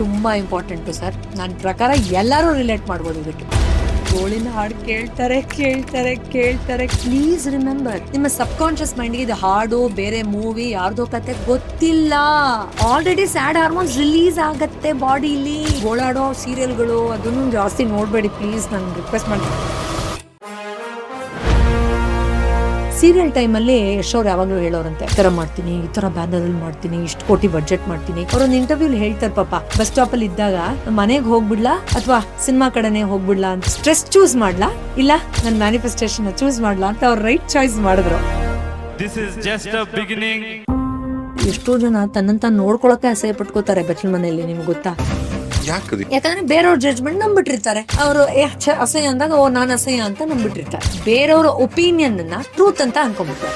ತುಂಬಾ important sir. ನನ್ನ ಪ್ರಕಾರ ಎಲ್ಲರೂ ರಿಲೇಟ್ ಮಾಡ್ಬೋದು ಇದಕ್ಕೆ. ಗೋಳಿನ ಹಾಡು ಕೇಳ್ತಾರೆ. ಪ್ಲೀಸ್ ರಿಮೆಂಬರ್, ನಿಮ್ಮ ಸಬ್ ಕಾನ್ಶಿಯಸ್ ಮೈಂಡ್ಗೆ ಇದು ಹಾಡು, ಬೇರೆ ಮೂವಿ, ಯಾರ್ದೋ ಕತೆ ಗೊತ್ತಿಲ್ಲ. ಆಲ್ರೆಡಿ ಸ್ಯಾಡ್ ಹಾರ್ಮೋನ್ಸ್ ರಿಲೀಸ್ ಆಗತ್ತೆ ಬಾಡಿಲಿ. ಗೋಳಾಡೋ ಸೀರಿಯಲ್ಗಳು ಅದನ್ನು ಜಾಸ್ತಿ ನೋಡ್ಬೇಡಿ ಪ್ಲೀಸ್, ನಾನು ರಿಕ್ವೆಸ್ಟ್ ಮಾಡ್ತೀನಿ. ಸೀರಿಯಲ್ ಟೈಮಲ್ಲಿ ಯಶೋರ್ ಯಾವಾಗಲೂ ಹೇಳೋರಂತೆ, ಈ ತರ ಮಾಡ್ತೀನಿ, ಈ ತರ ಬ್ಯಾನರ್ ಅಲ್ಲಿ ಮಾಡ್ತೀನಿ, ಇಷ್ಟು ಕೋಟಿ ಬಡ್ಜೆಟ್ ಮಾಡ್ತೀನಿ. ಅವ್ರೊಂದು ಇಂಟರ್ವ್ಯೂ ಹೇಳ್ತಾರೆ, ಪಾಪ ಬಸ್ ಸ್ಟಾಪ್ ಅಲ್ಲಿ ಇದ್ದಾಗ ಮನೆಗೆ ಹೋಗ್ಬಿಡ್ಲಾ ಅಥವಾ ಸಿನಿಮಾ ಕಡೆನೆ ಹೋಗ್ಬಿಡ್ಲಾ ಅಂತ ಸ್ಟ್ರೆಸ್ ಚೂಸ್ ಮಾಡ್ಲಾ ಇಲ್ಲ ನನ್ನ ಮ್ಯಾನಿಫೆಸ್ಟೇಷನ್ ಚೂಸ್ ಮಾಡ್ಲಾ ಅಂತ ಅವ್ರು ರೈಟ್ ಚಾಯ್ಸ್ ಮಾಡಿದ್ರು. ಎಷ್ಟೋ ಜನ ತನ್ನಂತ ನೋಡ್ಕೊಳಕ್ಕೆ ಅಸಹ್ಯ ಪಟ್ಕೋತಾರೆ ಬೆಚ್ಚಲ ಮನೆಯಲ್ಲಿ, ನಿಮ್ಗೆ ಗೊತ್ತಾ? ಯಾಕಂದ್ರೆ ಬೇರೆಯವ್ರ ಜಡ್ಜ್ಮೆಂಟ್ ನಂಬಿಟ್ಟಿರ್ತಾರೆ. ಅವರು ಅಸಹ್ಯ ಅಂದಾಗ ನಾನು ಅಸಹ್ಯ ಅಂತ ನಂಬಿಟ್ಟಿರ್ತಾರೆ. ಬೇರೆಯವ್ರ ಒಪಿನಿಯನ್ ಟ್ರೂತ್ ಅಂತ ಅನ್ಕೊಂಡ್ಬಿಡ್ತಾರೆ.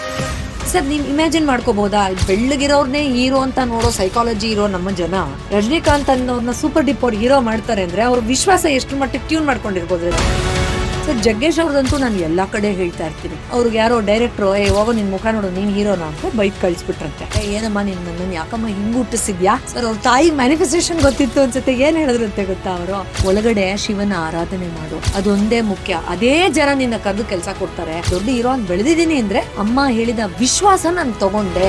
ಸರ್, ನೀವ್ ಇಮ್ಯಾಜಿನ್ ಮಾಡ್ಕೋಬಹುದಾ, ಬೆಳ್ಳಗಿರೋರ್ನೇ ಹೀರೋ ಅಂತ ನೋಡೋ ಸೈಕಾಲಜಿ ಇರೋ ನಮ್ಮ ಜನ ರಜನಿಕಾಂತ್ ಅನ್ನೋರ್ನ ಸೂಪರ್ ಡಿಪ್ ಹೀರೋ ಮಾಡ್ತಾರೆ ಅಂದ್ರೆ ಅವ್ರ ವಿಶ್ವಾಸ ಎಷ್ಟು ಮಟ್ಟಿಗೆ ಟ್ಯೂನ್ ಮಾಡ್ಕೊಂಡಿರ್ಬೋದು. ಸರ್, ಜಗ್ಗೇಶ್ ಅವ್ರದಂತೂ ನಾನು ಎಲ್ಲಾ ಕಡೆ ಹೇಳ್ತಾ ಇರ್ತೀನಿ. ಅವ್ರಿಗೆ ಯಾರೋ ಡೈರೆಕ್ಟ್ರು ಹೋಗೋ ನಿನ್ ಮುಖ ನೋಡು, ನೀನ್ ಹೀರೋನ ಅಂತ ಬೈಕ್ ಕಳಿಸ್ಬಿಟ್ರಂತೆ. ಏನಮ್ಮ ನೀನ್ ನನ್ನನ್ನು ಯಾಕಮ್ಮ ಹಿಂಗ್ ಹುಟ್ಟಿಸಿದ್ಯಾ? ಸರ್, ಅವ್ರ ತಾಯಿಗೆ ಮ್ಯಾನಿಫೆಸ್ಟೇಷನ್ ಗೊತ್ತಿತ್ತು ಅನ್ಸುತ್ತೆ. ಏನ್ ಹೇಳಿದ್ರಂತೆ ಗೊತ್ತಾ, ಅವರು ಒಳಗಡೆ ಶಿವನ ಆರಾಧನೆ ಮಾಡು, ಅದೊಂದೇ ಮುಖ್ಯ. ಅದೇ ಜನ ನಿನ್ನ ಕರೆದು ಕೆಲಸ ಕೊಡ್ತಾರೆ. ದೊಡ್ಡ ಹೀರೋ ಅಂತ ಬೆಳೆದಿದ್ದೀನಿ ಅಂದ್ರೆ ಅಮ್ಮ ಹೇಳಿದ ವಿಶ್ವಾಸ ನಾನು ತಗೊಂಡೆ.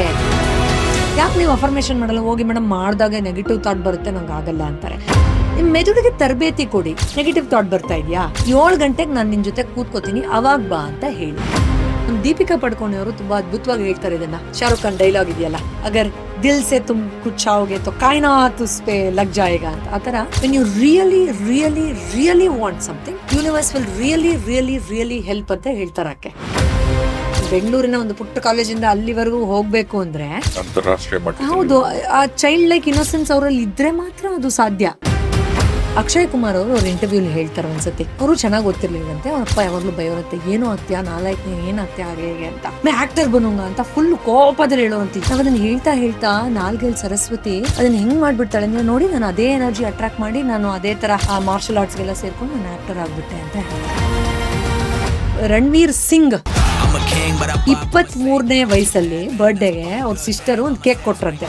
ಯಾಕೆ ನೀವು ಅಫರ್ಮೇಶನ್ ಮಾಡಲ್ಲ? ಹೋಗಿ ಮೇಡಮ್, ಮಾಡಿದಾಗ ನೆಗೆಟಿವ್ ಥಾಟ್ ಬರುತ್ತೆ, ನಂಗೆ ಆಗಲ್ಲ ಅಂತಾರೆ. ನಿಮ್ ಮೆದುಳಿಗೆ ತರಬೇತಿ ಕೊಡಿ. ನೆಗೆಟಿವ್ ಥಾಟ್ ಬರ್ತಾ ಇದೆಯಾ, 7 ಗಂಟೆಗೆ ನಾನು ನಿನ್ ಜೊತೆ ಕೂತ್ಕೋತೀನಿ, ಅವಾಗ ಬಾ ಅಂತ ಹೇಳಿ. ನಮ್ ದೀಪಿಕಾ ಪಡ್ಕೋಣೆ ಅವರು ತುಂಬಾ ಅದ್ಭುತವಾಗಿ ಹೇಳ್ತಾರೆ ಇದನ್ನ. ಶಾರುಖ್ ಖಾನ್ ಡೈಲಾಗ್ ಇದೆಯಲ್ಲ, ಅಗರ್ ದಿಲ್ ಸೆ ತುಮ್ ಕುಚ್ ಚಾओगे तो कायनात उस पे लग जाएगा ಅಂತ. ಆತರ when you really want something, universe will really help ಅಂತ ಹೇಳ್ತಾರಕ್ಕೆ. ಬೆಂಗಳೂರಿನ ಒಂದು ಪುಟ್ಟ ಕಾಲೇಜಿಂದ ಅಲ್ಲಿವರೆಗೂ ಹೋಗ್ಬೇಕು ಅಂದ್ರೆ ಅಂತಾರಾಷ್ಟ್ರೀಯ ಮಟ್ಟ, ಹೌದು, ಆ ಚೈಲ್ಡ್ ಲೈಕ್ ಇನ್ನೋಸೆನ್ಸ್ ಅವರಲ್ಲಿ ಇದ್ರೆ ಮಾತ್ರ ಅದು ಸಾಧ್ಯ. ಅಕ್ಷಯ್ ಕುಮಾರ್ ಅವರು ಅವ್ರ ಇಂಟರ್ವ್ಯೂಲಿ ಹೇಳ್ತಾರೆ ಒಂದ್ಸತಿ, ಅವರು ಚೆನ್ನಾಗಿ ಗೊತ್ತಿರ್ಲಿಲ್ಲಂತೆ. ಅವ್ರ ಅಪ್ಪ ಯಾವಾಗ್ಲೂ ಬಯೋರತ್ತೆ, ಏನೋ ಆಗ್ತ್ಯಾ ನಾಲ್ಕು, ನೀನ್ ಏನಾಗ್ತ್ಯಾ ಹಾಗೆ ಅಂತ, ಆಕ್ಟರ್ ಬನುಂಗ ಅಂತ ಫುಲ್ ಕೋಪದಲ್ಲಿ ಹೇಳೋವಂತಿ. ನಾವ್ ಅದನ್ನ ಹೇಳ್ತಾ ನಾಲ್ಗೆಲ್ ಸರಸ್ವತಿ ಅದನ್ನ ಹೆಂಗ್ ಮಾಡ್ಬಿಡ್ತಾಳೆ ಅಂದ್ರೆ, ನೋಡಿ ನಾನು ಅದೇ ಎನರ್ಜಿ ಅಟ್ರಾಕ್ಟ್ ಮಾಡಿ ನಾನು ಅದೇ ತರ ಆ ಮಾರ್ಷಲ್ ಆರ್ಟ್ಸ್ ಗೆಲ್ಲ ಸೇರ್ಕೊಂಡು ನಾನು ಆಕ್ಟರ್ ಆಗ್ಬಿಟ್ಟೆ ಅಂತ ಹೇಳ್ತಾರೆ. ರಣವೀರ್ ಸಿಂಗ್ 23ನೇ ವಯಸ್ಸಲ್ಲಿ ಬರ್ಡೇಗೆ ಅವ್ರ ಸಿಸ್ಟರ್ ಒಂದು ಕೇಕ್ ಕೊಟ್ರಂತೆ.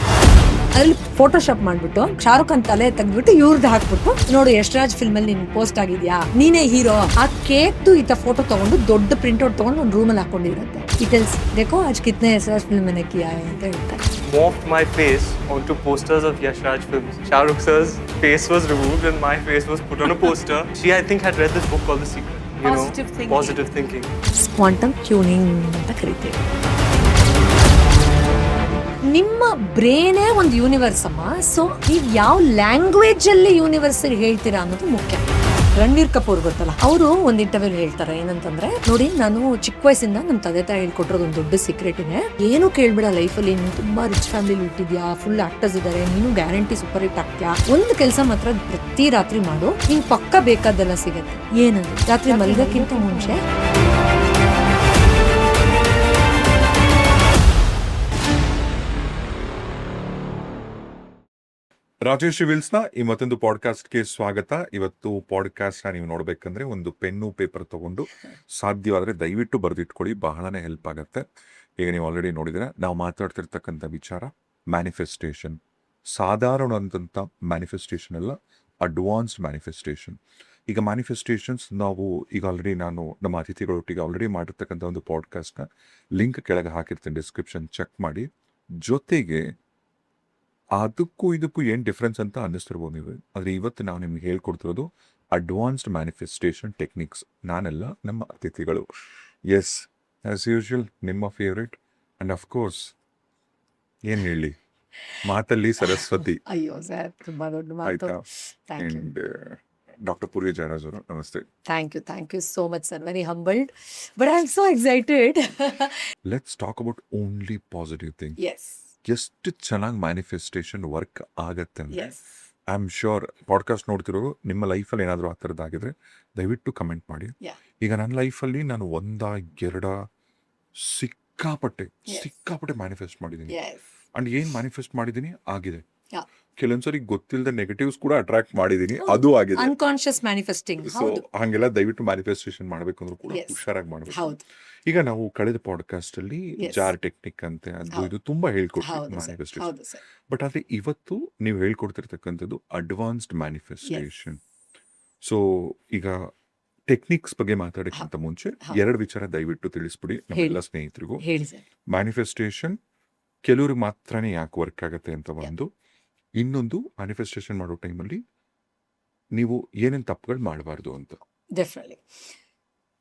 ಅದ್ರಲ್ಲಿ ಫೋಟೋಶಾಪ್ ಮಾಡ್ಬಿಟ್ಟು ಶಾರುಖ್ ಖಾನ್ ತಲೆ ತೆಗ್ದ್ಬಿಟ್ಟು ಇವ್ರದ್ದು ಹಾಕ್ಬಿಟ್ಟು, ನೋಡು ಯಶ್ರಾಜ್ ಫಿಲ್ಮ್ ಅಲ್ಲಿ ನಿನ್ ಪೋಸ್ಟ್ ಆಗಿದ್ಯಾ, ನೀನೇ ಹೀರೋ. ಆ ಕೇಕ್ದು ಈತ ಫೋಟೋ ತಗೊಂಡು ದೊಡ್ಡ ಪ್ರಿಂಟ್ಔಟ್ ತಗೊಂಡು ಒಂದು ರೂಮಲ್ಲಿ ಹಾಕೊಂಡಿರುತ್ತೆ. ಡೀಟೇಲ್ಸ್ देखो आज कितने यशराज फिल्म मैंने किया है ಅಂತ ಹೇಳ್ತಾರೆ. Morphed my face onto posters of Yash Raj films. Shahrukh sir's face was removed and my face was put on a poster. She, I think, had read this book called The Secret. Positive thinking. Quantum tuning ಅಂತ ಕರೀತೀವಿ. ನಿಮ್ಮ ಬ್ರೇನೇ ಒಂದು universe ಅಮ್ಮ. So ನೀವು ಯಾವ language ಅಲ್ಲಿ universe ಹೇಳ್ತೀರಾ ಅನ್ನೋದು ಮುಖ್ಯ. ರಣವೀರ್ ಕಪೂರ್ ಗೊತ್ತಲ್ಲ, ಅವರು ಒಂದು ಇಂಟರ್ವ್ಯೂ ಹೇಳ್ತಾರೆ ಏನಂತಂದ್ರೆ, ನೋಡಿ ನಾನು ಚಿಕ್ಕ ವಯಸ್ಸಿಂದ ನಮ್ಮ ತಂದೆ ತಾಯಿ ಹೇಳ್ಕೊಟ್ಟಿರೋದು ಒಂದು ದೊಡ್ಡ ಸೀಕ್ರೆಟ್ ಇದೆ. ಏನು ಕೇಳ್ಬೇಡ ಲೈಫಲ್ಲಿ, ನೀನು ತುಂಬಾ ರಿಚ್ ಫ್ಯಾಮಿಲಿ ಹುಟ್ಟಿದ್ಯಾ, ಫುಲ್ ಆಕ್ಟರ್ಸ್ ಇದಾರೆ, ನೀನು ಗ್ಯಾರಂಟಿ ಸೂಪರ್ ಹಿಟ್ ಆಗ್ತೀಯಾ. ಒಂದು ಕೆಲಸ ಮಾತ್ರ ಪ್ರತಿ ರಾತ್ರಿ ಮಾಡು, ನಿಂಗೆ ಪಕ್ಕ ಬೇಕಾದೆಲ್ಲ ಸಿಗತ್ತೆ. ಏನಂದ್ರೆ ರಾತ್ರಿ ಮಲಗಕ್ಕಿಂತ ಮುಂಚೆ ರಾಜೇಶ್ ವಿಲ್ಸ್ನ ಈ ಮತ್ತೊಂದು ಪಾಡ್ಕಾಸ್ಟ್ಗೆ ಸ್ವಾಗತ. ಇವತ್ತು ಪಾಡ್ಕಾಸ್ಟ್ನ ನೀವು ನೋಡ್ಬೇಕಂದ್ರೆ ಒಂದು ಪೆನ್ನು ಪೇಪರ್ ತಗೊಂಡು ಸಾಧ್ಯವಾದರೆ ದಯವಿಟ್ಟು ಬರೆದಿಟ್ಕೊಳ್ಳಿ, ಬಹಳನೇ ಹೆಲ್ಪ್ ಆಗುತ್ತೆ. ಈಗ ನೀವು ಆಲ್ರೆಡಿ ನೋಡಿದ್ರೆ ನಾವು ಮಾತಾಡ್ತಿರ್ತಕ್ಕಂಥ ವಿಚಾರ ಮ್ಯಾನಿಫೆಸ್ಟೇಷನ್. ಸಾಧಾರಣವಂಥ ಮ್ಯಾನಿಫೆಸ್ಟೇಷನ್ ಅಲ್ಲ, ಅಡ್ವಾನ್ಸ್ಡ್ ಮ್ಯಾನಿಫೆಸ್ಟೇಷನ್. ಈಗ ಮ್ಯಾನಿಫೆಸ್ಟೇಷನ್ಸ್ ನಾವು ಈಗ ಆಲ್ರೆಡಿ ನಾನು ನಮ್ಮ ಅತಿಥಿಗಳೊಟ್ಟಿಗೆ ಆಲ್ರೆಡಿ ಮಾಡಿರ್ತಕ್ಕಂಥ ಒಂದು ಪಾಡ್ಕಾಸ್ಟ್ನ ಲಿಂಕ್ ಕೆಳಗೆ ಹಾಕಿರ್ತೀನಿ, ಡಿಸ್ಕ್ರಿಪ್ಷನ್ ಚೆಕ್ ಮಾಡಿ. ಜೊತೆಗೆ ಅದಕ್ಕೂ ಇದಕ್ಕೂ ಏನು ಡಿಫ್ರೆನ್ಸ್ ಅಂತ ಅನ್ನಿಸ್ತಿರ್ಬೋದು ನೀವು, ಆದರೆ ಇವತ್ತು ನಾವು ನಿಮ್ಗೆ ಹೇಳ್ಕೊಡ್ತಿರೋದು ಅಡ್ವಾನ್ಸ್ಡ್ ಮ್ಯಾನಿಫೆಸ್ಟೇಷನ್ ಟೆಕ್ನಿಕ್ಸ್. ನಾನೆಲ್ಲ ನಮ್ಮ ಅತಿಥಿಗಳು. ಎಸ್, ಆಸ್ ಯೂಶುವಲ್ ನಿಮ್ಮ ಫೇವ್ರೆಟ್ ಆ್ಯಂಡ್ ಅಫ್ಕೋರ್ಸ್ ಏನು ಹೇಳಿ, ಮಾತಲ್ಲಿ ಸರಸ್ವತಿ. ಅಯ್ಯೋ ಸರ್, ತುಂಬಾ ದೊಡ್ಡ ಮಾತು. ಆಯ್ತಾ? ಆ್ಯಂಡ್ ಡಾಕ್ಟರ್ ಪೂರ್ಯ ಜಯರಾಜ್ ಅವರು, ನಮಸ್ತೆ. Thank you so much sir. Very humbled but I am so excited. Let's talk about only positive thing. Yes, ಎಷ್ಟು ಚೆನ್ನಾಗಿ ಮ್ಯಾನಿಫೆಸ್ಟೇಷನ್ ವರ್ಕ್ ಆಗತ್ತೆ ಅಂದರೆ, yes. I am sure podcast ನೋಡ್ತಿರೋರು ನಿಮ್ಮ ಲೈಫಲ್ಲಿ ಏನಾದರೂ ಆ ಥರದ್ದಾಗಿದ್ರೆ ದಯವಿಟ್ಟು ಕಮೆಂಟ್ ಮಾಡಿ. Yeah. ಈಗ ನನ್ನ ಲೈಫಲ್ಲಿ ನಾನು 1-2 ಸಿಕ್ಕಾಪಟ್ಟೆ ಮ್ಯಾನಿಫೆಸ್ಟ್ ಮಾಡಿದ್ದೀನಿ. Yes. ಆ್ಯಂಡ್ ಏನು ಮ್ಯಾನಿಫೆಸ್ಟ್ ಮಾಡಿದ್ದೀನಿ ಆಗಿದೆ. Yeah. ಕೆಲವೊಂದ್ಸರಿ ಗೊತ್ತಿಲ್ಲದ ನೆಗೆಟಿವ್ಸ್ ಕೂಡ ಅಟ್ರಾಕ್ಟ್ ಮಾಡಿದೀನಿ, ಅದು ಆಗಿದೆ. Unconscious manifesting. ಸೊ ಹಂಗೆಲ್ಲ ದಯವಿಟ್ಟು ಮ್ಯಾನಿಫೆಸ್ಟೇಷನ್ ಮಾಡ್ಬೇಕು ಅಂದ್ರೂ ಕೂಡ Yes. ಹುಷಾರಾಗಿ ಮಾಡ್ಬೇಕು. ಹೌದು ಈಗ ನಾವು ಕಳೆದ ಪಾಡ್ಕಾಸ್ಟ್ ಅಲ್ಲಿ Yes. ಜಾರ್ ಟೆಕ್ನಿಕ್ ಅಂತೆ ಅದು ಇದು ತುಂಬಾ ಹೇಳ್ಕೊಡ್ತೀವಿ ಹೌದು ಸರ್, ಮ್ಯಾನಿಫೆಸ್ಟೇಷನ್. ಹೌದು ಸರ್. ಬಟ್ ಆದ್ರೆ ಇವತ್ತು ನೀವು ಹೇಳ್ಕೊಡ್ತಿರ್ತಕ್ಕಂಥದ್ದು ಅಡ್ವಾನ್ಸ್ಡ್ ಮ್ಯಾನಿಫೆಸ್ಟೇಷನ್. ಸೊ ಈಗ ಟೆಕ್ನಿಕ್ಸ್ ಬಗ್ಗೆ ಮಾತಾಡೋಕ್ಕಿಂತ ಮುಂಚೆ ಹೌದು. 2 ವಿಚಾರ ದಯವಿಟ್ಟು ತಿಳಿಸ್ಬಿಡಿ ನಮ್ಮೆಲ್ಲ ಸ್ನೇಹಿತರಿಗೂ. ಹೇಳಿ ಸರ್. ಮ್ಯಾನಿಫೆಸ್ಟೇಷನ್ ಕೆಲವ್ರಿಗೆ ಮಾತ್ರನೇ ಯಾಕೆ ವರ್ಕ್ ಆಗುತ್ತೆ ಅಂತ ಒಂದು, ಇನ್ನೊಂದು ಮ್ಯಾನಿಫೆಸ್ಟೇಷನ್ ಮಾಡೋ ಟೈಮಲ್ಲಿ ನೀವು ಏನೇನು ತಪ್ಪುಗಳು ಮಾಡಬಾರ್ದು ಅಂತ. ಡೆಫಿನೆಟ್ಲಿ.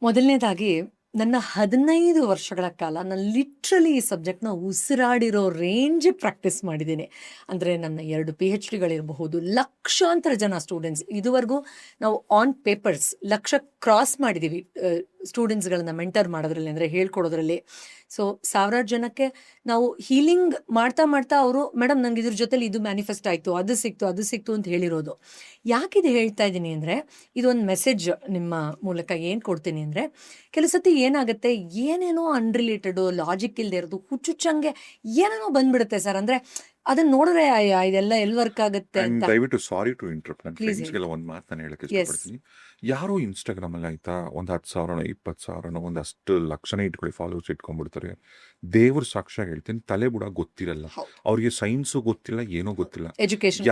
ಮೊದಲನೇದಾಗಿ ನನ್ನ 15 ವರ್ಷಗಳ ಕಾಲ ನಾನು ಲಿಟ್ರಲಿ ಈ ಸಬ್ಜೆಕ್ಟ್ನ ಉಸಿರಾಡಿರೋ ರೇಂಜ್ ಪ್ರಾಕ್ಟೀಸ್ ಮಾಡಿದ್ದೀನಿ. ಅಂದರೆ ನನ್ನ 2 PhDಗಳಿರಬಹುದು, ಲಕ್ಷಾಂತರ ಜನ ಸ್ಟೂಡೆಂಟ್ಸ್, ಇದುವರೆಗೂ ನಾವು ಆನ್ ಪೇಪರ್ಸ್ ಲಕ್ಷ ಕ್ರಾಸ್ ಮಾಡಿದ್ದೀವಿ ಸ್ಟೂಡೆಂಟ್ಸ್ಗಳನ್ನ ಮೆಂಟರ್ ಮಾಡೋದ್ರಲ್ಲಿ, ಅಂದರೆ ಹೇಳ್ಕೊಡೋದ್ರಲ್ಲಿ. ಸೊ ಸಾವಿರಾರು ಜನಕ್ಕೆ ನಾವು ಹೀಲಿಂಗ್ ಮಾಡ್ತಾ ಮಾಡ್ತಾ ಅವರು ಮೇಡಮ್ ನನಗೆ ಇದ್ರ ಜೊತೆಲಿ ಇದು ಮ್ಯಾನಿಫೆಸ್ಟ್ ಆಯಿತು, ಅದು ಸಿಕ್ತು ಅಂತ ಹೇಳಿರೋದು. ಯಾಕಿದು ಹೇಳ್ತಾ ಇದ್ದೀನಿ ಅಂದರೆ, ಇದೊಂದು ಮೆಸೇಜ್ ನಿಮ್ಮ ಮೂಲಕ ಏನು ಕೊಡ್ತೀನಿ ಅಂದರೆ, ಕೆಲವು ಸತಿ ಏನಾಗುತ್ತೆ, ಏನೇನೋ ಅನ್ರಿಲೇಟೆಡು, ಲಾಜಿಕ್ ಇಲ್ಲದೆ ಇರೋದು, ಹುಚ್ಚುಚ್ಚಂಗೆ ಏನೇನೋ ಬಂದ್ಬಿಡುತ್ತೆ ಸರ್. ಅಂದರೆ ಅದನ್ನ ನೋಡಿದ್ರೆ ಅಯ್ಯ ಇದೆಲ್ಲ ಎಲ್ಲಿ ವರ್ಕ್ ಆಗುತ್ತೆ And ಅಂತ. ದಯವಿಟ್ಟು ಸಾರಿ ಟು ಇಂಟರಪ್ಟ್, ನನ್ನ Please ಫ್ರೆಂಡ್ಸ್ಗೆಲ್ಲ ಒಂದು ಮಾತು ನಾನು ಹೇಳಕ್ಕೆ Yes. ಇಷ್ಟಪಡ್ತೀನಿ. ಯಾರೋ ಇನ್ಸ್ಟಾಗ್ರಾಮ್ ಅಲ್ಲಿ ಆಯ್ತಾ ಒಂದು 10,000 20,000 ಒಂದಷ್ಟು ಲಕ್ಷನೇ ಇಟ್ಕೊಳ್ಳಿ ಫಾಲೋವರ್ಸ್ ಇಟ್ಕೊಂಡ್ಬಿಡ್ತಾರೆ. ದೇವ್ರ ಸಾಕ್ಷಿಯಾಗಿ ಹೇಳ್ತೀನಿ, ತಲೆ ಬುಡ ಗೊತ್ತಿರಲ್ಲ ಹೌದು. ಅವ್ರಿಗೆ, ಸೈನ್ಸು ಗೊತ್ತಿಲ್ಲ, ಏನೋ ಗೊತ್ತಿಲ್ಲ. ಎಜುಕೇಶನ್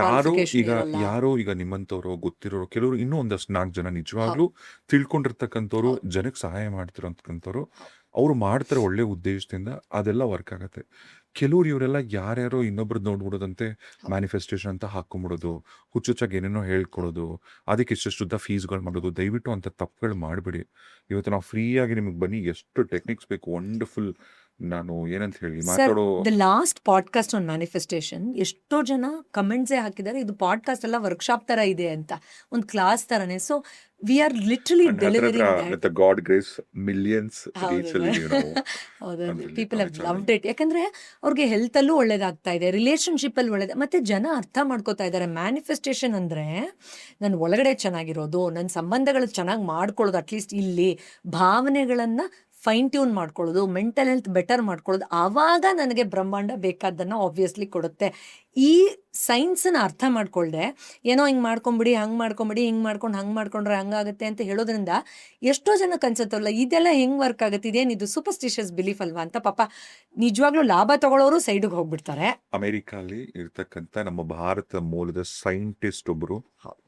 ಯಾರೋ ಈಗ ನಿಮ್ಮಂಥವ್ರು ಗೊತ್ತಿರೋರು, ಕೆಲವರು ಇನ್ನೂ ಒಂದಷ್ಟು 4 ಜನ ನಿಜವಾಗ್ಲೂ ತಿಳ್ಕೊಂಡಿರ್ತಕ್ಕಂಥವ್ರು, ಜನಕ್ಕೆ ಸಹಾಯ ಮಾಡ್ತಿರೋಂಥವ್ರು, ಅವ್ರು ಮಾಡ್ತಾರೆ ಒಳ್ಳೆ ಉದ್ದೇಶದಿಂದ, ಅದೆಲ್ಲ ವರ್ಕ್ ಆಗತ್ತೆ. ಕೆಲವ್ರು ಇವರೆಲ್ಲ ಯಾರ್ಯಾರೋ ಇನ್ನೊಬ್ರದ್ದು ನೋಡ್ಬಿಡೋದಂತೆ ಮ್ಯಾನಿಫೆಸ್ಟೇಷನ್ ಅಂತ ಹಾಕೊಂಡ್ಬಿಡೋದು, ಹುಚ್ಚುಚ್ಚಾಗಿ ಏನೇನೋ ಹೇಳ್ಕೊಡೋದು, ಅದಕ್ಕೆ ಇಷ್ಟುದ್ದ ಫೀಸ್ಗಳು ಮಾಡೋದು. ದಯವಿಟ್ಟು ಅಂತ ತಪ್ಪುಗಳು ಮಾಡಬೇಡಿ. ಇವತ್ತು ನಾವು ಫ್ರೀಯಾಗಿ ನಿಮಗೆ ಬನ್ನಿ, ಎಷ್ಟು ಟೆಕ್ನಿಕ್ಸ್ ಬೇಕು, ವಂಡರ್ಫುಲ್. ನಾನು ಏನಂತ ಹೇಳಿ ಸರ್, ಮಾತಾಡೋ the last podcast on manifestation ಎಷ್ಟೋ ಜನ ಕಮೆಂಟ್ಸೇ ಹಾಕಿದ್ದಾರೆ, ಇದು ಪಾಡ್ಕಾಸ್ಟ್ ಎಲ್ಲ ವರ್ಕ್ಶಾಪ್ ತರ ಇದೆ ಅಂತ, ಒಂದು ಕ್ಲಾಸ್ ತರನೇ. So we are literally delivering god grace millions people have loved it. ಯಾಕಂದ್ರೆ ಅವ್ರಿಗೆ ಹೆಲ್ತ್ ಅಲ್ಲೂ ಒಳ್ಳೇದಾಗ್ತಾ ಇದೆ, ರಿಲೇಶನ್ಶಿಪ್ ಅಲ್ಲಿ ಒಳ್ಳೇದ, ಮತ್ತೆ ಜನ ಅರ್ಥ ಮಾಡ್ಕೋತಾ ಇದ್ದಾರೆ ಮ್ಯಾನಿಫೆಸ್ಟೇಷನ್ ಅಂದ್ರೆ ನನ್ನ ಒಳಗಡೆ ಚೆನ್ನಾಗಿರೋದು, ನನ್ನ ಸಂಬಂಧಗಳು ಚೆನ್ನಾಗಿ ಮಾಡ್ಕೊಳ್ಳೋದು, ಅಟ್ಲೀಸ್ಟ್ ಇಲ್ಲಿ ಭಾವನೆಗಳನ್ನ ಫೈನ್ ಟ್ಯೂನ್ ಮಾಡ್ಕೊಳ್ಳೋದು, ಮೆಂಟಲ್ ಹೆಲ್ತ್ ಬೆಟರ್ ಮಾಡ್ಕೊಳ್ಳೋದು, ಆವಾಗ ನನಗೆ ಬ್ರಹ್ಮಾಂಡ ಬೇಕಾದ್ದನ್ನು ಆಬ್ವಿಯಸ್ಲಿ ಕೊಡುತ್ತೆ. ಈ ಸೈನ್ಸನ್ನ ಅರ್ಥ ಮಾಡ್ಕೊಳ್ದೆ ಏನೋ ಹಿಂಗೆ ಮಾಡ್ಕೊಂಬಿಡಿ, ಹಂಗೆ ಮಾಡ್ಕೊಂಬಿಡಿ, ಹಿಂಗೆ ಮಾಡ್ಕೊಂಡು ಹಂಗೆ ಮಾಡ್ಕೊಂಡ್ರೆ ಹಂಗಾಗುತ್ತೆ ಅಂತ ಹೇಳೋದ್ರಿಂದ ಎಷ್ಟೋ ಜನಕ್ಕೆ ಅನ್ಸುತ್ತಲ್ಲ ಇದೆಲ್ಲ ಹೆಂಗೆ ವರ್ಕ್ ಆಗುತ್ತೆ, ಇದೇನಿದು ಸೂಪರ್ಸ್ಟಿಷಿಯಸ್ ಬಿಲೀಫ್ ಅಲ್ವಾ ಅಂತ ಪಾಪ ನಿಜವಾಗ್ಲೂ ಲಾಭ ತಗೊಳ್ಳೋರು ಸೈಡಿಗೆ ಹೋಗ್ಬಿಡ್ತಾರೆ. ಅಮೆರಿಕಲ್ಲಿ ಇರ್ತಕ್ಕಂಥ ನಮ್ಮ ಭಾರತ ಮೂಲದ ಸೈಂಟಿಸ್ಟ್ ಒಬ್ರು ಹೌದು.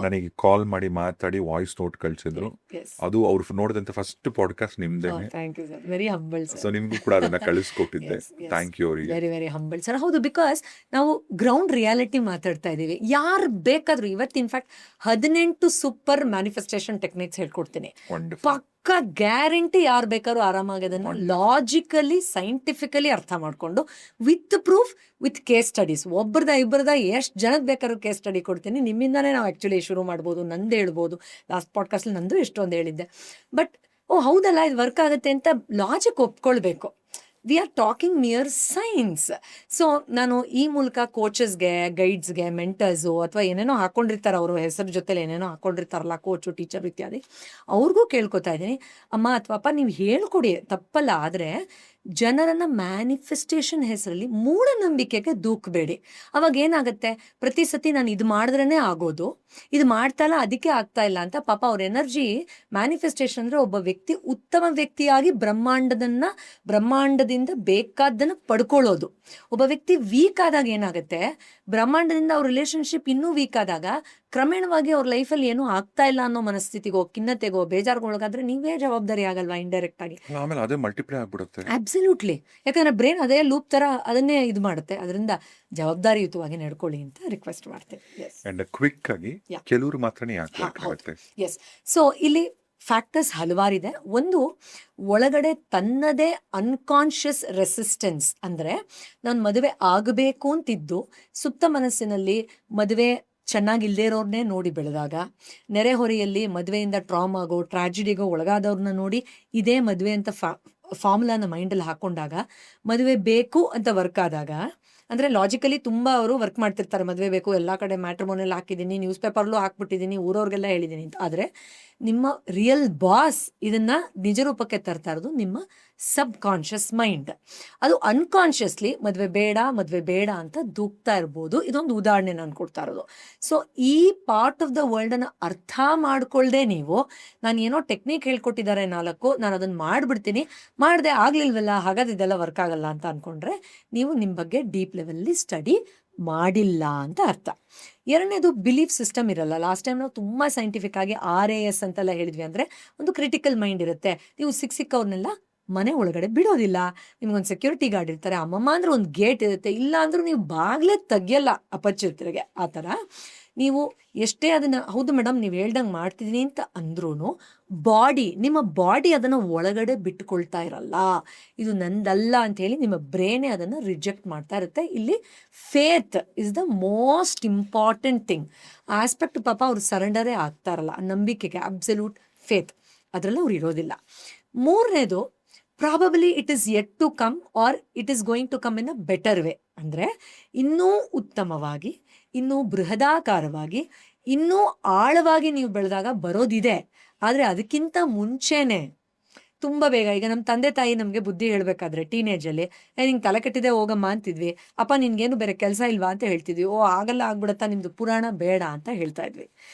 ನನಗೆ ಕಾಲ್ ಮಾಡಿ ಮಾತಾಡಿ ವಾಯ್ಸ್ ನೋಟ್ ಕಳ್ಸಿದ್ರು. Yes. ಅದು ಅವ್ರು ನೋಡಿದಂತ ಫಸ್ಟ್ ಪಾಡ್ಕಾಸ್ಟ್ ನಿಮ್ದೇನೆ. Thank you sir, very humble sir. So ನಿಮ್ಗೂ ಕೂಡ ಅದನ್ನ ಕಳಿಸ್ಕೊಟ್ಟಿದ್ದೆ. ಥ್ಯಾಂಕ್ ಯು ಅವರಿಗೆ. Very very humble sir. ಹೌದು, ಬಿಕಾಸ್ ನಾವು ಗ್ರೌಂಡ್ ರಿಯಾಲಿಟಿ ಮಾತಾಡ್ತಾ ಇದ್ದೀವಿ. ಯಾರು ಬೇಕಾದ್ರೂ ಇವತ್ತು ಇನ್ಫ್ಯಾಕ್ಟ್ 18 ಸೂಪರ್ ಮ್ಯಾನಿಫೆಸ್ಟೇಷನ್ ಟೆಕ್ನಿಕ್ಸ್ ಹೇಳ್ಕೊಡ್ತೀನಿ. ಪಕ್ಕ ಗ್ಯಾರಂಟಿ ಯಾರು ಬೇಕಾದ್ರೂ ಆರಾಮಾಗಿ ಅದನ್ನ ಲಾಜಿಕಲಿ ಸೈಂಟಿಫಿಕಲಿ ಅರ್ಥ ಮಾಡ್ಕೊಂಡು with proof with case studies, ಒಬ್ಬರದ ಇಬ್ಬರದ ಎಷ್ಟು ಜನದ ಬೇಕಾದ್ರೂ ಕೇಸ್ ಸ್ಟಡಿ ಕೊಡ್ತೀನಿ. ನಿಮ್ಮಿಂದಾನೇ ನಾವು ಆ್ಯಕ್ಚುಲಿ ಶುರು ಮಾಡ್ಬೋದು, ನಂದು ಹೇಳ್ಬೋದು. ಲಾಸ್ಟ್ ಪಾಡ್ಕಾಸ್ಟಲ್ಲಿ ನಂದು ಎಷ್ಟೊಂದು ಹೇಳಿದ್ದೆ. ಬಟ್ ಹೌದಲ್ಲ ಇದು ವರ್ಕ್ ಆಗುತ್ತೆ ಅಂತ ಲಾಜಿಕ್ ಒಪ್ಕೊಳ್ಬೇಕು. We are talking near science. So ನಾನು ಈ ಮೂಲಕ ಕೋಚಸ್ಗೆ, ಗೈಡ್ಸ್ಗೆ, ಮೆಂಟರ್ಸು ಅಥವಾ ಏನೇನೋ ಹಾಕೊಂಡಿರ್ತಾರೆ, ಅವರು ಹೆಸರು ಜೊತೆಲಿ ಏನೇನೋ ಹಾಕೊಂಡಿರ್ತಾರಲ್ಲ, ಕೋಚು, ಟೀಚರ್ ಇತ್ಯಾದಿ, ಅವ್ರಿಗೂ ಕೇಳ್ಕೊತಾ ಇದ್ದೀನಿ, ಅಮ್ಮ ಅಥವಾ ಅಪ್ಪ ನೀವು ಹೇಳ್ಕೊಡಿ ತಪ್ಪಲ್ಲ, ಆದರೆ ಜನರನ್ನ ಮ್ಯಾನಿಫೆಸ್ಟೇಷನ್ ಹೆಸರಲ್ಲಿ ಮೂಢನಂಬಿಕೆಗೆ ದೂಕಬೇಡಿ. ಅವಾಗ ಏನಾಗುತ್ತೆ, ಪ್ರತಿ ಸತಿ ನಾನು ಇದು ಮಾಡಿದ್ರೇ ಆಗೋದು, ಇದು ಮಾಡ್ತಾ ಇಲ್ಲ ಅದಕ್ಕೆ ಆಗ್ತಾ ಇಲ್ಲ ಅಂತ ಪಾಪ ಅವ್ರ ಎನರ್ಜಿ. ಮ್ಯಾನಿಫೆಸ್ಟೇಷನ್ ಅಂದ್ರೆ ಒಬ್ಬ ವ್ಯಕ್ತಿ ಉತ್ತಮ ವ್ಯಕ್ತಿಯಾಗಿ ಬ್ರಹ್ಮಾಂಡದಿಂದ ಬೇಕಾದ್ದನ್ನು ಪಡ್ಕೊಳ್ಳೋದು. ಒಬ್ಬ ವ್ಯಕ್ತಿ ವೀಕ್ ಆದಾಗ ಏನಾಗುತ್ತೆ, ಬ್ರಹ್ಮಾಂಡದಿಂದ ಅವ್ರ ರಿಲೇಶನ್ಶಿಪ್ ಇನ್ನೂ ವೀಕ್ ಆದಾಗ ಕ್ರಮೇಣವಾಗಿ ಅವ್ರ ಲೈಫಲ್ಲಿ ಏನೂ ಆಗ್ತಾ ಇಲ್ಲ ಅನ್ನೋ ಮನಸ್ಥಿತಿಗೋ, ಖಿನ್ನತೆಗೋ, ಬೇಜಾರುಗೊಳಗಾದ್ರೆ ನೀವೇ ಜವಾಬ್ದಾರಿ ಆಗಲ್ವಾ ಇಂಡೈರೆಕ್ಟ್ ಆಗಿ? ಆಮೇಲೆ ಅದೇ ಮಲ್ಟಿಪ್ಲೈ ಆಗ್ಬಿಡುತ್ತೆ. ಅಬ್ಸಲ್ಯೂಟ್ಲಿ. ಯಾಕಂದ್ರೆ ಬ್ರೈನ್ ಅದೇ ಲೂಪ್ ತರ ಅದನ್ನೇ ಇದು ಮಾಡುತ್ತೆ. ಅದರಿಂದ ಜವಾಬ್ದಾರಿಯುತವಾಗಿ ನಡ್ಕೊಳ್ಳಿ ಅಂತ ರಿಕ್ವೆಸ್ಟ್ ಮಾಡ್ತೇವೆ. ಅಂಡ್ ಕ್ವಿಕ್ ಆಗಿ ಕೆಲವರು ಮಾತ್ರನೇ ಯಾಕೆ ಆಗುತ್ತೆ. ಎಸ್. ಸೊ ಇಲ್ಲಿ ಫ್ಯಾಕ್ಟರ್ಸ್ ಹಲವಾರಿದೆ. ಒಂದು, ಒಳಗಡೆ ತನ್ನದೇ ಅನ್ಕಾನ್ಷಿಯಸ್ ರೆಸಿಸ್ಟೆನ್ಸ್. ಅಂದರೆ ನಾನು ಮದುವೆ ಆಗಬೇಕು ಅಂತಿದ್ದು ಸುಪ್ತ ಮನಸ್ಸಿನಲ್ಲಿ ಮದುವೆ ಚೆನ್ನಾಗಿಲ್ಲದೆ ಇರೋರ್ನೇ ನೋಡಿ ಬೆಳೆದಾಗ, ನೆರೆಹೊರೆಯಲ್ಲಿ ಮದುವೆಯಿಂದ ಟ್ರಾಮಾಗೋ ಟ್ರಾಜಿಡಿಗೋ ಒಳಗಾದವ್ರನ್ನ ನೋಡಿ ಇದೇ ಮದುವೆ ಅಂತ ಫಾರ್ಮುಲಾನ ಮೈಂಡಲ್ಲಿ ಹಾಕೊಂಡಾಗ, ಮದುವೆ ಬೇಕು ಅಂತ ವರ್ಕ್ ಆದಾಗ, ಅಂದರೆ ಲಾಜಿಕಲಿ ತುಂಬ ಅವರು ವರ್ಕ್ ಮಾಡ್ತಿರ್ತಾರೆ, ಮದುವೆ ಬೇಕು, ಎಲ್ಲ ಕಡೆ ಮ್ಯಾಟ್ರಿಮೋನಿಯಲ್ಲಿ ಹಾಕಿದ್ದೀನಿ, ನ್ಯೂಸ್ ಪೇಪರ್ಲೂ ಹಾಕ್ಬಿಟ್ಟಿದ್ದೀನಿ, ಊರವ್ರಿಗೆಲ್ಲ ಹೇಳಿದ್ದೀನಿ ಅಂತ. ಆದರೆ ನಿಮ್ಮ ರಿಯಲ್ ಬಾಸ್ ಇದನ್ನು ನಿಜ ರೂಪಕ್ಕೆ ತರ್ತಾ ಇರೋದು ನಿಮ್ಮ ಸಬ್ ಕಾನ್ಷಿಯಸ್ ಮೈಂಡ್. ಅದು ಅನ್ಕಾನ್ಷಿಯಸ್ಲಿ ಮದುವೆ ಬೇಡ ಅಂತ ದೂಕ್ತಾ ಇರ್ಬೋದು. ಇದೊಂದು ಉದಾಹರಣೆ ನಾನು ಕೊಡ್ತಾ ಇರೋದು. ಸೊ ಈ ಪಾರ್ಟ್ ಆಫ್ ದ ವರ್ಲ್ಡನ್ನು ಅರ್ಥ ಮಾಡ್ಕೊಳ್ದೆ ನೀವು, ನಾನು ಏನೋ ಟೆಕ್ನಿಕ್ ಹೇಳ್ಕೊಟ್ಟಿದ್ದಾರೆ 4, ನಾನು ಅದನ್ನು ಮಾಡಿಬಿಡ್ತೀನಿ, ಮಾಡದೆ ಆಗ್ಲಿಲ್ವಲ್ಲ, ಹಾಗಾದ್ರೆ ಇದೆಲ್ಲ ವರ್ಕ್ ಆಗಲ್ಲ ಅಂತ ಅಂದ್ಕೊಂಡ್ರೆ ನೀವು ನಿಮ್ಮ ಬಗ್ಗೆ ಡೀಪ್ ಲೆವೆಲ್ಲಿ ಸ್ಟಡಿ ಮಾಡಿಲ್ಲ ಅಂತ ಅರ್ಥ. ಎರಡನೇದು ಬಿಲೀಫ್ ಸಿಸ್ಟಮ್ ಇರಲ್ಲ. ಲಾಸ್ಟ್ ಟೈಮ್ ನಾವು ತುಂಬ ಸೈಂಟಿಫಿಕ್ ಆಗಿ RAS ಅಂತೆಲ್ಲ ಹೇಳಿದ್ವಿ. ಅಂದರೆ ಒಂದು ಕ್ರಿಟಿಕಲ್ ಮೈಂಡ್ ಇರುತ್ತೆ. ನೀವು ಸಿಕ್ಕವ್ರನ್ನೆಲ್ಲ ಮನೆ ಒಳಗಡೆ ಬಿಡೋದಿಲ್ಲ. ನಿಮ್ಗೊಂದು ಸೆಕ್ಯೂರಿಟಿ ಗಾರ್ಡ್ ಇರ್ತಾರೆ, ಅಮ್ಮಮ್ಮ ಅಂದ್ರೆ ಒಂದು ಗೇಟ್ ಇರುತ್ತೆ, ಇಲ್ಲ ಅಂದ್ರೂ ನೀವು ಬಾಗ್ಲೇ ತೆಗಿಯಲ್ಲ ಅಪರಿಚಿತರಿಗೆ. ಆ ಥರ ನೀವು ಎಷ್ಟೇ ಅದನ್ನು ಹೌದು ಮೇಡಮ್ ನೀವು ಹೇಳ್ದಂಗೆ ಮಾಡ್ತಿದ್ದೀನಿ ಅಂತ ಅಂದ್ರೂ ನಿಮ್ಮ ಬಾಡಿ ಅದನ್ನು ಒಳಗಡೆ ಬಿಟ್ಕೊಳ್ತಾ ಇರಲ್ಲ. ಇದು ನಂದಲ್ಲ ಅಂಥೇಳಿ ನಿಮ್ಮ ಬ್ರೇನೇ ಅದನ್ನು ರಿಜೆಕ್ಟ್ ಮಾಡ್ತಾ ಇರುತ್ತೆ. ಇಲ್ಲಿ faith is the most important thing. Aspect ಪಾಪ ಅವ್ರು ಸರೆಂಡರೇ ಆಗ್ತಾ ಇರಲ್ಲ. ನಂಬಿಕೆಗೆ ಅಬ್ಸಲ್ಯೂಟ್ ಫೇತ್ ಅದರಲ್ಲಿ ಅವ್ರು ಇರೋದಿಲ್ಲ. ಮೂರನೇದು probably it is yet to come or it is going to come in a better way. ಅಂದರೆ ಇನ್ನೂ ಉತ್ತಮವಾಗಿ, ಇನ್ನೂ ಬೃಹದಾಕಾರವಾಗಿ, ಇನ್ನೂ ಆಳವಾಗಿ ನೀವು ಬೆಳೆದಾಗ ಬರೋದಿದೆ. ಆದರೆ ಅದಕ್ಕಿಂತ ಮುಂಚೆನೇ ತುಂಬ ಬೇಗ, ಈಗ ನಮ್ಮ ತಂದೆ ತಾಯಿ ನಮಗೆ ಬುದ್ಧಿ ಹೇಳಬೇಕಾದ್ರೆ ಟೀನೇಜಲ್ಲಿ ನಿಂಗೆ ತಲೆ ಕೆಟ್ಟಿದೆ ಹೋಗಮ್ಮ ಅಂತಿದ್ವಿ. ಅಪ್ಪ ನಿನ್ಗೇನು ಬೇರೆ ಕೆಲಸ ಇಲ್ವಾ ಅಂತ ಹೇಳ್ತಿದ್ವಿ. ಆಗಲ್ಲ ಆಗ್ಬಿಡತ್ತಾ ನಿಮ್ಮದು ಪುರಾಣ ಬೇಡ ಅಂತ ಹೇಳ್ತಾ ಇದ್ವಿ.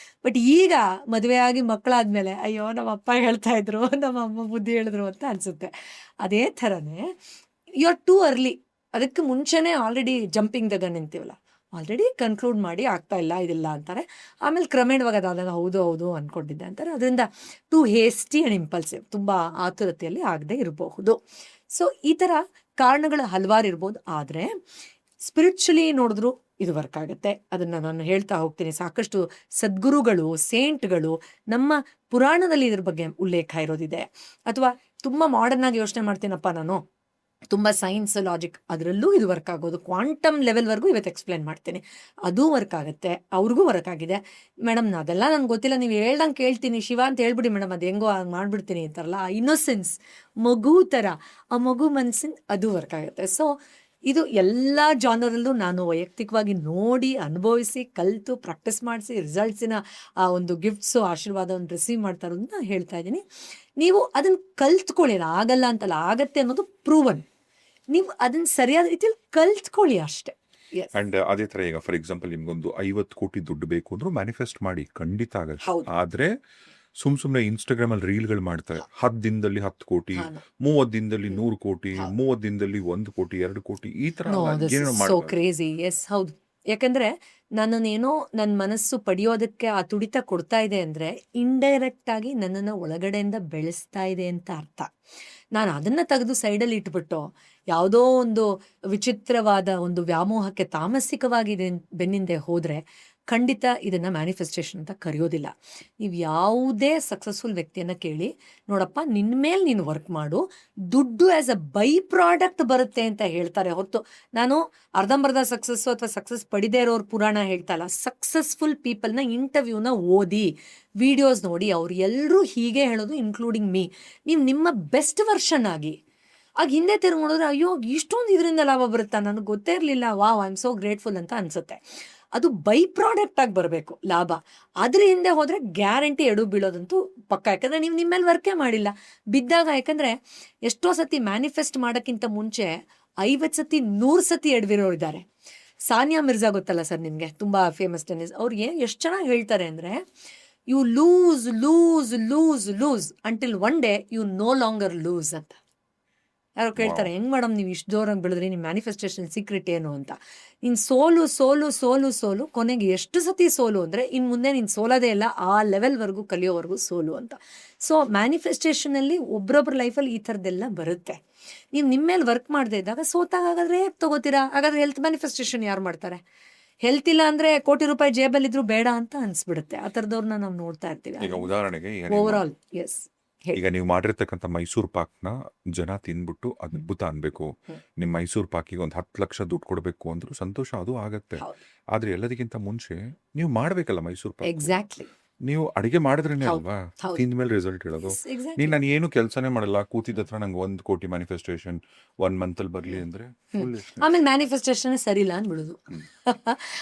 ಬಟ್ ಈಗ ಮದುವೆ ಆಗಿ ಮಕ್ಕಳಾದ್ಮೇಲೆ ಅಯ್ಯೋ ನಮ್ಮ ಅಪ್ಪ ಹೇಳ್ತಾ ಇದ್ರು, ನಮ್ಮ ಅಮ್ಮ ಬುದ್ಧಿ ಹೇಳಿದ್ರು ಅಂತ ಅನಿಸುತ್ತೆ. ಅದೇ ಥರನೇ ಯು ಆರ್ ಟೂ ಅರ್ಲಿ. ಅದಕ್ಕೆ ಮುಂಚೆನೇ ಆಲ್ರೆಡಿ ಜಂಪಿಂಗ್ ದ ಗನ್ ಅಂತೀವಲ್ಲ, ಆಲ್ರೆಡಿ ಕನ್ಕ್ಲೂಡ್ ಮಾಡಿ ಆಗ್ತಾ ಇಲ್ಲ ಇದಿಲ್ಲ ಅಂತಾರೆ. ಆಮೇಲೆ ಕ್ರಮೇಣವಾಗಿ ಅದಾದಾಗ ಹೌದು ಅಂದ್ಕೊಂಡಿದ್ದೆ ಅಂತಾರೆ. ಅದರಿಂದ ಟು ಹೇಸ್ಟಿ ಆ್ಯಂಡ್ ಇಂಪಲ್ಸಿವ್, ತುಂಬ ಆತುರತೆಯಲ್ಲಿ ಆಗದೆ ಇರಬಹುದು. ಸೊ ಈ ಥರ ಕಾರಣಗಳು ಹಲವಾರು ಇರ್ಬೋದು. ಆದರೆ ಸ್ಪಿರಿಚುಲಿ ನೋಡಿದ್ರು ಇದು ವರ್ಕ್ ಆಗುತ್ತೆ. ಅದನ್ನು ನಾನು ಹೇಳ್ತಾ ಹೋಗ್ತೀನಿ. ಸಾಕಷ್ಟು ಸದ್ಗುರುಗಳು, ಸೇಂಟ್ಗಳು ನಮ್ಮ ಪುರಾಣದಲ್ಲಿ ಇದ್ರ ಬಗ್ಗೆ ಉಲ್ಲೇಖ ಇರೋದಿದೆ. ಅಥವಾ ತುಂಬ ಮಾಡರ್ನ್ ಆಗಿ ಯೋಚನೆ ಮಾಡ್ತೀನಪ್ಪ ನಾನು, ತುಂಬ ಸೈನ್ಸ್ ಲಾಜಿಕ್, ಅದರಲ್ಲೂ ಇದು ವರ್ಕ್ ಆಗೋದು. ಕ್ವಾಂಟಮ್ ಲೆವೆಲ್ವರೆಗೂ ಇವತ್ತು ಎಕ್ಸ್ಪ್ಲೇನ್ ಮಾಡ್ತೀನಿ, ಅದು ವರ್ಕ್ ಆಗುತ್ತೆ. ಅವ್ರಿಗೂ ವರ್ಕ್ ಆಗಿದೆ. ಮೇಡಮ್ ಅದೆಲ್ಲ ನನಗೆ ಗೊತ್ತಿಲ್ಲ, ನೀವು ಹೇಳ್ದಂಗೆ ಕೇಳ್ತೀನಿ, ಶಿವ ಅಂತ ಹೇಳ್ಬಿಡಿ ಮೇಡಮ್, ಅದು ಹೆಂಗೋ ಮಾಡಿಬಿಡ್ತೀನಿ ಅಂತಾರಲ್ಲ, ಆ ಇನ್ನೋಸೆನ್ಸ್, ಮಗು ಥರ ಆ ಮಗು ಮನಸ್ಸಿನ ಅದು ವರ್ಕ್ ಆಗುತ್ತೆ. ಸೊ ಇದು ಎಲ್ಲ ಜಾನರಲ್ಲೂ ನಾನು ವೈಯಕ್ತಿಕವಾಗಿ ನೋಡಿ, ಅನುಭವಿಸಿ, ಕಲಿತು, ಪ್ರಾಕ್ಟೀಸ್ ಮಾಡಿಸಿ, ರಿಸಲ್ಟ್ಸಿನ ಆ ಒಂದು ಗಿಫ್ಟ್ಸು, ಆಶೀರ್ವಾದವನ್ನು ರಿಸೀವ್ ಮಾಡ್ತಾ ಇರೋದನ್ನ ಹೇಳ್ತಾ ಇದ್ದೀನಿ. ನೀವು ಅದನ್ನು ಕಲ್ತ್ಕೊಳ್ಳಿ. ಆಗಲ್ಲ ಅಂತಲ್ಲ, ಆಗತ್ತೆ ಅನ್ನೋದು ಪ್ರೂವನ್. ನೀವು ಅದನ್ನು ಸರಿಯಾದ ರೀತಿಯಲ್ಲಿ ಕಲ್ತ್ಕೊಳ್ಳಿ ಅಷ್ಟೇ. ಅಂಡ್ ಅದೇ ತರ ಈಗ ಫಾರ್ ಎಕ್ಸಾಂಪಲ್ ನಿಮ್ಗೊಂದು 50 ಕೋಟಿ ದುಡ್ಡು ಬೇಕು ಅಂದ್ರೂ ಮ್ಯಾನಿಫೆಸ್ಟ್ ಮಾಡಿ, ಖಂಡಿತ ಆಗುತ್ತೆ. ಆದ್ರೆ ಸುಮ್ನೆ ಇನ್ಸ್ಟಾಗ್ರಾಮ್ ಅಲ್ಲಿ ರೀಲ್ಗಳು ಮಾಡ್ತಾರೆ. 10 ದಿನದಲ್ಲಿ 10 ಕೋಟಿ, 30 ದಿನದಲ್ಲಿ 100 ಕೋಟಿ, 30 ದಿನದಲ್ಲಿ 1 ಕೋಟಿ, 2 ಕೋಟಿ, ಈ ತರ ಸೋ ಕ್ರೇಜಿ. ಎಸ್, ಹೌದು. ಯಾಕಂದ್ರೆ ನನ್ನನ್ನೇನೋ ನನ್ನ ಮನಸ್ಸು ಪಡೆಯೋದಕ್ಕೆ ಆ ತುಡಿತ ಕೊಡ್ತಾ ಇದೆ ಅಂದರೆ ಇಂಡೈರೆಕ್ಟ್ ಆಗಿ ನನ್ನನ್ನು ಒಳಗಡೆಯಿಂದ ಬೆಳೆಸ್ತಾ ಇದೆ ಅಂತ ಅರ್ಥ. ನಾನು ಅದನ್ನು ತೆಗೆದು ಸೈಡಲ್ಲಿ ಇಟ್ಬಿಟ್ಟು ಯಾವುದೋ ಒಂದು ವಿಚಿತ್ರವಾದ ಒಂದು ವ್ಯಾಮೋಹಕ್ಕೆ ತಾಮಸಿಕವಾಗಿದೆ ಬೆನ್ನಿಂದೆ ಹೋದರೆ ಖಂಡಿತ ಇದನ್ನು ಮ್ಯಾನಿಫೆಸ್ಟೇಷನ್ ಅಂತ ಕರೆಯೋದಿಲ್ಲ. ನೀವು ಯಾವುದೇ ಸಕ್ಸಸ್ಫುಲ್ ವ್ಯಕ್ತಿಯನ್ನು ಕೇಳಿ, ನೋಡಪ್ಪ ನಿನ್ನ ಮೇಲೆ ನೀನು ವರ್ಕ್ ಮಾಡು, ದುಡ್ಡು ಆ್ಯಸ್ ಅ ಬೈ ಪ್ರಾಡಕ್ಟ್ ಬರುತ್ತೆ ಅಂತ ಹೇಳ್ತಾರೆ ಹೊರತು ನಾನು ಅರ್ಧಂಬರ್ಧ ಸಕ್ಸಸ್ಸು ಅಥವಾ ಸಕ್ಸಸ್ ಪಡಿದೇ ಇರೋರು ಪುರಾಣ ಹೇಳ್ತಾ ಇಲ್ಲ. ಸಕ್ಸಸ್ಫುಲ್ ಪೀಪಲ್ನ ಇಂಟರ್ವ್ಯೂನ ಓದಿ, ವಿಡಿಯೋಸ್ ನೋಡಿ, ಅವ್ರು ಎಲ್ಲರೂ ಹೀಗೆ ಹೇಳೋದು, ಇನ್ಕ್ಲೂಡಿಂಗ್ ಮೀ. ನೀವು ನಿಮ್ಮ ಬೆಸ್ಟ್ ವರ್ಷನ್ ಆಗಿ ಆಗ ಹಿಂದೆ ತಿರುಗಿ ನೋಡಿದ್ರೆ ಅಯ್ಯೋ ಇಷ್ಟೊಂದು ಇದರಿಂದ ಲಾಭ ಬರುತ್ತಾ, ನನಗೆ ಗೊತ್ತೇ ಇರಲಿಲ್ಲ, wow I am so grateful ಅಂತ ಅನಿಸುತ್ತೆ. ಅದು ಬೈ ಪ್ರಾಡಕ್ಟ್ ಆಗಿ ಬರಬೇಕು ಲಾಭ. ಅದ್ರ ಹಿಂದೆ ಹೋದರೆ ಗ್ಯಾರಂಟಿ ಎಡು ಬೀಳೋದಂತೂ ಪಕ್ಕ. ಯಾಕಂದರೆ ನೀವು ನಿಮ್ಮ ಮೇಲೆ ವರ್ಕೇ ಮಾಡಿಲ್ಲ. ಬಿದ್ದಾಗ, ಯಾಕಂದರೆ ಎಷ್ಟೋ ಸತಿ ಮ್ಯಾನಿಫೆಸ್ಟ್ ಮಾಡೋಕ್ಕಿಂತ ಮುಂಚೆ 50 ಸತಿ 100 ಸತಿ ಎಡವಿರೋರು ಇದ್ದಾರೆ. ಸಾನಿಯಾ ಮಿರ್ಜಾ ಗೊತ್ತಲ್ಲ ಸರ್ ನಿಮಗೆ, ತುಂಬ ಫೇಮಸ್ ಟೆನ್ನಿಸ್. ಅವ್ರಿಗೆ ಎಷ್ಟು ಚೆನ್ನಾಗಿ ಹೇಳ್ತಾರೆ ಅಂದರೆ, you lose lose lose lose until one day you no longer lose ಅಂತ. ಯಾರೋ ಕೇಳ್ತಾರೆ, ಹೆಂಗೆ ಮೇಡಮ್ ನೀವು ಇಷ್ಟು ಜೋರಾಗಿ ಬೆಳೆದ್ರಿ, ನಿಮ್ಮ ಮ್ಯಾನಿಫೆಸ್ಟೇಷನ್ ಸೀಕ್ರೆಟ್ ಏನು ಅಂತ. ನೀನು ಸೋಲು ಸೋಲು ಸೋಲು ಸೋಲು, ಕೊನೆಗೆ ಎಷ್ಟು ಸತಿ ಸೋಲು ಅಂದರೆ ಇನ್ನು ಮುಂದೆ ನೀನು ಸೋಲೋದೇ ಇಲ್ಲ, ಆ ಲೆವೆಲ್ವರೆಗೂ ಕಲಿಯೋವರೆಗೂ ಸೋಲು ಅಂತ. ಸೊ ಮ್ಯಾನಿಫೆಸ್ಟೇಷನಲ್ಲಿ ಒಬ್ಬರೊಬ್ಬರ ಲೈಫಲ್ಲಿ ಈ ಥರದ್ದೆಲ್ಲ ಬರುತ್ತೆ. ನೀವು ನಿಮ್ಮ ಮೇಲೆ ವರ್ಕ್ ಮಾಡದೇ ಇದ್ದಾಗ ಸೋತಾಗ ಹಾಗಾದರೆ ಹೇಗೆ ತೊಗೋತೀರಾ? ಹಾಗಾದರೆ ಹೆಲ್ತ್ ಮ್ಯಾನಿಫೆಸ್ಟೇಷನ್ ಯಾರು ಮಾಡ್ತಾರೆ? ಹೆಲ್ತ್ ಇಲ್ಲ ಅಂದರೆ ಕೋಟಿ ರೂಪಾಯಿ ಜೇಬಲ್ಲಿದ್ರು ಬೇಡ ಅಂತ ಅನಿಸ್ಬಿಡುತ್ತೆ. ಆ ಥರದವ್ರನ್ನ ನಾವು ನೋಡ್ತಾ ಇರ್ತೀವಿ. ಈಗ ಉದಾಹರಣೆಗೆ ಓವರ್ ಆಲ್ ಎಸ್, ಈಗ ನೀವು ಮಾಡಿರ್ತಕ್ಕಂಥ ಮೈಸೂರು ಪಾಕ್ನ ಜನ ತಿಂದ್ಬಿಟ್ಟು ಅದ್ಭುತ ಅನ್ಬೇಕು, ನಿಮ್ ಮೈಸೂರು ಪಾಕಿಗೆ ಒಂದು 10 ಲಕ್ಷ ದುಡ್ಡು ಕೊಡ್ಬೇಕು ಅಂದ್ರೂ ಸಂತೋಷ, ಅದು ಆಗತ್ತೆ. ಆದ್ರೆ ಎಲ್ಲದಕ್ಕಿಂತ ಮುಂಚೆ ನೀವು ಮಾಡ್ಬೇಕಲ್ಲ ಮೈಸೂರು ಪಾಕ್. ಎಕ್ಸಾಕ್ಟ್ಲಿ. ನೀವು ಅಡಿಗೆ ಮಾಡಿದ್ರೇನೆ ಹೌದು, ಅಲ್ವಾ ಹೌದು. ತಿಂದ ಮೇಲೆ ರಿಸಲ್ಟ್ ಹೇಳೋದು. Yes, exactly. ನೀನ್ ನಾನು ಏನು ಕೆಲಸನೇ ಮಾಡಲ್ಲ, ಕೂತಿದ್ದ ಹತ್ರ ನಂಗೆ 1 ಕೋಟಿ ಮ್ಯಾನಿಫೆಸ್ಟೇಷನ್ 1 ಮಂತ್ ಅಲ್ಲಿ ಬರ್ಲಿ ಅಂದ್ರೆ foolishness. ಆಮೇಲೆ ಮ್ಯಾನಿಫೆಸ್ಟೇಷನ್ ಸರಿ ಇಲ್ಲ ಅಂದ್ಬಿಡುದು.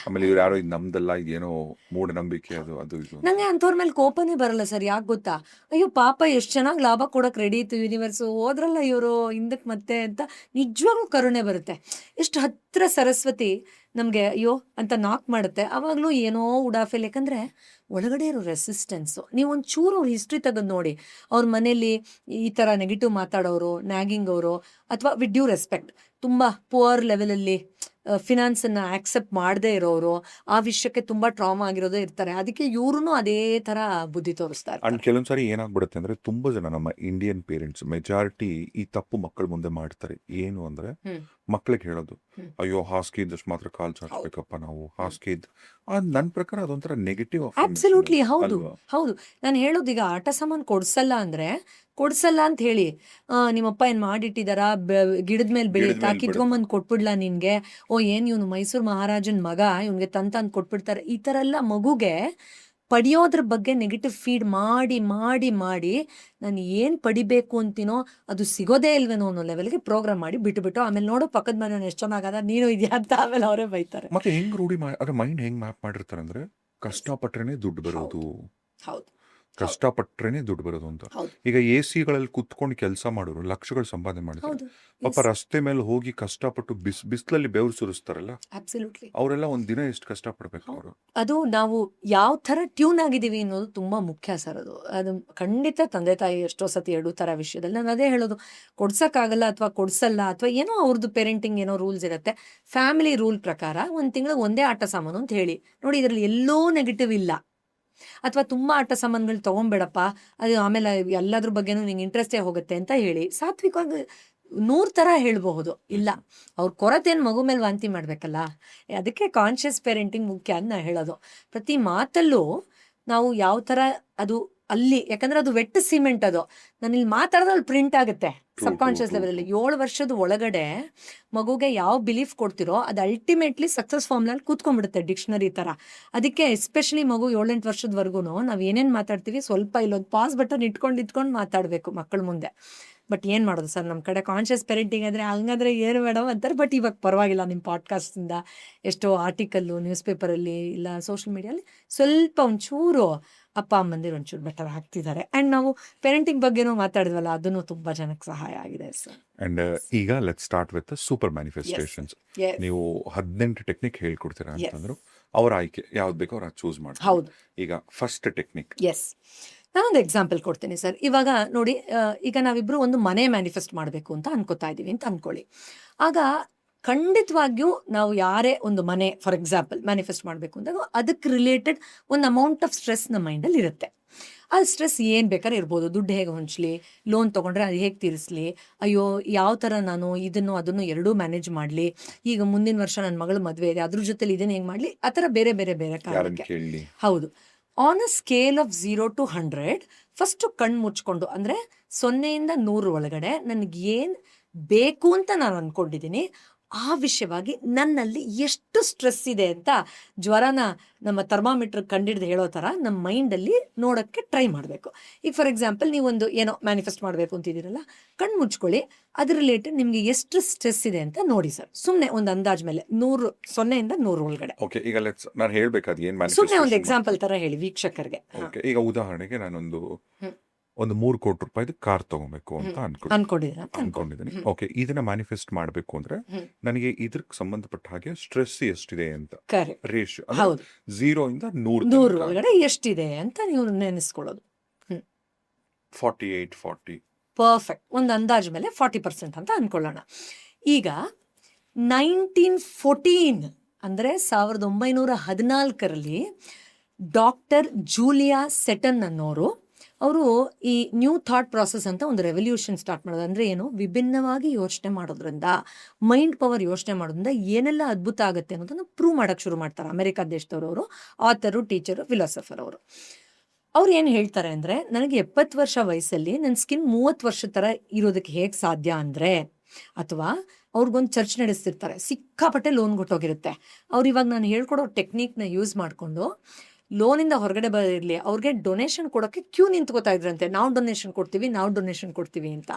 ಆಮೇಲೆ ಇವ್ರು ಯಾರೋ ಇದು ನಮ್ದಲ್ಲ, ಇದೇನೋ ಮೂಢನಂಬಿಕೆ ಅದು ಅದು ಇದು. ನಂಗೆ ಅಂಥವ್ರ ಮೇಲೆ ಕೋಪನೇ ಬರಲ್ಲ ಸರ್. ಯಾಕೆ ಗೊತ್ತಾ? ಅಯ್ಯೋ ಪಾಪ ಎಷ್ಟು ಚೆನ್ನಾಗಿ ಲಾಭ ಕೊಡೋಕೆ ರೆಡಿ ಇತ್ತು ಯೂನಿವರ್ಸು, ಹೋದ್ರಲ್ಲ ಇವರು ಹಿಂದಕ್ಕೆ ಮತ್ತೆ ಅಂತ ನಿಜವಾಗ್ಲೂ ಕರುಣೆ ಬರುತ್ತೆ. ಎಷ್ಟು ಹತ್ರ ಸರಸ್ವತಿ ನಮಗೆ ಅಯ್ಯೋ ಅಂತ ನಾಕ್ ಮಾಡುತ್ತೆ. ಅವಾಗಲೂ ಏನೋ ಉಡಾಫೆಲ್, ಯಾಕಂದರೆ ಒಳಗಡೆ ಇರೋ ರೆಸಿಸ್ಟೆನ್ಸು. ನೀವು ಒಂಚೂರು ಅವ್ರ ಹಿಸ್ಟ್ರಿ ತೆಗೆದು ನೋಡಿ, ಅವ್ರ ಮನೇಲಿ ಈ ಥರ ನೆಗೆಟಿವ್ ಮಾತಾಡೋರು, ನ್ಯಾಗಿಂಗ್ ಅವರು, ಅಥವಾ ವಿತ್ ಡ್ಯೂ ರೆಸ್ಪೆಕ್ಟ್ ತುಂಬ ಪುವರ್ ಲೆವೆಲಲ್ಲಿ ಫಿನಾನ್ಸನ್ನು ಆಕ್ಸೆಪ್ಟ್ ಮಾಡದೇ ಇರೋರು, ಆ ವಿಷಯಕ್ಕೆ ತುಂಬ ಟ್ರಾಮಾ ಆಗಿರೋದೇ ಇರ್ತಾರೆ. ಅದಕ್ಕೆ ಇವ್ರೂ ಅದೇ ಥರ ಬುದ್ಧಿ ತೋರಿಸ್ತಾರೆ. ಅಂಡ್ ಕೆಲವೊಂದ್ಸಾರಿ ಏನಾಗ್ಬಿಡುತ್ತೆ ಅಂದ್ರೆ, ತುಂಬಾ ಜನ ನಮ್ಮ ಇಂಡಿಯನ್ ಪೇರೆಂಟ್ಸ್ ಮೆಜಾರಿಟಿ ಈ ತಪ್ಪು ಮಕ್ಕಳ ಮುಂದೆ ಮಾಡ್ತಾರೆ. ಏನು ಅಂದ್ರೆ ಮಕ್ಳಿಗೆ ಹೇಳೋದು, ಅಯ್ಯೋ ಹಾಸಿಗೆ ಇದ್ದಷ್ಟು ಮಾತ್ರ ಕಾಲ್ ಚಾಚ್ಬೇಕಪ್ಪ ನಾವು, ಹಾಸಿಗೆ ಇದ್ದು. ನನ್ನ ಪ್ರಕಾರ ಅದೊಂಥರ ನೆಗೆಟಿವ್. ಅಬ್ಸಲ್ಯೂಟ್ಲಿ ಹೌದು, ಹೌದು. ನಾನು ಹೇಳೋದು, ಈಗ ಆಟ ಸಾಮಾನು ಕೊಡ್ಸಲ್ಲ ಅಂದರೆ ಕೊಡ್ಸಲ್ಲ ಅಂತ ಹೇಳಿ, ನಿಮ್ಮಪ್ಪ ಏನು ಮಾಡಿಟ್ಟಿದಾರ, ಗಿಡದ ಮೇಲೆ ಬೆಳೀತಾ, ಕಿತ್ಕೊಂಬಂದು ಕೊಟ್ಬಿಡ್ಲಾ ನಿನ್ಗೆ, ಓ ಏನು ಇವನು ಮೈಸೂರು ಮಹಾರಾಜನ ಮಗ, ಇವನಿಗೆ ತಂದು ಕೊಟ್ಬಿಡ್ತಾರೆ, ಈ ಥರ ಎಲ್ಲ ಮಗುಗೆ ಪಡೆಯೋದ್ರ ಬಗ್ಗೆ ನೆಗೆಟಿವ್ ಫೀಡ್ ಮಾಡಿ ಮಾಡಿ ಮಾಡಿ ನಾನು ಏನು ಪಡಿಬೇಕು ಅಂತೀನೋ ಅದು ಸಿಗೋದೇ ಇಲ್ವೇನೋ ಅನ್ನೋ ಲೆವೆಲ್ಗೆ ಪ್ರೋಗ್ರಾಮ್ ಮಾಡಿ ಬಿಟ್ಟು ಆಮೇಲೆ ನೋಡೋ ಪಕ್ಕದ ಮನೆಯವ್ನು ಎಷ್ಟು ಚೆನ್ನಾಗದ, ನೀನು ಇದೆಯಾ ಅಂತ ಆಮೇಲೆ ಅವರೇ ಬೈತಾರೆ. ಮತ್ತೆ ಹೆಂಗ್ ರೂಢಿ ಅದ್ರ ಮೈಂಡ್ ಹೆಂಗ್ ಮ್ಯಾಪ್ ಮಾಡಿರ್ತಾರೆ ಅಂದ್ರೆ, ಕಷ್ಟಪಟ್ರೇನೆ ದುಡ್ಡು ಬರೋದು, ಹೌದು, ಕಷ್ಟಪಟ್ರೇನೆ ದುಡ್ಡು ಬರೋದು ಅಂತ. ಹೌದು, ಈಗ AC ಗಳಲ್ಲಿ ಕುತ್ಕೊಂಡು ಕೆಲಸ ಮಾಡೋರು ಲಕ್ಷಗಳು ಸಂಪಾದನೆ ಮಾಡಿದ್ದಾರೆ. ಹೌದು. ಪಾಪ ರಸ್ತೆ ಮೇಲೆ ಹೋಗಿ ಕಷ್ಟಪಟ್ಟು ಬಿಸಿಲಲ್ಲಿ ಬೆವರು ಸುರಿಸ್ತಾರಲ್ಲ, ಅಬ್ಸಲ್ಯೂಟ್ಲಿ. ಅವರೆಲ್ಲ ಒಂದ್ ದಿನ ಎಷ್ಟು ಕಷ್ಟಪಡ್ಬೇಕು ಅವರು. ಅದು ನಾವು ಯಾವ ಥರ ಟ್ಯೂನ್ ಆಗಿದ್ದೀವಿ ಅನ್ನೋದು ತುಂಬ ಮುಖ್ಯ ಸರ್. ಅದು ಖಂಡಿತ ತಂದೆ ತಾಯಿ ಎಷ್ಟೋ ಸತಿ ಎರಡು ಥರ ವಿಷಯದಲ್ಲಿ ನಾನು ಅದೇ ಹೇಳೋದು, ಕೊಡ್ಸೋಕ್ಕಾಗಲ್ಲ ಅಥವಾ ಕೊಡ್ಸಲ್ಲ ಅಥವಾ ಏನೋ ಅವ್ರದ್ದು ಪೇರೆಂಟಿಂಗ್ ಏನೋ ರೂಲ್ಸ್ ಇರುತ್ತೆ. ಫ್ಯಾಮಿಲಿ ರೂಲ್ ಪ್ರಕಾರ 1 ತಿಂಗಳಿಗೆ ಒಂದೇ ಆಟ ಸಾಮಾನು ಅಂತ ಹೇಳಿ ನೋಡಿ, ಇದರಲ್ಲಿ ಎಲ್ಲೋ ನೆಗೆಟಿವ್ ಇಲ್ಲ. ಅಥವಾ ತುಂಬ ಆಟ ಸಾಮಾನುಗಳು ತೊಗೊಂಬೇಡಪ್ಪ, ಅದು ಆಮೇಲೆ ಎಲ್ಲದ್ರ ಬಗ್ಗೆನೂ ನಿಂಗೆ ಇಂಟ್ರೆಸ್ಟೇ ಹೋಗುತ್ತೆ ಅಂತ ಹೇಳಿ ಸಾತ್ವಿಕವಾಗಿ 100 ಥರ ಹೇಳಬಹುದು. ಇಲ್ಲ, ಅವ್ರ ಕೊರತೆಯನ್ನು ಮಗು ಮೇಲೆ ವಾಂತಿ ಮಾಡಬೇಕಲ್ಲ. ಅದಕ್ಕೆ ಕಾನ್ಷಿಯಸ್ ಪೇರೆಂಟಿಂಗ್ ಮುಖ್ಯ ಅಂತ ನಾನು ಹೇಳೋದು. ಪ್ರತಿ ಮಾತಲ್ಲೂ ನಾವು ಯಾವ ಥರ ಅದು ಅಲ್ಲಿ, ಯಾಕಂದರೆ ಅದು ವೆಟ್ ಸಿಮೆಂಟ್, ಅದು ನಾನು ಇಲ್ಲಿ ಮಾತಾಡೋದು ಅಲ್ಲಿ ಪ್ರಿಂಟ್ ಆಗುತ್ತೆ ಸಬ್ ಕಾನ್ಷಿಯಸ್ ಲೆವೆಲಲ್ಲಿ. 7 ವರ್ಷದ ಒಳಗಡೆ ಮಗುಗೆ ಯಾವ ಬಿಲೀಫ್ ಕೊಡ್ತಿರೋ ಅದು ಅಲ್ಟಿಮೇಟ್ಲಿ ಸಕ್ಸಸ್ ಫಾರ್ಮ್ನಲ್ಲಿ ಕೂತ್ಕೊಂಡ್ಬಿಡುತ್ತೆ, ಡಿಕ್ಷನರಿ ಥರ. ಅದಕ್ಕೆ ಎಸ್ಪೆಷಲಿ ಮಗು 7-8 ವರ್ಷದವರೆಗೂ ನಾವು ಏನೇನು ಮಾತಾಡ್ತೀವಿ ಸ್ವಲ್ಪ ಇಲ್ಲೊಂದು ಪಾಸ್ ಬಟನ್ ಇಟ್ಕೊಂಡು ಮಾತಾಡಬೇಕು ಮಕ್ಕಳ ಮುಂದೆ. ಬಟ್ ಏನು ಮಾಡೋದು ಸರ್, ನಮ್ಮ ಕಡೆ ಕಾನ್ಷಿಯಸ್ ಪೇರೆಂಟಿಂಗ್ ಆದರೆ ಹಂಗಾದ್ರೆ ಏನು ಮೇಡಮ್ ಅಂತಾರೆ. ಬಟ್ ಇವಾಗ ಪರವಾಗಿಲ್ಲ, ನಿಮ್ಮ ಪಾಡ್ಕಾಸ್ಟಿಂದ ಎಷ್ಟೋ ಆರ್ಟಿಕಲ್ಲು ನ್ಯೂಸ್ ಪೇಪರಲ್ಲಿ ಇಲ್ಲ ಸೋಷಿಯಲ್ ಮೀಡಿಯಲ್ಲಿ ಸ್ವಲ್ಪ ಒಂಚೂರು ಅಪ್ಪ ಅಮ್ಮಂದಿರು ಒಂಚೂರು ಬೆಟರ್ ಆಗ್ತಿದ್ದಾರೆ. ಆ್ಯಂಡ್ ನಾವು ಪೇರೆಂಟಿಂಗ್ ಬಗ್ಗೆನೂ ಮಾತಾಡಿದ್ವಲ್ಲ, ಅದನ್ನು ತುಂಬ ಜನಕ್ಕೆ ಸಹಾಯ ಆಗಿದೆ ಸರ್. ಅಂಡ್ ಈಗ let start with super manifestations. ನೀವು 18 ಟೆಕ್ನಿಕ್ ಹೇಳ್ಕೊಡ್ತೀರಾ ಅಂತಂದ್ರು, ಅವ್ರ ಆಯ್ಕೆ ಯಾವ್ದು ಬೇಕೋ ಅವ್ರು ಚೂಸ್ ಮಾಡ್ತಾರೆ. ಹೌದು. ಈಗ ಫಸ್ಟ್ ಟೆಕ್ನಿಕ್. ಎಸ್, ನಾನೊಂದು ಎಕ್ಸಾಂಪಲ್ ಕೊಡ್ತೀನಿ ಸರ್. ಇವಾಗ ನೋಡಿ, ಈಗ ನಾವಿಬ್ಬರು ಒಂದು ಮನೆ ಮ್ಯಾನಿಫೆಸ್ಟ್ ಮಾಡಬೇಕು ಅಂತ ಅನ್ಕೋತಾ ಇದ್ದೀವಿ ಅಂತ ಅನ್ಕೊಳ್ಳಿ. ಆಗ ಖಂಡಿತವಾಗಿಯೂ ನಾವು ಯಾರೇ ಒಂದು ಮನೆ ಫಾರ್ ಎಕ್ಸಾಂಪಲ್ ಮ್ಯಾನಿಫೆಸ್ಟ್ ಮಾಡಬೇಕು ಅಂದಾಗ ಅದಕ್ಕೆ ರಿಲೇಟೆಡ್ ಒಂದು ಅಮೌಂಟ್ ಆಫ್ ಸ್ಟ್ರೆಸ್ ನಮ್ಮ ಮೈಂಡಲ್ಲಿ ಇರುತ್ತೆ. ಆ ಸ್ಟ್ರೆಸ್ ಏನು ಬೇಕಾದ್ರೆ ಇರ್ಬೋದು. ದುಡ್ಡು ಹೇಗೆ ಹೊಂಚಲಿ, ಲೋನ್ ತೊಗೊಂಡ್ರೆ ಅದು ಹೇಗೆ ತೀರಿಸಲಿ, ಅಯ್ಯೋ ಯಾವ ಥರ ನಾನು ಇದನ್ನು ಅದನ್ನು ಎರಡೂ ಮ್ಯಾನೇಜ್ ಮಾಡಲಿ, ಈಗ ಮುಂದಿನ ವರ್ಷ ನನ್ನ ಮಗಳ ಮದುವೆ ಇದೆ ಅದ್ರ ಜೊತೆಲಿ ಇದನ್ನು ಹೆಂಗೆ ಮಾಡಲಿ, ಆ ಥರ ಬೇರೆ ಬೇರೆ ಬೇರೆ ಕಾರಣಕ್ಕೆ. ಹೌದು. On a scale of 0 to 100 first ಕಣ್ಣು ಮುಚ್ಕೊಂಡು, ಅಂದರೆ 0ಇಂದ 100 ಒಳಗಡೆ ನನಗೆ ಏನು ಬೇಕು ಅಂತ ನಾನು ಅಂದ್ಕೊಂಡಿದ್ದೀನಿ ಆ ವಿಷಯವಾಗಿ ನನ್ನಲ್ಲಿ ಎಷ್ಟು ಸ್ಟ್ರೆಸ್ ಇದೆ ಅಂತ ಜ್ವರನ ನಮ್ಮ ಥರ್ಮಾಮೀಟ್ರ್ ಕಂಡಿಡ್ದು ಹೇಳೋ ಥರ ನಮ್ಮ ಮೈಂಡಲ್ಲಿ ನೋಡೋಕ್ಕೆ ಟ್ರೈ ಮಾಡಬೇಕು. ಈಗ ಫಾರ್ ಎಕ್ಸಾಂಪಲ್ ನೀವೊಂದು ಏನೋ ಮ್ಯಾನಿಫೆಸ್ಟ್ ಮಾಡಬೇಕು ಅಂತಿದ್ದೀರಲ್ಲ, ಕಣ್ಣು ಮುಚ್ಕೊಳ್ಳಿ, ಅದ್ರ ರಿಲೇಟೆಡ್ ನಿಮಗೆ ಎಷ್ಟು ಸ್ಟ್ರೆಸ್ ಇದೆ ಅಂತ ನೋಡಿ ಸರ್. ಸುಮ್ಮನೆ ಒಂದು ಅಂದಾಜ್ ಮೇಲೆ 0ಇಂದ 100 ಒಳಗಡೆ. ಓಕೆ, ಈಗ ನಾನು ಹೇಳ್ಬೇಕಾದ ಏನು ಸುಮ್ಮನೆ ಒಂದು ಎಕ್ಸಾಂಪಲ್ ಥರ ಹೇಳಿ ವೀಕ್ಷಕರಿಗೆ. ಈಗ ಉದಾಹರಣೆಗೆ ನಾನೊಂದು 3 ಕೋಟಿ ರೂಪಾಯಿದು ಕಾರ್ ತಗೋಬೇಕು ಅಂತ ಅನ್ಕೊಂಡಿದ್ದೀನಿ. ಓಕೆ, ಇದನ್ನ ಮ್ಯಾನಿಫೆಸ್ಟ್ ಮಾಡಬೇಕು ಅಂದ್ರೆ ನನಗೆ ಇದಕ್ಕೆ ಸಂಬಂಧಪಟ್ಟ ಹಾಗೆ ಸ್ಟ್ರೆಸ್ ಎಷ್ಟಿದೆ ಅಂತ ರೇಷಿಯೋ 0ಇಂದ 100 ಒಳಗಡೆ ಎಷ್ಟಿದೆ ಅಂತ ನೀವು ನೆನೆಸ್ಕೊಳ್ಳೋದು. 40. ಪರ್ಫೆಕ್ಟ್. ಒಂದು ಅಂದಾಜ್ ಮೇಲೆ 40% ಅಂತ ಅನ್ಕೊಳ್ಳೋಣ. ಈಗ 1914 ಅಂದರೆ 1914ರಲ್ಲಿ ಡಾಕ್ಟರ್ ಜೂಲಿಯಾ ಸೆಟನ್ ಅನ್ನೋರು, ಅವರು ಈ ನ್ಯೂ ಥಾಟ್ ಪ್ರಾಸೆಸ್ ಅಂತ ಒಂದು ರೆವಲ್ಯೂಷನ್ ಸ್ಟಾರ್ಟ್ ಮಾಡೋದು. ಅಂದರೆ ಏನು, ವಿಭಿನ್ನವಾಗಿ ಯೋಚನೆ ಮಾಡೋದ್ರಿಂದ, ಮೈಂಡ್ ಪವರ್ ಯೋಚನೆ ಮಾಡೋದ್ರಿಂದ ಏನೆಲ್ಲ ಅದ್ಭುತ ಆಗುತ್ತೆ ಅನ್ನೋದನ್ನು ಪ್ರೂವ್ ಮಾಡೋಕ್ಕೆ ಶುರು ಮಾಡ್ತಾರೆ. ಅಮೆರಿಕ ದೇಶದವರು, ಆಥರು, ಟೀಚರು, ಫಿಲಾಸಫರ್ ಅವರು. ಅವ್ರು ಏನು ಹೇಳ್ತಾರೆ ಅಂದರೆ, ನನಗೆ 70 ವರ್ಷ ವಯಸ್ಸಲ್ಲಿ ನನ್ನ ಸ್ಕಿನ್ 30 ವರ್ಷದ ಥರ ಇರೋದಕ್ಕೆ ಹೇಗೆ ಸಾಧ್ಯ ಅಂದರೆ, ಅಥವಾ ಅವ್ರಿಗೊಂದು ಚರ್ಚ್ ನಡೆಸ್ತಿರ್ತಾರೆ, ಸಿಕ್ಕಾಪಟ್ಟೆ ಲೋನ್ ಕೊಟ್ಟೋಗಿರುತ್ತೆ. ಅವ್ರು ಇವಾಗ ನಾನು ಹೇಳ್ಕೊಡೋ ಟೆಕ್ನಿಕ್ನ ಯೂಸ್ ಮಾಡಿಕೊಂಡು ಲೋನಿಂದ ಹೊರಗಡೆ ಬರಲಿ, ಅವ್ರಿಗೆ ಡೊನೇಷನ್ ಕೊಡೋಕ್ಕೆ ಕ್ಯೂ ನಿಂತ್ಕೋತಾ ಇದ್ರಂತೆ, ನಾವು ಡೊನೇಷನ್ ಕೊಡ್ತೀವಿ ಅಂತ.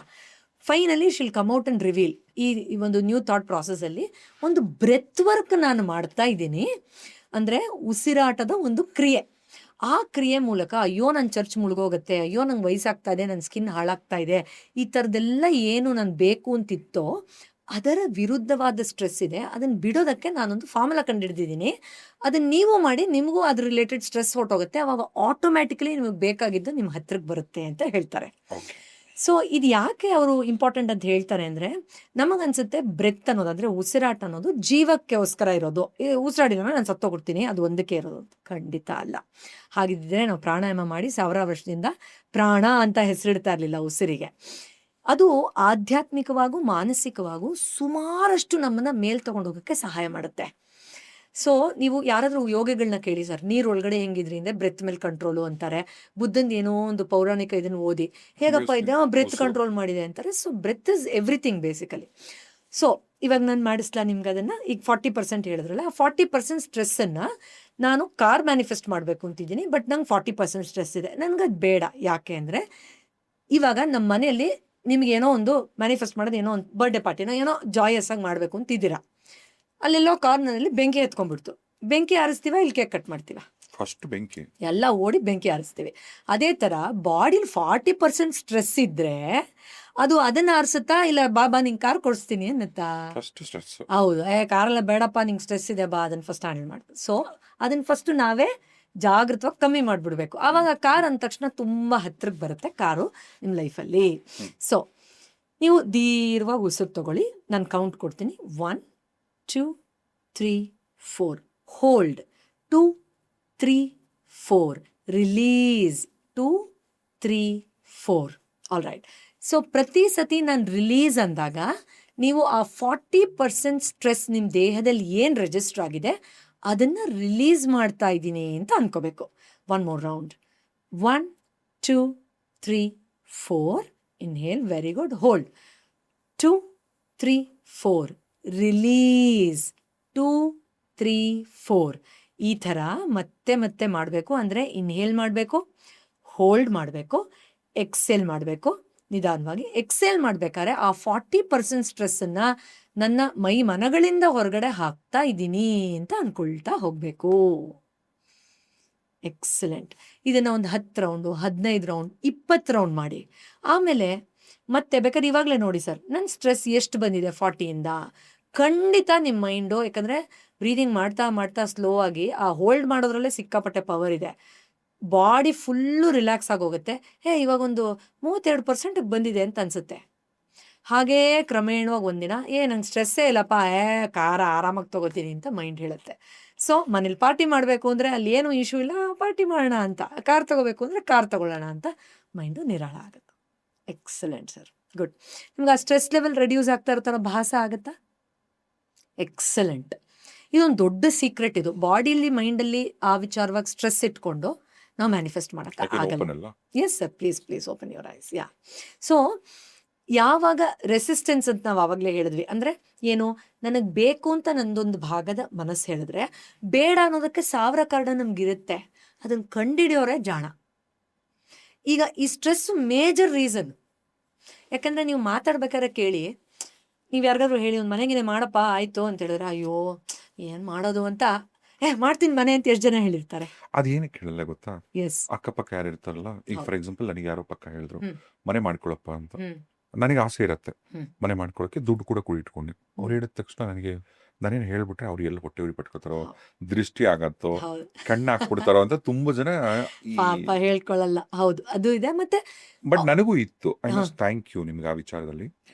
Finally she'll come out and reveal. ಈ ಒಂದು ನ್ಯೂ ಥಾಟ್ ಪ್ರಾಸೆಸ್ಸಲ್ಲಿ ಒಂದು ಬ್ರೆತ್ ವರ್ಕ್ ನಾನು ಮಾಡ್ತಾ ಇದ್ದೀನಿ. ಅಂದರೆ ಉಸಿರಾಟದ ಒಂದು ಕ್ರಿಯೆ. ಆ ಕ್ರಿಯೆ ಮೂಲಕ ಅಯ್ಯೋ ನನ್ನ ಚರ್ಚ್ ಮುಳುಗೋಗುತ್ತೆ, ಅಯ್ಯೋ ನಂಗೆ ವಯಸ್ಸಾಗ್ತಾ ಇದೆ, ನನ್ನ ಸ್ಕಿನ್ ಹಾಳಾಗ್ತಾ ಇದೆ, ಈ ಥರದ್ದೆಲ್ಲ ಏನು ನಾನು ಬೇಕು ಅಂತಿತ್ತೋ ಅದರ ವಿರುದ್ಧವಾದ ಸ್ಟ್ರೆಸ್ ಇದೆ, ಅದನ್ನು ಬಿಡೋದಕ್ಕೆ ನಾನೊಂದು ಫಾರ್ಮುಲಾ ಕಂಡುಹಿಡಿದಿದ್ದೀನಿ. ಅದನ್ನು ನೀವು ಮಾಡಿ, ನಿಮಗೂ ಅದ್ರ ರಿಲೇಟೆಡ್ ಸ್ಟ್ರೆಸ್ ಹೊರಟೋಗುತ್ತೆ. ಅವಾಗ ಆಟೋಮ್ಯಾಟಿಕಲಿ ನಿಮಗೆ ಬೇಕಾಗಿದ್ದು ನಿಮ್ಮ ಹತ್ರಕ್ಕೆ ಬರುತ್ತೆ ಅಂತ ಹೇಳ್ತಾರೆ. ಸೊ ಇದು ಯಾಕೆ ಅವರು ಇಂಪಾರ್ಟೆಂಟ್ ಅಂತ ಹೇಳ್ತಾರೆ ಅಂದರೆ, ನಮಗನ್ಸುತ್ತೆ ಬ್ರೆತ್ ಅನ್ನೋದು ಅಂದರೆ ಉಸಿರಾಟ ಅನ್ನೋದು ಜೀವಕ್ಕೋಸ್ಕರ ಇರೋದು. ಉಸಿರಾಡಿಲ್ಲ ನಾನು ಸತ್ತೋಗ್ಬಿಡ್ತೀನಿ, ಅದು ಒಂದಕ್ಕೆ ಇರೋದು. ಖಂಡಿತ ಅಲ್ಲ. ಹಾಗಿದ್ದರೆ ನಾವು ಪ್ರಾಣಾಯಾಮ ಮಾಡಿ 1000 ವರ್ಷದಿಂದ ಪ್ರಾಣ ಅಂತ ಹೆಸರಿಡ್ತಾ ಇರಲಿಲ್ಲ ಉಸಿರಿಗೆ. ಅದು ಆಧ್ಯಾತ್ಮಿಕವಾಗೂ ಮಾನಸಿಕವಾಗೂ ಸುಮಾರಷ್ಟು ನಮ್ಮನ್ನು ಮೇಲ್ ತೊಗೊಂಡು ಹೋಗೋಕ್ಕೆ ಸಹಾಯ ಮಾಡುತ್ತೆ. ಸೊ ನೀವು ಯಾರಾದರೂ ಯೋಗಗಳನ್ನ ಕೇಳಿ ಸರ್, ನೀರು ಒಳಗಡೆ ಹೆಂಗಿದ್ರಿ ಅಂದರೆ ಬ್ರೆತ್ ಮೇಲೆ ಕಂಟ್ರೋಲು ಅಂತಾರೆ. ಬುದ್ಧಂದು ಏನೋ ಒಂದು ಪೌರಾಣಿಕ ಇದನ್ನು ಓದಿ ಹೇಗಪ್ಪ ಇದೆ ಬ್ರೆತ್ ಕಂಟ್ರೋಲ್ ಮಾಡಿದೆ ಅಂತಾರೆ. So breath is everything basically. So ಇವಾಗ ನಾನು ಮಾಡಿಸ್ಲಾ ನಿಮ್ಗೆ ಅದನ್ನು. ಈಗ 40% ಹೇಳಿದ್ರಲ್ಲ, ಆ 40% ಸ್ಟ್ರೆಸ್ಸನ್ನು ನಾನು ಕಾರ್ ಮ್ಯಾನಿಫೆಸ್ಟ್ ಮಾಡಬೇಕು ಅಂತಿದ್ದೀನಿ, ಬಟ್ ನಂಗೆ 40% ಸ್ಟ್ರೆಸ್ ಇದೆ. ನನಗೆ ಅದು ಬೇಡ. ಯಾಕೆ ಅಂದರೆ ಇವಾಗ ನಮ್ಮ ಮನೆಯಲ್ಲಿ ನಿಮಗೇನೋ ಒಂದು ಮ್ಯಾನಿಫೆಸ್ಟ್ ಮಾಡೋದು, ಏನೋ ಒಂದು ಬರ್ಡೇ ಪಾರ್ಟಿನೋ ಏನೋ ಜಾಯಸ್ ಆಗಿ ಮಾಡಬೇಕು ಅಂತಿದ್ದೀರಾ. ಅಲ್ಲೆಲ್ಲೋ ಕಾರ್ನರಲ್ಲಿ ಬೆಂಕಿ ಎತ್ಕೊಂಡ್ಬಿಡ್ತು. ಬೆಂಕಿ ಆರಿಸ್ತೀವ, ಇಲ್ಲಿ ಕೇಕ್ ಕಟ್ ಮಾಡ್ತೀವ, ಫಸ್ಟ್ ಬೆಂಕಿ ಎಲ್ಲ ಓಡಿ ಬೆಂಕಿ ಆರಿಸ್ತೀವಿ. ಅದೇ ಥರ ಬಾಡಿಲಿ 40% ಸ್ಟ್ರೆಸ್ ಇದ್ದರೆ ಅದು ಅದನ್ನು ಆರಿಸುತ್ತಾ, ಇಲ್ಲ ಬಾಬಾ ನಿಂಗೆ ಕಾರ್ ಕೊಡಿಸ್ತೀನಿ ಅನ್ನತ್ತಾ? First stress. ಹೌದು, ಕಾರೆಲ್ಲ ಬೇಡಪ್ಪ, ನಿಂಗೆ ಸ್ಟ್ರೆಸ್ ಇದೆ ಬಾ, ಅದನ್ನು ಫಸ್ಟ್ ಹ್ಯಾಂಡಲ್ ಮಾಡ್ತೀವಿ. ಸೊ ಅದನ್ನು ಫಸ್ಟು ನಾವೇ ಜಾಗೃತವಾಗಿ ಕಮ್ಮಿ ಮಾಡಿಬಿಡ್ಬೇಕು. ಆವಾಗ ಕಾರ್ ಅಂದ ತಕ್ಷಣ ತುಂಬ ಹತ್ರಕ್ಕೆ ಬರುತ್ತೆ ಕಾರು ನಿಮ್ಮ ಲೈಫಲ್ಲಿ. ಸೊ ನೀವು ದೀರ್ಘವಾಗಿ ಉಸಿರು ತಗೊಳ್ಳಿ. ನಾನು ಕೌಂಟ್ ಕೊಡ್ತೀನಿ. 1 2 3 4. Hold 2 3 4. Release 2 3 4. All right. So ಪ್ರತಿ ಸತಿ ನಾನು ರಿಲೀಸ್ ಅಂದಾಗ ನೀವು ಆ 40% ಸ್ಟ್ರೆಸ್ ನಿಮ್ಮ ದೇಹದಲ್ಲಿ ಏನು ರಿಜಿಸ್ಟರ್ ಆಗಿದೆ ಅದನ್ನು ರಿಲೀಸ್ ಮಾಡ್ತಾ ಇದ್ದೀನಿ ಅಂತ ಅನ್ಕೋಬೇಕು. 1 more round. 1 2 3 4. Inhale. Very good. Hold 2 3 4. Release 2 3 4. ಈ ಥರ ಮತ್ತೆ ಮತ್ತೆ ಮಾಡಬೇಕು. ಅಂದರೆ ಇನ್ಹೇಲ್ ಮಾಡಬೇಕು, ಹೋಲ್ಡ್ ಮಾಡಬೇಕು, ಎಕ್ಸೇಲ್ ಮಾಡಬೇಕು. ನಿಧಾನವಾಗಿ ಎಕ್ಸೇಲ್ ಮಾಡಬೇಕಾದ್ರೆ ಆ 40% ಸ್ಟ್ರೆಸ್ಸನ್ನು ನನ್ನ ಮೈ ಮನಗಳಿಂದ ಹೊರಗಡೆ ಹಾಕ್ತಾ ಇದ್ದೀನಿ ಅಂತ ಅಂದ್ಕೊಳ್ತಾ ಹೋಗಬೇಕು. ಎಕ್ಸಲೆಂಟ್. ಇದನ್ನು ಒಂದು 10 ರೌಂಡು, 15 ರೌಂಡ್, 20 ರೌಂಡ್ ಮಾಡಿ. ಆಮೇಲೆ ಮತ್ತೆ ಬೇಕಾದ್ರೆ ಇವಾಗಲೇ ನೋಡಿ ಸರ್, ನನ್ನ ಸ್ಟ್ರೆಸ್ ಎಷ್ಟು ಬಂದಿದೆ 40ಇಂದ. ಖಂಡಿತ ನಿಮ್ಮ ಮೈಂಡು, ಯಾಕಂದರೆ ಬ್ರೀದಿಂಗ್ ಮಾಡ್ತಾ ಮಾಡ್ತಾ ಸ್ಲೋ ಆಗಿ ಆ ಹೋಲ್ಡ್ ಮಾಡೋದ್ರಲ್ಲೇ ಸಿಕ್ಕಾಪಟ್ಟೆ ಪವರ್ ಇದೆ. ಬಾಡಿ ಫುಲ್ಲು ರಿಲ್ಯಾಕ್ಸ್ ಆಗೋಗುತ್ತೆ. ಇವಾಗ ಒಂದು 32% ಬಂದಿದೆ ಅಂತ ಅನಿಸುತ್ತೆ. ಹಾಗೇ ಕ್ರಮೇಣವಾಗಿ ಒಂದಿನ ನಂಗೆ ಸ್ಟ್ರೆಸ್ಸೇ ಇಲ್ಲಪ್ಪ, ಕಾರ ಆರಾಮಾಗಿ ತೊಗೋತೀನಿ ಅಂತ ಮೈಂಡ್ ಹೇಳುತ್ತೆ. ಸೊ ಮನೇಲಿ ಪಾರ್ಟಿ ಮಾಡಬೇಕು ಅಂದರೆ ಅಲ್ಲಿ ಏನೂ ಇಶ್ಯೂ ಇಲ್ಲ, ಪಾರ್ಟಿ ಮಾಡೋಣ ಅಂತ. ಕಾರ್ ತೊಗೋಬೇಕು ಅಂದರೆ ಕಾರ್ ತೊಗೊಳ್ಳೋಣ ಅಂತ ಮೈಂಡು ನಿರಾಳ ಆಗುತ್ತೆ. Excellent sir, good. ನಿಮ್ಗೆ ಆ ಸ್ಟ್ರೆಸ್ ಲೆವೆಲ್ ರೆಡ್ಯೂಸ್ ಆಗ್ತಾ ಇರೋ ಥರ ಭಾಸ ಆಗುತ್ತಾ? ಎಕ್ಸಲೆಂಟ್. ಇದೊಂದು ದೊಡ್ಡ ಸೀಕ್ರೆಟ್ ಇದು. ಬಾಡಿಲಿ ಮೈಂಡಲ್ಲಿ ಆ ವಿಚಾರವಾಗಿ ಸ್ಟ್ರೆಸ್ ಇಟ್ಕೊಂಡು ನಾವು ಮ್ಯಾನಿಫೆಸ್ಟ್ ಮಾಡೋಕ್ಕಾಗಲ್ಲ. Yes sir, please open your eyes. Yeah. So ಯಾವಾಗ ರೆಸಿಸ್ಟೆನ್ಸ್ ಅಂತ ನಾವು ಆವಾಗಲೇ ಹೇಳಿದ್ವಿ, ಅಂದರೆ ಏನು, ನನಗೆ ಬೇಕು ಅಂತ ನಂದೊಂದು ಭಾಗದ ಮನಸ್ಸು ಹೇಳಿದ್ರೆ ಬೇಡ ಅನ್ನೋದಕ್ಕೆ 1000 ಕಾರಣ ನಮಗಿರುತ್ತೆ. ಅದನ್ನು ಕಂಡುಹಿಡಿಯೋರೆ ಜಾಣ. ಈಗ ಈ ಸ್ಟ್ರೆಸ್ಸು ಮೇಜರ್ ರೀಸನ್. ಯಾಕಂದರೆ ನೀವು ಮಾತಾಡ್ಬೇಕಾದ್ರೆ ಕೇಳಿ, ನೀವು ಯಾರಿಗಾದ್ರೂ ಹೇಳಿ ಒಂದು ಮನೆಗಿದೆ ಮಾಡಪ್ಪ ಆಯಿತು ಅಂತ ಹೇಳಿದ್ರೆ, ಅಯ್ಯೋ ಏನು ಮಾಡೋದು ಅಂತ, ಮಾಡ್ತೀನಿ ಮನೆ ಅಂತ ಎಷ್ಟು ಜನ ಹೇಳಿರ್ತಾರೆ. ಅದೇನಕ್ಕೆ ಹೇಳಲ್ಲ ಗೊತ್ತಾ? ಎಸ್. ಅಕ್ಕಪಕ್ಕ ಯಾರು ಇರ್ತಾರಲ್ಲ, ಈಗ ಫಾರ್ ಎಕ್ಸಾಂಪಲ್ ನನಗೆ ಯಾರೋ ಪಕ್ಕ ಹೇಳಿದ್ರು ಮನೆ ಮಾಡ್ಕೊಳಪ್ಪ ಅಂತ. ನನಗೆ ಆಸೆ ಇರತ್ತೆ ಮನೆ ಮಾಡ್ಕೊಳಕ್ಕೆ, ದುಡ್ಡು ಕೂಡ ಇಟ್ಕೊಂಡು. ಅವ್ರು ಹೇಳಿದ ತಕ್ಷಣ ನಾನೇನು ಹೇಳ್ಬಿಟ್ರೆ ಅವ್ರು ಎಲ್ಲ ಹೊಟ್ಟೆ ಉರಿ ಪಟ್ಕೋತಾರೋ, ದೃಷ್ಟಿ ಆಗತ್ತೋ, ಕಣ್ಣು ಹಾಕ್ಬಿಡ್ತಾರೋ ಅಂತ ತುಂಬಾ ಜನ ಪಾಪ ಹೇಳ್ಕೊಳ್ಳಲ್ಲ. ಹೌದು, ಅದು ಇದೆ. ಮತ್ತೆ ಬಟ್ ನನಗೂ ಇತ್ತು. ಐ ಮಸ್ಟ್ ಥ್ಯಾಂಕ್ ಯು ನಿಮ್ಗೆ ಆ ವಿಚಾರದಲ್ಲಿ.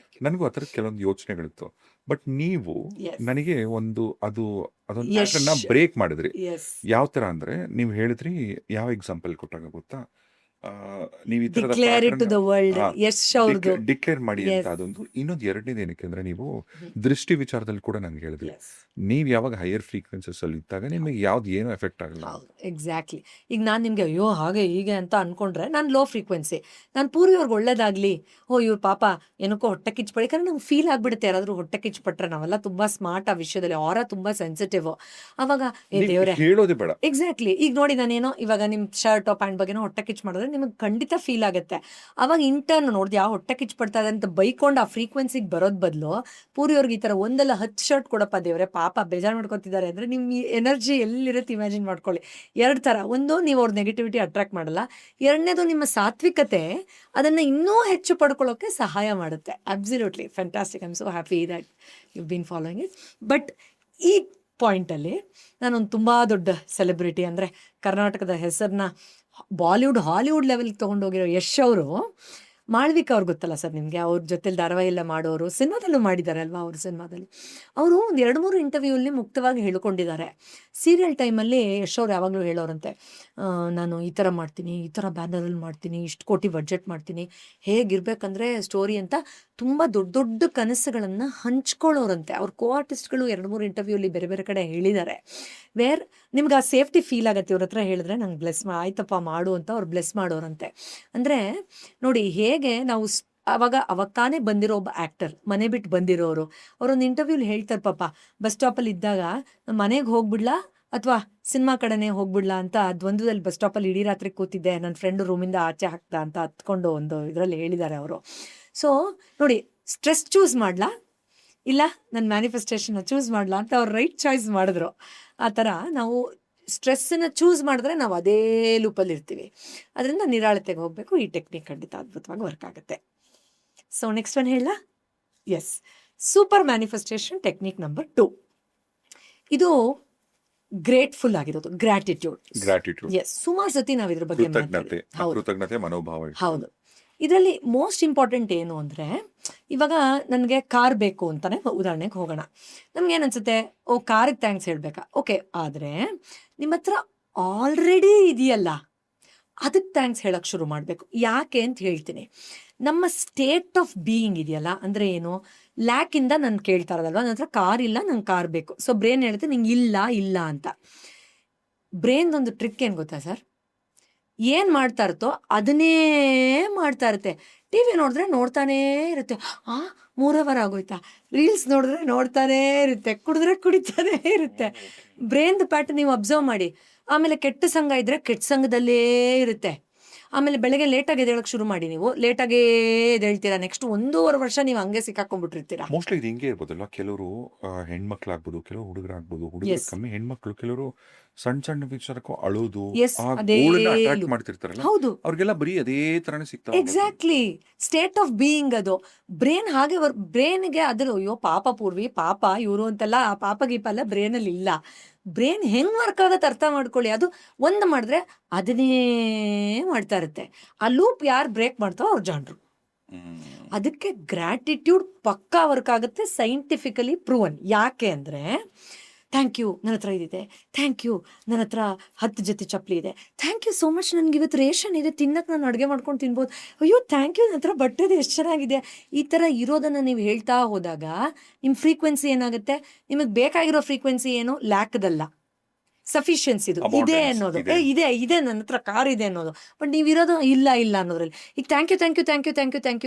ನನಗೂ ಆ ಥರ ಕೆಲವೊಂದು ಯೋಚನೆಗಳಿತ್ತು. ಬಟ್ ನೀವು ನನಗೆ ಅದೊಂದು ಬ್ರೇಕ್ ಮಾಡಿದ್ರಿ. ಯಾವ ತರ ಅಂದ್ರೆ, ನೀವು ಹೇಳಿದ್ರಿ, ಯಾವ ಎಕ್ಸಾಂಪಲ್ ಕೊಟ್ಟಾಗ ಗೊತ್ತಾ, ನೀವು ಈ ತರದ declare it to the world. Yash ಅವ್ರದ್ದು ಡಿಕ್ಲೇರ್ ಮಾಡಿ ಅಂತ ಅದೊಂದು. ಇನ್ನೊಂದು ಎರಡನೇದು ಏನಕ್ಕೆ ಅಂದ್ರೆ, ನೀವು ದೃಷ್ಟಿ ವಿಚಾರದಲ್ಲಿ ಕೂಡ ನನ್ಗೆ ಹೇಳಿದ್ರಿ, ನೀವ್ ಯಾವಾಗ ಹೈಯರ್ ಫ್ರೀಕ್ವೆನ್ಸೀಸ್ ಅಲ್ಲಿ ಇದ್ದಾಗ ನಿಮಗೆ ಯಾವ್ದು ಏನೂ ಎಫೆಕ್ಟ್ ಆಗಲ್ಲ. ಎಕ್ಸಾಕ್ಟ್ಲಿ. ಈಗ ನಾನು ನಿಮಗೆ ಅಯ್ಯೋ ಹಾಗೆ ಹೀಗೆ ಅಂತ ಅನ್ಕೊಂಡ್ರೆ ನಾನು ಲೋ ಫ್ರೀಕ್ವೆನ್ಸಿ. ನಾನು ಪೂರ್ವಿ ಅವ್ರಿಗೆ ಒಳ್ಳೇದಾಗ್ಲಿ, ಇವ್ರು ಪಾಪ ಏನಕ್ಕೋ ಹೊಟ್ಟೆ ಕಿಚ್ಚು ಯಾಕಂದ್ರೆ ನಮ್ಗೆ ಫೀಲ್ ಆಗ್ಬಿಡುತ್ತೆ ಯಾರಾದ್ರೂ ಹೊಟ್ಟೆ ಕಿಚ್ಚು ಪಟ್ರೆ. ನಾವೆಲ್ಲ ತುಂಬಾ ಸ್ಮಾರ್ಟ್ ಆ ವಿಷಯದಲ್ಲಿ, ಅವರ ತುಂಬಾ ಸೆನ್ಸಿಟಿವ್. ಅವಾಗ ದೇವ್ರೆ ಹೇಳೋದೇ ಬೇಡ. ಎಕ್ಸಾಕ್ಟ್ಲಿ. ಈಗ ನೋಡಿ ನಾನೇನೋ ಇವಾಗ ನಿಮ್ ಶರ್ಟ್ ಪ್ಯಾಂಟ್ ಬಗ್ಗೆನೋ ಹೊಟ್ಟೆ ಕಿಚ್ಚು ಮಾಡಿದ್ರೆ ನಿಮಗೆ ಖಂಡಿತ ಫೀಲ್ ಆಗುತ್ತೆ. ಅವಾಗ ಇಂಟರ್ನ್ ನೋಡ್ದು ಯಾವ ಹೊಟ್ಟೆ ಕಿಚ್ಚು ಪಡ್ತಾ ಇದೆ ಅಂತ ಬೈಕೊಂಡು ಆ ಫ್ರೀಕ್ವೆನ್ಸಿಗೆ ಬರೋದ್ ಬದಲು ಪೂರಿ ಅವ್ರಿಗೆ ಈ ತರ 1-10 ಶರ್ಟ್ ಕೊಡಪ್ಪ ದೇವ್ರೆ, ಪಾಪ ಬೇಜಾರು ಮಾಡ್ಕೊತಿದ್ದಾರೆ ಅಂದ್ರೆ ನಿಮ್ ಎನರ್ಜಿ ಎಲ್ಲಿರುತ್ತೆ ಇಮ್ಯಾಜಿನ್ ಮಾಡ್ಕೊಳ್ಳಿ. 2 ಥರ. ಒಂದು, ನೀವು ಅವ್ರ ನೆಗೆಟಿವಿಟಿ ಅಟ್ರಾಕ್ಟ್ ಮಾಡಲ್ಲ. 2ನೇದು, ನಿಮ್ಮ ಸಾತ್ವಿಕತೆ ಅದನ್ನ ಇನ್ನೂ ಹೆಚ್ಚು ಪಡ್ಕೊಳ್ಳೋಕೆ ಸಹಾಯ ಮಾಡುತ್ತೆ. Absolutely fantastic. I am so happy that you been following it. But ಈ ಪಾಯಿಂಟಲ್ಲಿ ನಾನೊಂದು ತುಂಬ ದೊಡ್ಡ ಸೆಲೆಬ್ರಿಟಿ, ಅಂದರೆ ಕರ್ನಾಟಕದ ಹೆಸರನ್ನ ಬಾಲಿವುಡ್ ಹಾಲಿವುಡ್ ಲೆವೆಲ್ಗೆ ತೊಗೊಂಡೋಗಿರೋ ಯಶ್ ಅವರು, ಮಾಳ್ವಿಕಾ ಅವ್ರು ಗೊತ್ತಲ್ಲ ಸರ್ ನಿಮಗೆ, ಅವ್ರ ಜೊತೆಲಿ ಧಾರಾವಾಹಿ ಎಲ್ಲ ಮಾಡೋರು, ಸಿನಿಮಾದಲ್ಲೂ ಮಾಡಿದ್ದಾರೆ ಅಲ್ವಾ. ಅವ್ರ ಸಿನಿಮಾದಲ್ಲಿ ಅವರು ಒಂದು 2-3 ಇಂಟರ್ವ್ಯೂಲ್ಲಿ ಮುಕ್ತವಾಗಿ ಹೇಳ್ಕೊಂಡಿದ್ದಾರೆ. ಸೀರಿಯಲ್ ಟೈಮಲ್ಲಿ ಯಶ್ ಅವ್ರು ಯಾವಾಗಲೂ ಹೇಳೋರಂತೆ, ನಾನು ಈ ಥರ ಮಾಡ್ತೀನಿ, ಈ ಥರ ಬ್ಯಾನರಲ್ಲಿ ಮಾಡ್ತೀನಿ, ಇಷ್ಟು ಕೋಟಿ ಬಡ್ಜೆಟ್ ಮಾಡ್ತೀನಿ, ಹೇಗಿರ್ಬೇಕಂದ್ರೆ ಸ್ಟೋರಿ ಅಂತ ತುಂಬ ದೊಡ್ಡ ದೊಡ್ಡ ಕನಸುಗಳನ್ನು ಹಂಚ್ಕೊಳ್ಳೋರಂತೆ. ಅವ್ರ ಕೋ ಆರ್ಟಿಸ್ಟ್ಗಳು 2-3 ಇಂಟರ್ವ್ಯೂಲ್ಲಿ ಬೇರೆ ಬೇರೆ ಕಡೆ ಹೇಳಿದ್ದಾರೆ. ವೇರ್ ನಿಮ್ಗೆ ಆ ಸೇಫ್ಟಿ ಫೀಲ್ ಆಗುತ್ತೆ ಇವ್ರ ಹತ್ರ ಹೇಳಿದ್ರೆ, ನಂಗೆ ಬ್ಲೆಸ್ ಆಯ್ತಪ್ಪ ಮಾಡು ಅಂತ ಅವ್ರು ಬ್ಲೆಸ್ ಮಾಡೋರಂತೆ. ಅಂದರೆ ನೋಡಿ ಹೇಗೆ ನಾವು ಅವಾಗ ತಾನೇ ಬಂದಿರೋ ಒಬ್ಬ ಆ್ಯಕ್ಟರ್, ಮನೆ ಬಿಟ್ಟು ಬಂದಿರೋರು, ಅವರೊಂದು ಇಂಟರ್ವ್ಯೂಲಿ ಹೇಳ್ತಾರೆ, ಪಾಪ ಬಸ್ ಸ್ಟಾಪಲ್ಲಿ ಇದ್ದಾಗ ಮನೆಗೆ ಹೋಗ್ಬಿಡ್ಲಾ ಅಥವಾ ಸಿನಿಮಾ ಕಡೆನೇ ಹೋಗ್ಬಿಡ್ಲಾ ಅಂತ ದ್ವಂದ್ವದಲ್ಲಿ ಬಸ್ ಸ್ಟಾಪಲ್ಲಿ ಇಡೀ ರಾತ್ರಿ ಕೂತಿದ್ದೆ, ನನ್ನ ಫ್ರೆಂಡು ರೂಮಿಂದ ಆಚೆ ಹಾಕ್ತಾ ಅಂತ ಹತ್ಕೊಂಡು ಒಂದು ಇದರಲ್ಲಿ ಹೇಳಿದ್ದಾರೆ ಅವರು. ಸೊ ನೋಡಿ, ಸ್ಟ್ರೆಸ್ ಚೂಸ್ ಮಾಡ್ಲಾ ಇಲ್ಲ ನನ್ನ ಮ್ಯಾನಿಫೆಸ್ಟೇಷನ್ನ ಚೂಸ್ ಮಾಡ್ಲಾ ಅಂತ ಅವ್ರು ರೈಟ್ ಚಾಯ್ಸ್ ಮಾಡಿದ್ರು. ಆ ಥರ ನಾವು ಸ್ಟ್ರೆಸ್ಸನ್ನು ಚೂಸ್ ಮಾಡಿದ್ರೆ ನಾವು ಅದೇ ಲೂಪಲ್ಲಿ ಇರ್ತೀವಿ. ಅದರಿಂದ ನಿರಾಳತೆಗೆ ಹೋಗಬೇಕು. ಈ ಟೆಕ್ನಿಕ್ ಖಂಡಿತ ಅದ್ಭುತವಾಗಿ ವರ್ಕ್ ಆಗುತ್ತೆ. ಸೊ ನೆಕ್ಸ್ಟ್ ಒನ್ ಹೇಳ. Yes, super manifestation technique number 2. ಇದು ಗ್ರೇಟ್ಫುಲ್ ಆಗಿರೋದು, ಗ್ರಾಟಿಟ್ಯೂಡ್. ಎಸ್, ಸುಮಾರು ಸತಿ ನಾವು ಇದ್ರ ಬಗ್ಗೆ ಕೃತಜ್ಞತೆ ಮನೋಭಾವ. ಹೌದು. ಇದರಲ್ಲಿ ಮೋಸ್ಟ್ ಇಂಪಾರ್ಟೆಂಟ್ ಏನು ಅಂದರೆ, ಇವಾಗ ನನಗೆ ಕಾರ್ ಬೇಕು ಅಂತಾನೆ ಉದಾಹರಣೆಗೆ ಹೋಗೋಣ. ನಮ್ಗೇನು ಅನ್ಸುತ್ತೆ, ಕಾರಿಗೆ ಥ್ಯಾಂಕ್ಸ್ ಹೇಳಬೇಕಾ? ಓಕೆ, ಆದರೆ ನಿಮ್ಮ ಹತ್ರ ಆಲ್ರೆಡಿ ಇದೆಯಲ್ಲ ಅದಕ್ಕೆ ಥ್ಯಾಂಕ್ಸ್ ಹೇಳೋಕ್ಕೆ ಶುರು ಮಾಡಬೇಕು. ಯಾಕೆ ಅಂತ ಹೇಳ್ತೀನಿ. ನಮ್ಮ ಸ್ಟೇಟ್ ಆಫ್ ಬೀಯಿಂಗ್ ಇದೆಯಲ್ಲ, ಅಂದರೆ ಏನು, ಲ್ಯಾಕಿಂದ ನಾನು ಕೇಳ್ತಾ ಇರೋದಲ್ವ, ನನ್ನ ಹತ್ರ ಕಾರ್ ಇಲ್ಲ, ನಂಗೆ ಕಾರ್ ಬೇಕು. ಸೊ ಬ್ರೇನ್ ಹೇಳುತ್ತೆ ನಿಂಗೆ ಇಲ್ಲ ಅಂತ. ಬ್ರೇನ್ದೊಂದು ಟ್ರಿಕ್ ಏನು ಗೊತ್ತಾ ಸರ್, ಏನು ಮಾಡ್ತಾ ಇರುತ್ತೋ ಅದನ್ನೇ ಮಾಡ್ತಾ ಇರುತ್ತೆ. ಟಿ ವಿ ನೋಡಿದ್ರೆ ನೋಡ್ತಾನೇ ಇರುತ್ತೆ, 3 ಅವರ್ ಆಗೋಯ್ತಾ. ರೀಲ್ಸ್ ನೋಡಿದ್ರೆ ನೋಡ್ತಾನೇ ಇರುತ್ತೆ, ಕುಡಿದ್ರೆ ಕುಡಿತಾನೇ ಇರುತ್ತೆ. ಬ್ರೇನ್ದು ಪ್ಯಾಟರ್ನ್ ನೀವು ಅಬ್ಸರ್ವ್ ಮಾಡಿ. ಆಮೇಲೆ ಕೆಟ್ಟ ಸಂಘ ಇದ್ದರೆ ಕೆಟ್ಟ ಸಂಘದಲ್ಲೇ ಇರುತ್ತೆ. ಆಮೇಲೆ ಬೆಳಗ್ಗೆ ಲೇಟಾಗಿ ಎದ್ದೇಳಕ್ಕೆ ಶುರು ಮಾಡಿ, ನೀವು ಲೇಟಾಗೇ ಎದ್ದೇಳ್ತೀರಾ. ನೆಕ್ಸ್ಟ್ 1.5 ವರ್ಷ ನೀವು ಹಂಗೆ ಸಿಕ್ಕಾಕೊಂಡ್ಬಿಟ್ಟಿರ್ತೀರಾ. ಮೋಸ್ಟ್ಲಿ ಇದು ಹಿಂಗೆ ಇರ್ಬೋದಲ್ಲ, ಕೆಲವರು ಹೆಣ್ಮಕ್ಳಾಗ್ಬೋದು, ಕೆಲವರು ಹುಡುಗರಾಗ್ಬೋದು, ಹುಡುಗರು ಕಮ್ಮಿ, ಹೆಣ್ಮಕ್ಳು ಕೆಲವರು ಸಣ್ಣ ವಿಚಾರಕ್ಕೂ ಅಳೋದು, ಅಟ್ರಾಕ್ಟ್ ಮಾಡ್ತಿರ್ತಾರಲ್ಲ, ಹೌದು, ಅವ್ರಿಗೆಲ್ಲ ಬರೀ ಅದೇ ತರನೇ ಸಿಗ್ತಾರೆ. ಎಕ್ಸಾಕ್ಟ್ಲಿ, ಸ್ಟೇಟ್ ಆಫ್ ಬೀಯಿಂಗ್ ಅದು. ಬ್ರೇನ್ ಹಾಗೆ ಬ್ರೇನ್ಗೆ ಅದ್ರ ಅಯ್ಯೋ ಪಾಪ ಪೂರ್ವಿ, ಪಾಪ ಇವರು ಅಂತೆಲ್ಲ ಆ ಪಾಪ ಗೀಪ ಎಲ್ಲ ಬ್ರೇನಲ್ಲಿ ಇಲ್ಲ. ಬ್ರೇನ್ ಹೆಂಗ್ ವರ್ಕ್ ಆಗತ್ತೆ ಅರ್ಥ ಮಾಡ್ಕೊಳ್ಳಿ. ಅದು ಒಂದು ಮಾಡಿದ್ರೆ ಅದನ್ನೇ ಮಾಡ್ತಾ ಇರುತ್ತೆ. ಆ ಲೂಪ್ ಯಾರು ಬ್ರೇಕ್ ಮಾಡ್ತಾರೋ ಅವ್ರು ಜಾಣರು. ಅದಕ್ಕೆ ಗ್ರಾಟಿಟ್ಯೂಡ್ ಪಕ್ಕಾ ವರ್ಕ್ ಆಗುತ್ತೆ, ಸೈಂಟಿಫಿಕಲಿ ಪ್ರೂವನ್. ಯಾಕೆ ಅಂದರೆ, ಥ್ಯಾಂಕ್ ಯು ನನ್ನ ಹತ್ರ ಇದಿದೆ, ಥ್ಯಾಂಕ್ ಯು ನನ್ನ ಹತ್ರ 10 ಜೊತೆ ಚಪ್ಪಲಿ ಇದೆ, ಥ್ಯಾಂಕ್ ಯು ಸೋ ಮಚ್ ನನಗೆ ಇವತ್ತು ರೇಷನ್ ಇದೆ, ತಿನ್ನಕ್ಕೆ ನಾನು ಅಡುಗೆ ಮಾಡ್ಕೊಂಡು ತಿನ್ಬೋದು, ಅಯ್ಯೋ ಥ್ಯಾಂಕ್ ಯು ನನ್ನ ಹತ್ರ ಬಟ್ಟೆದು ಎಷ್ಟು ಚೆನ್ನಾಗಿದೆ. ಈ ಥರ ಇರೋದನ್ನು ನೀವು ಹೇಳ್ತಾ ಹೋದಾಗ ನಿಮ್ಮ ಫ್ರೀಕ್ವೆನ್ಸಿ ಏನಾಗುತ್ತೆ, ನಿಮಗೆ ಬೇಕಾಗಿರೋ ಫ್ರೀಕ್ವೆನ್ಸಿ ಏನು, ಲ್ಯಾಕ್ದಲ್ಲ, ಸಫಿಷಿಯನ್ಸಿದು ಇದೆ ಅನ್ನೋದು. ಇದೆ ನನ್ನ ಹತ್ರ ಕಾರ್ ಇದೆ ಅನ್ನೋದು. ಬಟ್ ನೀವಿರೋದು ಇಲ್ಲ ಅನ್ನೋದ್ರಲ್ಲಿ. ಈಗ ಥ್ಯಾಂಕ್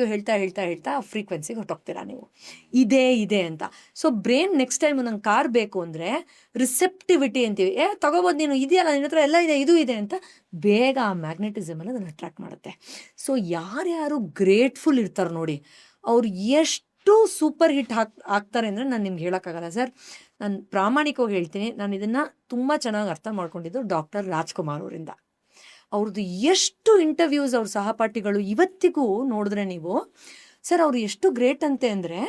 ಯು ಹೇಳ್ತಾ ಫ್ರೀಕ್ವೆನ್ಸಿಗೆ ಹೊರಟೋಗ್ತೀರಾ ನೀವು, ಇದೆ ಅಂತ. ಸೊ ಬ್ರೇನ್ ನೆಕ್ಸ್ಟ್ ಟೈಮ್ ನಂಗೆ ಕಾರ್ ಬೇಕು ಅಂದರೆ ರಿಸೆಪ್ಟಿವಿಟಿ ಅಂತೀವಿ. ತಗೋಬೋದು ನೀನು, ಇದೆಯಲ್ಲ ನಿನ್ನ ಹತ್ರ ಎಲ್ಲ ಇದೆ, ಇದು ಇದೆ ಅಂತ ಬೇಗ ಆ ಮ್ಯಾಗ್ನೆಟಿಸಮ್ ಎಲ್ಲ ಅದನ್ನು ಅಟ್ರಾಕ್ಟ್ ಮಾಡುತ್ತೆ. ಸೊ ಯಾರ್ಯಾರು ಗ್ರೇಟ್ಫುಲ್ ಇರ್ತಾರೆ ನೋಡಿ, ಅವ್ರು ಎಷ್ಟು ಸೂಪರ್ ಹಿಟ್ ಆಗ್ತಾರೆ ಅಂದರೆ ನಾನು ನಿಮ್ಗೆ ಹೇಳೋಕ್ಕಾಗಲ್ಲ ಸರ್. ನಾನು ಪ್ರಾಮಾಣಿಕವಾಗಿ ಹೇಳ್ತೀನಿ, ನಾನು ಇದನ್ನು ತುಂಬ ಚೆನ್ನಾಗಿ ಅರ್ಥ ಮಾಡ್ಕೊಂಡಿದ್ದು ಡಾಕ್ಟರ್ ರಾಜ್ಕುಮಾರ್ ಅವರಿಂದ. ಅವ್ರದ್ದು ಎಷ್ಟು ಇಂಟರ್ವ್ಯೂಸ್, ಅವ್ರ ಸಹಪಾಠಿಗಳು ಇವತ್ತಿಗೂ ನೋಡಿದ್ರೆ ನೀವು, ಸರ್ ಅವ್ರು ಎಷ್ಟು ಗ್ರೇಟ್ ಅಂತೆ ಅಂದರೆ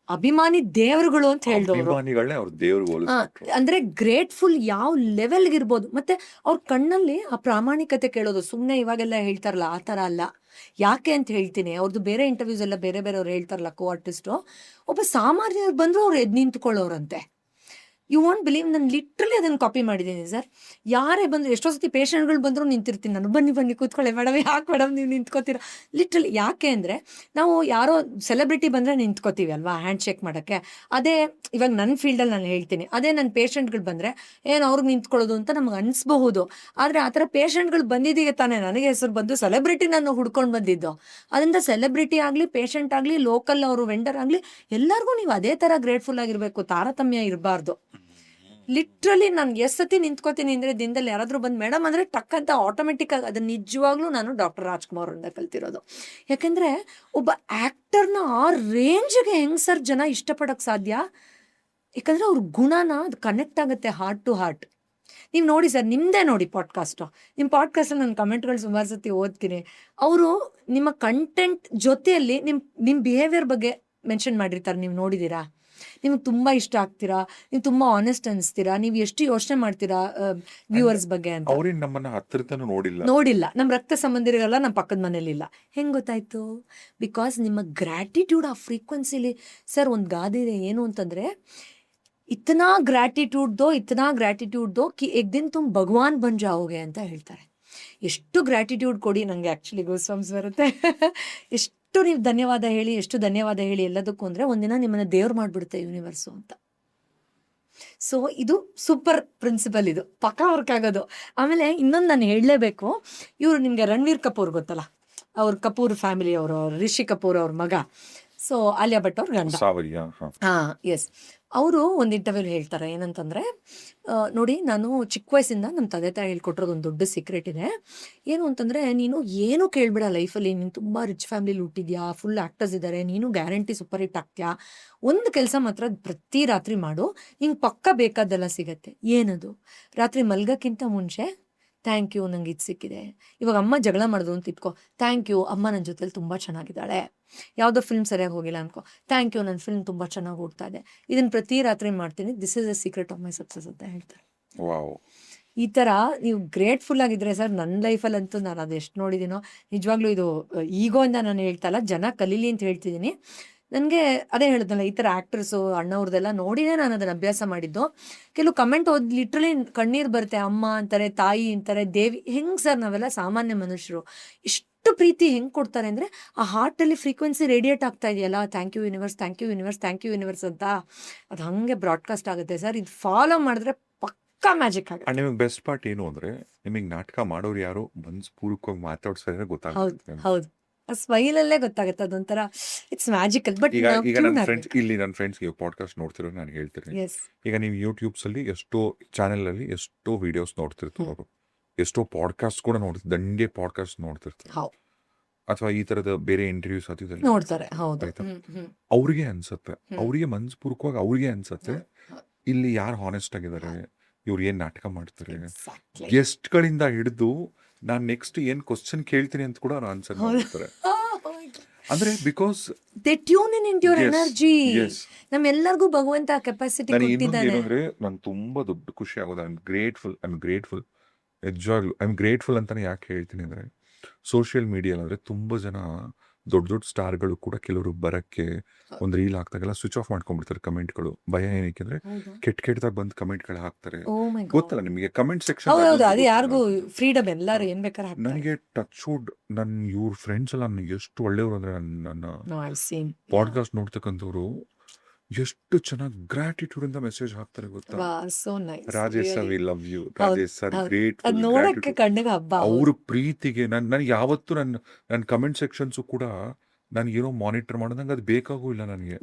ಅಭಿಮಾನಿ ದೇವರುಗಳು ಅಂತ ಹೇಳಿದವರು. ಅಂದ್ರೆ ಗ್ರೇಟ್ಫುಲ್ ಯಾವ ಲೆವೆಲ್ಗಿರ್ಬೋದು. ಮತ್ತೆ ಅವ್ರ ಕಣ್ಣಲ್ಲಿ ಆ ಪ್ರಾಮಾಣಿಕತೆ ಕೇಳೋದು, ಸುಮ್ಮನೆ ಇವಾಗೆಲ್ಲ ಹೇಳ್ತಾರಲ್ಲ ಆ ಥರ ಅಲ್ಲ. ಯಾಕೆ ಅಂತ ಹೇಳ್ತೀನಿ, ಅವ್ರದ್ದು ಬೇರೆ ಇಂಟರ್ವ್ಯೂಸ್ ಎಲ್ಲ ಬೇರೆ ಅವ್ರು ಹೇಳ್ತಾರಲ್ಲ, ಕೋ ಆರ್ಟಿಸ್ಟು, ಒಬ್ಬ ಸಾಮಾನ್ಯರು ಬಂದರೂ ಅವ್ರು ಎದ್ದು ನಿಂತ್ಕೊಳ್ಳೋರಂತೆ. ಯು ವಾಂಟ್ ಬಿಲೀವ್, ನಾನು ಲಿಟ್ರಲಿ ಅದನ್ನು ಕಾಪಿ ಮಾಡಿದ್ದೀನಿ ಸರ್. ಯಾರೇ ಬಂದರು, ಎಷ್ಟೋ ಸತಿ ಪೇಷಂಟ್ಗಳು ಬಂದರೂ ನಿಂತಿರ್ತೀನಿ ನಾನು, ಬನ್ನಿ ಕೂತ್ಕೊಳ್ಳಿ ಮೇಡಮ್, ಯಾಕೆ ಮೇಡಮ್ ನೀವು ನಿಂತ್ಕೋತೀರ? ಲಿಟ್ರಲಿ ಯಾಕೆ ಅಂದರೆ, ನಾವು ಯಾರೋ ಸೆಲೆಬ್ರಿಟಿ ಬಂದರೆ ನಿಂತ್ಕೋತೀವಿ ಅಲ್ವಾ ಹ್ಯಾಂಡ್ ಶೇಕ್ ಮಾಡೋಕ್ಕೆ. ಅದೇ ಇವಾಗ ನನ್ನ ಫೀಲ್ಡಲ್ಲಿ ನಾನು ಹೇಳ್ತೀನಿ, ಅದೇ ನನ್ನ ಪೇಷಂಟ್ಗಳು ಬಂದರೆ ಏನು ಅವ್ರಿಗೆ ನಿಂತ್ಕೊಳ್ಳೋದು ಅಂತ ನಮ್ಗೆ ಅನಿಸ್ಬಹುದು. ಆದರೆ ಆ ಥರ ಪೇಷಂಟ್ಗಳು ಬಂದಿದ್ದೀಗ ತಾನೇ ನನಗೆ ಹೆಸರು ಬಂದು ಸೆಲೆಬ್ರಿಟಿ ನಾನು ಹುಡ್ಕೊಂಡು ಬಂದಿದ್ದು. ಅದರಿಂದ ಸೆಲೆಬ್ರಿಟಿ ಆಗಲಿ, ಪೇಷಂಟ್ ಆಗಲಿ, ಲೋಕಲ್ ಅವರು ವೆಂಡರ್ ಆಗಲಿ, ಎಲ್ಲರಿಗೂ ನೀವು ಅದೇ ಥರ ಗ್ರೇಟ್ಫುಲ್ ಆಗಿರಬೇಕು, ತಾರತಮ್ಯ ಇರಬಾರ್ದು. ಲಿಟ್ರಲಿ ನಾನು ಎಷ್ಟು ಸತಿ ನಿಂತ್ಕೋತೀನಿ ಅಂದರೆ, ದಿನದಲ್ಲಿ ಯಾರಾದರೂ ಬಂದು ಮೇಡಮ್ ಅಂದರೆ ಟಕ್ ಅಂತ ಆಟೋಮೆಟಿಕ್ ಆಗಿ, ಅದನ್ನು ನಿಜವಾಗ್ಲೂ ನಾನು ಡಾಕ್ಟರ್ ರಾಜ್ಕುಮಾರ್ ಅವರಿಂದ ಕಲ್ತಿರೋದು. ಯಾಕೆಂದರೆ ಒಬ್ಬ ಆ್ಯಕ್ಟರ್ನ ಆ ರೇಂಜ್ಗೆ ಹೆಂಗೆ ಸರ್ ಜನ ಇಷ್ಟಪಡೋಕ್ಕೆ ಸಾಧ್ಯ? ಯಾಕಂದರೆ ಅವ್ರ ಗುಣನ ಅದು ಕನೆಕ್ಟ್ ಆಗುತ್ತೆ ಹಾರ್ಟ್ ಟು ಹಾರ್ಟ್. ನೀವು ನೋಡಿ ಸರ್, ನಿಮ್ಮದೇ ನೋಡಿ ಪಾಡ್ಕಾಸ್ಟು, ನಿಮ್ಮ ಪಾಡ್ಕಾಸ್ಟಲ್ಲಿ ನಾನು ಕಮೆಂಟ್ಗಳು ಸುಮಾರು ಸತಿ ಓದ್ತೀನಿ. ಅವರು ನಿಮ್ಮ ಕಂಟೆಂಟ್ ಜೊತೆಯಲ್ಲಿ ನಿಮ್ಮ ಬಿಹೇವಿಯರ್ ಬಗ್ಗೆ ಮೆನ್ಷನ್ ಮಾಡಿರ್ತಾರೆ, ನೀವು ನೋಡಿದ್ದೀರಾ? ನಿಮ್ಗೆ ತುಂಬ ಇಷ್ಟ ಆಗ್ತೀರಾ, ನೀವು ತುಂಬ ಆನೆಸ್ಟ್ ಅನಿಸ್ತೀರಾ, ನೀವು ಎಷ್ಟು ಯೋಚನೆ ಮಾಡ್ತೀರಾ ವ್ಯೂವರ್ಸ್ ಬಗ್ಗೆ ಅಂತ. ಅವ್ರೇನು ನಮ್ಮನ್ನ ಹತ್ತಿರತನೂ ನೋಡಿಲ್ಲ, ನಮ್ಮ ರಕ್ತ ಸಂಬಂಧಿಗಳೆಲ್ಲ ನಮ್ಮ ಪಕ್ಕದ ಮನೇಲಿಲ್ಲ. ಹೆಂಗೆ ಗೊತ್ತಾಯ್ತು? ಬಿಕಾಸ್ ನಿಮ್ಮ ಗ್ರ್ಯಾಟಿಟ್ಯೂಡ್ ಆ ಫ್ರೀಕ್ವೆನ್ಸಿಲಿ. ಸರ್ ಒಂದು ಗಾದೆ ಇದೆ, ಏನು ಅಂತಂದರೆ, ಇತನಾ ಗ್ರ್ಯಾಟಿಟ್ಯೂಡ್ ದೋ ಕಿ ಏಕ್ ದಿನ್ ತುಮ್ ಭಗವಾನ್ ಬನ್ ಜಾओगे ಅಂತ ಹೇಳ್ತಾರೆ. ಎಷ್ಟು ಗ್ರ್ಯಾಟಿಟ್ಯೂಡ್ ಕೊಡಿ, ನನಗೆ ಆ್ಯಕ್ಚುಲಿ ಗೂಸ್ಬಂಪ್ಸ್ ಬರುತ್ತೆ. ಎಷ್ಟು ನೀವು ಧನ್ಯವಾದ ಹೇಳಿ ಎಲ್ಲದಕ್ಕೂ ಅಂದರೆ ಒಂದಿನ ನಿಮ್ಮನ್ನು ದೇವ್ರು ಮಾಡಿಬಿಡುತ್ತೆ ಯೂನಿವರ್ಸು ಅಂತ. ಸೊ ಇದು ಸೂಪರ್ ಪ್ರಿನ್ಸಿಪಲ್, ಇದು ಪಕ್ಕಾ ವರ್ಕ್ ಆಗೋದು. ಆಮೇಲೆ ಇನ್ನೊಂದು ನಾನು ಹೇಳಲೇಬೇಕು, ಇವರು ನಿಮಗೆ ರಣವೀರ್ ಕಪೂರ್ ಗೊತ್ತಲ್ಲ, ಅವ್ರ ಕಪೂರ್ ಫ್ಯಾಮಿಲಿ ಅವರು, ರಿಷಿ ಕಪೂರ್ ಅವ್ರ ಮಗ, ಸೊ ಆಲಿಯಾ ಭಟ್ ಅವ್ರ ಗಂಡ. ಎಸ್. ಅವರು ಒಂದು ಇಂಟರ್ವ್ಯೂ ಹೇಳ್ತಾರೆ, ಏನಂತಂದರೆ, ನೋಡಿ ನಾನು ಚಿಕ್ಕ ವಯಸ್ಸಿಂದ ನಮ್ಮ ತಂದೆ ತಾಯಿ ಹೇಳ್ಕೊಟ್ಟಿರೋದು ಒಂದು ದೊಡ್ಡ ಸೀಕ್ರೆಟ್ ಇದೆ. ಏನು ಅಂತಂದರೆ, ನೀನು ಏನೂ ಕೇಳಬೇಡ ಲೈಫಲ್ಲಿ, ನೀನು ತುಂಬ ರಿಚ್ ಫ್ಯಾಮಿಲಿಲಿ ಹುಟ್ಟಿದ್ಯಾ, ಫುಲ್ ಆ್ಯಕ್ಟರ್ಸ್ ಇದ್ದಾರೆ, ನೀನು ಗ್ಯಾರಂಟಿ ಸೂಪರ್ ಹಿಟ್ ಆಗ್ತೀಯಾ. ಒಂದು ಕೆಲಸ ಮಾತ್ರ ಪ್ರತಿ ರಾತ್ರಿ ಮಾಡು, ನಿಂಗೆ ಪಕ್ಕ ಬೇಕಾದ್ದೆಲ್ಲ ಸಿಗತ್ತೆ. ಏನದು? ರಾತ್ರಿ ಮಲ್ಗೋಕ್ಕಿಂತ ಮುಂಚೆ ಥ್ಯಾಂಕ್ ಯು, ನಂಗೆ ಇದು ಸಿಕ್ಕಿದೆ. ಇವಾಗ ಅಮ್ಮ ಜಗಳ ಮಾಡಿದ್ರು ಅಂತ ಇಟ್ಕೋ, ಥ್ಯಾಂಕ್ ಯು, ಅಮ್ಮ ನನ್ನ ಜೊತೆಲಿ ತುಂಬ ಚೆನ್ನಾಗಿದ್ದಾಳೆ. ಯಾವುದೋ ಫಿಲ್ಮ್ ಸರಿಯಾಗಿ ಹೋಗಿಲ್ಲ ಅನ್ಕೋ, ಥ್ಯಾಂಕ್ ಯು, ನನ್ನ ಫಿಲ್ಮ್ ತುಂಬ ಚೆನ್ನಾಗಿ ಓಡ್ತಾ ಇದೆ. ಇದನ್ನು ಪ್ರತಿ ರಾತ್ರಿ ಮಾಡ್ತೀನಿ, this is the secret of my success ಅಂತ ಹೇಳ್ತಾರೆ. ಈ ಥರ ನೀವು ಗ್ರೇಟ್ಫುಲ್ ಆಗಿದ್ರೆ ಸರ್, ನನ್ನ ಲೈಫಲ್ಲಂತೂ ನಾನು ಅದು ಎಷ್ಟು ನೋಡಿದ್ದೀನೋ, ನಿಜವಾಗ್ಲೂ ಇದು ಈಗೋಯಿಂದ ನಾನು ಹೇಳ್ತಾ ಇಲ್ಲ, ಜನ ಕಲೀಲಿ ಅಂತ ಹೇಳ್ತಿದ್ದೀನಿ. ನನಗೆ ಅದೇ ಹೇಳಿದ್ನಲ್ಲ, ಈ ಥರ ಆ್ಯಕ್ಟರ್ಸು ಅಣ್ಣವ್ರದ್ದೆಲ್ಲ ನೋಡಿನೇ ನಾನು ಅದನ್ನು ಅಭ್ಯಾಸ ಮಾಡಿದ್ದು. ಕೆಲವು ಕಮೆಂಟ್ ಓದಿ ಲಿಟ್ರಲಿ ಕಣ್ಣೀರು ಬರುತ್ತೆ. ಅಮ್ಮ ಅಂತಾರೆ, ತಾಯಿ ಅಂತಾರೆ, ದೇವಿ. ಹೆಂಗೆ ಸರ್ ನಾವೆಲ್ಲ ಸಾಮಾನ್ಯ ಮನುಷ್ಯರು ಇಷ್ಟು ಪ್ರೀತಿ ಹೆಂಗೆ ಕೊಡ್ತಾರೆ ಅಂದರೆ, ಆ ಹಾರ್ಟಲ್ಲಿ ಫ್ರೀಕ್ವೆನ್ಸಿ ರೇಡಿಯೇಟ್ ಆಗ್ತಾ ಇದೆಯಲ್ಲ, thank you universe, thank you universe, thank you universe ಅಂತ, ಅದು ಹಾಗೆ ಬ್ರಾಡ್ಕಾಸ್ಟ್ ಆಗುತ್ತೆ ಸರ್. ಇದು ಫಾಲೋ ಮಾಡಿದ್ರೆ ಪಕ್ಕಾ ಮ್ಯಾಜಿಕ್ ಆಗುತ್ತೆ. ನಿಮಗೆ ಬೆಸ್ಟ್ ಪಾರ್ಟ್ ಏನು ಅಂದರೆ, ನಿಮಗೆ ನಾಟಕ ಮಾಡೋರು ಯಾರು ಮನಸ್ಪೂರ್ವಕವಾಗಿ ಮಾತಾಡ್ಸಿದ್ರೆ ಗೊತ್ತಾಗುತ್ತೆ. ಹೌದು, ಸ್ಮೈಲಲ್ಲೇ ಗೊತ್ತಾಗುತ್ತೆ, ಅದೊಂಥರ ಇಟ್ಸ್ ಮ್ಯಾಜಿಕಲ್. ಬಟ್ ಈಗ ನನ್ನ ಫ್ರೆಂಡ್ಸ್ಗೆ ಪಾಡ್ಕಾಸ್ಟ್ ನೋಡ್ತಿರೋ ನಾನು ಹೇಳ್ತೀನಿ, ಈಗ ನೀವು ಯೂಟ್ಯೂಬ್ಸಲ್ಲಿ ಎಷ್ಟೋ ಚಾನೆಲಲ್ಲಿ ಎಷ್ಟೋ ವಿಡಿಯೋಸ್ ನೋಡ್ತಿರ್ತಾರೆ ಅವರು, ಎಷ್ಟೋ ಪಾಡ್ಕಾಸ್ಟ್ ಕೂಡ ನೋಡ್ತಾರೆ, ದಂಡೆ ಪಾಡ್ಕಾಸ್ಟ್ ನೋಡ್ತಿರ್ತಾರೆ, ಅಥವಾ ಈ ತರದ ಬೇರೆ ಇಂಟರ್ವ್ಯೂಸ್ ಅದು ನೋಡ್ತಾರೆ. ಅವ್ರಿಗೆ ಅನ್ಸತ್ತೆ, ಅವ್ರಿಗೆ ಮನಸ್ಪೂರ್ವಕವಾಗಿ ಅವ್ರಿಗೆ ಅನ್ಸತ್ತೆ, ಇಲ್ಲಿ ಯಾರು ಹಾನೆಸ್ಟ್ ಆಗಿದ್ದಾರೆ, ಇವ್ರು ಏನ್ ನಾಟಕ ಮಾಡ್ತಾರೆ, ಗೆಸ್ಟ್ಗಳಿಂದ ಹಿಡಿದು ನಾನು ನೆಕ್ಸ್ಟ್ ಏನ್ ಕ್ವಶನ್ ಕೇಳ್ತೀನಿ ಅಂತ ಕೂಡ ಆನ್ಸರ್ ಮಾಡ್ತಾರೆ. ಅಂದ್ರೆ because they tune in into your energy. ನಮ್ಮೆಲ್ಲರಿಗೂ ಭಗವಂತ ಕೆಪಾಸಿಟಿ ಕೊಟ್ಟಿದ್ದಾನೆ. ಏನಂದ್ರೆ ನಂಗೆ ತುಂಬಾ ದೊಡ್ಡ ಖುಷಿ ಆಗೋದು, ಐ ಆಮ್ ಗ್ರೇಟ್ಫುಲ್ ನಿಜವಾಗ್ಲೂ ಐ ಆಮ್ ಗ್ರೇಟ್ಫುಲ್ ಅಂತಾನೆ ಯಾಕೆ ಹೇಳ್ತೀನಿ ಅಂದ್ರೆ, ಸೋಷಿಯಲ್ ಮೀಡಿಯಾ ಅಂದ್ರೆ ತುಂಬಾ ಜನ ದೊಡ್ಡ ಸ್ಟಾರ್ಗಳು ಕೂಡ ಕೆಲವರು ಬರಕ್ಕೆ ಒಂದು ರೀಲ್ ಹಾಕ್ದಾಗೆಲ್ಲ ಸ್ವಿಚ್ ಆಫ್ ಮಾಡ್ಕೊಂಡ್ಬಿಡ್ತಾರೆ ಕಮೆಂಟ್ಗಳು. ಭಯ ಏನಕ್ಕೆ ಅಂದ್ರೆ ಕೆಟ್ಟದಾಗ ಬಂದು ಕಮೆಂಟ್ಗಳು ಹಾಕ್ತಾರೆ. ಗೊತ್ತಲ್ಲ ನಿಮಗೆ ಕಮೆಂಟ್ ಸೆಕ್ಷನ್, ಅದು ಯಾರಿಗೂ ಫ್ರೀಡಮ್, ಎಲ್ಲರೂ ಏನ್ ಬೇಕಾದ್ರೆ. ನನಗೆ ಟಚ್ ವುಡ್, ನನ್ನ ಇವ್ರ ಫ್ರೆಂಡ್ಸ್ ಎಲ್ಲ ನನಗೆ ಎಷ್ಟು ಒಳ್ಳೆಯವರು ಅಂದ್ರೆ, ನನ್ನ ಪಾಡ್ಕಾಸ್ಟ್ ನೋಡ್ತಕ್ಕಂಥವ್ರು ಎಷ್ಟು ಚೆನ್ನಾಗಿ ಗ್ರಾಟಿಟ್ಯೂಡ್ ಇಂದ ಮೆಸೇಜ್ ಹಾಕ್ತಾರೆ ಗೊತ್ತಾ. Rajesh sir we love you, Rajesh sir great. ಅವ್ರ ಪ್ರೀತಿಗೆ ನಾನು ಯಾವತ್ತು ನನ್ನ ಕಮೆಂಟ್ ಸೆಕ್ಷನ್ಸ್ ಕೂಡ ನಾನು ಏನೋ ಮಾನಿಟರ್ ಮಾಡೋದು, ನಂಗೆ ಅದು ಬೇಕಾಗೂ ಇಲ್ಲ ನನಗೆ.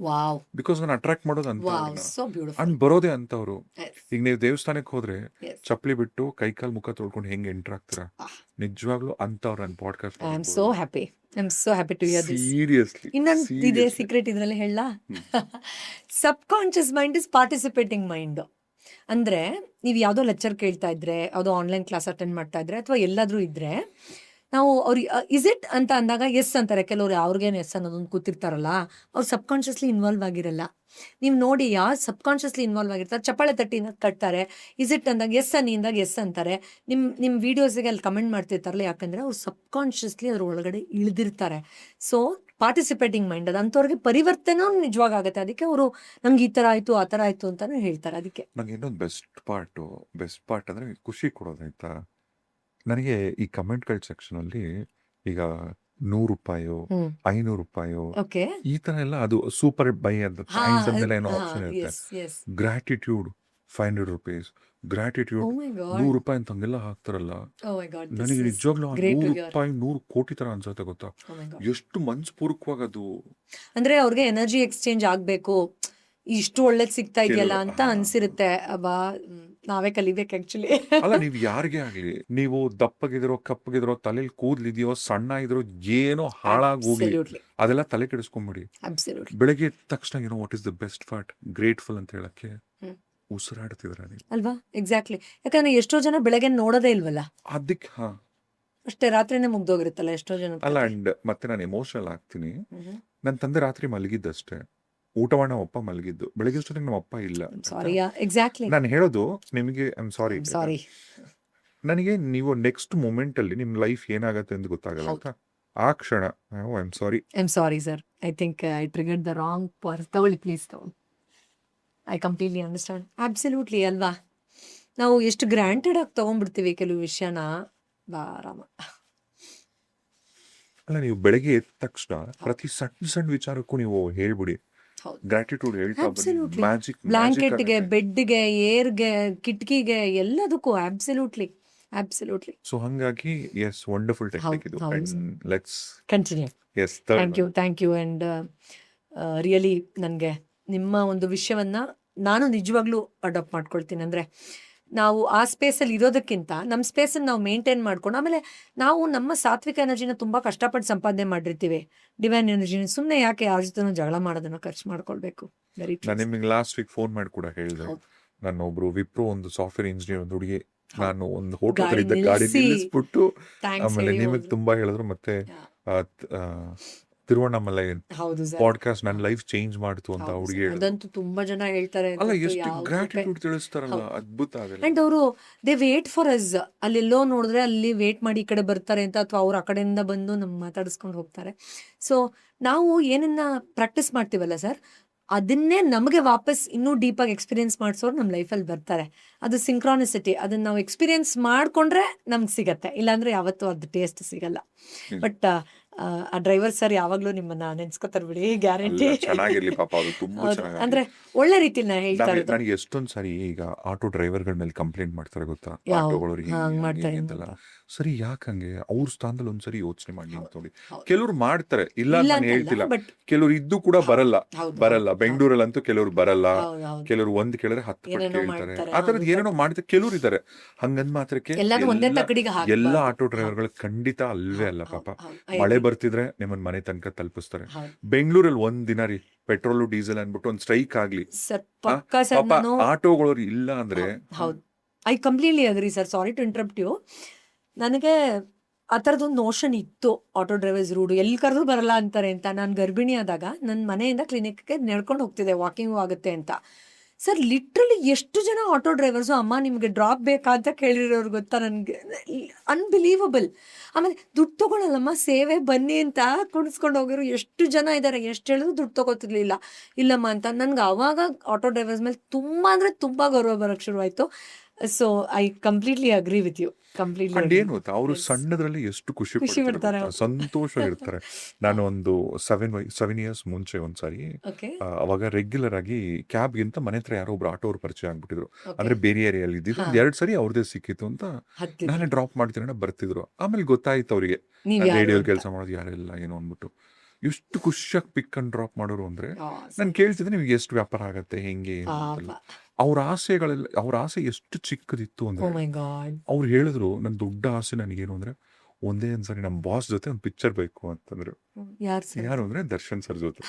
ಬಿಕಾಸ್ ನಾನು ಅಟ್ರಾಕ್ಟ್ ಮಾಡೋದು ಅಂತ ಅಂಡ್ ಬರೋದೇ ಅಂತವ್ರು. ಈಗ ನೀವು ದೇವಸ್ಥಾನಕ್ಕೆ ಹೋದ್ರೆ ಚಪ್ಪಲಿ ಬಿಟ್ಟು ಕೈಕಾಲ್ ಮುಖ ತೊಳ್ಕೊಂಡು ಹೆಂಗೆ ಎಂಟರ್ ಆಗ್ತೀರಾ, ನಿಜವಾಗ್ಲೂ ಅಂತವ್ರು ನನ್ನ podcast. I am so happy to hear this. Seriously ಇನ್ನೊಂದು ಇದೆ ಸೀಕ್ರೆಟ್ ಇದ್ರಲ್ಲಿ ಹೇಳ. Subconscious mind is participating mind. ಅಂದ್ರೆ ನೀವು ಯಾವುದೋ ಲೆಕ್ಚರ್ ಕೇಳ್ತಾ ಇದ್ರೆ, ಯಾವುದೋ ಆನ್ಲೈನ್ ಕ್ಲಾಸ್ ಅಟೆಂಡ್ ಮಾಡ್ತಾ ಇದ್ರೆ, ಅಥವಾ ಎಲ್ಲಾದ್ರೂ ಇದ್ರೆ, ನಾವು ಅವ್ರಿಗೆ ಇಸ್ ಇಟ್ ಅಂತ ಅಂದಾಗ ಎಸ್ ಅಂತಾರೆ. ಕೆಲವ್ರು ಅವ್ರಿಗೇನು ಎಸ್ ಅನ್ನೋದೊಂದು ಕೂತಿರ್ತಾರಲ್ಲ, ಅವ್ರು ಸಬ್ ಕಾನ್ಷಿಯಸ್ಲಿ ಇನ್ವಾಲ್ವ್ ಆಗಿರಲ್ಲ. ನೀವು ನೋಡಿ, ಯಾರು ಸಬ್ ಕಾನ್ಷಿಯಸ್ಲಿ ಇನ್ವಾಲ್ವ್ ಆಗಿರ್ತಾರೆ, ಚಪ್ಪಾಳೆ ತಟ್ಟಿನ ಕಟ್ತಾರೆ. ಇಸ್ ಇಟ್ ಅಂದಾಗ ಎಸ್ ಅನ್ನಿ ಅಂದಾಗ ಎಸ್ ಅಂತಾರೆ. ನಿಮ್ಮ ವೀಡಿಯೋಸಿಗೆ ಅಲ್ಲಿ ಕಮೆಂಟ್ ಮಾಡ್ತಿರ್ತಾರಲ್ಲ, ಯಾಕಂದರೆ ಅವ್ರು ಸಬ್ ಕಾನ್ಷಿಯಸ್ಲಿ ಅದ್ರ ಒಳಗಡೆ ಇಳಿದಿರ್ತಾರೆ. ಸೊ ಪಾರ್ಟಿಸಿಪೇಟಿಂಗ್ ಮೈಂಡ್ ಅದು ಅಂಥವ್ರಿಗೆ ಪರಿವರ್ತನೆ ನಿಜವಾಗ ಆಗುತ್ತೆ. ಅದಕ್ಕೆ ಅವರು ನಮ್ಗೆ ಈ ಥರ ಆಯಿತು ಆ ಥರ ಆಯಿತು ಅಂತಾನು ಹೇಳ್ತಾರೆ. ಅದಕ್ಕೆ ನಂಗೆ ಇನ್ನೊಂದು ಬೆಸ್ಟ್ ಪಾರ್ಟ್ ಅಂದರೆ ಖುಷಿ ಕೊಡೋದಾಯ್ತಾ. ನನಗೆ ಈ ಕಮೆಂಟ್ಗಳ ಸೆಕ್ಷನಲ್ಲಿ ಈಗ ₹100 ಹ್ಮ್ ₹500 ಓಕೆ ಈ ತರ ಎಲ್ಲ ಅದು ಸೂಪರ್ ಬೈ ಅಂತ ಹಾ ಥ್ಯಾಂಕ್ಸ್ ಅಂತೆಲ್ಲ ಏನೋ ಆಪ್ಷನ್ ಇರುತ್ತೆ. ಎಸ್ ಎಸ್ ಗ್ರಾಟಿಟ್ಯೂಡ್ ₹500 ಗ್ರಾಟಿಟ್ಯೂಡ್ ಓ ಮೈ ಗಾಡ್ ₹100 ಅಂತ ಹಂಗೆಲ್ಲ ಹಾಕ್ತಾರಲ್ಲ. ಓ ಮೈ ಗಾಡ್ ನನಗೆ ನಿಜವಾಗ್ಲೂ ಗ್ರೇಟ್ ಟು ₹100 100 ಕೋಟಿ ತರ ಅನ್ಸುತ್ತೆ ಗೊತ್ತಾ. ಓ ಮೈ ಗಾಡ್. ಎಷ್ಟು ಮನಸ್ಪೂರ್ವಕವಾಗಿ ಅದು ಅಂದ್ರೆ ಅವ್ರಿಗೆ ಎನರ್ಜಿ ಎಕ್ಸ್ಚೇಂಜ್ ಆಗ್ಬೇಕು, ಇಷ್ಟು ಒಳ್ಳೇದ್ ಸಿಗ್ತಾ ಇದೆಯಲ್ಲ ಅಂತ ಅನ್ಸಿರುತ್ತೆ. ಅಬ್ಬಾ ನಾವೇ ಕಲಿಬೇಕು ಆಕ್ಚುಲಿ. ಅಲ್ಲ, ನೀವು ಯಾರಿಗೇ ಆಗ್ಲಿ, ನೀವು ದಪ್ಪಗಿದ್ರೋ ಕಪ್ಪಗಿದ್ರೋ ತಲೆಯಲ್ಲಿ ಕೂದ್ಲಿದೆಯೋ ಸಣ್ಣ ಇದ್ರೋ ಏನೋ ಹಾಳಾಗಿ ಹೋಗ್ಲಿ ಅಬ್ಸಲ್ಯೂಟ್ಲಿ ಅದೆಲ್ಲ ತಲೆ ಕೆಡಿಸ್ಕೊಂಬಿಡಿ. ಅಬ್ಸಲ್ಯೂಟ್ಲಿ ಬೆಳಗ್ಗೆ ಎದ್ದ ತಕ್ಷಣ ಏನೋ what is the best part grateful ಅಂತ ಹೇಳಕ್ಕೆ ಹ್ಮ್. ಉಸಿರಾಡ್ತಿದ್ರ ನೀವು ಅಲ್ವಾ? ಎಕ್ಸಾಕ್ಟ್ಲಿ. ಯಾಕಂದ್ರೆ ಎಷ್ಟೋ ಜನ ಬೆಳಗ್ಗೆ ನೋಡೋದೇ ಇಲ್ವಲ್ಲ, ಅದಕ್ಕೆ ಅಷ್ಟೇ ರಾತ್ರಿನೇ ಮುಗ್ದೋಗಿರುತ್ತಲ್ಲ ಎಷ್ಟೋ ಜನ. ಅಲ್ಲ. ಅಂಡ್ ಮತ್ತೆ ನಾನು ಎಮೋಷನಲ್ ಆಗ್ತೀನಿ. ಹ್ಮ್. ನನ್ನ ತಂದೆ ರಾತ್ರಿ ಮಲಗಿದ್ದಷ್ಟೇ, ಊಟ ಮಾಡಿ ನಮ್ಮ ಅಪ್ಪ ಮಲಗಿದ್ದು. ಬೆಳಗ್ಗೆ ಅಷ್ಟೊತ್ತಿಗೆ ನಮ್ಮ ಅಪ್ಪ ಇಲ್ಲ. ಸಾರಿ ಎಕ್ಸಾಕ್ಟ್ಲಿ ನಾನು ಹೇಳೋದು ನಿಮಗೆ ಐ ಆಮ್ ಸಾರಿ. ಸಾರಿ. ನನಗೆ ನೀವು ನೆಕ್ಸ್ಟ್ ಮೂಮೆಂಟ್ ಅಲ್ಲಿ ನಿಮ್ ಲೈಫ್ ಏನಾಗತ್ತೆ ಅಂತ ಗೊತ್ತಾಗಲ್ಲ ಹೌದು. ಆಯ್ತಾ? ಆ ಕ್ಷಣ I am sorry. I am sorry sir, I think I triggered the wrong part. ತಗೊಳ್ಳಿ ಪ್ಲೀಸ್ ತಗೊಳ್ಳಿ. I completely understand. ಅಬ್ಸಲ್ಯೂಟ್ಲಿ ಅಲ್ವಾ? ನಾವು ಎಷ್ಟು ಗ್ರಾಂಟೆಡ್ ಆಗಿ ತಗೊಂಡ್ಬಿಡ್ತೀವಿ ಕೆಲವು ವಿಷಯನ. ಬಾರಾಮ. ಅಲ್ಲ, ನೀವು ಬೆಳಗ್ಗೆ ಎದ್ದ ತಕ್ಷಣ ಪ್ರತಿ ಸಣ್ಣ ಸಣ್ಣ ವಿಚಾರಕ್ಕೂ ನೀವು ಹೇಳ್ಬಿಡಿ ಹೌದು. ಗ್ರಾಟಿಟ್ಯೂಡ್ ಹೇಳ್ತಾ ಬನ್ನಿ. Absolutely. ಮ್ಯಾಜಿಕ್ ಬ್ಲಾಂಕೆಟ್ಗೆ, ಬೆಡ್ಗೆ, ಏರ್ಗೆ, ಕಿಟಕಿಗೆ, ಎಲ್ಲದಕ್ಕೂ ಅಬ್ಸಲ್ಯೂಟ್ಲಿ ಅಬ್ಸಲ್ಯೂಟ್ಲಿ. ಸೊ ಹಂಗಾಗಿ ಎಸ್ ವಂಡರ್ಫುಲ್ ಟೆಕ್ನಿಕ್ ಇದು. ಹೌದು, sir. Let's continue. Yes thank you and really ನನಗೆ ನಿಮ್ಮ ಒಂದು ವಿಷಯವನ್ನ ನಾನು ನಿಜವಾಗ್ಲೂ ಅಡಾಪ್ಟ್ ಮಾಡ್ಕೊಳ್ತೀನಿ. ಅಂದರೆ ನಾವು ಆ ಸ್ಪೇಸಲ್ಲಿ ಇರೋದಕ್ಕಿಂತ ನಮ್ಮ ಸ್ಪೇಸನ್ನು ನಾವು ಮೇಂಟೈನ್ ಮಾಡ್ಕೊಂಡು, ಆಮೇಲೆ ನಾವು ನಮ್ಮ ಸಾತ್ವಿಕ ಎನರ್ಜಿನ ತುಂಬ ಕಷ್ಟಪಟ್ಟು ಸಂಪಾದನೆ ಮಾಡಿರ್ತೀವಿ. ಡಿವೈನ್ ಎನರ್ಜಿನ ಸುಮ್ಮನೆ ಯಾಕೆ ಯಾರ ಜೊತೆ ಜಗಳ ಮಾಡೋದನ್ನ ಖರ್ಚು ಮಾಡ್ಕೊಳ್ಬೇಕು. ವೆರಿ ನಾನು ನಿಮಗೆ ಲಾಸ್ಟ್ ವೀಕ್ ಫೋನ್ ಮಾಡಿ ಕೂಡ ಹೇಳಿದೆ. ಹೌದು. ನಾನು ಒಬ್ರು ವಿಪ್ರೋ ಒಂದು ಸಾಫ್ಟ್ವೇರ್ ಇಂಜಿನಿಯರ್ ಒಂದು ಹುಡುಗಿ, ನಾನು ಒಂದು ಹೋಟೆಲ್ ಗಾಡಿ ಇದ್ದ ಗಾಡಿ ನಿಲ್ಸಿ, ನಿಲ್ಲಿಸ್ಬಿಟ್ಟು ಥ್ಯಾಂಕ್ಸ್ ಆಮೇಲೆ ಹೇಳಿ ನಿಮಗೆ ಹೋದ್ರು. ತುಂಬಾ ಹೇಳಿದ್ರು. ಮತ್ತೆ ತಿರುವಣ್ಣಾಮಲೈ ಹೌದು ಸರ್. ಪಾಡ್ಕಾಸ್ಟ್ ನನ್ನ ಲೈಫ್ ಚೇಂಜ್ ಮಾಡ್ತು ಅಂತ ಹೌದು ಹುಡುಗಿ sir. ಹೇಳಿದ್ರು. ಅದಂತೂ ತುಂಬಾ ಜನ ಹೇಳ್ತಾರೆ. ಅಲ್ಲ, ಎಷ್ಟು ಗ್ರಾಟಿಟ್ಯೂಡ್ ತಿಳಿಸ್ತಾರಲ್ಲ, ಹೌದು. ಅದ್ಭುತ ಅದೆಲ್ಲ. ಅಂಡ್ ಅವರು ದೇ ವೇಟ್ ಫಾರ್ ಅಸ್. ಅಲ್ಲೆಲ್ಲೋ ನೋಡಿದ್ರೆ ಅಲ್ಲಿ ವೇಟ್ ಮಾಡಿ ಈ ಕಡೆ ಬರ್ತಾರೆ ಅಂತ, ಅಥವಾ ಅವ್ರು ಆ ಕಡೆಯಿಂದ ಬಂದು ನಮ್ಮ ಮಾತಾಡಿಸ್ಕೊಂಡು ಹೋಗ್ತಾರೆ. ಸೊ ನಾವು ಏನನ್ನ ಪ್ರಾಕ್ಟೀಸ್ ಮಾಡ್ತೀವಲ್ಲ ಸರ್, ಅದನ್ನೇ ನಮಗೆ ವಾಪಸ್ ಇನ್ನೂ ಡೀಪಾಗಿ ಎಕ್ಸ್ಪೀರಿಯನ್ಸ್ ಮಾಡಿಸೋರು ನಮ್ಮ ಲೈಫಲ್ಲಿ ಬರ್ತಾರೆ. ಅದು ಸಿಂಕ್ರಾನಿಸಿಟಿ. ಅದನ್ನ ನಾವು ಎಕ್ಸ್ಪೀರಿಯನ್ಸ್ ಮಾಡ್ಕೊಂಡ್ರೆ ನಮ್ಗೆ ಸಿಗತ್ತೆ, ಇಲ್ಲಾಂದ್ರೆ ಯಾವತ್ತೂ ಅದು ಟೇಸ್ಟ್ ಸಿಗಲ್ಲ. ಬಟ್ ಆ ಡ್ರೈವರ್ ಸರ್ ಯಾವಾಗ್ಲೂ ನಿಮ್ಮನ್ನ ನೆನ್ಸ್ಕೊತಾರೆ ಬಿಡಿ, ಗ್ಯಾರಂಟಿ. ಅಲ್ಲ, ಚೆನ್ನಾಗಿರ್ಲಿ ಪಾಪ, ಅದು ತುಂಬಾ ಹೌದು, ಚೆನ್ನಾಗಿ. ಅಂದ್ರೆ ಒಳ್ಳೆ ರೀತಿಲಿ ನಾ ಹೇಳ್ತಾ ಇರೋದು. ನನಗೆ ಎಷ್ಟೊಂದ್ ಸಾರಿ ಈಗ ಆಟೋ ಡ್ರೈವರ್ಗಳ ಮೇಲೆ ಕಂಪ್ಲೇಂಟ್ ಮಾಡ್ತಾರೆ ಗೊತ್ತಾ, ಯಾವ ಆಟೋಗಳವ್ರು ಹಂಗ್ ಮಾಡ್ತಾರೆ ಅಂತೆಲ್ಲ. ಸರಿ, ಯಾಕಂಗೆ ಅವ್ರ ಸ್ಥಾನದಲ್ಲಿ ಒಂದ್ಸರಿ ಯೋಚನೆ ಮಾಡಿ ಹೌದು, ನಿಂತ್ಕೊಳ್ಳಿ. ಹೌದು. ಕೆಲವ್ರು ಮಾಡ್ತಾರೆ, ಇಲ್ಲ ಇಲ್ಲ ಅಂತ ನಾನು ಅಂತಲ್ಲ, ಹೇಳ್ತಿಲ್ಲ. ಬಟ್ ಕೆಲವ್ರು ಇದ್ದು ಕೂಡ ಬರಲ್ಲ. ಹೌದು, ಬರಲ್ಲ. ಹೌದು, ಬೆಂಗಳೂರಲ್ಲಂತೂ ಕೆಲವ್ರು ಬರಲ್ಲ. ಹೌದು, ಹೌದು. ಕೆಲವ್ರು ಒಂದ್ ಕೇಳಿದ್ರೆ 10 ಪಟ್ಟು ಏನೇನೋ ಕೇಳ್ತಾರೆ. ಮಾಡ್ತಾರೆ. ಆ ತರದ್ ಹೌದು, ಏನೇನೋ ಮಾಡ್ತಾರೆ. ಕೆಲವ್ರು ಇದಾರೆ ಹಂಗಂದ್ ಮಾತ್ರಕ್ಕೆ ಎಲ್ಲಾನು ಒಂದೇ ತಕಡಿಗೆ ಎಲ್ಲ ಹಾಕ್ಬಾರ್ದು. ಆಟೋ ಡ್ರೈವರ್ಗಳು ಖಂಡಿತ ಅಲ್ವೇ ಅಲ್ಲ ಪಾಪ. ಹೌದು, I ಮಳೆ agree. ಬರ್ತಿದ್ರೆ ನಿಮ್ಮನ್ ಮನೆ ತನಕ ತಲುಪಿಸ್ತಾರೆ. ಹೌದು. ಬೆಂಗಳೂರಲ್ಲಿ ಒಂದ್ ದಿನ ರೀ ಪೆಟ್ರೋಲ್ ಡೀಸೆಲ್ ಅನ್ಬಿಟ್ಟು ಒಂದ್ ಸ್ಟ್ರೈಕ್ ಆಗ್ಲಿ, ಸರ್ ಪಕ್ಕಾ ಸರ್. ಪಾಪ ನಾನು ಆಟೋಗಳವ್ರು ಇಲ್ಲ ಅಂದ್ರೆ ಹೌದು, I completely agree sir. Sorry to interrupt you. ನನಗೆ ಆ ಥರದೊಂದು ನೋಷನ್ ಇತ್ತು, ಆಟೋ ಡ್ರೈವರ್ಸ್ ರೂಡು, ಎಲ್ಲಿ ಕರೆದ್ರು ಬರಲ್ಲ ಅಂತಾರೆ ಅಂತ. ನಾನು ಗರ್ಭಿಣಿ ಆದಾಗ ನನ್ನ ಮನೆಯಿಂದ ಕ್ಲಿನಿಕ್ಗೆ ನಡ್ಕೊಂಡು ಹೋಗ್ತಿದ್ದೆ, ವಾಕಿಂಗು ಆಗುತ್ತೆ ಅಂತ. ಸರ್ ಲಿಟ್ರಲಿ ಎಷ್ಟು ಜನ ಆಟೋ ಡ್ರೈವರ್ಸು ಅಮ್ಮ ನಿಮಗೆ ಡ್ರಾಪ್ ಬೇಕಾ ಅಂತ ಕೇಳಿರೋರು ಗೊತ್ತಾ ನನಗೆ. ಅನ್ಬಿಲೀವಬಲ್. ಆಮೇಲೆ ದುಡ್ಡು ತೊಗೊಳಲ್ಲಮ್ಮ, ಸೇವೆ ಬನ್ನಿ ಅಂತ ಕುಣಿಸ್ಕೊಂಡು ಹೋಗಿರೋ ಎಷ್ಟು ಜನ ಇದ್ದಾರೆ. ಎಷ್ಟು ಹೇಳಿದ್ರು ದುಡ್ಡು ತೊಗೋತಿರ್ಲಿಲ್ಲ. ಇಲ್ಲಮ್ಮ ಅಂತ. ನನಗೆ ಆವಾಗ ಆಟೋ ಡ್ರೈವರ್ಸ್ ಮೇಲೆ ತುಂಬ ಅಂದರೆ ತುಂಬ ಗೌರವ ಬರೋಕ್ಕೆ ಶುರುವಾಯಿತು. So I completely agree with you. Completely and ಏನು ಗೊತ್ತಾ, ಅವರು ಸಣ್ಣದ್ರಲ್ಲಿ ಎಷ್ಟು ಖುಷಿ ಪಡ್ತಾರೆ, ಪಡ್ತಾರೆ, ಸಂತೋಷವಾಗಿರ್ತಾರೆ. ನಾನು ಒಂದು 7 years ಮುಂಚೆ ಒಂದ್ಸಾರಿ ಓಕೆ ಅವಾಗ ರೆಗ್ಯುಲರ್ ಆಗಿ ಕ್ಯಾಬ್ಗಿಂತ ಮನೆ ಹತ್ರ ಯಾರೋ ಒಬ್ರು ಆಟೋರು ಪರಿಚಯ ಆಗ್ಬಿಟ್ಟಿದ್ರು. ಓಕೆ ಅಂದ್ರೆ ಬೇರೆ ಏರಿಯಲ್ಲಿ ಇದ್ದಿದ್ದು. ಹಾ. 2 ಸರಿ ಅವ್ರದೇ ಸಿಕ್ಕಿತ್ತು ಅಂತ ಹತ್ತಿದ್ರು ನಾನೇ ಡ್ರಾಪ್ ಮಾಡ್ತೀನಿ ಬರ್ತಿದ್ರು. ಆಮೇಲೆ ಗೊತ್ತಾಯ್ತು ಅವ್ರಿಗೆ ನೀವು ಯಾರು ರೇಡಿಯೋ ಅಂತ. ಕೆಲಸ ಮಾಡೋದು ಯಾರೆಲ್ಲ ಏನು ಅಂದ್ಬಿಟ್ಟು. ಎಷ್ಟು ಖುಷಿಯಾಗಿ ಪಿಕ್ ಅಂಡ್ ಡ್ರಾಪ್ ಮಾಡೋರು ಅಂದ್ರೆ ಆ, ನಾನು ಕೇಳ್ತಿದ್ದೆ ನಿಮ್ಗೆ ಎಷ್ಟು ವ್ಯಾಪಾರ ಆಗತ್ತೆ ಹೆಂಗೆ ಏನು ಅಂತೆಲ್ಲ. ಪಾಪ. ಅವ್ರ ಆಸೆ ಎಷ್ಟು ಚಿಕ್ಕದಿತ್ತು ಓ ಅಂದ್ರೆ ಮೈ ಗಾಡ್. ಅವ್ರು ಹೇಳಿದ್ರು, ನನ್ನ ದೊಡ್ಡ ಆಸೆ ನನಗೇನು ಅಂದ್ರೆ ಒಂದೇ ಒಂದ್ಸರಿ ನಮ್ಮ ಬಾಸ್ ಜೊತೆ ಒಂದು ಪಿಕ್ಚರ್ ಬೇಕು ಅಂತಂದ್ರು. ಯಾರು ಸರ್? ಯಾರು ಅಂದ್ರೆ ದರ್ಶನ್ ಸರ್ ಜೊತೆ.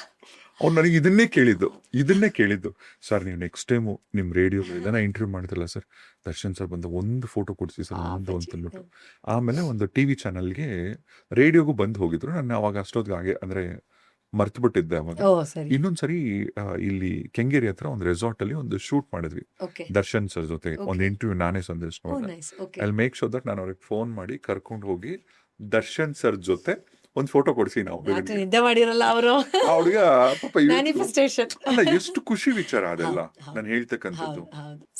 ಅವ್ರು ನನಗೆ ಇದನ್ನೇ ಕೇಳಿದ್ದು ಸರ್, ನೀವು ನೆಕ್ಸ್ಟ್ ಟೈಮು ನಿಮ್ ರೇಡಿಯೋ ಇದನ್ನ ಇಂಟರ್ವ್ಯೂ ಮಾಡಿದ್ರಲ್ಲ ಸರ್, ದರ್ಶನ್ ಸರ್ ಬಂದ ಒಂದು ಫೋಟೋ ಕೊಡ್ಸಿ ಸರ್ ಒಂದು ಅಂತ ಅಂದ್ಬಿಟ್ಟು. ಆಮೇಲೆ ಒಂದು ಟಿವಿ ಚಾನಲ್ಗೆ ರೇಡಿಯೋಗೂ ಬಂದು ಹೋಗಿದ್ರು. ನಾನು ಅವಾಗ ಅಷ್ಟೊತ್ತಿಗೆ ಹಾಗೆ ಅಂದ್ರೆ ಮರ್ತು ಬಿಟ್ಟಿದ್ದೆ ಅವಾಗ. ಓ ಸರಿ. ಇನ್ನೊಂದ್ಸರಿ ಇಲ್ಲಿ ಕೆಂಗೇರಿ ಹತ್ರ ಒಂದು ರೆಸಾರ್ಟ್ ಅಲ್ಲಿ ಒಂದು ಶೂಟ್ ಮಾಡಿದ್ವಿ ಓಕೆ. ದರ್ಶನ್ ಸರ್ ಜೊತೆ. Okay. ಒಂದು ಇಂಟರ್ವ್ಯೂ ನಾನೇ ಸಂದೇಶ ಓ ಮಾಡಿದೆ. Nice. Okay. I make sure that ನಾನು ಅವ್ರಿಗೆ ಫೋನ್ ಮಾಡಿ ಕರ್ಕೊಂಡು ಹೋಗಿ ದರ್ಶನ್ ಸರ್ ಜೊತೆ ಒಂದ್ ಫೋಟೋ ಕೊಡ್ಸಿ ನಾವು ರಾತ್ರಿ ನಿದ್ದೆ ಮಾಡಿರಲ್ಲ ಅವರು. ಆ ಹುಡುಗ ಪಾಪ ಮ್ಯಾನಿಫೆಸ್ಟೇಷನ್. ಅಲ್ಲ, ಎಷ್ಟು ಖುಷಿ ವಿಚಾರ ಅದೆಲ್ಲ ನಾನು ಹೇಳ್ತಕ್ಕಂಥದ್ದು.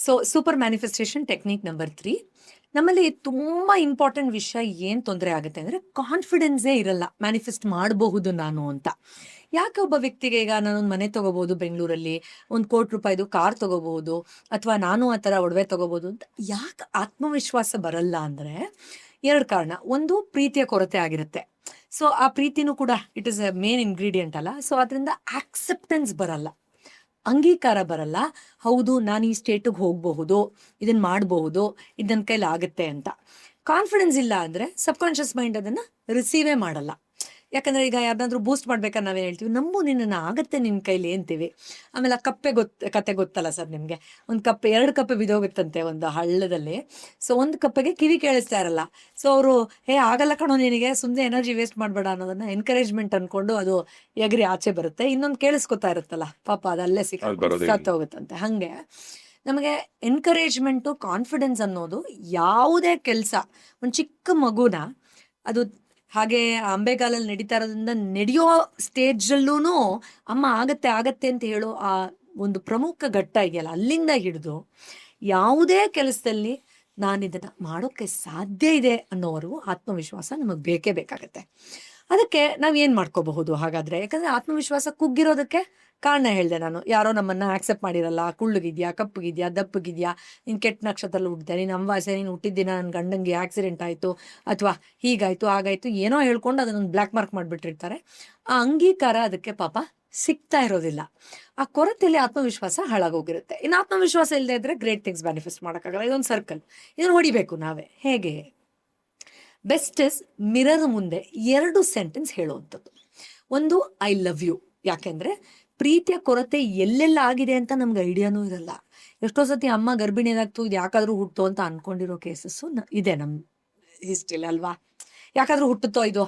So super manifestation technique number 3. ನಮ್ಮಲ್ಲಿ ತುಂಬಾ ಇಂಪಾರ್ಟೆಂಟ್ ವಿಷಯ ಏನ್ ತೊಂದರೆ ಆಗುತ್ತೆ ಅಂದ್ರೆ ಕಾನ್ಫಿಡೆನ್ಸೇ ಇರಲ್ಲ ಮ್ಯಾನಿಫೆಸ್ಟ್ ಮಾಡಬಹುದು ನಾನು ಅಂತ. ಯಾಕೆ ಒಬ್ಬ ವ್ಯಕ್ತಿಗೆ, ಈಗ ನಾನೊಂದು ಮನೆ ತಗೋಬಹುದು ಬೆಂಗಳೂರಲ್ಲಿ, ಒಂದು ₹1,00,00,000 ಕಾರ್ ತಗೋಬಹುದು, ಅಥವಾ ನಾನು ಆ ಥರ ಒಡವೆ ತಗೋಬಹುದು ಅಂತ ಯಾಕೆ ಆತ್ಮವಿಶ್ವಾಸ ಬರಲ್ಲ ಅಂದ್ರೆ 2 ಕಾರಣ. ಒಂದು, ಪ್ರೀತಿಯ ಕೊರತೆ ಆಗಿರುತ್ತೆ. ಸೊ ಆ ಪ್ರೀತಿನೂ ಕೂಡ it is a main ingredient ಅಲ್ಲ. ಸೊ ಅದರಿಂದ ಆಕ್ಸೆಪ್ಟೆನ್ಸ್ ಬರಲ್ಲ, ಅಂಗೀಕಾರ ಬರಲ್ಲ. ಹೌದು, ನಾನು ಈ ಸ್ಟೇಟಿಗೆ ಹೋಗಬಹುದು, ಇದನ್ನ ಮಾಡಬಹುದು, ಇದನ್ನ ಕೈಲಿ ಆಗುತ್ತೆ ಅಂತ. ಕಾನ್ಫಿಡೆನ್ಸ್ ಇಲ್ಲ ಅಂದರೆ ಸಬ್ಕಾನ್ಷಿಯಸ್ ಮೈಂಡ್ ಅದನ್ನು ರಿಸೀವೇ ಮಾಡಲ್ಲ. ಯಾಕಂದರೆ ಈಗ ಯಾರನ್ನಾದ್ರೂ ಬೂಸ್ಟ್ ಮಾಡ್ಬೇಕಾದ್ರೆ ನಾವೇನು ಹೇಳ್ತೀವಿ, ನಂಬು ನಿನ್ನನ್ನು ಆಗತ್ತೆ ನಿನ್ನ ಕೈಲಿ ಅಂತೀವಿ. ಆಮೇಲೆ ಆ ಕತೆ ಗೊತ್ತಲ್ಲ ಸರ್ ನಿಮಗೆ, ಒಂದು ಕಪ್ಪೆ 2 ಕಪ್ಪೆ ಬಿದ್ದೋಗುತ್ತಂತೆ ಒಂದು ಹಳ್ಳದಲ್ಲಿ. ಸೊ ಒಂದು ಕಪ್ಪೆಗೆ ಕಿವಿ ಕೇಳಿಸ್ತಾ ಇರಲ್ಲ. ಸೊ ಅವರು ಆಗಲ್ಲ ಕಣೋ ನಿನಗೆ, ಸುಮ್ಮನೆ ಎನರ್ಜಿ ವೇಸ್ಟ್ ಮಾಡಬೇಡ ಅನ್ನೋದನ್ನ ಎನ್ಕರೇಜ್ಮೆಂಟ್ ಅಂದ್ಕೊಂಡು ಅದು ಎಗರಿ ಆಚೆ ಬರುತ್ತೆ. ಇನ್ನೊಂದು ಕೇಳಿಸ್ಕೊತಾ ಇರುತ್ತಲ್ಲ ಪಾಪ, ಅದು ಅಲ್ಲೇ ಸತ್ತೋಗುತ್ತಂತೆ. ಹಾಗೆ ನಮಗೆ ಎನ್ಕರೇಜ್ಮೆಂಟು, ಕಾನ್ಫಿಡೆನ್ಸ್ ಅನ್ನೋದು ಯಾವುದೇ ಕೆಲಸ, ಒಂದು ಚಿಕ್ಕ ಮಗುನ ಅದು ಹಾಗೆ ಅಂಬೆಗಾಲಲ್ಲಿ ನಡೀತಾ ಇರೋದ್ರಿಂದ ನಡೆಯೋ ಸ್ಟೇಜಲ್ಲೂ ಅಮ್ಮ ಆಗತ್ತೆ ಆಗತ್ತೆ ಅಂತ ಹೇಳೋ ಆ ಒಂದು ಪ್ರಮುಖ ಘಟ್ಟ ಇದೆಯಲ್ಲ, ಅಲ್ಲಿಂದ ಹಿಡಿದು ಯಾವುದೇ ಕೆಲಸದಲ್ಲಿ ನಾನು ಇದನ್ನು ಮಾಡೋಕ್ಕೆ ಸಾಧ್ಯ ಇದೆ ಅನ್ನೋವರೆಗೂ ಆತ್ಮವಿಶ್ವಾಸ ನಮಗೆ ಬೇಕೇ ಬೇಕಾಗತ್ತೆ. ಅದಕ್ಕೆ ನಾವು ಏನು ಮಾಡ್ಕೋಬಹುದು ಹಾಗಾದರೆ? ಯಾಕಂದರೆ ಆತ್ಮವಿಶ್ವಾಸ ಕುಗ್ಗಿರೋದಕ್ಕೆ ಕಾರಣ ಹೇಳಿದೆ ನಾನು. ಯಾರೋ ನಮ್ಮನ್ನು ಆಕ್ಸೆಪ್ಟ್ ಮಾಡಿರಲ್ಲ, ಕುಳ್ಳುಗಿದ್ಯಾ, ಕಪ್ಪಗಿದ್ಯಾ, ದಪ್ಪಗಿದ್ಯಾ, ನೀನು ಕೆಟ್ಟ ನಕ್ಷತ್ರದಲ್ಲಿ ಹುಟ್ಟಿದೆ, ನೀನು ಅಮಾವಾಸ್ಯೆ, ನೀನು ಹುಟ್ಟಿದ್ದಿನ ನನ್ನ ಗಂಡಂಗೆ ಆಕ್ಸಿಡೆಂಟ್ ಆಯಿತು, ಅಥವಾ ಹೀಗಾಯಿತು ಹಾಗಾಯಿತು, ಏನೋ ಹೇಳ್ಕೊಂಡು ಅದನ್ನೊಂದು ಬ್ಲ್ಯಾಕ್ ಮಾರ್ಕ್ ಮಾಡಿಬಿಟ್ಟಿರ್ತಾರೆ. ಆ ಅಂಗೀಕಾರ ಅದಕ್ಕೆ ಪಾಪ ಸಿಗ್ತಾ ಇರೋದಿಲ್ಲ. ಆ ಕೊರತೆಯಲ್ಲಿ ಆತ್ಮವಿಶ್ವಾಸ ಹಾಳಾಗೋಗಿರುತ್ತೆ. ಇನ್ನು ಆತ್ಮವಿಶ್ವಾಸ ಇಲ್ಲದೆ ಇದ್ದರೆ ಗ್ರೇಟ್ ಥಿಂಗ್ಸ್ ಮ್ಯಾನಿಫೆಸ್ಟ್ ಮಾಡೋಕ್ಕಾಗಲ್ಲ. ಇದೊಂದು ಸರ್ಕಲ್, ಇದನ್ನು ಹೊಡಿಬೇಕು ನಾವೇ. ಹೇಗೆ? ಬೆಸ್ಟ್ ಇಸ್ ಮಿರರ್ ಮುಂದೆ 2 ಸೆಂಟೆನ್ಸ್ ಹೇಳುವಂಥದ್ದು. ಒಂದು, ಐ ಲವ್ ಯು. ಯಾಕೆಂದರೆ ಪ್ರೀತಿಯ ಕೊರತೆ ಎಲ್ಲೆಲ್ಲ ಆಗಿದೆ ಅಂತ ನಮ್ಗೆ ಐಡಿಯಾನೂ ಇರಲ್ಲ. ಎಷ್ಟೋ ಸತಿ ಅಮ್ಮ ಗರ್ಭಿಣಿಯಾಗ್ತು, ಇದು ಯಾಕಾದರೂ ಹುಟ್ಟೋ ಅಂತ ಅಂದ್ಕೊಂಡಿರೋ ಕೇಸಸ್ಸು ಇದೆ ನಮ್ಮ ಹಿಸ್ಟ್ರಿಲಿ ಅಲ್ವಾ. ಯಾಕಾದರೂ ಹುಟ್ಟುತ್ತೋ ಇದು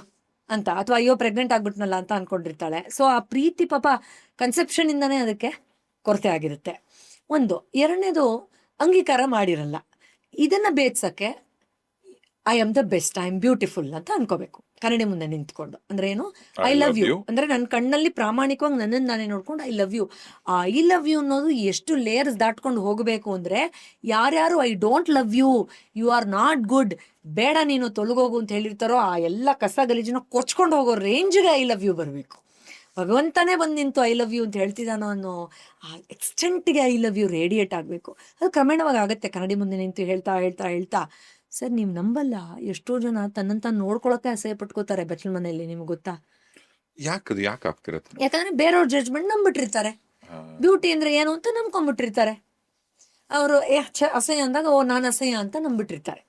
ಅಂತ, ಅಥವಾ ಅಯ್ಯೋ ಪ್ರೆಗ್ನೆಂಟ್ ಆಗ್ಬಿಟ್ನಲ್ಲ ಅಂತ ಅಂದ್ಕೊಂಡಿರ್ತಾಳೆ. ಸೊ ಆ ಪ್ರೀತಿ ಪಾಪ ಕನ್ಸೆಪ್ಷನಿಂದನೇ ಅದಕ್ಕೆ ಕೊರತೆ ಆಗಿರುತ್ತೆ. ಒಂದು. ಎರಡನೇದು, ಅಂಗೀಕಾರ ಮಾಡಿರಲ್ಲ. ಇದನ್ನು ಬೇಯಿಸೋಕ್ಕೆ I am the best, I am beautiful ಅಂತ ಅನ್ಕೋಬೇಕು ಕನ್ನಡಿ ಮುಂದೆ ನಿಂತ್ಕೊಂಡು. ಅಂದ್ರೆ ಏನು? ಐ ಲವ್ ಯು ಅಂದ್ರೆ ನನ್ನ ಕಣ್ಣಲ್ಲಿ ಪ್ರಾಮಾಣಿಕವಾಗಿ ನನ್ನನ್ನು ನಾನೇ ನೋಡ್ಕೊಂಡು ಐ ಲವ್ ಯು. ಆ ಐ ಲವ್ ಯು ಅನ್ನೋದು ಎಷ್ಟು ಲೇಯರ್ಸ್ ದಾಟ್ಕೊಂಡು ಹೋಗಬೇಕು ಅಂದ್ರೆ, ಯಾರ್ಯಾರು I don't love you, you are not good, ಬೇಡ ನೀನು ತೊಲಗೋಗು ಅಂತ ಹೇಳಿರ್ತಾರೋ ಆ ಎಲ್ಲ ಕಸ ಗಲೀಜನ್ನ ಕೊಚ್ಕೊಂಡು ಹೋಗೋ ರೇಂಜ್ಗೆ ಐ ಲವ್ ಯು ಬರಬೇಕು. ಭಗವಂತನೇ ಬಂದು ನಿಂತು ಐ ಲವ್ ಯು ಅಂತ ಹೇಳ್ತಿದ್ದಾನೋ ಅನ್ನೋ ಆ ಎಕ್ಸ್ಟೆಂಟ್ಗೆ ಐ ಲವ್ ಯು ರೇಡಿಯೇಟ್ ಆಗಬೇಕು. ಅದು ಕ್ರಮೇಣವಾಗಿ ಆಗುತ್ತೆ. ಕನ್ನಡಿ ಮುಂದೆ ನಿಂತು ಹೇಳ್ತಾ ಹೇಳ್ತಾ ಹೇಳ್ತಾ ಸರ್, ನೀವು ನಂಬಲ್ಲ, ಎಷ್ಟೋ ಜನ ತನ್ನಂತ ನೋಡ್ಕೊಳಕ್ಕೆ ಅಸಹ್ಯ ಪಟ್ಕೋತಾರೆ ಬೆಚ್ಚಲ ಮನೆಯಲ್ಲಿ. ನಿಮ್ಗೆ ಗೊತ್ತಾ? ಯಾಕೆ ಆಗ್ತಿರತ್ತೆ? ಯಾಕಂದ್ರೆ ಬೇರೆಯವ್ರ ಜಡ್ಜ್ಮೆಂಟ್ ನಂಬಿಟ್ಟಿರ್ತಾರೆ. ಬ್ಯೂಟಿ ಅಂದ್ರೆ ಏನು ಅಂತ ನಂಬ್ಕೊಂಡ್ಬಿಟ್ಟಿರ್ತಾರೆ. ಅವರು ಅಸಹ್ಯ ಅಂದಾಗ ನಾನು ಅಸಹ್ಯ ಅಂತ ನಂಬಿಟ್ಟಿರ್ತಾರೆ.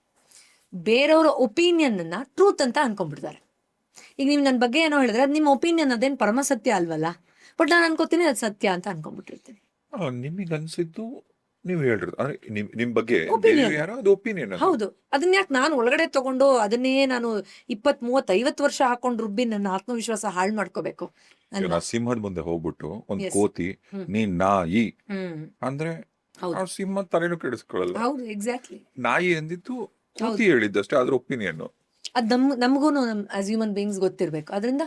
ಬೇರೆಯವರ ಒಪಿನಿಯನ್ನ ಟ್ರೂತ್ ಅಂತ ಅನ್ಕೊಂಡ್ಬಿಡ್ತಾರೆ. ಈಗ ನೀವು ನನ್ನ ಬಗ್ಗೆ ಏನೋ ಹೇಳಿದ್ರೆ ಅದು ನಿಮ್ಮ ಒಪಿನಿಯನ್, ಅದೇನು ಪರಮ ಸತ್ಯ ಅಲ್ವಲ್ಲ, ಬಟ್ ನಾನು ಅನ್ಕೋತೀನಿ ಅದು ಸತ್ಯ ಅಂತ ಅನ್ಕೊಂಡ್ಬಿಟ್ಟಿರ್ತೀನಿ. ನಿಮಗೆ ಅನ್ಸಿದ್ದು ನೀವು ಹೇಳಿರೋದು ಅಂದ್ರೆ ನಿಮ್ ಬಗ್ಗೆ ಯಾರೋ ಅದು ಒಪಿನಿಯನ್. ಹೌದು. ಅದನ್ನ ಯಾಕೆ ನಾನು ಒಳಗಡೆ ತಗೊಂಡು ಅದನ್ನೇ ನಾನು 20, 30, 50 ವರ್ಷ ಹಾಕೊಂಡು ರುಬ್ಬಿ ನನ್ನ ಆತ್ಮವಿಶ್ವಾಸ ಹಾಳು ಮಾಡ್ಕೋಬೇಕು? ಸಿಂಹದ ಮುಂದೆ ಹೋಗ್ಬಿಟ್ಟು ಒಂದು ಕೋತಿ ನೀನ್ ನಾಯಿ ಅಂದ್ರೆ ಸಿಂಹ ತಲೆನೂ ಕೆಡಿಸ್ಕೊಳ್ಳಲ್ಲ. ಹೌದು, ಎಕ್ಸಾಕ್ಟ್ಲಿ. ನಾಯಿ ಅಂದಿತ್ತು, ಕೋತಿ ಹೇಳಿದ್ದಷ್ಟೇ, ಅದ್ರ ಒಪಿನಿಯನ್. ಅದು ನಮಗೂ ಆಸ್ ಹ್ಯೂಮನ್ ಬೀಯಿಂಗ್ಸ್ ಗೊತ್ತಿರಬೇಕು. ಅದರಿಂದ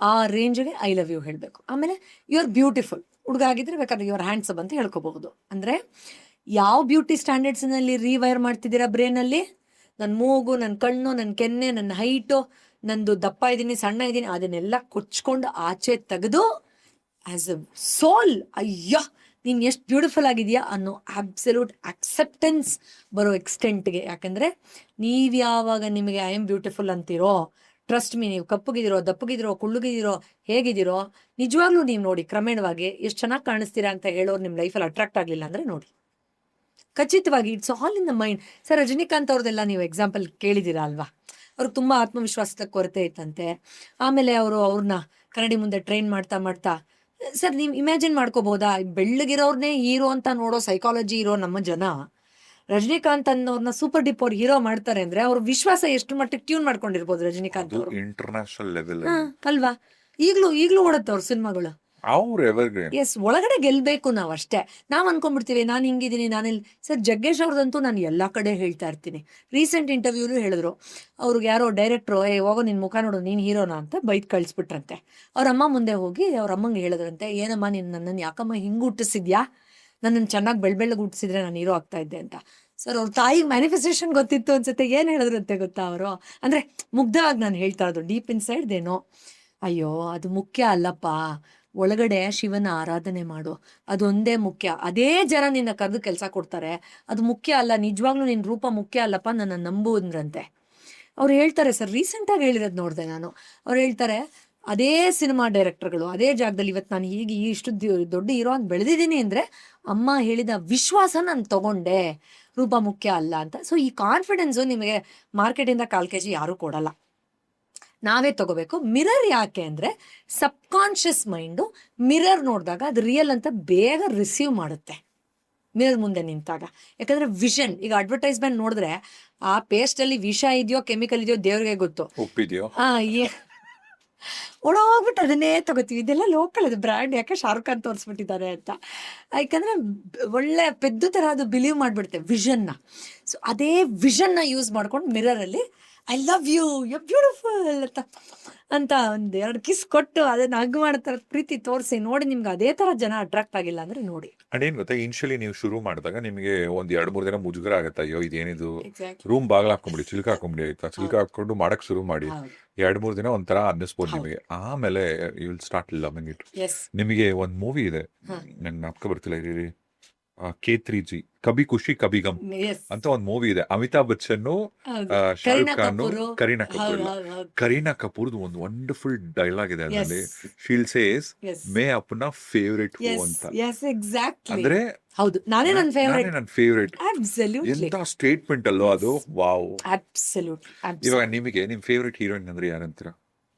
ಆ ರೇಂಜ್ಗೆ ಐ ಲವ್ ಯು ಹೇಳಬೇಕು. ಆಮೇಲೆ ಯು ಆರ್ ಬ್ಯೂಟಿಫುಲ್. ಹುಡುಗ ಆಗಿದ್ರೆ ಬೇಕಾದ್ರೆ ಯು ಆರ್ ಹ್ಯಾಂಡ್ಸಮ್ ಅಂತ ಹೇಳ್ಕೋಬಹುದು. ಅಂದರೆ ಯಾವ ಬ್ಯೂಟಿ ಸ್ಟ್ಯಾಂಡರ್ಡ್ಸ್ನಲ್ಲಿ ರೀವೈರ್ ಮಾಡ್ತಿದ್ದೀರಾ ಬ್ರೇನಲ್ಲಿ? ನನ್ನ ಮೂಗು, ನನ್ನ ಕಣ್ಣು, ನನ್ನ ಕೆನ್ನೆ, ನನ್ನ ಹೈಟು, ನಂದು ದಪ್ಪ ಇದ್ದೀನಿ, ಸಣ್ಣ ಇದ್ದೀನಿ, ಅದನ್ನೆಲ್ಲ ಕೊಚ್ಕೊಂಡು ಆಚೆ ತೆಗೆದು ಆಸ್ ಅ ಸೋಲ್, ಅಯ್ಯೋ ನೀನು ಎಷ್ಟು ಬ್ಯೂಟಿಫುಲ್ ಆಗಿದೆಯಾ ಅನ್ನೋ ಅಬ್ಸಲ್ಯೂಟ್ ಅಕ್ಸೆಪ್ಟೆನ್ಸ್ ಬರೋ ಎಕ್ಸ್ಟೆಂಟ್ಗೆ. ಯಾಕಂದರೆ ನೀವು ಯಾವಾಗ ನಿಮಗೆ ಐ ಆಮ್ ಬ್ಯೂಟಿಫುಲ್ ಅಂತೀರೋ, ಟ್ರಸ್ಟ್ ಮೀ, ನೀವು ಕಪ್ಪಗಿದಿರೋ, ದಪ್ಪಗಿದಿರೋ, ಕುಳ್ಳುಗಿದಿರೋ, ಹೇಗಿದಿರೋ, ನಿಜವಾಗ್ಲೂ ನೀವು ನೋಡಿ ಕ್ರಮೇಣವಾಗಿ ಎಷ್ಟು ಚೆನ್ನಾಗಿ ಕಾಣಿಸ್ತೀರಾ ಅಂತ ಹೇಳೋರು ನಿಮ್ಮ ಲೈಫಲ್ಲಿ ಅಟ್ರಾಕ್ಟ್ ಆಗಲಿಲ್ಲ ಅಂದರೆ ನೋಡಿ, ಖಚಿತವಾಗಿ it's all in the mind. Sir, Rajinikanth ಅವ್ರದ್ದೆಲ್ಲ ನೀವು ಎಕ್ಸಾಂಪಲ್ ಕೇಳಿದ್ದೀರಾ ಅಲ್ವಾ? ಅವ್ರಿಗೆ ತುಂಬ ಆತ್ಮವಿಶ್ವಾಸದ ಕೊರತೆ ಇತ್ತಂತೆ. ಆಮೇಲೆ ಅವ್ರನ್ನ ಕನ್ನಡಿ ಮುಂದೆ ಟ್ರೈನ್ ಮಾಡ್ತಾ ಮಾಡ್ತಾ, ಸರ್ ನೀವು ಇಮ್ಯಾಜಿನ್ ಮಾಡ್ಕೋಬೋದಾ, ಬೆಳ್ಳಗಿರೋರ್ನೇ ಹೀರೋ ಅಂತ ನೋಡೋ ಸೈಕಾಲಜಿ ಇರೋ ನಮ್ಮ ಜನ ರಜನಿಕಾಂತ್ ಅನ್ನೋರ್ನ ಸೂಪರ್ ಡಿಪೋರ್ ಹೀರೋ ಮಾಡ್ತಾರೆ ಅಂದ್ರೆ ಅವ್ರ ವಿಶ್ವಾಸ ಎಷ್ಟು ಮಟ್ಟಿಗೆ ಟ್ಯೂನ್ ಮಾಡ್ಕೊಂಡಿರ್ಬೋದು ರಜನಿಕಾಂತ್ ಅವರು. ಇಂಟರ್ನ್ಯಾಷನಲ್ ಲೆವೆಲ್ ಅಲ್ವಾ? ಈಗ್ಲೂ ಓಡುತ್ತೆ ಅವ್ರ ಸಿನಿಮಾಗಳು. ಅವ್ರು ಎವರ್ಗ್ರೀನ್. ಎಸ್, ಒಳಗಡೆ ಗೆಲ್ಬೇಕು ನಾವು ಅಷ್ಟೇ. ನಾವ್ ಅನ್ಕೊಂಡ್ಬಿಡ್ತೀವಿ ನಾನು ಹಿಂಗಿದ್ದೀನಿ, ನಾನಿಲ್ಲಿ. ಸರ್ ಜಗ್ಗೇಶ್ ಅವ್ರದಂತೂ ನಾನು ಎಲ್ಲಾ ಕಡೆ ಹೇಳ್ತಾ ಇರ್ತೀನಿ. ರೀಸೆಂಟ್ ಇಂಟರ್ವ್ಯೂಲು ಹೇಳಿದ್ರು, ಅವ್ರಿಗೆ ಯಾರೋ ಡೈರೆಕ್ಟ್ರು ಹೋಗೋ ನಿನ್ ಮುಖ ನೋಡು ನೀನ್ ಹೀರೋನಾ ಅಂತ ಬೈದ್ ಕಳಿಸ್ಬಿಟ್ರಂತೆ. ಅವ್ರ ಅಮ್ಮ ಮುಂದೆ ಹೋಗಿ ಅವ್ರ ಅಮ್ಮಂಗೆ ಹೇಳಿದ್ರಂತೆ, ಏನಮ್ಮ ನೀನ್ ನನ್ನನ್ನು ಯಾಕಮ್ಮ ಹಿಂಗ್ ಹುಟ್ಟಿಸಿದ್ಯಾ, ನನ್ನನ್ನು ಚೆನ್ನಾಗಿ ಬೆಳ್ಬೆಳ್ಳಗೆ ಹುಟ್ಟಿಸಿದ್ರೆ ನಾನು ಹೀರೋ ಆಗ್ತಾ ಇದ್ದೆ ಅಂತ. ಸರ್ ಅವ್ರ ತಾಯಿಗೆ ಮ್ಯಾನಿಫೆಸ್ಟೇಷನ್ ಗೊತ್ತಿತ್ತು ಅನ್ಸುತ್ತೆ. ಏನ್ ಹೇಳಿದ್ರಂತೆ ಗೊತ್ತಾ ಅವರು, ಅಂದ್ರೆ ಮುಗ್ಧವಾಗಿ ನಾನು ಹೇಳ್ತಾ ಇರೋದು, ಡೀಪ್ ಇನ್ಸೈಡ್ ದೇನೋ, ಅಯ್ಯೋ ಅದು ಮುಖ್ಯ ಅಲ್ಲಪ್ಪ, ಒಳಗಡೆ ಶಿವನ ಆರಾಧನೆ ಮಾಡು, ಅದೊಂದೇ ಮುಖ್ಯ. ಅದೇ ಜನ ನಿನ್ನ ಕರೆದು ಕೆಲಸ ಕೊಡ್ತಾರೆ, ಅದು ಮುಖ್ಯ ಅಲ್ಲ. ನಿಜವಾಗ್ಲೂ ನಿನ್ನ ರೂಪ ಮುಖ್ಯ ಅಲ್ಲಪ್ಪ, ನನ್ನ ನಂಬು ಅಂದ್ರಂತೆ. ಅವ್ರು ಹೇಳ್ತಾರೆ ಸರ್, ರೀಸೆಂಟಾಗಿ ಹೇಳಿರೋದು ನೋಡಿದೆ ನಾನು. ಅವ್ರು ಹೇಳ್ತಾರೆ, ಅದೇ ಸಿನಿಮಾ ಡೈರೆಕ್ಟರ್ಗಳು ಅದೇ ಜಾಗದಲ್ಲಿ ಇವತ್ತು ನಾನು ಹೀಗೆ ಇಷ್ಟು ದೊಡ್ಡ ಹೀರೋ ಅಂತ ಬೆಳೆದಿದ್ದೀನಿ ಅಂದರೆ ಅಮ್ಮ ಹೇಳಿದ ವಿಶ್ವಾಸ ನಾನು ತಗೊಂಡೆ, ರೂಪ ಮುಖ್ಯ ಅಲ್ಲ ಅಂತ. ಸೊ ಈ ಕಾನ್ಫಿಡೆನ್ಸು ನಿಮಗೆ ಮಾರ್ಕೆಟಿಂದ 1/4 kg ಯಾರೂ ಕೊಡಲ್ಲ, ನಾವೇ ತಗೋಬೇಕು. ಮಿರರ್ ಯಾಕೆ ಅಂದರೆ ಸಬ್ಕಾನ್ಷಿಯಸ್ ಮೈಂಡು ಮಿರರ್ ನೋಡಿದಾಗ ಅದು ರಿಯಲ್ ಅಂತ ಬೇಗ ರಿಸೀವ್ ಮಾಡುತ್ತೆ ಮಿರರ್ ಮುಂದೆ ನಿಂತಾಗ. ಯಾಕಂದರೆ ವಿಷನ್, ಈಗ ಅಡ್ವರ್ಟೈಸ್ಮೆಂಟ್ ನೋಡಿದ್ರೆ ಆ ಪೇಸ್ಟಲ್ಲಿ ವಿಷ ಇದೆಯೋ ಕೆಮಿಕಲ್ ಇದೆಯೋ ದೇವ್ರಿಗೆ ಗೊತ್ತು, ಉಪ್ಪಿದೆಯೋ ಒಳಗೋಗ್ಬಿಟ್ಟು ಅದನ್ನೇ ತಗೋತೀವಿ. ಇದೆಲ್ಲ ಲೋಕಲ್, ಅದು ಬ್ರ್ಯಾಂಡ್, ಯಾಕೆ ಶಾರುಖ್ ಖಾನ್ ತೋರಿಸ್ಬಿಟ್ಟಿದ್ದಾರೆ ಅಂತ. ಯಾಕಂದರೆ ಒಳ್ಳೆ ಪೆದ್ದು ಥರ ಅದು ಬಿಲೀವ್ ಮಾಡಿಬಿಡುತ್ತೆ ವಿಷನ್ನ. ಸೊ ಅದೇ ವಿಷನ್ನ ಯೂಸ್ ಮಾಡ್ಕೊಂಡು ಮಿರರಲ್ಲಿ I love you, you beautiful ಅಂತ ಒಂದು 2 ಕಿಸ್ ಕೊಟ್ಟು ಅದನ್ನ ಹಗ್ ಮಾಡ್ತಾರೆ, ಪ್ರೀತಿ ತೋರಿಸಿ ನೋಡಿ. ನಿಮ್ಗೆ ಅದೇ ಥರ ಜನ ಅಟ್ರಾಕ್ಟ್ ಆಗಿಲ್ಲ ಅಂದರೆ ನೋಡಿ. ಅಂಡ್ ಏನ್ ಗೊತ್ತಾ, ಇನಿಷಿಯಲಿ ನೀವು ಶುರು ಮಾಡಿದಾಗ ನಿಮಗೆ ಒಂದ್ 2-3 ದಿನ ಮುಜುಗರ ಆಗತ್ತೆ. ಅಯ್ಯೋ ಇದೇನಿದು, ಎಕ್ಸಾಕ್ಟ್ಲಿ. ರೂಮ್ ಬಾಗಿಲು ಹಾಕೊಂಬಿಡಿ, ಚಿಲ್ಕ ಹಾಕೊಂಬಿಡಿ ಆಯ್ತಾ, ಚಿಲ್ಕ ಹಾಕೊಂಡು ಮಾಡಕ್ ಶುರು ಮಾಡಿ. 2-3 ದಿನ ಒಂಥರ ಅನ್ನಿಸ್ಬೋದು ನಿಮಗೆ. ಆಮೇಲೆ you will start loving it. Yes. ನಿಮಗೆ ಒಂದ್ ಮೂವಿ ಇದೆ, ನಂಗೆ ಜ್ಞಾಪಕ ಬರ್ತಿಲ್ಲ, ಇರಿ, K3G, ಕಬಿ ಖುಷಿ ಕಬಿ ಗಮ್ ಎಸ್. ಅಂತ ಒಂದ್ ಮೂವಿ ಇದೆ. ಅಮಿತಾಬ್ ಬಚ್ಚನ್, ಶಾರುಖ್ ಖಾನ್, ಕರೀನಾ ಕಪೂರ್ ಇಲ್ಲ, ಕರೀನಾ ಕಪೂರ್ದು ಒಂದು ವಂಡರ್ಫುಲ್ ಡೈಲಾಗ್ ಇದೆ ಅದರಲ್ಲಿ. ಶೀಲ್ ಸೇಸ್ ಮೇ ಅಪ್ನ ಫೇವ್ರೆಟ್ ಹೂ ಅಂತ. Yes, exactly. ಅಂದ್ರೆ ಹೌದು, ನಾನೇ ನನ್ನ ಫೇವರೇಟ್. ನನ್ನ ಫೇವ್ರೆಟ್. ಅಬ್ಸಲ್ಯೂಟ್ಲಿ. ಎಂತ ಸ್ಟೇಟ್ಮೆಂಟ್ ಅಲ್ಲೋ ಅದು, ವಾವ್. ಅಬ್ಸಲ್ಯೂಟ್ಲಿ. ಇವಾಗ ನಿಮಗೆ ನಿಮ್ ಫೇವ್ರೆಟ್ ಹೀರೋಯಿನ್ ಅಂದ್ರೆ ಯಾರಂತೀರಾ?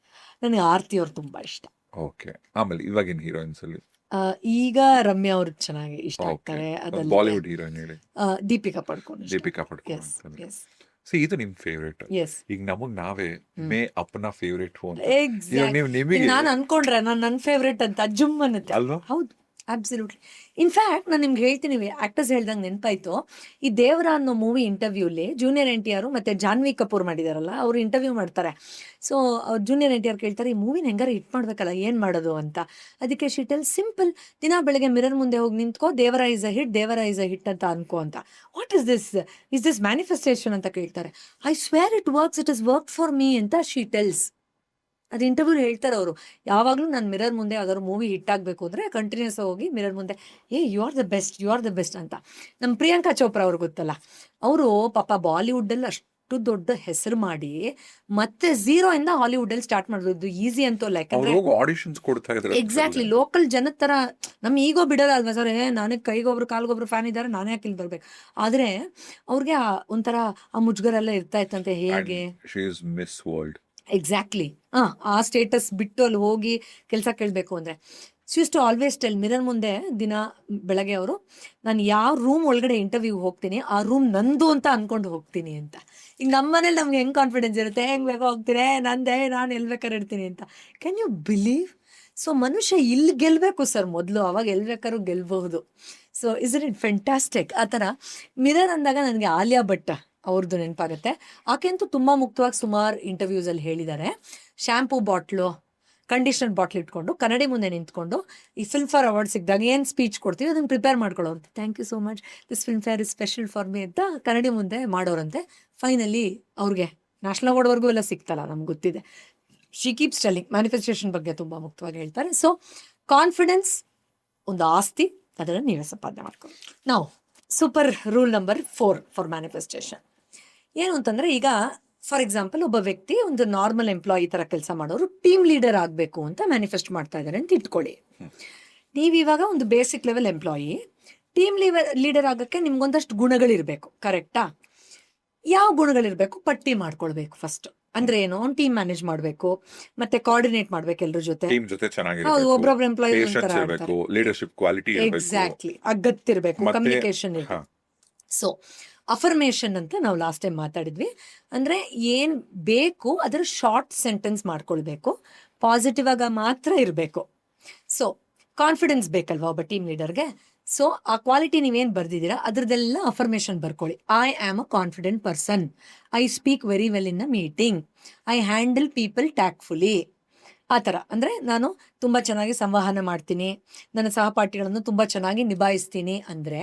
ನನಗೆ ಆರ್ತಿ ಅವ್ರು ತುಂಬಾ ಇಷ್ಟ. ಓಕೆ, ಆಮೇಲೆ ಇವಾಗಿನ ಹೀರೋಯಿನ್ಸ್ ಅಲ್ಲಿ ಈಗ ರಮ್ಯಾ ಅವ್ರು ಚೆನ್ನಾಗಿ ಇಷ್ಟ ಆಗ್ತಾರೆ. ಅದರಲ್ಲಿ ಬಾಲಿವುಡ್ ಹೀರೋಯಿನ್ ಹೇಳಿ. ದೀಪಿಕಾ ಪಡ್ಕೋನ್. ದೀಪಿಕಾ ಪಡ್ಕೋನ್. ಇದು ನಿಮ್ ಫೇವ್ರೇಟ್. ಈಗ ನಮಗ್ ನಾವೇ ಮೇ ಅಪ್ಪನ ಫೇವ್ರೇಟ್ ಹೂ ಅಂತ. ನಿಮಗೆ ನಾನು ಅನ್ಕೊಂಡ್ರೆ ನನ್ನ ಫೇವ್ರೇಟ್ ಅಂತ ಜುಮ್ ಅನ್ನತ್ತೆ ಅಲ್ವಾ? ಹೌದು, ಅಬ್ಸಲ್ಯೂಟ್ಲಿ. ಇನ್ಫ್ಯಾಕ್ಟ್ ನಾನು ನಿಮ್ಗೆ ಹೇಳ್ತೀನಿ, ಆಕ್ಟರ್ಸ್ ಹೇಳ್ದಂಗೆ ನೆನಪಾಯ್ತು. ಈ ದೇವರ ಅನ್ನೋ ಮೂವಿ ಇಂಟರ್ವ್ಯೂಲಿ ಜೂನಿಯರ್ NTR ಮತ್ತೆ ಜಾನ್ವಿ ಕಪೂರ್ ಮಾಡಿದಾರಲ್ಲ, ಅವ್ರು ಇಂಟರ್ವ್ಯೂ ಮಾಡ್ತಾರೆ. ಸೊ ಅವ್ರು ಜೂನಿಯರ್ NTR ಕೇಳ್ತಾರೆ, ಈ ಮೂವಿನ ಹೆಂಗಾರ ಹಿಟ್ ಮಾಡ್ಬೇಕಲ್ಲ, ಏನ್ ಮಾಡೋದು ಅಂತ. ಅದಕ್ಕೆ ಶೀಟಲ್ ಸಿಂಪಲ್, ದಿನ ಬೆಳಗ್ಗೆ ಮಿರರ್ ಮುಂದೆ ಹೋಗಿ ನಿಂತ್ಕೋ, ದೇವರ ಇಸ್ ಅ ಹಿಟ್, ದೇವರ ಇಸ್ ಅ ಹಿಟ್ ಅಂತ ಅನ್ಕೋ ಅಂತ. ವಾಟ್ ಇಸ್ ದಿಸ್ ಮ್ಯಾನಿಫೆಸ್ಟೇಷನ್ ಅಂತ ಕೇಳ್ತಾರೆ. I square it works, it is work for me ಅಂತ ಶೀಟೆಲ್ಸ್. ಅದು ಇಂಟರ್ವ್ಯೂ ಹೇಳ್ತಾರೆ ಅವರು. ಯಾವಾಗಲೂ ನಾನು ಮಿರರ್ ಮುಂದೆ ಯಾವ್ದಾದ್ರು ಮೂವಿ ಹಿಟ್ ಆಗಬೇಕು ಅಂದರೆ ಕಂಟಿನ್ಯೂಸ್ ಹೋಗಿ ಮಿರರ್ ಮುಂದೆ you are the best, you are the best ಅಂತ. ನಮ್ಮ ಪ್ರಿಯಾಂಕಾ ಚೋಪ್ರಾ ಅವ್ರು ಗೊತ್ತಲ್ಲ, ಅವರು ಪಾಪ ಬಾಲಿವುಡ್ಡಲ್ಲಿ ಅಷ್ಟು ದೊಡ್ಡ ಹೆಸರು ಮಾಡಿ ಮತ್ತೆ 0 ಇಂದ ಹಾಲಿವುಡ್ಡಲ್ಲಿ ಸ್ಟಾರ್ಟ್ ಮಾಡೋದು ಈಸಿ ಅಂತೂ ಲೈಕ್. ಆಡಿಷನ್ಸ್ ಕೊಡ್ತಾ ಇದ್ದಾರೆ. ಎಕ್ಸಾಕ್ಟ್ಲಿ, ಲೋಕಲ್ ಜನದ ಥರ ನಮ್ಮ ಈಗೋ ಬಿಡೋಲ್ಲ ಅಲ್ವಾ ಸರ್, ನನಗೆ ಕೈಗೊಬ್ರು ಕಾಲ್ಗೊಬ್ರು ಫ್ಯಾನ್ ಇದ್ದಾರೆ, ನಾನೇ ಯಾಕೆ ಇಲ್ಲಿ ಬರ್ಬೇಕು. ಆದರೆ ಅವ್ರಿಗೆ ಒಂಥರ ಆ ಮುಜುಗರ ಎಲ್ಲ ಇರ್ತಾ ಇತ್ತಂತೆ. ಹೇಗೆ ಮಿಸ್ ವರ್ಲ್ಡ್. ಎಕ್ಸಾಕ್ಟ್ಲಿ. ಆ ಸ್ಟೇಟಸ್ ಬಿಟ್ಟು ಅಲ್ಲಿ ಹೋಗಿ ಕೆಲಸ ಕೇಳಬೇಕು ಅಂದರೆ used to always tell, mirror ಮುಂದೆ ದಿನ ಬೆಳಗ್ಗೆ ಅವರು, ನಾನು ಯಾವ ರೂಮ್ ಒಳಗಡೆ ಇಂಟರ್ವ್ಯೂಗೆ ಹೋಗ್ತೀನಿ ಆ ರೂಮ್ ನಂದು ಅಂತ ಅನ್ಕೊಂಡು ಹೋಗ್ತೀನಿ ಅಂತ. ಈಗ ನಮ್ಮ ಮನೇಲಿ ನಮ್ಗೆ ಹೆಂಗೆ ಕಾನ್ಫಿಡೆನ್ಸ್ ಇರುತ್ತೆ, ಹೆಂಗೆ ಬೇಕೋ ಹೋಗ್ತೀನಿ, ನಂದೇ, ನಾನು ಎಲ್ಲಿ ಬೇಕಾದ್ರೆ ಇರ್ತೀನಿ ಅಂತ. Can you believe? ಸೊ ಮನುಷ್ಯ ಇಲ್ಲಿ ಗೆಲ್ಲಬೇಕು ಸರ್ ಮೊದಲು, ಅವಾಗ ಎಲ್ಲಿ ಬೇಕಾದ್ರೂ ಗೆಲ್ಬಹುದು. So is it fantastic. ಆ ಥರ ಮಿರರ್ ಅಂದಾಗ ನನಗೆ ಆಲಿಯಾ ಭಟ್ ಅವ್ರದ್ದು ನೆನಪಾಗುತ್ತೆ. ಆಕೆಂತೂ ತುಂಬ ಮುಕ್ತವಾಗಿ ಸುಮಾರು ಇಂಟರ್ವ್ಯೂಸಲ್ಲಿ ಹೇಳಿದ್ದಾರೆ, ಶ್ಯಾಂಪೂ ಬಾಟ್ಲು, ಕಂಡೀಷನರ್ ಬಾಟ್ಲ್ ಇಟ್ಕೊಂಡು ಕನ್ನಡಿ ಮುಂದೆ ನಿಂತ್ಕೊಂಡು ಈ ಫಿಲ್ಮ್ಫೇರ್ ಅವಾರ್ಡ್ ಸಿಕ್ಕಿದಾಗ ಏನು ಸ್ಪೀಚ್ ಕೊಡ್ತೀವಿ ಅದನ್ನು ಪ್ರಿಪೇರ್ ಮಾಡ್ಕೊಳ್ಳೋರಂತೆ. Thank you so much, this Filmfare is special for me ಅಂತ ಕನ್ನಡಿ ಮುಂದೆ ಮಾಡೋರಂತೆ. ಫೈನಲಿ ಅವ್ರಿಗೆ ನ್ಯಾಷನಲ್ ಅವಾರ್ಡ್ವರೆಗೂ ಎಲ್ಲ ಸಿಕ್ತಲ್ಲ, ನಮ್ಗೆ ಗೊತ್ತಿದೆ. ಶಿ ಕೀಪ್ಸ್ ಟೆಲ್ಲಿಂಗ್, ಮ್ಯಾನಿಫೆಸ್ಟೇಷನ್ ಬಗ್ಗೆ ತುಂಬ ಮುಕ್ತವಾಗಿ ಹೇಳ್ತಾರೆ. ಸೊ ಕಾನ್ಫಿಡೆನ್ಸ್ ಒಂದು ಆಸ್ತಿ, ಅದನ್ನು ನೀವೇ ಸಂಪಾದನೆ ಮಾಡ್ಕೊಳ್ಳಿ. ನಾವು super rule number 4 for manifestation ಏನು ಅಂತಂದರೆ, ಈಗ ಫಾರ್ ಎಕ್ಸಾಂಪಲ್ ಒಬ್ಬ ವ್ಯಕ್ತಿ ಒಂದು ನಾರ್ಮಲ್ ಎಂಪ್ಲಾಯಿ ಥರ ಕೆಲಸ ಮಾಡೋರು ಟೀಮ್ ಲೀಡರ್ ಆಗಬೇಕು ಅಂತ ಮ್ಯಾನಿಫೆಸ್ಟ್ ಮಾಡ್ತಾ ಇದ್ದಾರೆ ಅಂತ ಇಟ್ಕೊಳ್ಳಿ. ನೀವಿವಾಗ ಒಂದು basic level employee, team leader ಆಗೋಕ್ಕೆ ನಿಮ್ಗೊಂದಷ್ಟು ಗುಣಗಳಿರಬೇಕು, ಕರೆಕ್ಟಾ? ಯಾವ ಗುಣಗಳಿರಬೇಕು ಪಟ್ಟಿ ಮಾಡ್ಕೊಳ್ಬೇಕು ಫಸ್ಟ್. ಅಂದ್ರೆ ಏನು, ಒಂದು ಟೀಮ್ ಮ್ಯಾನೇಜ್ ಮಾಡಬೇಕು, ಮತ್ತೆ ಕೋಆರ್ಡಿನೇಟ್ ಮಾಡ್ಬೇಕು ಎಲ್ಲರ ಜೊತೆ. ಟೀಮ್ ಜೊತೆ ಹೌದು, ಒಬ್ಬೊಬ್ರು ಎಂಪ್ಲಾಯಿ ಲೀಡರ್ಶಿಪ್ ಕ್ವಾಲಿಟಿ ಇರಬೇಕು. ಎಕ್ಸಾಕ್ಟ್ಲಿ, ಅಗತ್ಯ ಕಮ್ಯುನಿಕೇಶನ್ ಇರಬೇಕು. ಸೊ ಅಫರ್ಮೇಷನ್ ಅಂತ ನಾವು ಲಾಸ್ಟ್ ಟೈಮ್ ಮಾತಾಡಿದ್ವಿ. ಅಂದರೆ ಏನು ಬೇಕು ಅದರ ಶಾರ್ಟ್ ಸೆಂಟೆನ್ಸ್ ಮಾಡ್ಕೊಳ್ಬೇಕು, ಪಾಸಿಟಿವ್ ಆಗ ಮಾತ್ರ ಇರಬೇಕು. ಸೊ ಕಾನ್ಫಿಡೆನ್ಸ್ ಬೇಕಲ್ವಾ ಒಬ್ಬ ಟೀಮ್ ಲೀಡರ್ಗೆ. ಸೊ ಆ ಕ್ವಾಲಿಟಿ ನೀವೇನು ಬರ್ದಿದ್ದೀರಾ ಅದ್ರದ್ದೆಲ್ಲ ಅಫರ್ಮೇಷನ್ ಬರ್ಕೊಳ್ಳಿ. I am a confident person, I speak very well in a meeting, I handle people ಟ್ಯಾಕ್ಟ್ಫುಲಿ. ಆ ಥರ ಅಂದರೆ ನಾನು ತುಂಬ ಚೆನ್ನಾಗಿ ಸಂವಹನ ಮಾಡ್ತೀನಿ, ನನ್ನ ಸಹಪಾಠಿಗಳನ್ನು ತುಂಬ ಚೆನ್ನಾಗಿ ನಿಭಾಯಿಸ್ತೀನಿ. ಅಂದರೆ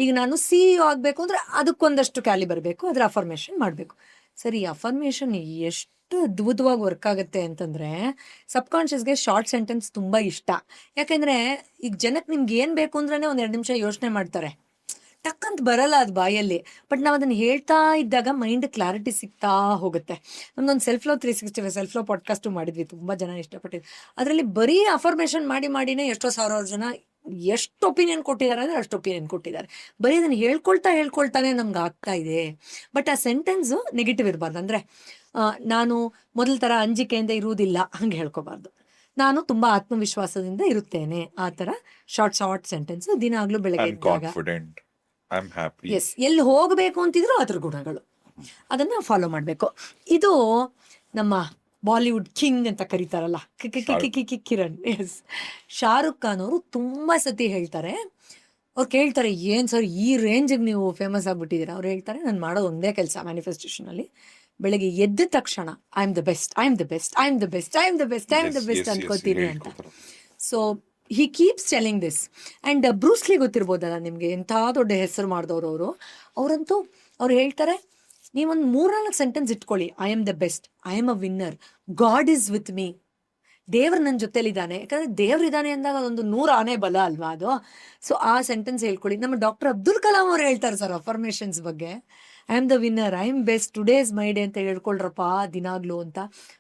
ಈಗ ನಾನು CEO ಆಗಬೇಕು ಅಂದರೆ ಅದಕ್ಕೊಂದಷ್ಟು ಕ್ಯಾಲಿ ಬರಬೇಕು, ಅದರ ಅಫರ್ಮೇಷನ್ ಮಾಡಬೇಕು. ಸರಿ, ಅಫರ್ಮೇಷನ್ ಎಷ್ಟು ಅದ್ಭುತವಾಗಿ ವರ್ಕ್ ಆಗುತ್ತೆ ಅಂತಂದರೆ ಸಬ್ಕಾನ್ಷಿಯಸ್ಗೆ ಶಾರ್ಟ್ ಸೆಂಟೆನ್ಸ್ ತುಂಬ ಇಷ್ಟ. ಯಾಕೆಂದರೆ ಈಗ ಜನಕ್ಕೆ ನಿಮ್ಗೆ ಏನು ಬೇಕು ಅಂದ್ರೆ ಒಂದು 2 ನಿಮಿಷ ಯೋಚನೆ ಮಾಡ್ತಾರೆ, ಟಕ್ಕಂತ ಬರಲ್ಲ ಅದು ಬಾಯಲ್ಲಿ. ಬಟ್ ನಾವು ಅದನ್ನು ಹೇಳ್ತಾ ಇದ್ದಾಗ ಮೈಂಡ್ ಕ್ಲಾರಿಟಿ ಸಿಗ್ತಾ ಹೋಗುತ್ತೆ. ನಮ್ದೊಂದು self love 365 self love podcast ಮಾಡಿದ್ವಿ, ತುಂಬ ಜನ ಇಷ್ಟಪಟ್ಟಿದ್ದು. ಅದರಲ್ಲಿ ಬರೀ ಅಫರ್ಮೇಷನ್ ಮಾಡಿನೇ ಎಷ್ಟೋ ಸಾವಿರಾರು ಜನ ಎಷ್ಟು ಒಪಿನಿಯನ್ ಕೊಟ್ಟಿದ್ದಾರೆ ಅಂದರೆ ಅಷ್ಟು ಒಪಿನಿಯನ್ ಕೊಟ್ಟಿದ್ದಾರೆ. ಬರೀ ಅದನ್ನು ಹೇಳ್ಕೊಳ್ತಾನೆ ನಮ್ಗೆ ಆಗ್ತಾ ಇದೆ. ಬಟ್ ಆ ಸೆಂಟೆನ್ಸು ನೆಗೆಟಿವ್ ಇರಬಾರ್ದು. ಅಂದರೆ ನಾನು ಮೊದಲ ಥರ ಅಂಜಿಕೆಯಿಂದ ಇರುವುದಿಲ್ಲ ಹಂಗೆ ಹೇಳ್ಕೊಬಾರ್ದು. ನಾನು ತುಂಬ ಆತ್ಮವಿಶ್ವಾಸದಿಂದ ಇರುತ್ತೇನೆ, ಆ ಥರ ಶಾರ್ಟ್ ಸೆಂಟೆನ್ಸ್ ದಿನಾಗ್ಲೂ ಬೆಳಗ್ಗೆ ಇದ್ದಾಗ. ಎಸ್, ಎಲ್ಲಿ ಹೋಗಬೇಕು ಅಂತಿದ್ರು ಅದ್ರ ಗುಣಗಳು, ಅದನ್ನು ಫಾಲೋ ಮಾಡಬೇಕು. ಇದು ನಮ್ಮ ಬಾಲಿವುಡ್ ಕಿಂಗ್ ಅಂತ ಕರೀತಾರಲ್ಲ ಕಿರಣ್. ಎಸ್, ಶಾರುಖ್ ಖಾನ್ ಅವರು ತುಂಬ ಸತಿ ಹೇಳ್ತಾರೆ. ಅವ್ರು ಕೇಳ್ತಾರೆ, ಏನು ಸರ್ ಈ ರೇಂಜಿಗೆ ನೀವು ಫೇಮಸ್ ಆಗಿಬಿಟ್ಟಿದ್ದೀರಾ? ಅವ್ರು ಹೇಳ್ತಾರೆ, ನಾನು ಮಾಡೋದು ಒಂದೇ ಕೆಲಸ ಮ್ಯಾನಿಫೆಸ್ಟೇಷನಲ್ಲಿ, ಬೆಳಗ್ಗೆ ಎದ್ದ ತಕ್ಷಣ I am the best, I am the best, I am the best, I am the best, I am the best ಅನ್ಕೋತೀನಿ ಅಂತ. So he keeps telling this. And Bruce Lee ಗೊತ್ತಿರ್ಬೋದಲ್ಲ ನಿಮಗೆ, ಎಂಥ ದೊಡ್ಡ ಹೆಸರು ಮಾಡಿದವರು ಅವರು. ಅವರಂತೂ ಅವ್ರು ಹೇಳ್ತಾರೆ, ನೀವೊಂದು 3-4 ಸೆಂಟೆನ್ಸ್ ಇಟ್ಕೊಳ್ಳಿ. I am the best, I am a winner, god is with me. ದೇವ್ರು ನನ್ನ ಜೊತೆಲಿದ್ದಾನೆ. ಯಾಕಂದರೆ ದೇವ್ರಿದ್ದಾನೆ ಅಂದಾಗ ಅದೊಂದು 100 ಆನೆ ಬಲ ಅಲ್ವಾ ಅದು. ಸೊ ಆ ಸೆಂಟೆನ್ಸ್ ಹೇಳ್ಕೊಳ್ಳಿ. ನಮ್ಮ ಡಾಕ್ಟರ್ ಅಬ್ದುಲ್ ಕಲಾಂ ಅವ್ರು ಹೇಳ್ತಾರೆ ಸರ್ ಅಫರ್ಮೇಷನ್ಸ್ ಬಗ್ಗೆ, I am the winner, I am best, today is my day ಅಂತ ಹೇಳ್ಕೊಳ್ರಪ್ಪ ದಿನಾಗ್ಲೂ ಅಂತ.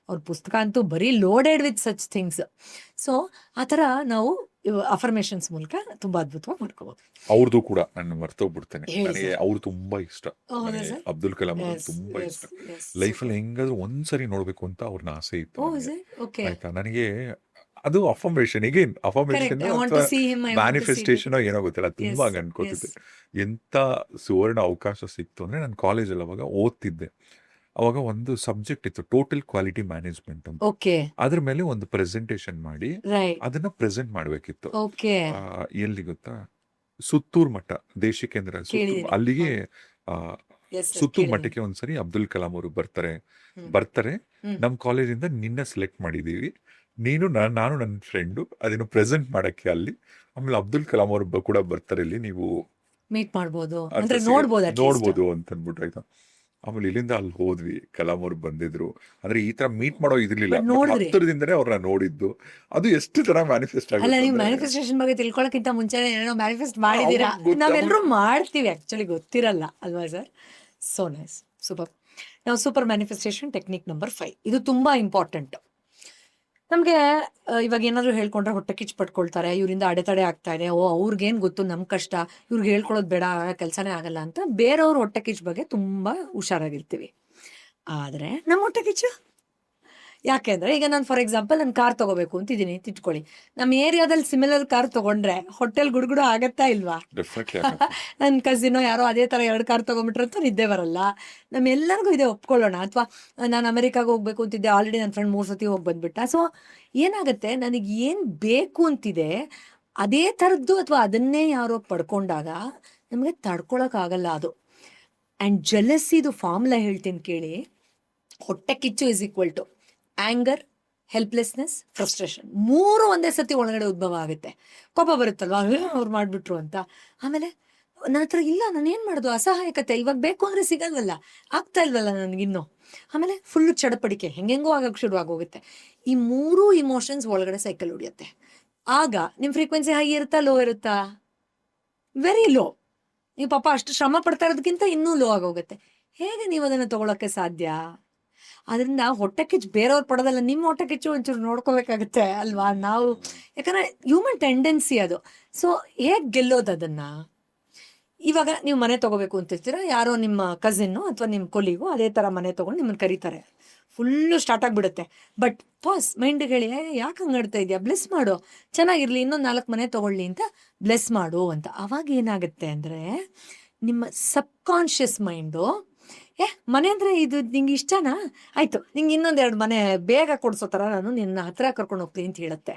ಅವ್ರ ಪುಸ್ತಕ ಅಂತೂ ಬರೀ loaded with such things. So ಆ ಥರ ನಾವು ಅಫರ್ಮೇಷನ್ಸ್ ಮೂಲಕ ತುಂಬ ಅದ್ಭುತವಾಗಿ ಮಾಡ್ಕೋಬಹುದು. ಅವ್ರದ್ದು ಕೂಡ ನಾನು ಮರ್ತೋಗ್ಬಿಡ್ತೇನೆ, ನನಗೆ ಅವ್ರು ತುಂಬಾ ಇಷ್ಟ. ಅಬ್ದುಲ್ ಕಲಾಂ ಅವ್ರು ತುಂಬಾ ಇಷ್ಟ. ಲೈಫಲ್ಲಿ ಹೆಂಗಾದ್ರೂ ಒಂದ್ಸರಿ ನೋಡ್ಬೇಕು ಅಂತ ಅವ್ರನ್ನ ಆಸೆ ಇತ್ತು ಆಯ್ತಾ. ನನಗೆ ಅದು ಅಫರ್ಮೇಷನ್ ಮ್ಯಾನಿಫೆಸ್ಟೇಷನ್ ಏನೋ ಗೊತ್ತಿಲ್ಲ, ತುಂಬಾ ಅನ್ಕೋತಿದ್ದೆ. ಎಂತ ಸುವರ್ಣ ಅವಕಾಶ ಸಿಕ್ತು ಅಂದ್ರೆ, ನಾನು ಕಾಲೇಜಲ್ಲಿ ಅವಾಗ ಓದ್ತಿದ್ದೆ. ಅವಾಗ ಒಂದು ಸಬ್ಜೆಕ್ಟ್ ಇತ್ತು, ಟೋಟಲ್ ಕ್ವಾಲಿಟಿ ಮ್ಯಾನೇಜ್ಮೆಂಟ್ ಅಂತ. ಅದ್ರ ಮೇಲೆ ಒಂದು ಪ್ರೆಸೆಂಟೇಶನ್ ಮಾಡಿ ಅದನ್ನ ಪ್ರೆಸೆಂಟ್ ಮಾಡ್ಬೇಕಿತ್ತು. ಎಲ್ಲಿ ಗೊತ್ತಾ, ಸುತ್ತೂರ್ ಮಠ, ದೇಶಿಕೇಂದ್ರ ಅಲ್ಲಿಗೆ ಸುತ್ತೂರ್ ಮಠಕ್ಕೆ ಒಂದ್ಸರಿ ಅಬ್ದುಲ್ ಕಲಾಂ ಅವರು ಬರ್ತಾರೆ. ನಮ್ ಕಾಲೇಜಿಂದ ನಿನ್ನ ಸೆಲೆಕ್ಟ್ ಮಾಡಿದೀವಿ, ನೀನು ನಾನು ನನ್ನ ಫ್ರೆಂಡು ಅದನ್ನು ಪ್ರೆಸೆಂಟ್ ಮಾಡಕ್ಕೆ ಅಲ್ಲಿ. ಆಮೇಲೆ ಅಬ್ದುಲ್ ಕಲಾಂ ಅವರು ಕೂಡ ಬರ್ತಾರೆ, ಇಲ್ಲಿ ನೀವು ಮೀಟ್ ಮಾಡ್ಬೋದು, ನೋಡ್ಬೋದು ಅಂತ ಅಂದ್ಬಿಟ್ಟು ಆಯ್ತಾ. ಆಮೇಲೆ ಇಲ್ಲಿಂದ ಅಲ್ಲಿ ಹೋದ್ವಿ, ಕಲಾಂ ಅವ್ರು ಬಂದಿದ್ರು. ಅಂದ್ರೆ ಈ ತರ ಮೀಟ್ ಮಾಡೋ ಇದ್ರಲಿಲ್ಲ, ಹತ್ತಿರದಿಂದನೇ ಅವ್ರನ್ನ ನೋಡಿದ್ದು. ಅದು ಎಷ್ಟು ತರ ಮ್ಯಾನಿಫೆಸ್ಟ್ ಆಗಿದೆ. ನೀವು ಮ್ಯಾನಿಫೆಸ್ಟೇಷನ್ ಬಗ್ಗೆ ತಿಳ್ಕೊಳ್ಳೋಕ್ಕಿಂತ ಮುಂಚೆ ಏನೋ ಮ್ಯಾನಿಫೆಸ್ಟ್ ಮಾಡಿದೀರಾ. ನಾವೆಲ್ಲರೂ ಮಾಡ್ತೀವಿ, ಆಕ್ಚುಲಿ ಗೊತ್ತಿರಲ್ಲ ಅಲ್ವಾ ಸರ್. So nice, super. ನಾವು ಸೂಪರ್ ಮ್ಯಾನಿಫೆಸ್ಟೇಷನ್ ಟೆಕ್ನಿಕ್ ನಂಬರ್ 5, ಇದು ತುಂಬಾ ಇಂಪಾರ್ಟೆಂಟ್. ನಮಗೆ ಇವಾಗ ಏನಾದರೂ ಹೇಳ್ಕೊಂಡ್ರೆ ಹೊಟ್ಟೆ ಕಿಚ್ಚು ಪಟ್ಕೊಳ್ತಾರೆ, ಇವರಿಂದ ಅಡೆತಡೆ ಆಗ್ತಾ ಇದೆ, ಅವ್ರಿಗೇನು ಗೊತ್ತು ನಮ್ಮ ಕಷ್ಟ, ಇವ್ರಿಗೆ ಹೇಳ್ಕೊಳ್ಳೋದು ಬೇಡ, ಕೆಲಸನೇ ಆಗಲ್ಲ ಅಂತ ಬೇರೆಯವ್ರ ಹೊಟ್ಟೆ ಕಿಚ್ಚು ಬಗ್ಗೆ ತುಂಬ ಹುಷಾರಾಗಿರ್ತೀವಿ. ಆದರೆ ನಮ್ಮ ಹೊಟ್ಟೆ ಕಿಚ್ಚು ಯಾಕೆಂದರೆ, ಈಗ ನಾನು ಫಾರ್ ಎಕ್ಸಾಂಪಲ್ ನಾನು ಕಾರ್ ತೊಗೋಬೇಕು ಅಂತಿದ್ದೀನಿ ತಿಟ್ಕೊಳ್ಳಿ. ನಮ್ಮ ಏರಿಯಾದಲ್ಲಿ ಸಿಮಿಲರ್ ಕಾರ್ ತೊಗೊಂಡ್ರೆ ಹೊಟ್ಟೆಲ್ ಗುಡುಗುಡು ಆಗತ್ತಾ ಇಲ್ವಾ? ನನ್ನ ಕಸಿನೋ ಯಾರೋ ಅದೇ ಥರ 2 ಕಾರ್ ತೊಗೊಂಡ್ಬಿಟ್ರಂತೂ ನಿದ್ದೆ ಬರಲ್ಲ. ನಮ್ಮೆಲ್ಲರಿಗೂ ಇದೆ, ಒಪ್ಕೊಳ್ಳೋಣ. ಅಥವಾ ನಾನು ಅಮೆರಿಕಾಗೆ ಹೋಗ್ಬೇಕು ಅಂತಿದ್ದೆ, ಆಲ್ರೆಡಿ ನನ್ನ ಫ್ರೆಂಡ್ 3 ಸತಿ ಹೋಗಿ ಬಂದ್ಬಿಟ್ಟ. ಸೊ ಏನಾಗುತ್ತೆ, ನನಗೆ ಏನು ಬೇಕು ಅಂತಿದೆ ಅದೇ ಥರದ್ದು ಅಥವಾ ಅದನ್ನೇ ಯಾರೋ ಪಡ್ಕೊಂಡಾಗ ನಮಗೆ ತಡ್ಕೊಳಕ್ಕಾಗಲ್ಲ ಅದು. ಆ್ಯಂಡ್ ಜೆಲಸಿದು ಫಾರ್ಮುಲಾ ಹೇಳ್ತೀನಿ ಕೇಳಿ. ಹೊಟ್ಟೆ ಕಿಚ್ಚು is equal to anger, helplessness, frustration. 3 ಒಂದೇ ಸತಿ ಒಳಗಡೆ ಉದ್ಭವ ಆಗುತ್ತೆ. ಕೋಪ ಬರುತ್ತಲ್ವಾ, ಅವ್ರು ಮಾಡಿಬಿಟ್ರು ಅಂತ. ಆಮೇಲೆ ನನ್ನ ಹತ್ರ ಇಲ್ಲ, ನಾನು ಏನು ಮಾಡೋದು, ಅಸಹಾಯಕತೆ, ಇವಾಗ ಬೇಕು ಅಂದರೆ ಸಿಗಲ್ವಲ್ಲ, ಆಗ್ತಾ ಇಲ್ವಲ್ಲ ನನಗಿನ್ನೂ. ಆಮೇಲೆ ಫುಲ್ಲು ಚಡಪಡಿಕೆ, ಹೆಂಗೆಂಗೋ ಆಗಕ್ಕೆ ಶುರುವಾಗೋಗುತ್ತೆ. ಈ 3 ಇಮೋಷನ್ಸ್ ಒಳಗಡೆ ಸೈಕಲ್ ಹೊಡಿಯುತ್ತೆ. ಆಗ ನಿಮ್ಮ ಫ್ರೀಕ್ವೆನ್ಸಿ ಹೈ ಇರುತ್ತಾ, ಲೋ ಇರುತ್ತಾ? Very low. ನೀವು ಪಾಪ ಅಷ್ಟು ಶ್ರಮ ಪಡ್ತಾ ಇರೋದಕ್ಕಿಂತ ಇನ್ನೂ ಲೋ ಆಗೋಗುತ್ತೆ. ಹೇಗೆ ನೀವು ಅದನ್ನು ತೊಗೊಳಕ್ಕೆ ಸಾಧ್ಯ? ಅದರಿಂದ ಹೊಟ್ಟೆ ಕಿಚ್ಚು ಬೇರೆಯವ್ರು ಪಡೋದಲ್ಲ, ನಿಮ್ಮ ಹೊಟ್ಟೆ ಕಿಚ್ಚು ಒಂಚೂರು ನೋಡ್ಕೋಬೇಕಾಗುತ್ತೆ ಅಲ್ವಾ ನಾವು. ಯಾಕಂದರೆ ಹ್ಯೂಮನ್ ಟೆಂಡೆನ್ಸಿ ಅದು. ಸೊ ಹೇಗೆ ಗೆಲ್ಲೋದು ಅದನ್ನು? ಇವಾಗ ನೀವು ಮನೆ ತೊಗೋಬೇಕು ಅಂತಿರ್ತೀರ, ಯಾರೋ ನಿಮ್ಮ ಕಸಿನ್ನು ಅಥವಾ ನಿಮ್ಮ ಕೊಲಿಗೂ ಅದೇ ಥರ ಮನೆ ತೊಗೊಂಡು ನಿಮ್ಮನ್ನು ಕರೀತಾರೆ. ಫುಲ್ಲು ಸ್ಟಾರ್ಟ್ ಆಗಿಬಿಡುತ್ತೆ. ಬಟ್ ಪಾಸ್, ಮೈಂಡಿಗೆ ಹೇಳಿ, ಯಾಕೆ ಹಂಗೆ ಆಡ್ತಾ ಇದೆಯಾ, ಬ್ಲೆಸ್ ಮಾಡು, ಚೆನ್ನಾಗಿರಲಿ, ಇನ್ನೊಂದು 4 ಮನೆ ತೊಗೊಳ್ಳಿ ಅಂತ ಬ್ಲೆಸ್ ಮಾಡು ಅಂತ. ಅವಾಗ ಏನಾಗುತ್ತೆ ಅಂದರೆ, ನಿಮ್ಮ ಸಬ್ಕಾನ್ಷಿಯಸ್ ಮೈಂಡು ಮನೆ ಅಂದರೆ ಇದು ನಿಂಗೆ ಇಷ್ಟನಾ, ಆಯಿತು ನಿಂಗೆ ಇನ್ನೊಂದೆರಡು ಮನೆ ಬೇಗ ಕೊಡಿಸೋ ಥರ ನಾನು ನಿನ್ನ ಹತ್ರ ಕರ್ಕೊಂಡು ಹೋಗ್ತೀನಿ ಅಂತ ಹೇಳುತ್ತೆ.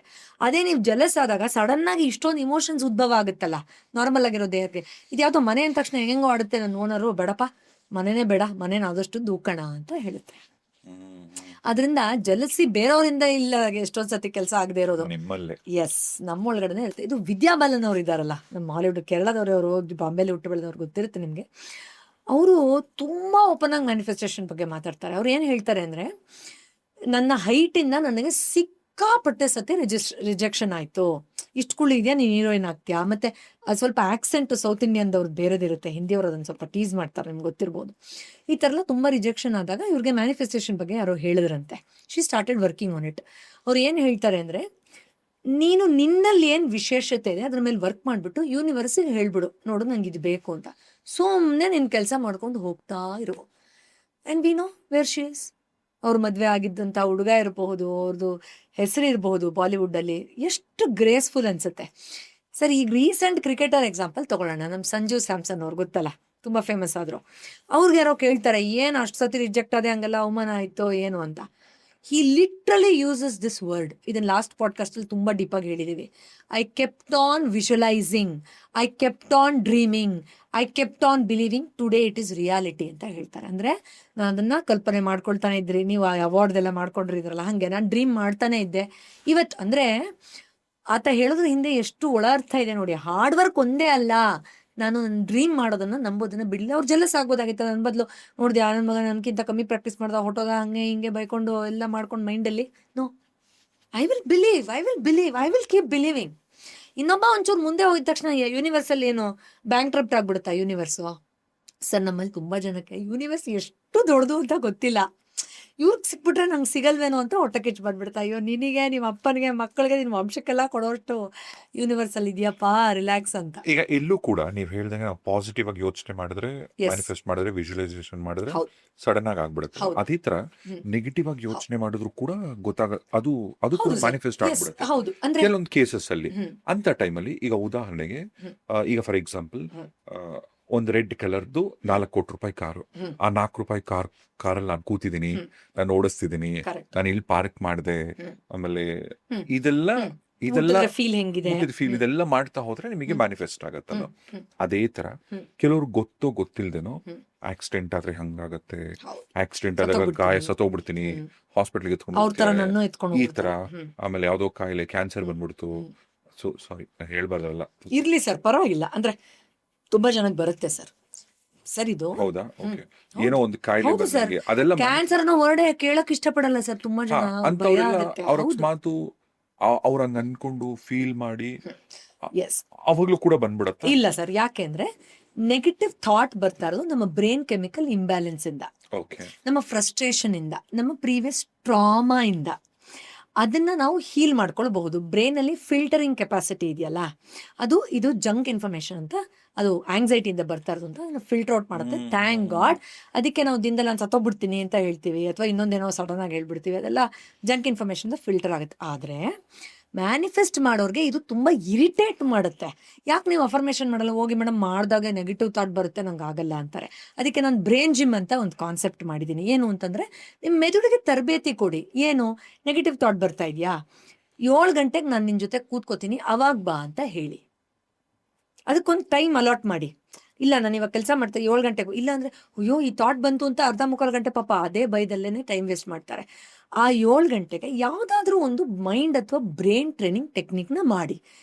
ಅದೇ ನೀವು ಜಲಸ್ ಆದಾಗ ಸಡನ್ನಾಗಿ ಇಷ್ಟೊಂದು ಇಮೋಷನ್ಸ್ ಉದ್ಭವ ಆಗುತ್ತಲ್ಲ ನಾರ್ಮಲ್ ಆಗಿರೋ ದೇಹಕ್ಕೆ. ಇದು ಯಾವುದೋ ಮನೆ ಅಂದ ತಕ್ಷಣ ಹೆಂಗೋ ಆಡುತ್ತೆ ನನ್ನ ಓನರು, ಬೇಡಪ್ಪ ಮನೆನೇ ಬೇಡ, ಮನೇನ ಆದಷ್ಟು ದೂಕೋಣ ಅಂತ ಹೇಳುತ್ತೆ. ಅದರಿಂದ ಜಲಸಿ ಬೇರೆಯವರಿಂದ ಇಲ್ಲ ಎಷ್ಟೊಂದು ಸತಿ ಕೆಲಸ ಆಗದೆ ಇರೋದು ನಿಮ್ಮಲ್ಲೇ. ಎಸ್, ನಮ್ಮೊಳಗಡೆ ಇರುತ್ತೆ. ಇದು ವಿದ್ಯಾ ಬಾಲನ್ ಅವ್ರು ಇದ್ದಾರಲ್ಲ, ನಮ್ಮ ಹಾಲಿವುಡ್ ಕೇರಳದವ್ರು, ಅವರು ಬಾಂಬೆಲಿ ಹುಟ್ಟು ಬೆಳೆದವ್ರು, ಗೊತ್ತಿರುತ್ತೆ ನಿಮಗೆ. ಅವರು ತುಂಬ ಓಪನ್ ಆಗಿ ಮ್ಯಾನಿಫೆಸ್ಟೇಷನ್ ಬಗ್ಗೆ ಮಾತಾಡ್ತಾರೆ. ಅವ್ರು ಏನು ಹೇಳ್ತಾರೆ ಅಂದರೆ, ನನ್ನ ಹೈಟಿಂದ ನನಗೆ ಸಿಕ್ಕಾಪಟ್ಟೆ ಸತಿ ರಿಜೆಕ್ಷನ್ ಆಯಿತು, ಇಷ್ಟು ಕುಳ್ಳಿದ್ಯಾ ನೀನು ಹೀರೋಯಿನ್ ಆಗ್ತೀಯಾ, ಮತ್ತು ಅದು ಸ್ವಲ್ಪ ಆಕ್ಸೆಂಟ್ ಸೌತ್ ಇಂಡಿಯನ್ದವ್ರದ್ದು ಬೇರೆದಿರುತ್ತೆ, ಹಿಂದಿಯವರು ಅದನ್ನು ಸ್ವಲ್ಪ ಟೀಸ್ ಮಾಡ್ತಾರೆ, ನಿಮ್ಗೆ ಗೊತ್ತಿರ್ಬೋದು. ಈ ಥರ ಎಲ್ಲ ತುಂಬ ರಿಜೆಕ್ಷನ್ ಆದಾಗ ಇವ್ರಿಗೆ ಮ್ಯಾನಿಫೆಸ್ಟೇಷನ್ ಬಗ್ಗೆ ಯಾರೋ ಹೇಳಿದ್ರಂತೆ. She started working on it. ಅವ್ರು ಏನು ಹೇಳ್ತಾರೆ ಅಂದರೆ, ನೀನು ನಿನ್ನಲ್ಲಿ ಏನು ವಿಶೇಷತೆ ಇದೆ ಅದ್ರ ಮೇಲೆ ವರ್ಕ್ ಮಾಡಿಬಿಟ್ಟು ಯೂನಿವರ್ಸಿಗೆ ಹೇಳ್ಬಿಡು, ನೋಡು ನಂಗೆ ಇದು ಬೇಕು ಅಂತ. ಸುಮ್ಮನೆ ನಿನ್ನ ಕೆಲಸ ಮಾಡ್ಕೊಂಡು ಹೋಗ್ತಾ ಇರು. And we know where she is. ಅವ್ರ ಮದುವೆ ಆಗಿದ್ದಂಥ ಹುಡುಗ ಇರಬಹುದು, ಅವ್ರದ್ದು ಹೆಸರು ಇರಬಹುದು ಬಾಲಿವುಡ್ಡಲ್ಲಿ, ಎಷ್ಟು ಗ್ರೇಸ್ಫುಲ್ ಅನಿಸುತ್ತೆ. ಸರ್, ಈಗ ರೀಸೆಂಟ್ ಕ್ರಿಕೆಟರ್ ಎಕ್ಸಾಂಪಲ್ ತೊಗೊಳ್ಳೋಣ. ನಮ್ಮ ಸಂಜು ಸ್ಯಾಮ್ಸನ್ ಅವ್ರು ಗೊತ್ತಲ್ಲ, ತುಂಬ ಫೇಮಸ್ ಆದರು. ಅವ್ರಿಗೆ ಯಾರೋ ಕೇಳ್ತಾರೆ, ಏನು ಅಷ್ಟು ಸತಿ ರಿಜೆಕ್ಟ್ ಆದೆ, ಹಂಗೆಲ್ಲ ಅವಮಾನ ಆಯಿತು ಏನು ಅಂತ. ಹಿ ಲಿಟ್ರಲಿ ಯೂಸಸ್ ದಿಸ್ ವರ್ಡ್. ಇದನ್ನು ಲಾಸ್ಟ್ ಪಾಡ್ಕಾಸ್ಟಲ್ಲಿ ತುಂಬ ಡೀಪಾಗಿ ಹೇಳಿದ್ದೀವಿ. I kept on visualising, I kept on dreaming, I kept on believing, today it is reality ಅಂತ ಹೇಳ್ತಾರೆ. ಅಂದರೆ ನಾನು ಅದನ್ನು ಕಲ್ಪನೆ ಮಾಡ್ಕೊಳ್ತಾನೆ ಇದ್ರಿ, ನೀವು ಆ ಅವಾರ್ಡ್ದೆಲ್ಲ ಮಾಡ್ಕೊಂಡಿದ್ರಲ್ಲ, ಹಾಗೆ ನಾನು ಡ್ರೀಮ್ ಮಾಡ್ತಾನೆ ಇದ್ದೆ ಇವತ್ತು. ಅಂದರೆ ಆತ ಹೇಳೋದ್ರ ಹಿಂದೆ ಎಷ್ಟು ಒಳ ಅರ್ಥ ಇದೆ ನೋಡಿ. ಹಾರ್ಡ್ ವರ್ಕ್ ಒಂದೇ ಅಲ್ಲ, ನಾನು ನನ್ನ ಡ್ರೀಮ್ ಮಾಡೋದನ್ನು ನಂಬೋದನ್ನು ಬಿಡಲಿ. ಅವ್ರು ಜೆಲಸ್ ಆಗ್ಬೋದಾಗಿತ್ತು. ನನ್ನ ಬದಲು ನೋಡಿದೆ ನನ್ನ ಮಗ ನನಗಿಂತ ಕಮ್ಮಿ ಪ್ರಾಕ್ಟೀಸ್ ಮಾಡ್ದ, ಹೊಟ್ಟೋದ, ಹಂಗೆ ಹಿಂಗೆ ಬೈಕೊಂಡು ಎಲ್ಲ ಮಾಡ್ಕೊಂಡು ಮೈಂಡಲ್ಲಿ. No, I will believe, I will believe, I will keep believing. ಇನ್ನೊಬ್ಬ ಒಂಚೂರು ಮುಂದೆ ಹೋಗಿದ ತಕ್ಷಣ ಯೂನಿವರ್ಸಲ್ಲಿ ಏನು ಬ್ಯಾಂಕ್ ಟ್ರಪ್ಟ್ ಆಗ್ಬಿಡುತ್ತಾ ಯೂನಿವರ್ಸು? ಸರ್, ನಮ್ಮಲ್ಲಿ ತುಂಬ ಜನಕ್ಕೆ ಯೂನಿವರ್ಸ್ ಎಷ್ಟು ದೊಡ್ಡದು ಅಂತ ಗೊತ್ತಿಲ್ಲ. ಇವ್ರಿಗೆ ಸಿಕ್ಬಿಟ್ರೆ ನಂಗೆ ಸಿಗಲ್ವೇನೋ ಅಂತ ಹೊಟ್ಟೆ ಕಿಚ್ಚು ಬಂದ್ಬಿಡ್ತಾ. ಅಯ್ಯೋ, ನಿನಗೆ, ನಿಮ್ಮ ಅಪ್ಪನಿಗೆ, ಮಕ್ಕಳಿಗೆ, ನಿಮ್ಮ ವಂಶಕ್ಕೆಲ್ಲ ಕೊಡೋಷ್ಟು ಯೂನಿವರ್ಸಲ್ಲಿ ಇದೆಯಪ್ಪ, ರಿಲ್ಯಾಕ್ಸ್ ಅಂತ. ಈಗ ಇಲ್ಲೂ ಕೂಡ ನೀವು ಹೇಳ್ದಂಗೆ ನಾವು ಪಾಸಿಟಿವ್ ಆಗಿ ಯೋಚನೆ ಮಾಡಿದ್ರೆ, ಮ್ಯಾನಿಫೆಸ್ಟ್ ಮಾಡಿದ್ರೆ, ವಿಜುವಲೈಸೇಷನ್ ಮಾಡಿದ್ರೆ ಸಡನ್ ಆಗಿ ಆಗ್ಬಿಡುತ್ತೆ. ಅದೇ ತರ ನೆಗೆಟಿವ್ ಆಗಿ ಯೋಚನೆ ಮಾಡಿದ್ರು ಕೂಡ ಅದು ಕೂಡ ಮ್ಯಾನಿಫೆಸ್ಟ್ ಆಗ್ಬಿಡುತ್ತೆ ಕೆಲವೊಂದು ಕೇಸಸ್ ಅಲ್ಲಿ. ಅಂತ ಟೈಮಲ್ಲಿ ಈಗ ಉದಾಹರಣೆಗೆ, ಈಗ ಫಾರ್ ಎಕ್ಸಾಂಪಲ್, ಒಂದು ರೆಡ್ ಕಲರ್ದು 4 ಕೋಟಿ ರೂಪಾಯಿ ಕಾರು, ಆ 4 ರೂಪಾಯಿ ಕಾರಲ್ಲಿ ನಾನು ಕೂತಿದ್ದೀನಿ, ನಾನು ಓಡಿಸ್ತಿದ್ದೀನಿ, ನಾನು ಇಲ್ಲಿ ಪಾರ್ಕ್ ಮಾಡಿದೆ, ಆಮೇಲೆ ಇದೆಲ್ಲ ಫೀಲ್ ಹೆಂಗಿದೆ, ಇದೆಲ್ಲ ಮಾಡ್ತಾ ಹೋದ್ರೆ ನಿಮಗೆ ಮ್ಯಾನಿಫೆಸ್ಟ್ ಆಗತ್ತಲ್ಲ. ಅದೇ ತರ ಕೆಲವ್ರು ಗೊತ್ತೋ ಗೊತ್ತಿಲ್ದೇನೋ ಆಕ್ಸಿಡೆಂಟ್ ಆದ್ರೆ ಹಂಗಾಗತ್ತೆ, ಆಕ್ಸಿಡೆಂಟ್ ಆದಾಗ ಗಾಯ ಸತ್ತೋಗ್ಬಿಡ್ತೀನಿ, ಹಾಸ್ಪಿಟಲ್ಗೆ ಎತ್ಕೊಂಡು ಈ ತರ, ಆಮೇಲೆ ಯಾವ್ದೋ ಕಾಯಿಲೆ ಕ್ಯಾನ್ಸರ್ ಬಂದ್ಬಿಡ್ತು. ಸೊ ಸಾರಿ, ಹೇಳ್ಬಾರ್ದಲ್ಲ. ಇರ್ಲಿ ಸರ್, ಪರವಾಗಿಲ್ಲ. ಅಂದ್ರೆ ತುಂಬಾ ಜನಕ್ಕೆ ಬರುತ್ತೆ ಸರ್. ಸರ್, ಇದು ಹೌದಾ? ಏನೋ ಒಂದು ಕಾಯಿಲೆ ಬಂದಿದೆ, ಅದೆಲ್ಲ ಕ್ಯಾನ್ಸರ್ ಅನ್ನೋ ವರ್ಡ್ ಕೇಳಕ್ ಇಷ್ಟಪಡಲ್ಲ ಸರ್ ತುಂಬಾ ಜನ. ಅವ್ರ ಅಕಸ್ಮಾತ್ ಅವ್ರ ಹಂಗ ಅನ್ಕೊಂಡು ಫೀಲ್ ಮಾಡಿ ಅವಾಗ್ಲೂ ಕೂಡ ಬಂದ್ಬಿಡತ್ತೆ. ಇಲ್ಲ ಸರ್, ಯಾಕೆ ಅಂದ್ರೆ ನೆಗೆಟಿವ್ ಥಾಟ್ ಬರ್ತಾ ಇರೋದು ನಮ್ಮ ಬ್ರೈನ್ ಕೆಮಿಕಲ್ ಇಂಬ್ಯಾಲೆನ್ಸ್ ಇಂದ, ನಮ್ಮ ಫ್ರಸ್ಟ್ರೇಷನ್ ಇಂದ, ನಮ್ಮ ಪ್ರೀವಿಯಸ್ ಟ್ರಾಮಾ ಇಂದ. ಅದನ್ನ ನಾವು ಹೀಲ್ ಮಾಡ್ಕೊಳ್ಬಹುದು. ಬ್ರೈನಲ್ಲಿ ಫಿಲ್ಟರಿಂಗ್ ಕೆಪಾಸಿಟಿ ಇದೆಯಲ್ಲ, ಇದು ಜಂಕ್ ಇನ್ಫಾರ್ಮೇಶನ್ ಅಂತ, ಅದು ಆಂಗ್ಸೈಟಿಯಿಂದ ಬರ್ತಾ ಇರೋದು ಅಂತ ಅದನ್ನ ಫಿಲ್ಟರ್ ಔಟ್ ಮಾಡುತ್ತೆ. Thank god. ಅದಕ್ಕೆ ನಾವು ದಿನದಲ್ಲಿ ನಾನು ಸತ್ತೋಗ್ಬಿಡ್ತೀನಿ ಅಂತ ಹೇಳ್ತೀವಿ, ಅಥವಾ ಇನ್ನೊಂದೇನೋ ಸಡನ್ ಆಗಿ ಹೇಳ್ಬಿಡ್ತೀವಿ. ಅದೆಲ್ಲ ಜಂಕ್ ಇನ್ಫಾರ್ಮೇಶನ್ ಫಿಲ್ಟರ್ ಆಗುತ್ತೆ. ಆದರೆ ಮ್ಯಾನಿಫೆಸ್ಟ್ ಮಾಡೋರಿಗೆ ಇದು ತುಂಬ ಇರಿಟೇಟ್ ಮಾಡುತ್ತೆ. ಯಾಕೆ ನೀವು ಅಫರ್ಮೇಷನ್ ಮಾಡಲ್ಲ? ಹೋಗಿ ಮೇಡಮ್, ಮಾಡಿದಾಗ ನೆಗೆಟಿವ್ ಥಾಟ್ ಬರುತ್ತೆ, ನಂಗೆ ಆಗಲ್ಲ ಅಂತಾರೆ. ಅದಕ್ಕೆ ನಾನು ಬ್ರೈನ್ ಜಿಮ್ ಅಂತ ಒಂದು ಕಾನ್ಸೆಪ್ಟ್ ಮಾಡಿದ್ದೀನಿ. ಏನು ಅಂತಂದರೆ, ನಿಮ್ಮ ಮೆದುಳಿಗೆ ತರಬೇತಿ ಕೊಡಿ. ಏನು ನೆಗೆಟಿವ್ ಥಾಟ್ ಬರ್ತಾ ಇದೆಯಾ, 7 ಗಂಟೆಗೆ ನಾನು ನಿನ್ನ ಜೊತೆ ಕೂತ್ಕೋತೀನಿ, ಅವಾಗ ಬಾ ಅಂತ ಹೇಳಿ. ಅದಕ್ಕೊಂದು ಟೈಮ್ ಅಲಾಟ್ ಮಾಡಿ. ಇಲ್ಲ, ನಾನು ಇವಾಗ ಕೆಲಸ ಮಾಡ್ತೇನೆ 7 ಗಂಟೆಗೂ, ಇಲ್ಲ ಅಂದರೆ ಅಯ್ಯೋ ಈ ಥಾಟ್ ಬಂತು ಅಂತ ಅರ್ಧ ಮುಕ್ಕಾಲು ಗಂಟೆ ಪಾಪ ಅದೇ ಭಯದಲ್ಲೇ ಟೈಮ್ ವೇಸ್ಟ್ ಮಾಡ್ತಾರೆ. ಆ 7 ಗಂಟೆಗೆ ಯಾವುದಾದ್ರೂ ಒಂದು ಮೈಂಡ್ ಅಥವಾ ಬ್ರೈನ್ ಟ್ರೈನಿಂಗ್ ಟೆಕ್ನಿಕ್ನ ಮಾಡಿ.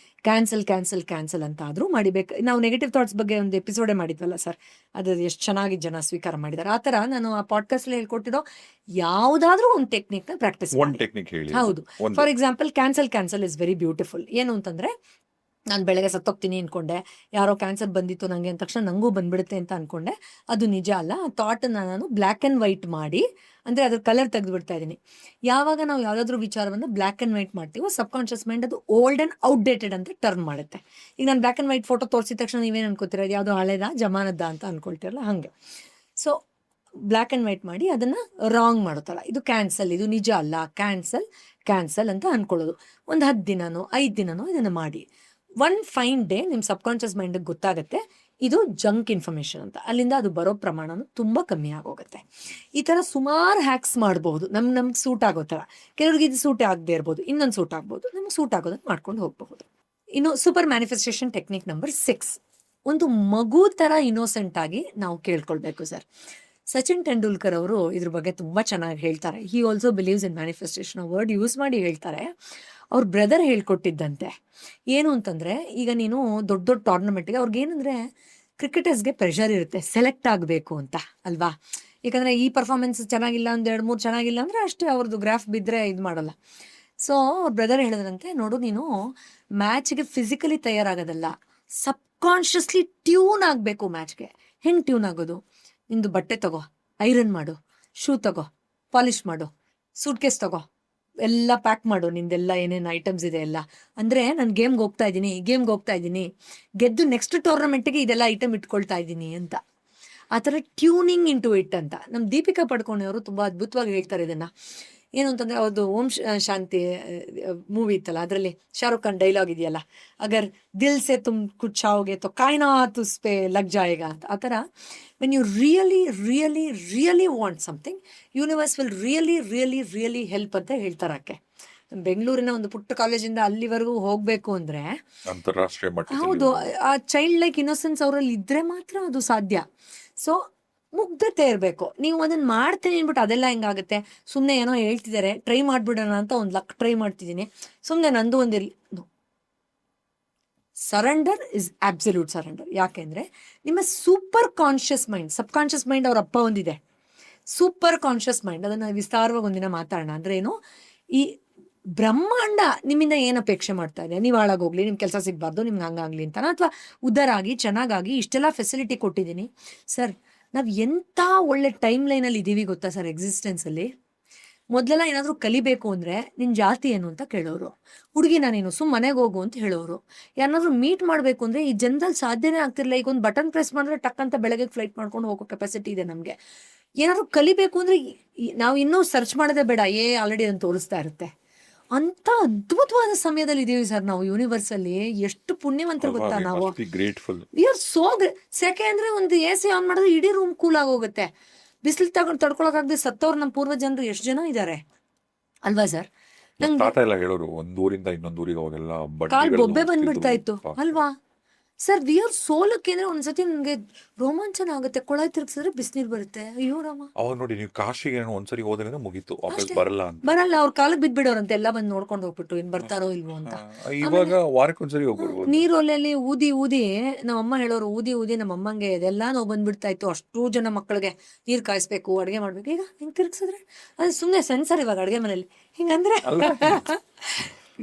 ಕ್ಯಾನ್ಸಲ್ ಅಂತ ಆದರೂ ಮಾಡಿಬೇಕು. ನಾವು ನೆಗೆಟಿವ್ ಥಾಟ್ಸ್ ಬಗ್ಗೆ ಒಂದು ಎಪಿಸೋಡೇ ಮಾಡಿದ್ವಲ್ಲ ಸರ್, ಅದು ಎಷ್ಟು ಚೆನ್ನಾಗಿ ಜನ ಸ್ವೀಕಾರ ಮಾಡಿದ್ದಾರೆ. ಆ ಥರ ನಾನು ಆ ಪಾಡ್ಕಾಸ್ಟಲ್ಲಿ ಹೇಳ್ಕೊಟ್ಟಿರೋ ಯಾವುದಾದ್ರೂ ಒಂದು ಟೆಕ್ನಿಕ್ನ ಪ್ರಾಕ್ಟೀಸ್ ಮಾಡಿ. ಹೌದು, for example cancel is very beautiful. ಏನು ಅಂತಂದರೆ, ನಾನು ಬೆಳಗ್ಗೆ ಸತ್ತೋಗ್ತೀನಿ ಅಂದ್ಕೊಂಡೆ, ಯಾರೋ ಕ್ಯಾನ್ಸರ್ ಬಂದಿತ್ತು ನನಗೆ ಅಂದ ತಕ್ಷಣ ನನಗೂ ಬಂದ್ಬಿಡುತ್ತೆ ಅಂತ ಅಂದ್ಕೊಂಡೆ. ಅದು ನಿಜ ಅಲ್ಲ. ಆ ಥಾಟನ್ನು ನಾನು ಬ್ಲ್ಯಾಕ್ ಆ್ಯಂಡ್ ವೈಟ್ ಮಾಡಿ, ಅಂದರೆ ಅದ್ರ ಕಲರ್ ತೆಗೆದುಬಿಡ್ತಾ ಇದ್ದೀನಿ. ಯಾವಾಗ ನಾವು ಯಾವುದಾದ್ರೂ ವಿಚಾರವನ್ನು ಬ್ಲ್ಯಾಕ್ ಆ್ಯಂಡ್ ವೈಟ್ ಮಾಡ್ತೀವೋ, ಸಬ್ಕಾನ್ಷಿಯಸ್ ಮೈಂಡ್ ಅದು ಓಲ್ಡ್ ಆ್ಯಂಡ್ ಔಟ್ಡೇಟೆಡ್ ಅಂತ ಟರ್ನ್ ಮಾಡುತ್ತೆ. ಈಗ ನಾನು ಬ್ಲ್ಯಾಕ್ ಆ್ಯಂಡ್ ವೈಟ್ ಫೋಟೋ ತೋರಿಸಿದ ತಕ್ಷಣ ನೀವೇನು ಅನ್ಕೋತೀರ, ಯಾವುದೋ ಹಳೇದ ಜಮಾನದ್ದ ಅಂತ ಅಂದ್ಕೊಳ್ತೀರಲ್ಲ, ಹಾಗೆ. ಸೊ ಬ್ಲ್ಯಾಕ್ ಆ್ಯಂಡ್ ವೈಟ್ ಮಾಡಿ ಅದನ್ನು ರಾಂಗ್ ಮಾಡುತ್ತಲ್ಲ, ಇದು ಕ್ಯಾನ್ಸಲ್, ಇದು ನಿಜ ಅಲ್ಲ, ಕ್ಯಾನ್ಸಲ್ ಅಂತ ಅಂದ್ಕೊಳ್ಳೋದು. ಒಂದು 10 ದಿನನೋ 5 ದಿನನೋ ಇದನ್ನು ಮಾಡಿ. ಒನ್ ಫೈನ್ ಡೇ ನಿಮ್ಮ ಸಬ್ಕಾನ್ಷಿಯಸ್ ಮೈಂಡಿಗೆ ಗೊತ್ತಾಗುತ್ತೆ, ಇದು ಜಂಕ್ ಇನ್ಫಾರ್ಮೇಶನ್ ಅಂತ. ಅಲ್ಲಿಂದ ಅದು ಬರೋ ಪ್ರಮಾಣನೂ ತುಂಬ ಕಮ್ಮಿ ಆಗೋಗುತ್ತೆ. ಈ ಥರ ಸುಮಾರು ಹ್ಯಾಕ್ಸ್ ಮಾಡಬಹುದು ನಮ್ಗೆ ಸೂಟ್ ಆಗೋ ಥರ. ಕೆಲವ್ರಿಗೆ ಇದು ಸೂಟ್ ಆಗದೆ ಇರ್ಬೋದು, ಇನ್ನೊಂದು ಸೂಟ್ ಆಗ್ಬೋದು, ನಮ್ಗೆ ಸೂಟ್ ಆಗೋದನ್ನು ಮಾಡ್ಕೊಂಡು ಹೋಗಬಹುದು. ಇನ್ನು ಸೂಪರ್ ಮ್ಯಾನಿಫೆಸ್ಟೇಷನ್ ಟೆಕ್ನಿಕ್ ನಂಬರ್ 6, ಒಂದು ಮಗು ಥರ ಇನ್ನೋಸೆಂಟ್ ಆಗಿ ನಾವು ಕೇಳ್ಕೊಳ್ಬೇಕು ಸರ್. ಸಚಿನ್ ತೆಂಡೂಲ್ಕರ್ ಅವರು ಇದ್ರ ಬಗ್ಗೆ ತುಂಬ ಚೆನ್ನಾಗಿ ಹೇಳ್ತಾರೆ. He also believes in manifestation, word use ಮಾಡಿ ಹೇಳ್ತಾರೆ. ಅವ್ರ ಬ್ರದರ್ ಹೇಳ್ಕೊಟ್ಟಿದ್ದಂತೆ ಏನು ಅಂತಂದರೆ, ಈಗ ನೀನು ದೊಡ್ಡ ದೊಡ್ಡ ಟೂರ್ನಮೆಂಟ್ಗೆ ಅವ್ರಿಗೇನಂದರೆ ಕ್ರಿಕೆಟರ್ಸ್ಗೆ ಪ್ರೆಷರ್ ಇರುತ್ತೆ ಸೆಲೆಕ್ಟ್ ಆಗಬೇಕು ಅಂತ ಅಲ್ವಾ. ಯಾಕಂದರೆ ಈ ಪರ್ಫಾರ್ಮೆನ್ಸ್ ಚೆನ್ನಾಗಿಲ್ಲ, ಒಂದು 2-3 ಚೆನ್ನಾಗಿಲ್ಲ ಅಂದರೆ ಅಷ್ಟೇ ಅವ್ರದ್ದು ಗ್ರಾಫ್ ಬಿದ್ದರೆ ಇದು ಮಾಡಲ್ಲ. ಸೊ ಅವ್ರ ಬ್ರದರ್ ಹೇಳಿದ್ರಂತೆ, ನೋಡು ನೀನು ಮ್ಯಾಚ್ಗೆ ಫಿಸಿಕಲಿ ತಯಾರಾಗೋದಲ್ಲ, ಸಬ್ಕಾನ್ಷಿಯಸ್ಲಿ ಟ್ಯೂನ್ ಆಗಬೇಕು ಮ್ಯಾಚ್ಗೆ. ಹೆಂಗೆ ಟ್ಯೂನ್ ಆಗೋದು? ನಿಂದು ಬಟ್ಟೆ ತಗೋ, ಐರನ್ ಮಾಡು, ಶೂ ತಗೋ, ಪಾಲಿಷ್ ಮಾಡು, ಸೂಟ್ ಕೇಸ್ ತಗೋ, ಎಲ್ಲ ಪ್ಯಾಕ್ ಮಾಡು, ನಿಂದೆಲ್ಲ ಏನೇನು ಐಟಮ್ಸ್ ಇದೆ ಎಲ್ಲ. ಅಂದರೆ ನಾನು ಗೇಮ್ಗೆ ಹೋಗ್ತಾ ಇದ್ದೀನಿ, ಗೆದ್ದು ನೆಕ್ಸ್ಟ್ ಟೂರ್ನಮೆಂಟಿಗೆ ಇದೆಲ್ಲ ಐಟಮ್ ಇಟ್ಕೊಳ್ತಾ ಇದ್ದೀನಿ ಅಂತ. ಆ ಥರ ಟ್ಯೂನಿಂಗ್ ಇನ್ ಟು ಇಟ್ ಅಂತ ನಮ್ಮ ದೀಪಿಕಾ ಪಡ್ಕೋಣೆ ಅವರು ತುಂಬ ಅದ್ಭುತವಾಗಿ ಹೇಳ್ತಾರೆ ಇದನ್ನು. ಏನು ಅಂತಂದರೆ ಅವ್ರದ್ದು ಓಂ ಶಾಂತಿ ಮೂವಿ ಇತ್ತಲ್ಲ, ಅದರಲ್ಲಿ ಶಾರುಖ್ ಖಾನ್ ಡೈಲಾಗ್ ಇದೆಯಲ್ಲ, ಅಗರ್ ದಿಲ್ ಸೆ ತುಮ್ ಕುಚ್ ಚಾओगे तो कायनात उस पे लग जाएगा ಅಂತ. ಆ ಥರ when you really want something, universe will really help ಅಂತ ಹೇಳ್ತಾರಕ್ಕೆ. ಬೆಂಗಳೂರಿನ ಒಂದು ಪುಟ್ಟ ಕಾಲೇಜಿಂದ ಅಲ್ಲಿವರೆಗೂ ಹೋಗಬೇಕು ಅಂದರೆ ಅಂತಾರಾಷ್ಟ್ರೀಯ ಮಟ್ಟದಲ್ಲಿ ಹೌದು, ಆ ಚೈಲ್ಡ್ ಲೈಕ್ ಇನ್ನೋಸೆನ್ಸ್ ಅವರಲ್ಲಿ ಇದ್ದರೆ ಮಾತ್ರ ಅದು ಸಾಧ್ಯ. ಸೊ ಮುಗ್ಧತೆ ಇರಬೇಕು. ನೀವು ಅದನ್ನು ಮಾಡ್ತೀನಿ ಅಂದ್ಬಿಟ್ಟು ಅದೆಲ್ಲ ಹೆಂಗಾಗುತ್ತೆ? ಸುಮ್ಮನೆ ಏನೋ ಹೇಳ್ತಿದ್ದಾರೆ, ಟ್ರೈ ಮಾಡಿಬಿಡೋಣ ಅಂತ ಒಂದು ಲಕ್ ಟ್ರೈ ಮಾಡ್ತಿದ್ದೀನಿ, ಸುಮ್ಮನೆ ನಂದು ಒಂದಿರಲಿ. Surrender is absolute surrender. ಯಾಕೆಂದರೆ ನಿಮ್ಮ super conscious mind, subconscious mind ಅವ್ರ ಅಪ್ಪ ಒಂದಿದೆ, ಸೂಪರ್ ಕಾನ್ಷಿಯಸ್ ಮೈಂಡ್. ಅದನ್ನು ವಿಸ್ತಾರವಾಗಿ ಒಂದಿನ ಮಾತಾಡೋಣ. ಅಂದರೆ ಏನು, ಈ ಬ್ರಹ್ಮಾಂಡ ನಿಮ್ಮಿಂದ ಏನು ಅಪೇಕ್ಷೆ ಮಾಡ್ತಾ ಇದೆ? ನೀವು ಹಾಳಾಗೋಗ್ಲಿ, ನಿಮ್ಮ ಕೆಲಸ ಸಿಗಬಾರ್ದು, ನಿಮ್ಗೆ ಹಂಗಾಗಲಿ ಅಂತನಾ, ಅಥವಾ ಉದ್ದಾರಾಗಿ ಚೆನ್ನಾಗಾಗಿ ಇಷ್ಟೆಲ್ಲ ಫೆಸಿಲಿಟಿ ಕೊಟ್ಟಿದ್ದೀನಿ ಸರ್. ನಾವು ಎಂಥ ಒಳ್ಳೆ ಟೈಮ್ ಲೈನಲ್ಲಿ ಇದ್ದೀವಿ ಗೊತ್ತಾ ಸರ್ ಎಕ್ಸಿಸ್ಟೆನ್ಸಲ್ಲಿ. ಮೊದಲೆಲ್ಲ ಏನಾದರೂ ಕಲಿಬೇಕು ಅಂದರೆ ನಿನ್ನ ಜಾತಿ ಏನು ಅಂತ ಕೇಳೋರು, ಹುಡುಗಿನ ನೀನು ಮನೆಗೆ ಹೋಗು ಅಂತ ಹೇಳೋರು. ಯಾರನ್ನಾದ್ರೂ ಮೀಟ್ ಮಾಡಬೇಕು ಅಂದರೆ ಈ ಜನರಲ್ಲಿ ಸಾಧ್ಯನೇ ಆಗ್ತಿರಲಿಲ್ಲ. ಈಗ ಒಂದು ಬಟನ್ ಪ್ರೆಸ್ ಮಾಡಿದ್ರೆ ಟಕ್ ಅಂತ ಬೆಳಗ್ಗೆ ಫ್ಲೈಟ್ ಮಾಡ್ಕೊಂಡು ಹೋಗೋ ಕೆಪಾಸಿಟಿ ಇದೆ ನಮಗೆ. ಏನಾದರೂ ಕಲಿಬೇಕು ಅಂದರೆ ನಾವು ಇನ್ನೂ ಸರ್ಚ್ ಮಾಡೋದೇ ಬೇಡ, ಆಲ್ರೆಡಿ ಅದನ್ನು ತೋರಿಸ್ತಾ ಇರುತ್ತೆ. ಅಂಥ ಅದ್ಭುತವಾದ ಸಮಯದಲ್ಲಿ ಇದೀವಿ ಸರ್ ನಾವು ಯೂನಿವರ್ಸಲ್ಲಿ. ಎಷ್ಟು ಪುಣ್ಯವಂತರು ಗೊತ್ತಾ ನಾವು. V are so great. ಸೆಕೆ ಅಂದರೆ ಒಂದು AC ಆನ್ ಮಾಡಿದ್ರೆ ಇಡೀ ರೂಮ್ ಕೂಲ್ ಆಗೋಗುತ್ತೆ. ಬಿಸಿಲು ತಡ್ಕೊಳಕ್ಕಾಗದೆ ಸತ್ತವ್ರು ನಮ್ಮ ಪೂರ್ವ ಜನರು ಎಷ್ಟು ಜನ ಇದ್ದಾರೆ ಅಲ್ವಾ ಸರ್? ನಂಗೆ ಹೇಳೋರು ಒಂದು ಊರಿಂದ ಇನ್ನೊಂದು ಊರಿಗೆ ಹೋಗೆಲ್ಲ ಕಾಲ್ ಬೊಬ್ಬೆ ಬಂದ್ಬಿಡ್ತಾ ಇತ್ತು ಅಲ್ವಾ sir. V are so lucky. ಅಂದ್ರೆ ಒಂದ್ಸತಿ ನನಗೆ ರೋಮಾಂಚನ ಆಗುತ್ತೆ, ಕೊಳಾಯಿ ತಿರುಗಿಸಿದ್ರೆ ಬಿಸಿನೀರು ಬರುತ್ತೆ. ಅಯ್ಯೋ ರಾಮ. ಅವಾಗ ನೋಡಿ, ನೀವು ಕಾಶಿಗೆ ಒಂದ್ಸರಿ ಹೋದ್ರೆ ಮುಗೀತು, ವಾಪಸ್ ಬರಲ್ಲ ಅವ್ರ ಕಾಲಕ್ಕೆ ಬಿದ್ಬಿಡೋರಂತೆ, ಎಲ್ಲ ಬಂದು ನೋಡ್ಕೊಂಡು ಹೋಗ್ಬಿಟ್ಟು ಇನ್ ಬರ್ತಾರೋ ಇಲ್ವೋ ಅಂತ. ಇವಾಗ ವಾರಕ್ಕೊಂದ್ಸರಿ ಹೋಗ್ಬಿಡ್ಬೋದು. ನೀರೊಲೆಯಲ್ಲಿ ಊದಿ ನಮ್ಮಮ್ಮ ಹೇಳೋರು, ಊದಿ ನಮ್ಮ ಅಮ್ಮಂಗೆ ಅದೆಲ್ಲ ನೋವು ಬಂದ್ಬಿಡ್ತಾ ಇತ್ತು. ಅಷ್ಟು ಜನ ಮಕ್ಕಳಿಗೆ ನೀರು ಕಾಯಿಸ್ಬೇಕು, ಅಡುಗೆ ಮಾಡ್ಬೇಕು. ಈಗ ಹಿಂಗೆ ತಿರ್ಗಿಸಿದ್ರೆ ಅದು ಸುಮ್ಮನೆ ಸೆನ್ಸರ್ ಇವಾಗ ಅಡುಗೆ ಮನೇಲಿ ಹಿಂಗಂದ್ರೆ.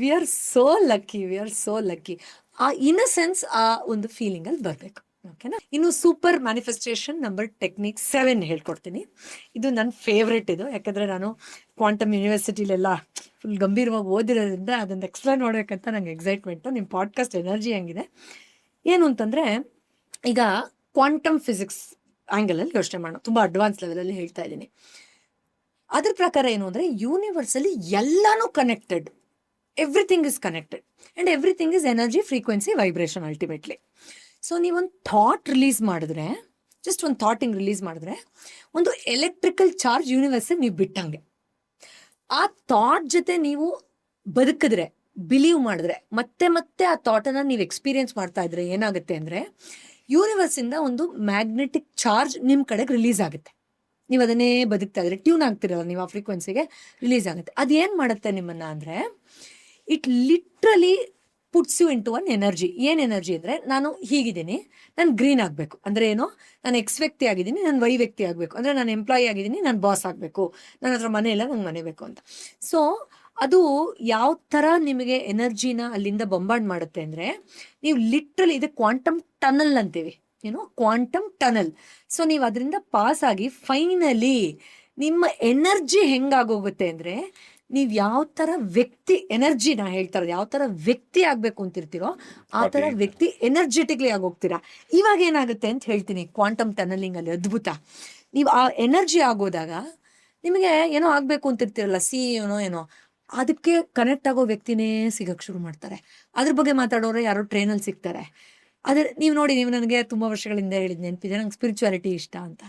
We are so lucky. ಆ ಇನ್ನಸೆನ್ಸ್, ಆ ಒಂದು ಫೀಲಿಂಗಲ್ಲಿ ಬರಬೇಕು. ಓಕೆನಾ? ಇನ್ನು ಸೂಪರ್ ಮ್ಯಾನಿಫೆಸ್ಟೇಷನ್ ನಂಬರ್ ಟೆಕ್ನಿಕ್ 7 ಹೇಳ್ಕೊಡ್ತೀನಿ. ಇದು ನನ್ನ ಫೇವ್ರೆಟ್. ಇದು ಯಾಕಂದರೆ ನಾನು ಕ್ವಾಂಟಮ್ ಯೂನಿವರ್ಸಿಟಿಲೆಲ್ಲ ಫುಲ್ ಗಂಭೀರವಾಗಿ ಓದಿರೋದ್ರಿಂದ ಅದನ್ನು ಎಕ್ಸ್ಪ್ಲೈನ್ ಮಾಡಬೇಕಂತ ನಂಗೆ ಎಕ್ಸೈಟ್ಮೆಂಟು. ನಿಮ್ಮ ಪಾಡ್ಕಾಸ್ಟ್ ಎನರ್ಜಿ ಹಂಗಿದೆ. ಏನು ಅಂತಂದರೆ, ಈಗ ಕ್ವಾಂಟಮ್ ಫಿಸಿಕ್ಸ್ ಆ್ಯಂಗಲಲ್ಲಿ ಯೋಚನೆ ಮಾಡೋಣ, ತುಂಬ ಅಡ್ವಾನ್ಸ್ ಲೆವೆಲಲ್ಲಿ ಹೇಳ್ತಾ ಇದ್ದೀನಿ. ಅದ್ರ ಪ್ರಕಾರ ಏನು ಅಂದರೆ, ಯೂನಿವರ್ಸಲ್ಲಿ ಎಲ್ಲನೂ connected. Everything is connected and everything is energy, frequency, vibration ultimately. So ನೀವೊಂದು ಥಾಟ್ ರಿಲೀಸ್ ಮಾಡಿದ್ರೆ, ಜಸ್ಟ್ ಒಂದು ಥಾಟಿಂಗ್ ರಿಲೀಸ್ ಮಾಡಿದ್ರೆ, ಒಂದು ಎಲೆಕ್ಟ್ರಿಕಲ್ ಚಾರ್ಜ್ ಯೂನಿವರ್ಸಿಗೆ ನೀವು ಬಿಟ್ಟಂಗೆ. ಆ ಥಾಟ್ ಜೊತೆ ನೀವು ಬದುಕಿದ್ರೆ, ಬಿಲೀವ್ ಮಾಡಿದ್ರೆ, ಮತ್ತೆ ಆ ಥಾಟನ್ನು ನೀವು ಎಕ್ಸ್ಪೀರಿಯನ್ಸ್ ಮಾಡ್ತಾ ಇದ್ರೆ ಏನಾಗುತ್ತೆ ಅಂದರೆ, ಯೂನಿವರ್ಸಿಂದ ಒಂದು ಮ್ಯಾಗ್ನೆಟಿಕ್ ಚಾರ್ಜ್ ನಿಮ್ಮ ಕಡೆಗೆ ರಿಲೀಸ್ ಆಗುತ್ತೆ. ನೀವು ಅದನ್ನೇ ಬದುಕ್ತಾ ಇದ್ರೆ, ಟ್ಯೂನ್ ಆಗ್ತಿರಲ್ಲ ನೀವು, ಆ ಫ್ರೀಕ್ವೆನ್ಸಿಗೆ ರಿಲೀಸ್ ಆಗುತ್ತೆ. ಅದೇನು ಮಾಡುತ್ತೆ ನಿಮ್ಮನ್ನು ಅಂದರೆ, it literally puts you into one energy. ಏನು ಎನರ್ಜಿ ಅಂದರೆ, ನಾನು ಹೀಗಿದ್ದೀನಿ, ನಾನು ಗ್ರೀನ್ ಆಗಬೇಕು ಅಂದರೆ ಏನು, ನಾನು ಎಕ್ಸ್ ವ್ಯಕ್ತಿ ಆಗಿದ್ದೀನಿ, ನಾನು ವೈ ವ್ಯಕ್ತಿ ಆಗಬೇಕು ಅಂದರೆ, ನಾನು ಎಂಪ್ಲಾಯಿ ಆಗಿದ್ದೀನಿ, ನಾನು ಬಾಸ್ ಆಗಬೇಕು, ನನ್ನ ಹತ್ರ ಮನೆ ಇಲ್ಲ, ನಂಗೆ ಮನೆ ಬೇಕು ಅಂತ. ಸೊ ಅದು ಯಾವ ಥರ ನಿಮಗೆ ಎನರ್ಜಿನ ಅಲ್ಲಿಂದ ಬೊಂಬಾರ್ಡ್ ಮಾಡುತ್ತೆ ಅಂದರೆ, ನೀವು ಲಿಟ್ರಲಿ, ಇದು ಕ್ವಾಂಟಮ್ ಟನಲ್ ಅಂತೀವಿ, ಕ್ವಾಂಟಮ್ ಟನಲ್. ಸೊ ನೀವು ಅದರಿಂದ ಪಾಸ್ ಆಗಿ ಫೈನಲಿ ನಿಮ್ಮ ಎನರ್ಜಿ ಹೆಂಗಾಗೋಗುತ್ತೆ ಅಂದರೆ, ನೀವು ಯಾವ ಥರ ವ್ಯಕ್ತಿ ಎನರ್ಜಿನ ಹೇಳ್ತಾರೆ, ಯಾವ ಥರ ವ್ಯಕ್ತಿ ಆಗಬೇಕು ಅಂತಿರ್ತೀರೋ ಆ ಥರ ವ್ಯಕ್ತಿ ಎನರ್ಜೆಟಿಕ್ಲಿ ಆಗೋಗ್ತೀರಾ. ಇವಾಗ ಏನಾಗುತ್ತೆ ಅಂತ ಹೇಳ್ತೀನಿ ಕ್ವಾಂಟಮ್ ಟನಲಿಂಗಲ್ಲಿ. ಅದ್ಭುತ. ನೀವು ಆ ಎನರ್ಜಿ ಆಗೋದಾಗ ನಿಮಗೆ ಏನೋ ಆಗಬೇಕು ಅಂತಿರ್ತೀರಲ್ಲ, ಏನೋ ಅದಕ್ಕೆ ಕನೆಕ್ಟ್ ಆಗೋ ವ್ಯಕ್ತಿನೇ ಸಿಗಕ್ಕೆ ಶುರು ಮಾಡ್ತಾರೆ. ಅದ್ರ ಬಗ್ಗೆ ಮಾತಾಡೋರೆ ಯಾರೋ ಟ್ರೈನಲ್ಲಿ ಸಿಗ್ತಾರೆ. ಅದೇ ನೀವು ನೋಡಿ, ನೀವು ನನಗೆ ತುಂಬ ವರ್ಷಗಳಿಂದ ಹೇಳಿದ್ ನೆನಪಿದೆ, ನಂಗೆ ಸ್ಪಿರಿಚುವಾಲಿಟಿ ಇಷ್ಟ ಅಂತ.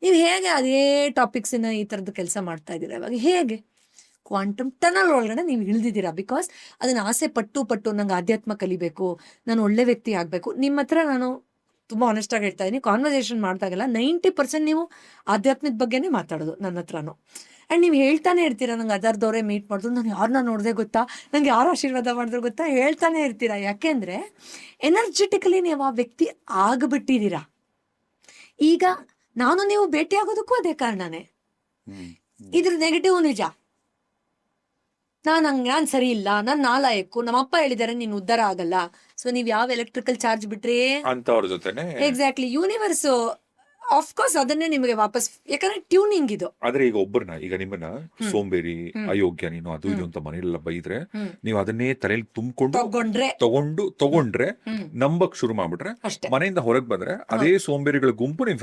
ನೀವು ಹೇಗೆ ಅದೇ ಟಾಪಿಕ್ಸಿನ ಈ ಥರದ್ದು ಕೆಲಸ ಮಾಡ್ತಾ ಇದ್ದೀರಾ ಇವಾಗ? ಹೇಗೆ ಕ್ವಾಂಟಮ್ ಟನಲ್ ಒಳಗಡೆ ನೀವು ಇಳಿದಿದ್ದೀರಾ? ಬಿಕಾಸ್ ಅದನ್ನು ಆಸೆ ಪಟ್ಟು ನಂಗೆ ಆಧ್ಯಾತ್ಮ ಕಲಿಬೇಕು, ನಾನು ಒಳ್ಳೆ ವ್ಯಕ್ತಿ ಆಗಬೇಕು. ನಿಮ್ಮ ಹತ್ರ ನಾನು ತುಂಬ ಆನೆಸ್ಟಾಗಿ ಹೇಳ್ತಾ ಇದ್ದೀನಿ, ಕಾನ್ವರ್ಸೇಷನ್ ಮಾಡಿದಾಗೆಲ್ಲ 90% ನೀವು ಆಧ್ಯಾತ್ಮದ ಬಗ್ಗೆನೇ ಮಾತಾಡೋದು ನನ್ನ ಹತ್ರನೂ. ಆ್ಯಂಡ್ ನೀವು ಹೇಳ್ತಾನೆ ಇರ್ತೀರಾ, ನಂಗೆ ಅದರ್ದವರೇ ಮೀಟ್ ಮಾಡಿದ್ರು, ನಾನು ಯಾರನ್ನ ನೋಡಿದೆ ಗೊತ್ತಾ, ನಂಗೆ ಯಾರು ಆಶೀರ್ವಾದ ಮಾಡಿದ್ರು ಗೊತ್ತಾ, ಹೇಳ್ತಾನೆ ಇರ್ತೀರಾ. ಯಾಕೆಂದರೆ ಎನರ್ಜೆಟಿಕಲಿ ನೀವು ಆ ವ್ಯಕ್ತಿ ಆಗಿಬಿಟ್ಟಿದ್ದೀರಾ. ಈಗ ನಾನು ನೀವು ಭೇಟಿ ಆಗೋದಕ್ಕೂ ಅದೇ ಕಾರಣನೇ. ಇದ್ರ ನೆಗೆಟಿವ್ ನಿಜ, ನಾನು ಸರಿ ಇಲ್ಲ, ನಾನು ನಾಲಾಯಕ್ಕು, ನಮ್ಮಪ್ಪ ಹೇಳಿದಾರೆ ನೀನು ಉದ್ಧಾರ ಆಗಲ್ಲ. ಸೊ ನೀವು ಯಾವ ಎಲೆಕ್ಟ್ರಿಕಲ್ ಚಾರ್ಜ್ ಬಿಟ್ರೆ ಅಂತವ್ರ ಜೊತೆನೆ ಎಕ್ಸಾಕ್ಟ್ಲಿ ಯೂನಿವರ್ಸ್ ಆಫ್ಕೋರ್ಸ್ ಅದನ್ನೇ ನಿಮಗೆ ವಾಪಸ್, ಯಾಕಂದ್ರೆ ಟ್ಯೂನಿಂಗ್ ಇದು. ಆದ್ರೆ ಈಗ ಒಬ್ಬರನ್ನ, ಈಗ ನಿಮ್ಮನ್ನ ಸೋಂಬೇರಿ, ಅಯೋಗ್ಯ ನೀನು, ಅದು ಇದು ಅಂತ ಮನೇಲೆಲ್ಲ ಬೈದ್ರೆ ನೀವು ಅದನ್ನೇ ತಲೆಯಲ್ಲಿ ತುಂಬಿಕೊಂಡು ತಗೊಂಡ್ರೆ ನಂಬಕ್ ಶುರು ಮಾಡ್ಬಿಟ್ರೆ, ಮನೆಯಿಂದ ಹೊರಗೆ ಬಂದ್ರೆ ಅದೇ ಸೋಂಬೇರಿಗಳ ಗುಂಪು ನಿಮ್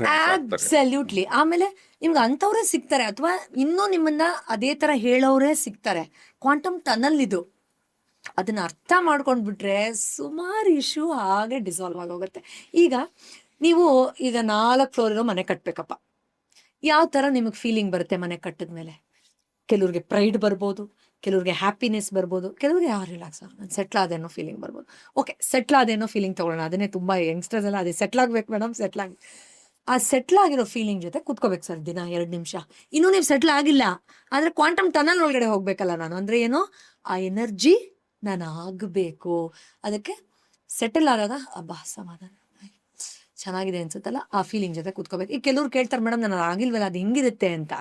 ಅಬ್ಸಲ್ಯೂಟ್ಲಿ. ಆಮೇಲೆ ನಿಮ್ಗೆ ಅಂತವ್ರೇ ಸಿಗ್ತಾರೆ, ಅಥವಾ ಇನ್ನೂ ನಿಮ್ಮನ್ನ ಅದೇ ತರ ಹೇಳೋರೇ ಸಿಗ್ತಾರೆ. ಕ್ವಾಂಟಮ್ ಟನಲ್ ಇದು. ಅದನ್ನ ಅರ್ಥ ಮಾಡ್ಕೊಂಡ್ಬಿಟ್ರೆ ಸುಮಾರು ಇಶ್ಯೂ ಹಾಗೆ ಡಿಸಾಲ್ವ್ ಆಗೋಗುತ್ತೆ. ಈಗ ನೀವು 4 ಫ್ಲೋರ್ ಇರೋ ಮನೆ ಕಟ್ಬೇಕಪ್ಪ, ಯಾವ ಥರ ನಿಮಗೆ ಫೀಲಿಂಗ್ ಬರುತ್ತೆ ಮನೆ ಕಟ್ಟಿದ್ಮೇಲೆ? ಕೆಲವ್ರಿಗೆ ಪ್ರೈಡ್ ಬರ್ಬೋದು, ಕೆಲವ್ರಿಗೆ ಹ್ಯಾಪಿನೆಸ್ ಬರ್ಬೋದು, ಕೆಲವ್ರಿಗೆ ರಿಲ್ಯಾಕ್ಸ್, ನಾನು ಸೆಟ್ಲ್ ಆದೇನೋ ಫೀಲಿಂಗ್ ಬರ್ಬೋದು. ಓಕೆ, ಸೆಟ್ಲ್ ಆದೇನೋ ಫೀಲಿಂಗ್ ತೊಗೊಳ್ಳೋಣ. ಅದನ್ನೇ ತುಂಬ ಯಂಗ್ಸ್ಟರ್ಸ್ ಎಲ್ಲ ಅದೇ ಸೆಟ್ಲ್ ಆಗ್ಬೇಕು ಮೇಡಮ್, ಆ ಸೆಟ್ಲ್ ಆಗಿರೋ ಫೀಲಿಂಗ್ ಜೊತೆ ಕೂತ್ಕೋಬೇಕು ಸರ್ ದಿನ 2 ನಿಮಿಷ. ಇನ್ನೂ ನೀವು ಸೆಟ್ಲ್ ಆಗಿಲ್ಲ ಆದರೆ ಕ್ವಾಂಟಮ್ ಟನಲ್ ಒಳಗಡೆ ಹೋಗ್ಬೇಕಲ್ಲ ನಾನು, ಅಂದರೆ ಏನೋ ಆ ಎನರ್ಜಿ ನಾನು ಆಗಬೇಕು. ಅದಕ್ಕೆ ಸೆಟಲ್ ಆದಾಗ ಅಬ್ಬಾ ಸಮಾಧಾನ, ಚೆನ್ನಾಗಿದೆ ಅನ್ಸುತ್ತಲ್ಲ, ಆ ಫೀಲಿಂಗ್ ಜೊತೆ ಕೂತ್ಕೋಬೇಕು. ಈಗ ಕೆಲವ್ರು ಕೇಳ್ತಾರೆ, ಮೇಡಮ್ ನಾನು ಆಗಿಲ್ವಲ್ಲ, ಅದು ಹೆಂಗಿರುತ್ತೆ ಅಂತ.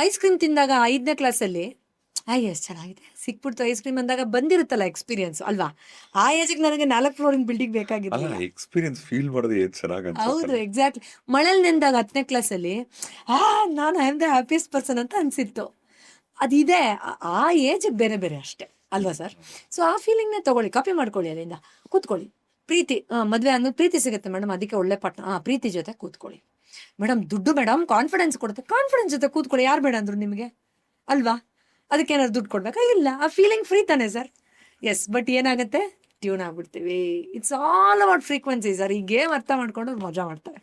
ಐಸ್ ಕ್ರೀಮ್ ತಿಂದಾಗ 5ನೇ ಕ್ಲಾಸಲ್ಲಿ ಎಷ್ಟು ಚೆನ್ನಾಗಿದೆ ಸಿಕ್ಬಿಡ್ತು ಐಸ್ ಕ್ರೀಮ್ ಅಂದಾಗ ಬಂದಿರುತ್ತಲ್ಲ ಎಕ್ಸ್ಪೀರಿಯನ್ಸ್ ಅಲ್ವಾ? ಆ ಏಜಿಗೆ ನನಗೆ 4 ಫ್ಲೋರಿನ ಬಿಲ್ಡಿಂಗ್ ಬೇಕಾಗಿತ್ತು. ಎಕ್ಸ್ಪೀರಿಯನ್ಸ್ ಫೀಲ್ ಮಾಡೋದು ಚೆನ್ನಾಗಿ. ಹೌದು, ಎಕ್ಸಾಕ್ಟ್ಲಿ. ಮಳೇಲಿ ನೆಂದಾಗ 10ನೇ ಕ್ಲಾಸಲ್ಲಿ ನಾನು I am the happiest person ಅಂತ ಅನ್ಸಿತ್ತು. ಅದಿದೆ, ಆ ಏಜಿಗೆ ಬೇರೆ ಬೇರೆ ಅಷ್ಟೇ ಅಲ್ವಾ ಸರ್? ಸೊ ಆ ಫೀಲಿಂಗ್ನೇ ತಗೊಳ್ಳಿ, ಕಾಪಿ ಮಾಡ್ಕೊಳ್ಳಿ, ಅಲ್ಲಿಂದ ಕೂತ್ಕೊಳ್ಳಿ. ಪ್ರೀತಿ, ಮದುವೆ ಆದ್ಮೇಲೆ ಪ್ರೀತಿ ಸಿಗುತ್ತೆ ಮೇಡಮ್, ಅದಕ್ಕೆ ಒಳ್ಳೆ ಪಾರ್ಟ್ನರ್. ಪ್ರೀತಿ ಜೊತೆ ಕೂತ್ಕೊಳ್ಳಿ. ಮೇಡಮ್ ದುಡ್ಡು ಮೇಡಮ್ ಕಾನ್ಫಿಡೆನ್ಸ್ ಕೊಡುತ್ತೆ, ಕಾನ್ಫಿಡೆನ್ಸ್ ಜೊತೆ ಕೂತ್ಕೊಳ್ಳಿ. ಯಾರು ಬೇಡ ಅಂದ್ರು ನಿಮಗೆ ಅಲ್ವಾ? ಅದಕ್ಕೆ ಏನಾದ್ರು ದುಡ್ಡು ಕೊಡ್ಬೇಕಾ? ಇಲ್ಲ, ಆ ಫೀಲಿಂಗ್ ಫ್ರೀ ತಾನೆ ಸರ್? ಎಸ್, ಬಟ್ ಏನಾಗುತ್ತೆ, ಟ್ಯೂನ್ ಆಗ್ಬಿಡ್ತೀವಿ. It's all about frequency sir. ಈ ಗೇಮ್ ಅರ್ಥ ಮಾಡ್ಕೊಂಡು ಮಜಾ ಮಾಡ್ತಾರೆ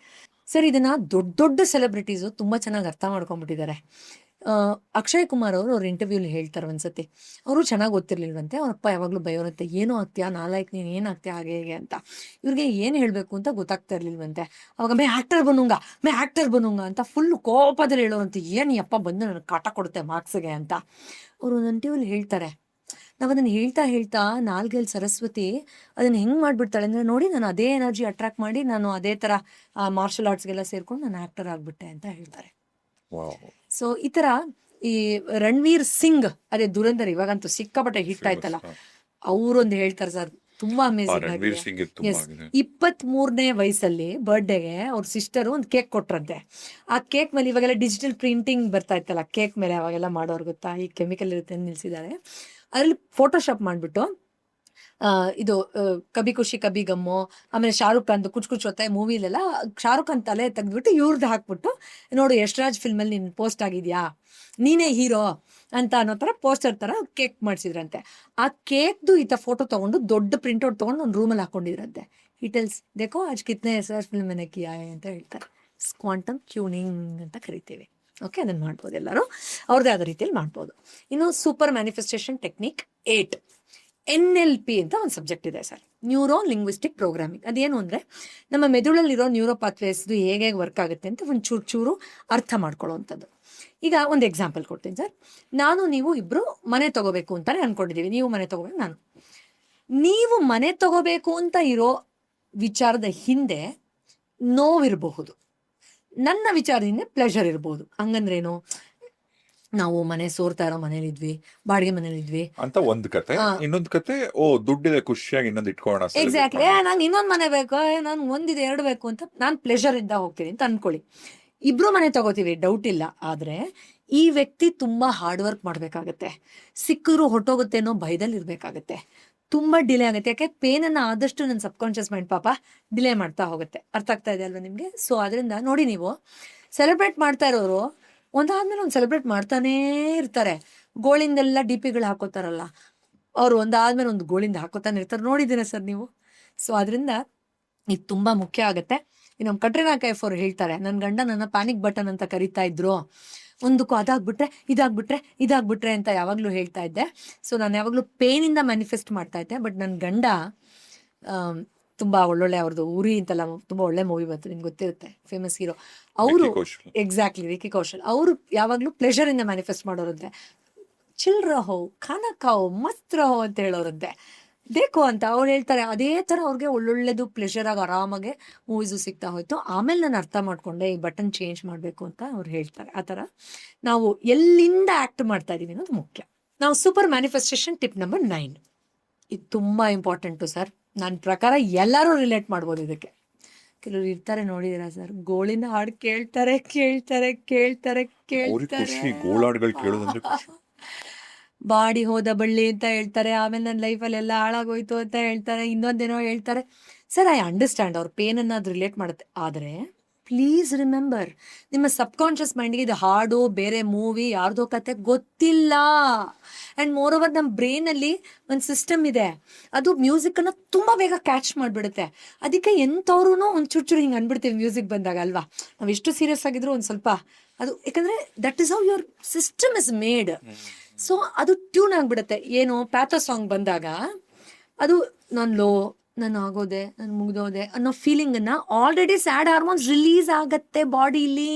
ಸರ್. ಇದನ್ನ ದೊಡ್ಡ ಸೆಲೆಬ್ರಿಟೀಸು ತುಂಬ ಚೆನ್ನಾಗಿ ಅರ್ಥ ಮಾಡ್ಕೊಂಡ್ಬಿಟ್ಟಿದ್ದಾರೆ. ಅಕ್ಷಯ್ ಕುಮಾರ್ ಅವ್ರ ಇಂಟರ್ವ್ಯೂಲಿ ಹೇಳ್ತಾರೆ ಒಂದ್ಸತಿ, ಅವರು ಚೆನ್ನಾಗಿ ಗೊತ್ತಿರ್ಲಿಲ್ವಂತೆ, ಅವರಪ್ಪ ಯಾವಾಗಲೂ ಬಯೋರುತ್ತೆ, ಏನೋ ಆಗ್ತೀಯಾ ನಾಲಾಯ್ಕ್, ನೀನು ಏನಾಗ್ತೀಯಾ ಹಾಗೆ ಹೇಗೆ ಅಂತ. ಇವ್ರಿಗೆ ಏನು ಹೇಳಬೇಕು ಅಂತ ಗೊತ್ತಾಗ್ತಾ ಇರ್ಲಿಲ್ವಂತೆ. ಅವಾಗ ಮೇ ಆ್ಯಕ್ಟರ್ ಬನುಂಗ ಅಂತ ಫುಲ್ ಕೋಪದಲ್ಲಿ ಹೇಳೋರಂತೆ, ಏನು ಅಪ್ಪ ಬಂದು ನನಗೆ ಕಾಟ ಕೊಡುತ್ತೆ ಮಾರ್ಕ್ಸ್ಗೆ ಅಂತ. ಅವರು ಒಂದು ಇಂಟರ್ವ್ಯೂಲಿ ಹೇಳ್ತಾರೆ, ನಾವು ಅದನ್ನು ಹೇಳ್ತಾ ನಾಲ್ಗೆಲ್ ಸರಸ್ವತಿ ಅದನ್ನು ಹೆಂಗೆ ಮಾಡಿಬಿಡ್ತಾಳೆ ಅಂದರೆ, ನೋಡಿ ನಾನು ಅದೇ ಎನರ್ಜಿ ಅಟ್ರಾಕ್ಟ್ ಮಾಡಿ ನಾನು ಅದೇ ಥರ ಮಾರ್ಷಲ್ ಆರ್ಟ್ಸ್ಗೆಲ್ಲ ಸೇರ್ಕೊಂಡು ನಾನು ಆ್ಯಕ್ಟರ್ ಆಗಿಬಿಟ್ಟೆ ಅಂತ ಹೇಳ್ತಾರೆ. ಸೊ ಈ ತರ ಈ ರಣವೀರ್ ಸಿಂಗ್, ಅದೇ ದುರಂಧರ್ ಇವಾಗಂತೂ ಸಿಕ್ಕಾಪಟ್ಟೆ ಹಿಟ್ ಆಯ್ತಲ್ಲ, ಅವರೊಂದು ಹೇಳ್ತಾರೆ ಸರ್, ತುಂಬಾ ಅಮೇಜಿಂಗ್ ಆಗಿದೆ. 23ನೇ ವಯಸ್ಸಲ್ಲಿ ಬರ್ಡೇಗೆ ಅವ್ರ ಸಿಸ್ಟರ್ ಒಂದು ಕೇಕ್ ಕೊಟ್ರಂತೆ. ಆ ಕೇಕ್ ಮೇಲೆ ಇವಾಗೆಲ್ಲ ಡಿಜಿಟಲ್ ಪ್ರಿಂಟಿಂಗ್ ಬರ್ತಾ ಇತ್ತಲ್ಲ ಕೇಕ್ ಮೇಲೆ, ಅವಾಗೆಲ್ಲ ಮಾಡೋರು ಗೊತ್ತಾ, ಈ ಕೆಮಿಕಲ್ ಇರುತ್ತೆ ನಿಲ್ಸಿದ್ದಾರೆ. ಅದರಲ್ಲಿ ಫೋಟೋಶಾಪ್ ಮಾಡಿಬಿಟ್ಟು ಇದು ಕಬಿ ಖುಷಿ ಕಬಿ ಗಮ್ಮು, ಆಮೇಲೆ ಶಾರುಖ್ ಖಾನ್ದು ಕುಚ್ ಕುಚ್ ಹೊತ್ತಾಯಿ ಮೂವಿಲೆಲ್ಲ ಶಾರುಖ್ ಖಾನ್ ತಲೆ ತೆಗೆದ್ಬಿಟ್ಟು ಇವ್ರದ್ದು ಹಾಕ್ಬಿಟ್ಟು, ನೋಡು ಯಶ್ರಾಜ್ ಫಿಲ್ಮಲ್ಲಿ ನೀನು ಪೋಸ್ಟ್ ಆಗಿದ್ಯಾ, ನೀನೇ ಹೀರೋ ಅಂತ ಅನ್ನೋ ಥರ ಪೋಸ್ಟರ್ ಥರ ಕೇಕ್ ಮಾಡಿಸಿದ್ರಂತೆ. ಆ ಕೇಕ್ದು ಈತ ಫೋಟೋ ತೊಗೊಂಡು ದೊಡ್ಡ ಪ್ರಿಂಟ್ಔಟ್ ತೊಗೊಂಡು ಒಂದು ರೂಮಲ್ಲಿ ಹಾಕೊಂಡಿದ್ರಂತೆ. ಹಿಟೆಲ್ಸ್ ದೇಕೋ ಆಜ್ ಕಿತ್ನೆ ಯಶ್ರಾಜ್ ಫಿಲ್ಮ್ ಮೇನೆ ಕಿಯಾ ಅಂತ ಹೇಳ್ತಾರೆ. ಕ್ವಾಂಟಮ್ ಟ್ಯೂನಿಂಗ್ ಅಂತ ಕರಿತೀವಿ. ಓಕೆ, ಅದನ್ನು ಮಾಡ್ಬೋದು, ಎಲ್ಲರೂ ಅವ್ರದ್ದೇ ಆದ ರೀತಿಯಲ್ಲಿ ಮಾಡ್ಬೋದು. ಇನ್ನು ಸೂಪರ್ ಮ್ಯಾನಿಫೆಸ್ಟೇಷನ್ ಟೆಕ್ನಿಕ್ 8 NLP ಅಂತ ಒಂದು ಸಬ್ಜೆಕ್ಟ್ ಇದೆ ಸರ್, ನ್ಯೂರೋ ಲಿಂಗ್ವಿಸ್ಟಿಕ್ ಪ್ರೋಗ್ರಾಮಿಂಗ್. ಅದೇನು ಅಂದರೆ ನಮ್ಮ ಮೆದುಳಲ್ಲಿರೋ ನ್ಯೂರೋ ಪಾತ್ವೇಸ್ದು ಹೇಗೆ ವರ್ಕ್ ಆಗುತ್ತೆ ಅಂತ ಒಂದು ಚೂರು ಅರ್ಥ ಮಾಡ್ಕೊಳ್ಳೋವಂಥದ್ದು. ಈಗ ಒಂದು ಎಕ್ಸಾಂಪಲ್ ಕೊಡ್ತೀನಿ ಸರ್. ನೀವು ಇಬ್ಬರು ಮನೆ ತಗೋಬೇಕು ಅಂತಲೇ ಅಂದ್ಕೊಂಡಿದ್ದೀವಿ. ನೀವು ಮನೆ ತಗೋಬೇಕು, ನೀವು ಮನೆ ತಗೋಬೇಕು ಅಂತ ಇರೋ ವಿಚಾರದ ಹಿಂದೆ ನೋವಿರಬಹುದು, ನನ್ನ ವಿಚಾರದಿಂದ ಪ್ಲೆಷರ್ ಇರ್ಬೋದು. ಹಂಗಂದ್ರೇನು, ನಾವು ಮನೆ ಸೋರ್ತಾ ಇರೋ ಮನೇಲಿದ್ವಿ, ಬಾಡಿಗೆ ಮನೇಲಿದ್ವಿ ಅಂತ ಒಂದು ಕತೆ. ಇನ್ನೊಂದು ಕತೆ, ದುಡ್ಡಿದೆ ಖುಷಿಯಾಗಿ ಇನ್ನೊಂದು ಇಟ್ಕೊಳ್ಳೋಣ. ಎಕ್ಸಾಕ್ಟ್ಲಿ, ನಂಗೆ ಇನ್ನೊಂದು ಮನೆ ಬೇಕು, ನಾನು 1 ಇದೆ 2 ಬೇಕು ಅಂತ ನಾನು ಪ್ಲೆಷರ್ ಇಂದ ಹೋಗ್ತೀನಿ ಅಂತ ಅನ್ಕೊಳ್ಳಿ. ಇಬ್ರು ಮನೆ ತಗೋತೀವಿ, ಡೌಟ್ ಇಲ್ಲ. ಆದ್ರೆ ಈ ವ್ಯಕ್ತಿ ತುಂಬಾ ಹಾರ್ಡ್ ವರ್ಕ್ ಮಾಡ್ಬೇಕಾಗತ್ತೆ, ಸಿಕ್ಕಿದ್ರು ಹೊಟ್ಟೋಗುತ್ತೆ ಅನ್ನೋ ಭಯದಲ್ಲಿ ಇರ್ಬೇಕಾಗತ್ತೆ, ತುಂಬಾ ಡಿಲೇ ಆಗುತ್ತೆ. ಯಾಕೆ, ಪೇನನ್ನು ಆದಷ್ಟು ನನ್ನ ಸಬ್ಕಾನ್ಷಿಯಸ್ ಮೈಂಡ್ ಪಾಪ ಡಿಲೇ ಮಾಡ್ತಾ ಹೋಗುತ್ತೆ. ಅರ್ಥ ಆಗ್ತಾ ಇದೆ ಅಲ್ವಾ ನಿಮಗೆ? ಸೊ ಅದರಿಂದ ನೋಡಿ, ನೀವು ಸೆಲೆಬ್ರೇಟ್ ಮಾಡ್ತಾ ಇರೋರು ಒಂದಾದ್ಮೇಲೆ ಒಂದು ಸೆಲೆಬ್ರೇಟ್ ಮಾಡ್ತಾನೇ ಇರ್ತಾರೆ. ಗೋಳಿಂದೆಲ್ಲ DPಗಳು ಹಾಕೋತಾರಲ್ಲ, ಅವರು ಒಂದಾದ್ಮೇಲೆ ಒಂದು ಗೋಳಿಂದ ಹಾಕೋತಾನೆ ಇರ್ತಾರೆ, ನೋಡಿದ್ದೀರಾ ಸರ್ ನೀವು? ಸೊ ಅದರಿಂದ ಇದು ತುಂಬ ಮುಖ್ಯ ಆಗುತ್ತೆ. ನಮ್ಮ ಕಟ್ರಿನಾ ಕೈಫ್ ಅವ್ರು ಹೇಳ್ತಾರೆ, ನನ್ನ ಗಂಡ ನನ್ನ ಪ್ಯಾನಿಕ್ ಬಟನ್ ಅಂತ ಕರಿತಾ ಇದ್ರು, ಒಂದಕ್ಕೂ ಇದಾಗ್ಬಿಟ್ರೆ ಅಂತ ಯಾವಾಗಲೂ ಹೇಳ್ತಾ ಇದ್ದೆ. ಸೊ ನಾನು ಯಾವಾಗಲೂ ಪೇನಿಂದ ಮ್ಯಾನಿಫೆಸ್ಟ್ ಮಾಡ್ತಾ ಇದ್ದೆ. ಬಟ್ ನನ್ನ ಗಂಡ ತುಂಬ ಒಳ್ಳೊಳ್ಳೆ, ಅವ್ರದ್ದು ಉರಿ ಅಂತೆಲ್ಲ ತುಂಬ ಒಳ್ಳೆ ಮೂವಿ ಬಂತು, ನಿಮ್ಗೆ ಗೊತ್ತಿರುತ್ತೆ, ಫೇಮಸ್ ಹೀರೋ ಅವರು. ಎಕ್ಸಾಕ್ಟ್ಲಿ, ವಿಕಿ ಕೌಶಲ್ ಅವರು ಯಾವಾಗಲೂ ಪ್ಲೆಷರಿಂದ ಮ್ಯಾನಿಫೆಸ್ಟ್ ಮಾಡೋರಂತೆ. ಚಿಲ್ ರಹೋ, ಖಾನಾ ಖಾओ, ಮಸ್ತ್ ರಹೋ ಅಂತ ಹೇಳೋರಂತೆ, ಬೇಕು ಅಂತ ಅವ್ರು ಹೇಳ್ತಾರೆ. ಅದೇ ಥರ ಅವ್ರಿಗೆ ಒಳ್ಳೊಳ್ಳೆದು ಪ್ಲೆಷರಾಗಿ ಆರಾಮಾಗೆ ಮೂವೀಸು ಸಿಗ್ತಾ ಹೋಯ್ತು. ಆಮೇಲೆ ನಾನು ಅರ್ಥ ಮಾಡ್ಕೊಂಡೆ ಈ ಬಟನ್ ಚೇಂಜ್ ಮಾಡಬೇಕು ಅಂತ ಅವ್ರು ಹೇಳ್ತಾರೆ. ಆ ಥರ ನಾವು ಎಲ್ಲಿಂದ ಆ್ಯಕ್ಟ್ ಮಾಡ್ತಾ ಇದ್ದೀವಿ ಅನ್ನೋದು ಮುಖ್ಯ. ನಾವು ಸೂಪರ್ ಮ್ಯಾನಿಫೆಸ್ಟೇಷನ್ ಟಿಪ್ ನಂಬರ್ 9, ಇದು ತುಂಬ ಇಂಪಾರ್ಟೆಂಟು ಸರ್. ನನ್ನ ಪ್ರಕಾರ ಎಲ್ಲರೂ ರಿಲೇಟ್ ಮಾಡ್ಬೋದು ಇದಕ್ಕೆ. ಕೆಲವರು ಇರ್ತಾರೆ, ನೋಡಿದಿರಾ ಸರ್, ಗೋಳಿನ ಹಾಡು ಕೇಳ್ತಾರೆ ಕೇಳ್ತಾರೆ ಕೇಳ್ತಾರೆ ಕೇಳ್ತಾರೆ, ಬಾಡಿ ಹೋದ ಬಳ್ಳಿ ಅಂತ ಹೇಳ್ತಾರೆ, ಆಮೇಲೆ ನನ್ನ ಲೈಫಲ್ಲಿ ಎಲ್ಲ ಹಾಳಾಗೋಯ್ತು ಅಂತ ಹೇಳ್ತಾರೆ, ಇನ್ನೊಂದೇನೋ ಹೇಳ್ತಾರೆ. ಸರ್, ಐ ಅಂಡರ್ಸ್ಟ್ಯಾಂಡ್ ಅವ್ರ ಪೇನನ್ನು ಅದು ರಿಲೇಟ್ ಮಾಡುತ್ತೆ. ಆದರೆ ಪ್ಲೀಸ್ ರಿಮೆಂಬರ್, ನಿಮ್ಮ ಸಬ್ಕಾನ್ಷಿಯಸ್ ಮೈಂಡ್ಗೆ ಇದು ಹಾಡು, ಬೇರೆ ಮೂವಿ, ಯಾರ್ದೋ ಕತೆ ಗೊತ್ತಿಲ್ಲ. ಆ್ಯಂಡ್ ಮೋರ್ ಓವರ್ ನಮ್ಮ ಬ್ರೈನಲ್ಲಿ ಒಂದು ಸಿಸ್ಟಮ್ ಇದೆ, ಅದು ಮ್ಯೂಸಿಕನ್ನು ತುಂಬ ಬೇಗ ಕ್ಯಾಚ್ ಮಾಡಿಬಿಡುತ್ತೆ. ಅದಕ್ಕೆ ಎಂಥವ್ರೂ ಒಂದು ಚೂರು ಹಿಂಗೆ ಅಂದ್ಬಿಡ್ತೀವಿ ಮ್ಯೂಸಿಕ್ ಬಂದಾಗ, ಅಲ್ವಾ? ನಾವು ಎಷ್ಟು ಸೀರಿಯಸ್ ಆಗಿದ್ರು ಒಂದು ಸ್ವಲ್ಪ ಅದು, ಯಾಕಂದರೆ that is how your system is made. So ಅದು ಟ್ಯೂನ್ ಆಗಿಬಿಡುತ್ತೆ. ಏನು ಪ್ಯಾಥೋ ಸಾಂಗ್ ಬಂದಾಗ ಅದು ನಾನು ಆಗೋದೆ, ನಾನು ಮುಗ್ದೋದೆ ಅನ್ನೋ ಫೀಲಿಂಗನ್ನು ಆಲ್ರೆಡಿ ಸ್ಯಾಡ್ ಹಾರ್ಮೋನ್ಸ್ ರಿಲೀಸ್ ಆಗತ್ತೆ ಬಾಡಿಲಿ.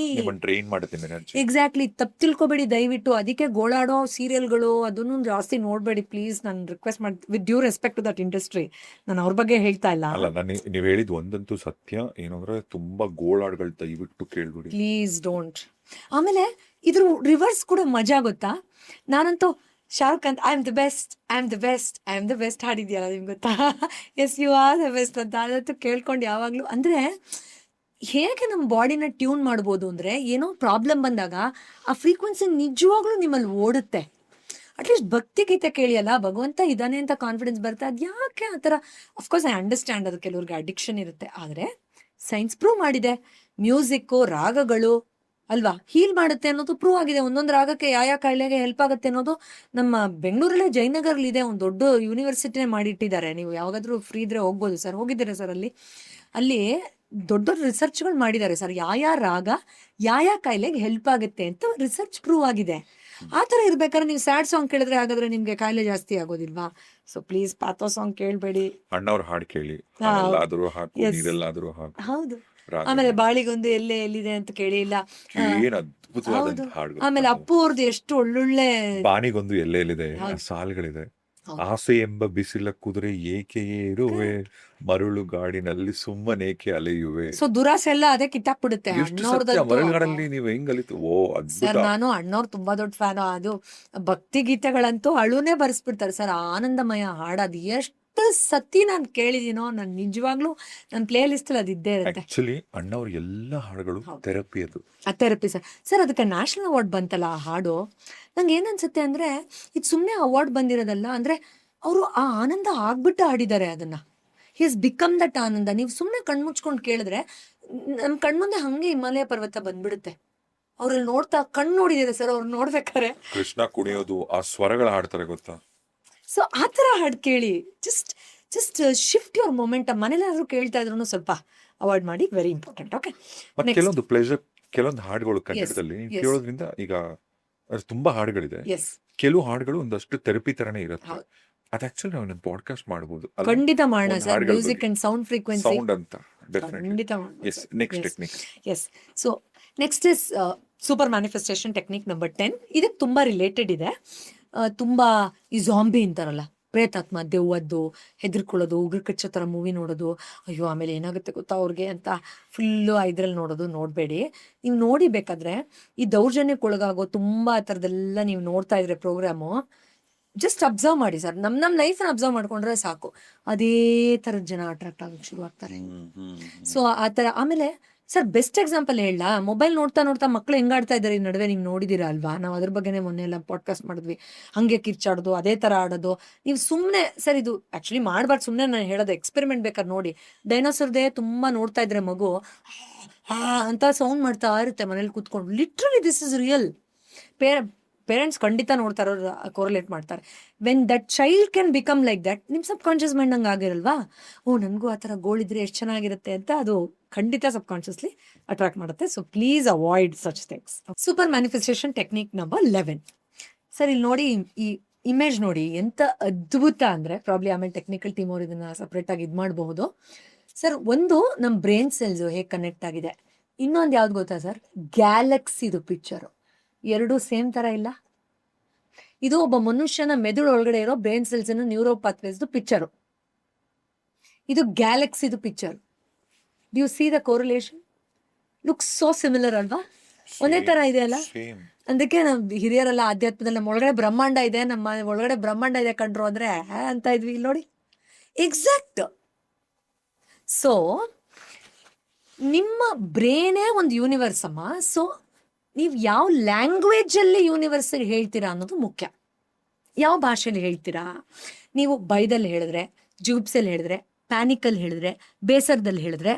ಎಕ್ಸಾಕ್ಟ್ಲಿ, ತಪ್ಪು ತಿಳ್ಕೊಬೇಡಿ ದಯವಿಟ್ಟು. ಅದಕ್ಕೆ ಗೋಳಾಡೋ ಸೀರಿಯಲ್ಗಳು ಅದನ್ನು ಜಾಸ್ತಿ ನೋಡಬೇಡಿ ಪ್ಲೀಸ್. ನಾನು ರಿಕ್ವೆಸ್ಟ್ ಮಾಡಿ, with due respect to that industry, ನಾನು ಅವ್ರ ಬಗ್ಗೆ ಹೇಳ್ತಾ ಇಲ್ಲ. ನೀವು ಹೇಳಿದ್ ಒಂದಂತೂ ಸತ್ಯ, ಏನಂದ್ರೆ ತುಂಬಾ ಗೋಳಾಡ್ಗಳು ದಯವಿಟ್ಟು ಕೇಳ್ಬಿಡಿ ಪ್ಲೀಸ್, ಡೋಂಟ್. ಆಮೇಲೆ ಇದ್ರ ರಿವರ್ಸ್ ಕೂಡ ಮಜಾ ಗೊತ್ತಾ? ನಾನಂತೂ Shahrukh Khan I am the best ಹಾಡಿದ್ಯಲ್ಲ, ನಿಮ್ಗೆ ಗೊತ್ತಾ? Yes you are the best ಅಂತ. ಅದಂತೂ ಕೇಳ್ಕೊಂಡು ಯಾವಾಗಲೂ, ಅಂದರೆ ಹೇಗೆ ನಮ್ಮ ಬಾಡಿನ ಟ್ಯೂನ್ ಮಾಡ್ಬೋದು ಅಂದರೆ, ಏನೋ ಪ್ರಾಬ್ಲಮ್ ಬಂದಾಗ ಆ ಫ್ರೀಕ್ವೆನ್ಸಿ ನಿಜವಾಗ್ಲೂ ನಿಮ್ಮಲ್ಲಿ ಓಡುತ್ತೆ. ಅಟ್ಲೀಸ್ಟ್ ಭಕ್ತಿ ಗೀತೆ ಕೇಳಿಯಲ್ಲ, ಭಗವಂತ ಇದ್ದಾನೆ ಅಂತ ಕಾನ್ಫಿಡೆನ್ಸ್ ಬರುತ್ತೆ. ಅದು ಯಾಕೆ ಆ ಥರ? ಅಫ್ಕೋರ್ಸ್ ಐ ಅಂಡರ್ಸ್ಟ್ಯಾಂಡ್, ಅದು ಕೆಲವ್ರಿಗೆ ಅಡಿಕ್ಷನ್ ಇರುತ್ತೆ. ಆದರೆ ಸೈನ್ಸ್ ಪ್ರೂವ್ ಮಾಡಿದೆ, ಮ್ಯೂಸಿಕ್ಕು, ರಾಗಗಳು ಅಲ್ವಾ, ಹೀಲ್ ಮಾಡುತ್ತೆ ಅನ್ನೋದು ಪ್ರೂವ್ ಆಗಿದೆ. ಒಂದೊಂದು ರಾಗಕ್ಕೆ ಯಾವ ಕಾಯಿಲೆಗೆ ಹೆಲ್ಪ್ ಆಗುತ್ತೆ ಅನ್ನೋದು ನಮ್ಮ ಬೆಂಗಳೂರಲ್ಲೇ ಜಯನಗರಲ್ಲಿದೆ, ಒಂದು ದೊಡ್ಡ ಯೂನಿವರ್ಸಿಟಿನೇ ಮಾಡಿಟ್ಟಿದ್ದಾರೆ. ನೀವು ಯಾವಾಗಾದ್ರೂ ಫ್ರೀ ಇದ್ರೆ ಹೋಗ್ಬೋದು ಸರ್. ಹೋಗಿದ್ದೀರಾ ಸರ್? ಅಲ್ಲಿ ದೊಡ್ಡ ದೊಡ್ಡ ರಿಸರ್ಚ್ಗಳು ಮಾಡಿದ್ದಾರೆ ಸರ್. ಯಾವ ರಾಗ ಯಾವ ಕಾಯಿಲೆಗೆ ಹೆಲ್ಪ್ ಆಗುತ್ತೆ ಅಂತ ರಿಸರ್ಚ್ ಪ್ರೂವ್ ಆಗಿದೆ. ಆ ಥರ ಇರ್ಬೇಕಾದ್ರೆ ನೀವು ಸ್ಯಾಡ್ ಸಾಂಗ್ ಕೇಳಿದ್ರೆ ಹಾಗಾದ್ರೆ ನಿಮ್ಗೆ ಕಾಯಿಲೆ ಜಾಸ್ತಿ ಆಗೋದಿಲ್ವಾ? ಸೊ ಪ್ಲೀಸ್ ಪಾಥೋ ಸಾಂಗ್ ಕೇಳಬೇಡಿ. ಅಣ್ಣವ್ರ ಹಾಡು ಕೇಳಿ, ಹೌದು. ಆಮೇಲೆ ಬಾಳಿಗೊಂದು ಎಲ್ಲಿದೆ ಅಂತ ಕೇಳಿ ಇಲ್ಲ. ಆಮೇಲೆ ಅಪ್ಪು ಅವ್ರದ್ದು ಎಷ್ಟು ಒಳ್ಳೊಳ್ಳೆ ಬಾನಿಗೊಂದು ಎಲ್ಲೆಲ್ಲಿದೆ ಸಾಲುಗಳಿದೆ. ಆಸೆ ಎಂಬ ಬಿಸಿಲ ಕುದುರೆ ಏಕೆ ಏರುವೆ, ಮರಳು ಗಾಡಿನಲ್ಲಿ ಸುಮ್ಮನೇಕೆ ಅಲೆಯುವೆ. ಸೊ ದುರಾಸೆ ಎಲ್ಲ ಅದೇ ಕಿತ್ತಾಕ್ಬಿಡುತ್ತೆ. ಮರಳುಗಾಡಲ್ಲಿ ನೀವು ಹೆಂಗ್ ಅಲಿತು? ಸರ್, ನಾನು ಅಣ್ಣವ್ರು ತುಂಬಾ ದೊಡ್ಡ ಫ್ಯಾನ್. ಅದು ಭಕ್ತಿ ಗೀತೆಗಳಂತೂ ಅಳುನೇ ಬರ್ಸ್ಬಿಡ್ತಾರೆ ಸರ್. ಆನಂದಮಯ ಹಾಡೋದು ಎಷ್ಟು ಸತಿ ನಾನು ಕೇಳಿದೀನೋ, ನಾನು ನಿಜವಾಗ್ಲೂ ನನ್ನ ಪ್ಲೇ ಲಿಸ್ಟ್ ಅಲ್ಲಿ ಅದಿದ್ದೇ ಇರುತ್ತೆ. ಆಕ್ಚುಲಿ ಅಣ್ಣವ್ರ ಎಲ್ಲ ಹಾಡುಗಳು ಥೆರಪಿ. ಅದು ಥೆರಪಿ ಸರ್. ಅದಕ್ಕೆ ನ್ಯಾಷನಲ್ ಅವಾರ್ಡ್ ಬಂತಲ್ಲ ಆ ಹಾಡು. ನಂಗೆ ಏನನ್ಸುತ್ತೆ ಅಂದ್ರೆ, ಇದು ಸುಮ್ಮನೆ ಅವಾರ್ಡ್ ಬಂದಿರೋದಲ್ಲ, ಅಂದ್ರೆ ಅವರು ಆ ಆನಂದ ಆಗ್ಬಿಟ್ಟು ಹಾಡಿದ್ದಾರೆ ಅದನ್ನ. ಹಿ ಹಸ್ ಬಿಕಮ್ ದಟ್ ಆನಂದ. ನೀವು ಸುಮ್ಮನೆ ಕಣ್ಮುಚ್ಕೊಂಡು ಕೇಳಿದ್ರೆ ನಮ್ಮ ಕಣ್ಮುಂದೆ ಹಂಗೆ ಹಿಮಾಲಯ ಪರ್ವತ ಬಂದ್ಬಿಡುತ್ತೆ. ಅವ್ರಲ್ಲಿ ನೋಡ್ತಾ ಕಣ್ಣು ನೋಡಿದಿದೆ ಸರ್, ಅವ್ರು ನೋಡ್ಬೇಕಾರೆ ಕೃಷ್ಣ ಕುಣಿಯೋದು, ಆ ಸ್ವರಗಳು ಹಾಡ್ತಾರೆ ಗೊತ್ತಾ? ಸೊ ಆ ಥರ ಹಾಡು ಕೇಳಿ, ಜಸ್ಟ್ ಶಿಫ್ಟ್ ಯುವರ್ ಮೊಮೆಂಟಮ್. ಮನೇಲಾದ್ರೂ ಕೇಳ್ತಾ ಇದ್ರು ಸ್ವಲ್ಪ ಅವಾಯ್ಡ್ ಮಾಡಿ, ವೆರಿ ಇಂಪಾರ್ಟೆಂಟ್. ಓಕೆ, ಕೆಲವೊಂದು ಪ್ಲೇಜರ್, ಕೆಲವೊಂದು ಹಾಡುಗಳು ಕನ್ನಡದಲ್ಲಿ ಕೇಳೋದ್ರಿಂದ, ಈಗ ತುಂಬಾ ಹಾಡುಗಳಿದೆ, ಕೆಲವು ಹಾಡುಗಳು ಒಂದಷ್ಟು ಥೆರಪಿ ತರನೇ ಇರುತ್ತೆ. ಅದು ಆಕ್ಚುಲಿ ನಾವು ಒಂದು ಪಾಡ್ಕಾಸ್ಟ್ ಮಾಡಬಹುದು, ಖಂಡಿತ ಮಾಡೋಣ sir. Music and sound frequency sound ಅಂತ ಖಂಡಿತ ಮಾಡೋಣ. Next technique. Yes, so next is super manifestation technique number 10. ಇದಕ್ಕೆ ತುಂಬಾ ರಿಲೇಟೆಡ್ ಇದೆ. ತುಂಬ ಈ ಜಾಂಬಿ ಅಂತಾರಲ್ಲ, ಪ್ರೇತಾತ್ಮ, ದೆವ್ವದ್ದು ಹೆದರ್ಕೊಳ್ಳೋದು, ಉಗ್ರ ಕಚ್ಚೋ ಥರ ಮೂವಿ ನೋಡೋದು, ಅಯ್ಯೋ ಆಮೇಲೆ ಏನಾಗುತ್ತೆ ಗೊತ್ತಾ ಅವ್ರಿಗೆ ಅಂತ ಫುಲ್ಲು ಇದ್ರಲ್ಲಿ ನೋಡಬೇಡಿ. ನೀವು ನೋಡಿ ಬೇಕಾದ್ರೆ ಈ ದೌರ್ಜನ್ಯಕ್ಕೊಳಗಾಗೋ ತುಂಬ ಆ ಥರದ್ದೆಲ್ಲ ನೀವು ನೋಡ್ತಾ ಇದ್ರೆ ಪ್ರೋಗ್ರಾಮು, ಜಸ್ಟ್ ಅಬ್ಸರ್ವ್ ಮಾಡಿ ಸರ್. ನಮ್ಮ ಲೈಫನ್ನ ಅಬ್ಸರ್ವ್ ಮಾಡ್ಕೊಂಡ್ರೆ ಸಾಕು, ಅದೇ ಥರದ ಜನ ಅಟ್ರಾಕ್ಟ್ ಆಗೋಕ್ಕೆ ಶುರು ಆಗ್ತಾರೆ. ಸೊ ಆ ಥರ. ಆಮೇಲೆ ಸರ್, ಬೆಸ್ಟ್ ಎಕ್ಸಾಂಪಲ್ ಹೇಳ, ಮೊಬೈಲ್ ನೋಡ್ತಾ ಮಕ್ಕಳು ಹೆಂಗಾಡ್ತಾ ಇದ್ದಾರೆ ಈ ನಡುವೆ, ನೀವು ನೋಡಿದಿರಾ ಅಲ್ವಾ? ನಾವು ಅದ್ರ ಬಗ್ಗೆನೇ ಮೊನ್ನೆ ಎಲ್ಲ ಪಾಡ್ಕಾಸ್ಟ್ ಮಾಡಿದ್ವಿ. ಹಂಗೆ ಕಿರ್ಚಾಡೋದು, ಅದೇ ಥರ ಆಡೋದು. ನೀವು ಸುಮ್ಮನೆ ಸರ್, ಇದು ಆ್ಯಕ್ಚುಲಿ ಮಾಡಬಾರ್ದು. ಸುಮ್ಮನೆ ನಾನು ಹೇಳೋದು, ಎಕ್ಸ್ಪೆರಿಮೆಂಟ್ ಬೇಕಾದ್ರೆ ನೋಡಿ. ಡೈನೋಸರ್ದೇ ತುಂಬ ನೋಡ್ತಾ ಇದ್ರೆ ಮಗು ಅಂತ ಸೌಂಡ್ ಮಾಡ್ತಾ ಇರುತ್ತೆ ಮನೇಲಿ ಕೂತ್ಕೊಂಡು. Literally this is real. Parents ಖಂಡಿತ ನೋಡ್ತಾರೋ ಕೋರಿಲೇಟ್ ಮಾಡ್ತಾರೆ. When that child can become like that, ನಿಮ್ಮ ಸಬ್ ಕಾನ್ಷಿಯಸ್ ಮೈಂಡ್ ಹಂಗೆ ಆಗಿರಲ್ವಾ, ಓ ನನಗೂ ಆ ಥರ ಗೋಲ್ ಇದ್ರೆ ಎಷ್ಟು ಚೆನ್ನಾಗಿರುತ್ತೆ ಅಂತ ಅದು ಖಂಡಿತ ಸಬ್ ಕಾನ್ಷಿಯಸ್ಲಿ ಅಟ್ರಾಕ್ಟ್ ಮಾಡುತ್ತೆ. So please avoid such things. Super manifestation technique number 11. Sir ಇಲ್ಲಿ ನೋಡಿ, ಈ ಇಮೇಜ್ ನೋಡಿ ಎಂತ ಅದ್ಭುತ ಅಂದರೆ, ಪ್ರಾಬ್ಲಿ ಆಮೇಲೆ ಟೆಕ್ನಿಕಲ್ ಟೀಮ್ ಅವರು ಇದನ್ನು ಸಪ್ರೇಟಾಗಿ ಇದು ಮಾಡಬಹುದು. ಸರ್ ಒಂದು ನಮ್ಮ ಬ್ರೈನ್ ಸೆಲ್ಸು ಹೇಗೆ ಕನೆಕ್ಟ್ ಆಗಿದೆ, ಇನ್ನೊಂದು ಯಾವ್ದು ಗೊತ್ತಾ ಸರ್, ಗ್ಯಾಲಕ್ಸಿದು ಪಿಕ್ಚರು. ಎರಡೂ ಸೇಮ್ ಥರ ಇಲ್ಲ. ಇದು ಒಬ್ಬ ಮನುಷ್ಯನ ಮೆದುಳು ಒಳಗಡೆ ಇರೋ ಬ್ರೈನ್ ಸೆಲ್ಸ್ ಅನ್ನು ನ್ಯೂರೋ ಪಾತ್ವೇಸ್ದು ಪಿಕ್ಚರು. ಇದು ಗ್ಯಾಲಕ್ಸಿದು picture. Do you see the correlation? Looks so similar ಅಲ್ವಾ? ಒಂದೇ ಥರ ಇದೆ ಅಲ್ಲ. ಅದಕ್ಕೆ ನಮ್ಮ ಹಿರಿಯರೆಲ್ಲ ಆಧ್ಯಾತ್ಮದಲ್ಲಿ ನಮ್ಮ ಒಳಗಡೆ ಬ್ರಹ್ಮಾಂಡ ಇದೆ, ನಮ್ಮ ಒಳಗಡೆ ಬ್ರಹ್ಮಾಂಡ ಇದೆ ಕಂಡ್ರು ಅಂದರೆ ಅಂತ ಇದ್ವಿ. ಇಲ್ಲಿ ನೋಡಿ, ಎಕ್ಸಾಕ್ಟ್. ಸೊ ನಿಮ್ಮ ಬ್ರೇನೇ ಒಂದು ಯೂನಿವರ್ಸ್ ಅಮ್ಮ. ಸೊ ನೀವು ಯಾವ ಲ್ಯಾಂಗ್ವೇಜಲ್ಲಿ ಯೂನಿವರ್ಸಿಗೆ ಹೇಳ್ತೀರಾ ಅನ್ನೋದು ಮುಖ್ಯ. ಯಾವ ಭಾಷೆಯಲ್ಲಿ ಹೇಳ್ತೀರಾ? ನೀವು ಭಯದಲ್ಲಿ ಹೇಳಿದ್ರೆ, ಜುಗುಪ್ಸಲ್ಲಿ ಹೇಳಿದ್ರೆ, ಪ್ಯಾನಿಕಲ್ಲಿ ಹೇಳಿದ್ರೆ, ಬೇಸರದಲ್ಲಿ ಹೇಳಿದ್ರೆ,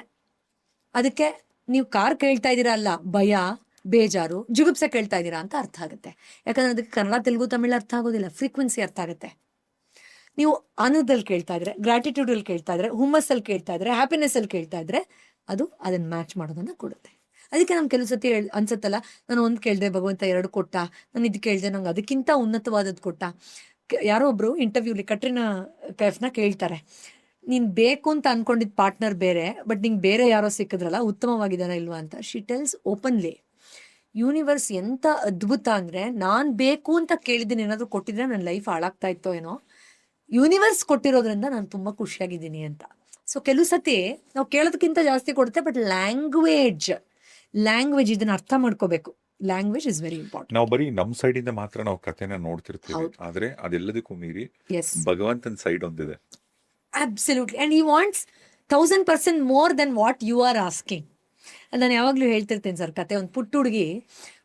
ಅದಕ್ಕೆ ನೀವು ಕಾರ್ ಕೇಳ್ತಾ ಇದ್ದೀರಾ ಅಲ್ಲ, ಭಯ, ಬೇಜಾರು, ಜುಗುಪ್ಸೆ ಕೇಳ್ತಾ ಇದ್ದೀರಾ ಅಂತ ಅರ್ಥ ಆಗುತ್ತೆ. ಯಾಕಂದ್ರೆ ಅದಕ್ಕೆ ಕನ್ನಡ, ತೆಲುಗು, ತಮಿಳು ಅರ್ಥ ಆಗೋದಿಲ್ಲ, ಫ್ರೀಕ್ವೆನ್ಸಿ ಅರ್ಥ ಆಗುತ್ತೆ. ನೀವು ಆನಂದದಲ್ಲಿ ಕೇಳ್ತಾ ಇದ್ರೆ, ಗ್ರಾಟಿಟ್ಯೂಡಲ್ಲಿ ಕೇಳ್ತಾ ಇದ್ರೆ, ಹುಮ್ಮಸ್ಸಲ್ಲಿ ಕೇಳ್ತಾ ಇದ್ರೆ, ಹ್ಯಾಪಿನೆಸ್ಸಲ್ಲಿ ಕೇಳ್ತಾ ಇದ್ರೆ, ಅದು ಅದನ್ನು ಮ್ಯಾಚ್ ಮಾಡೋದನ್ನು ಕೊಡುತ್ತೆ. ಅದಕ್ಕೆ ನಾನು ಕೆಲವು ಸತಿ ಅನ್ಸುತ್ತಲ್ಲ, ನಾನು ಒಂದು ಕೇಳಿದೆ ಭಗವಂತ 2 ಕೊಟ್ಟ, ನಾನು ಇದು ಕೇಳಿದೆ ನಂಗೆ ಅದಕ್ಕಿಂತ ಉನ್ನತವಾದದ್ದು ಕೊಟ್ಟ. ಯಾರೋ ಒಬ್ರು ಇಂಟರ್ವ್ಯೂಲಿ ಕಟ್ರಿನಾ ಕೈಫ್ನ ಕೇಳ್ತಾರೆ, ನೀನು ಬೇಕು ಅಂತ ಅನ್ಕೊಂಡಿದ್ದ ಪಾರ್ಟ್ನರ್ ಬೇರೆ, ಬಟ್ ನಿಂಗೆ ಬೇರೆ ಯಾರೋ ಸಿಕ್ಕಿದ್ರಲ್ಲ, ಉತ್ತಮವಾಗಿದ್ದಾನ ಇಲ್ವಾ ಅಂತ. ಶಿ ಟೆಲ್ಸ್ ಓಪನ್ಲಿ, ಯೂನಿವರ್ಸ್ ಎಂಥ ಅದ್ಭುತ ಅಂದರೆ, ನಾನು ಬೇಕು ಅಂತ ಕೇಳಿದ್ದೀನಿ, ಏನಾದರೂ ಕೊಟ್ಟಿದ್ರೆ ನನ್ನ ಲೈಫ್ ಹಾಳಾಗ್ತಾ ಇತ್ತೋ ಏನೋ, ಯೂನಿವರ್ಸ್ ಕೊಟ್ಟಿರೋದ್ರಿಂದ ನಾನು ತುಂಬ ಖುಷಿಯಾಗಿದ್ದೀನಿ ಅಂತ. ಸೊ ಕೆಲವು ಸತಿ ನಾವು ಕೇಳೋದಕ್ಕಿಂತ ಜಾಸ್ತಿ ಕೊಡುತ್ತೆ, ಬಟ್ ಲ್ಯಾಂಗ್ವೇಜ್ ಇದನ್ನ ಅರ್ಥ ಮಾಡ್ಕೋಬೇಕು. Language is very important. ನಾವು ಬರೀ ನಮ್ಮ ಸೈಡ್ ಇಂದ ಮಾತ್ರ ನಾವು ಕಥೆನ ನೋಡ್ತಿರ್ತೀವಿ, ಆದ್ರೆ ಅದೆಲ್ಲದಕ್ಕೂ ಮೀರಿ ಭಗವಂತನ ಸೈಡ್ ಒಂದಿದೆ. Absolutely. And he wants 1000% more than what you are asking. ನಾನು ಯಾವಾಗಲೂ ಹೇಳ್ತಿರ್ತೇನೆ ಸರ್ ಕತೆ. ಒಂದು ಪುಟ್ಟ ಹುಡುಗಿ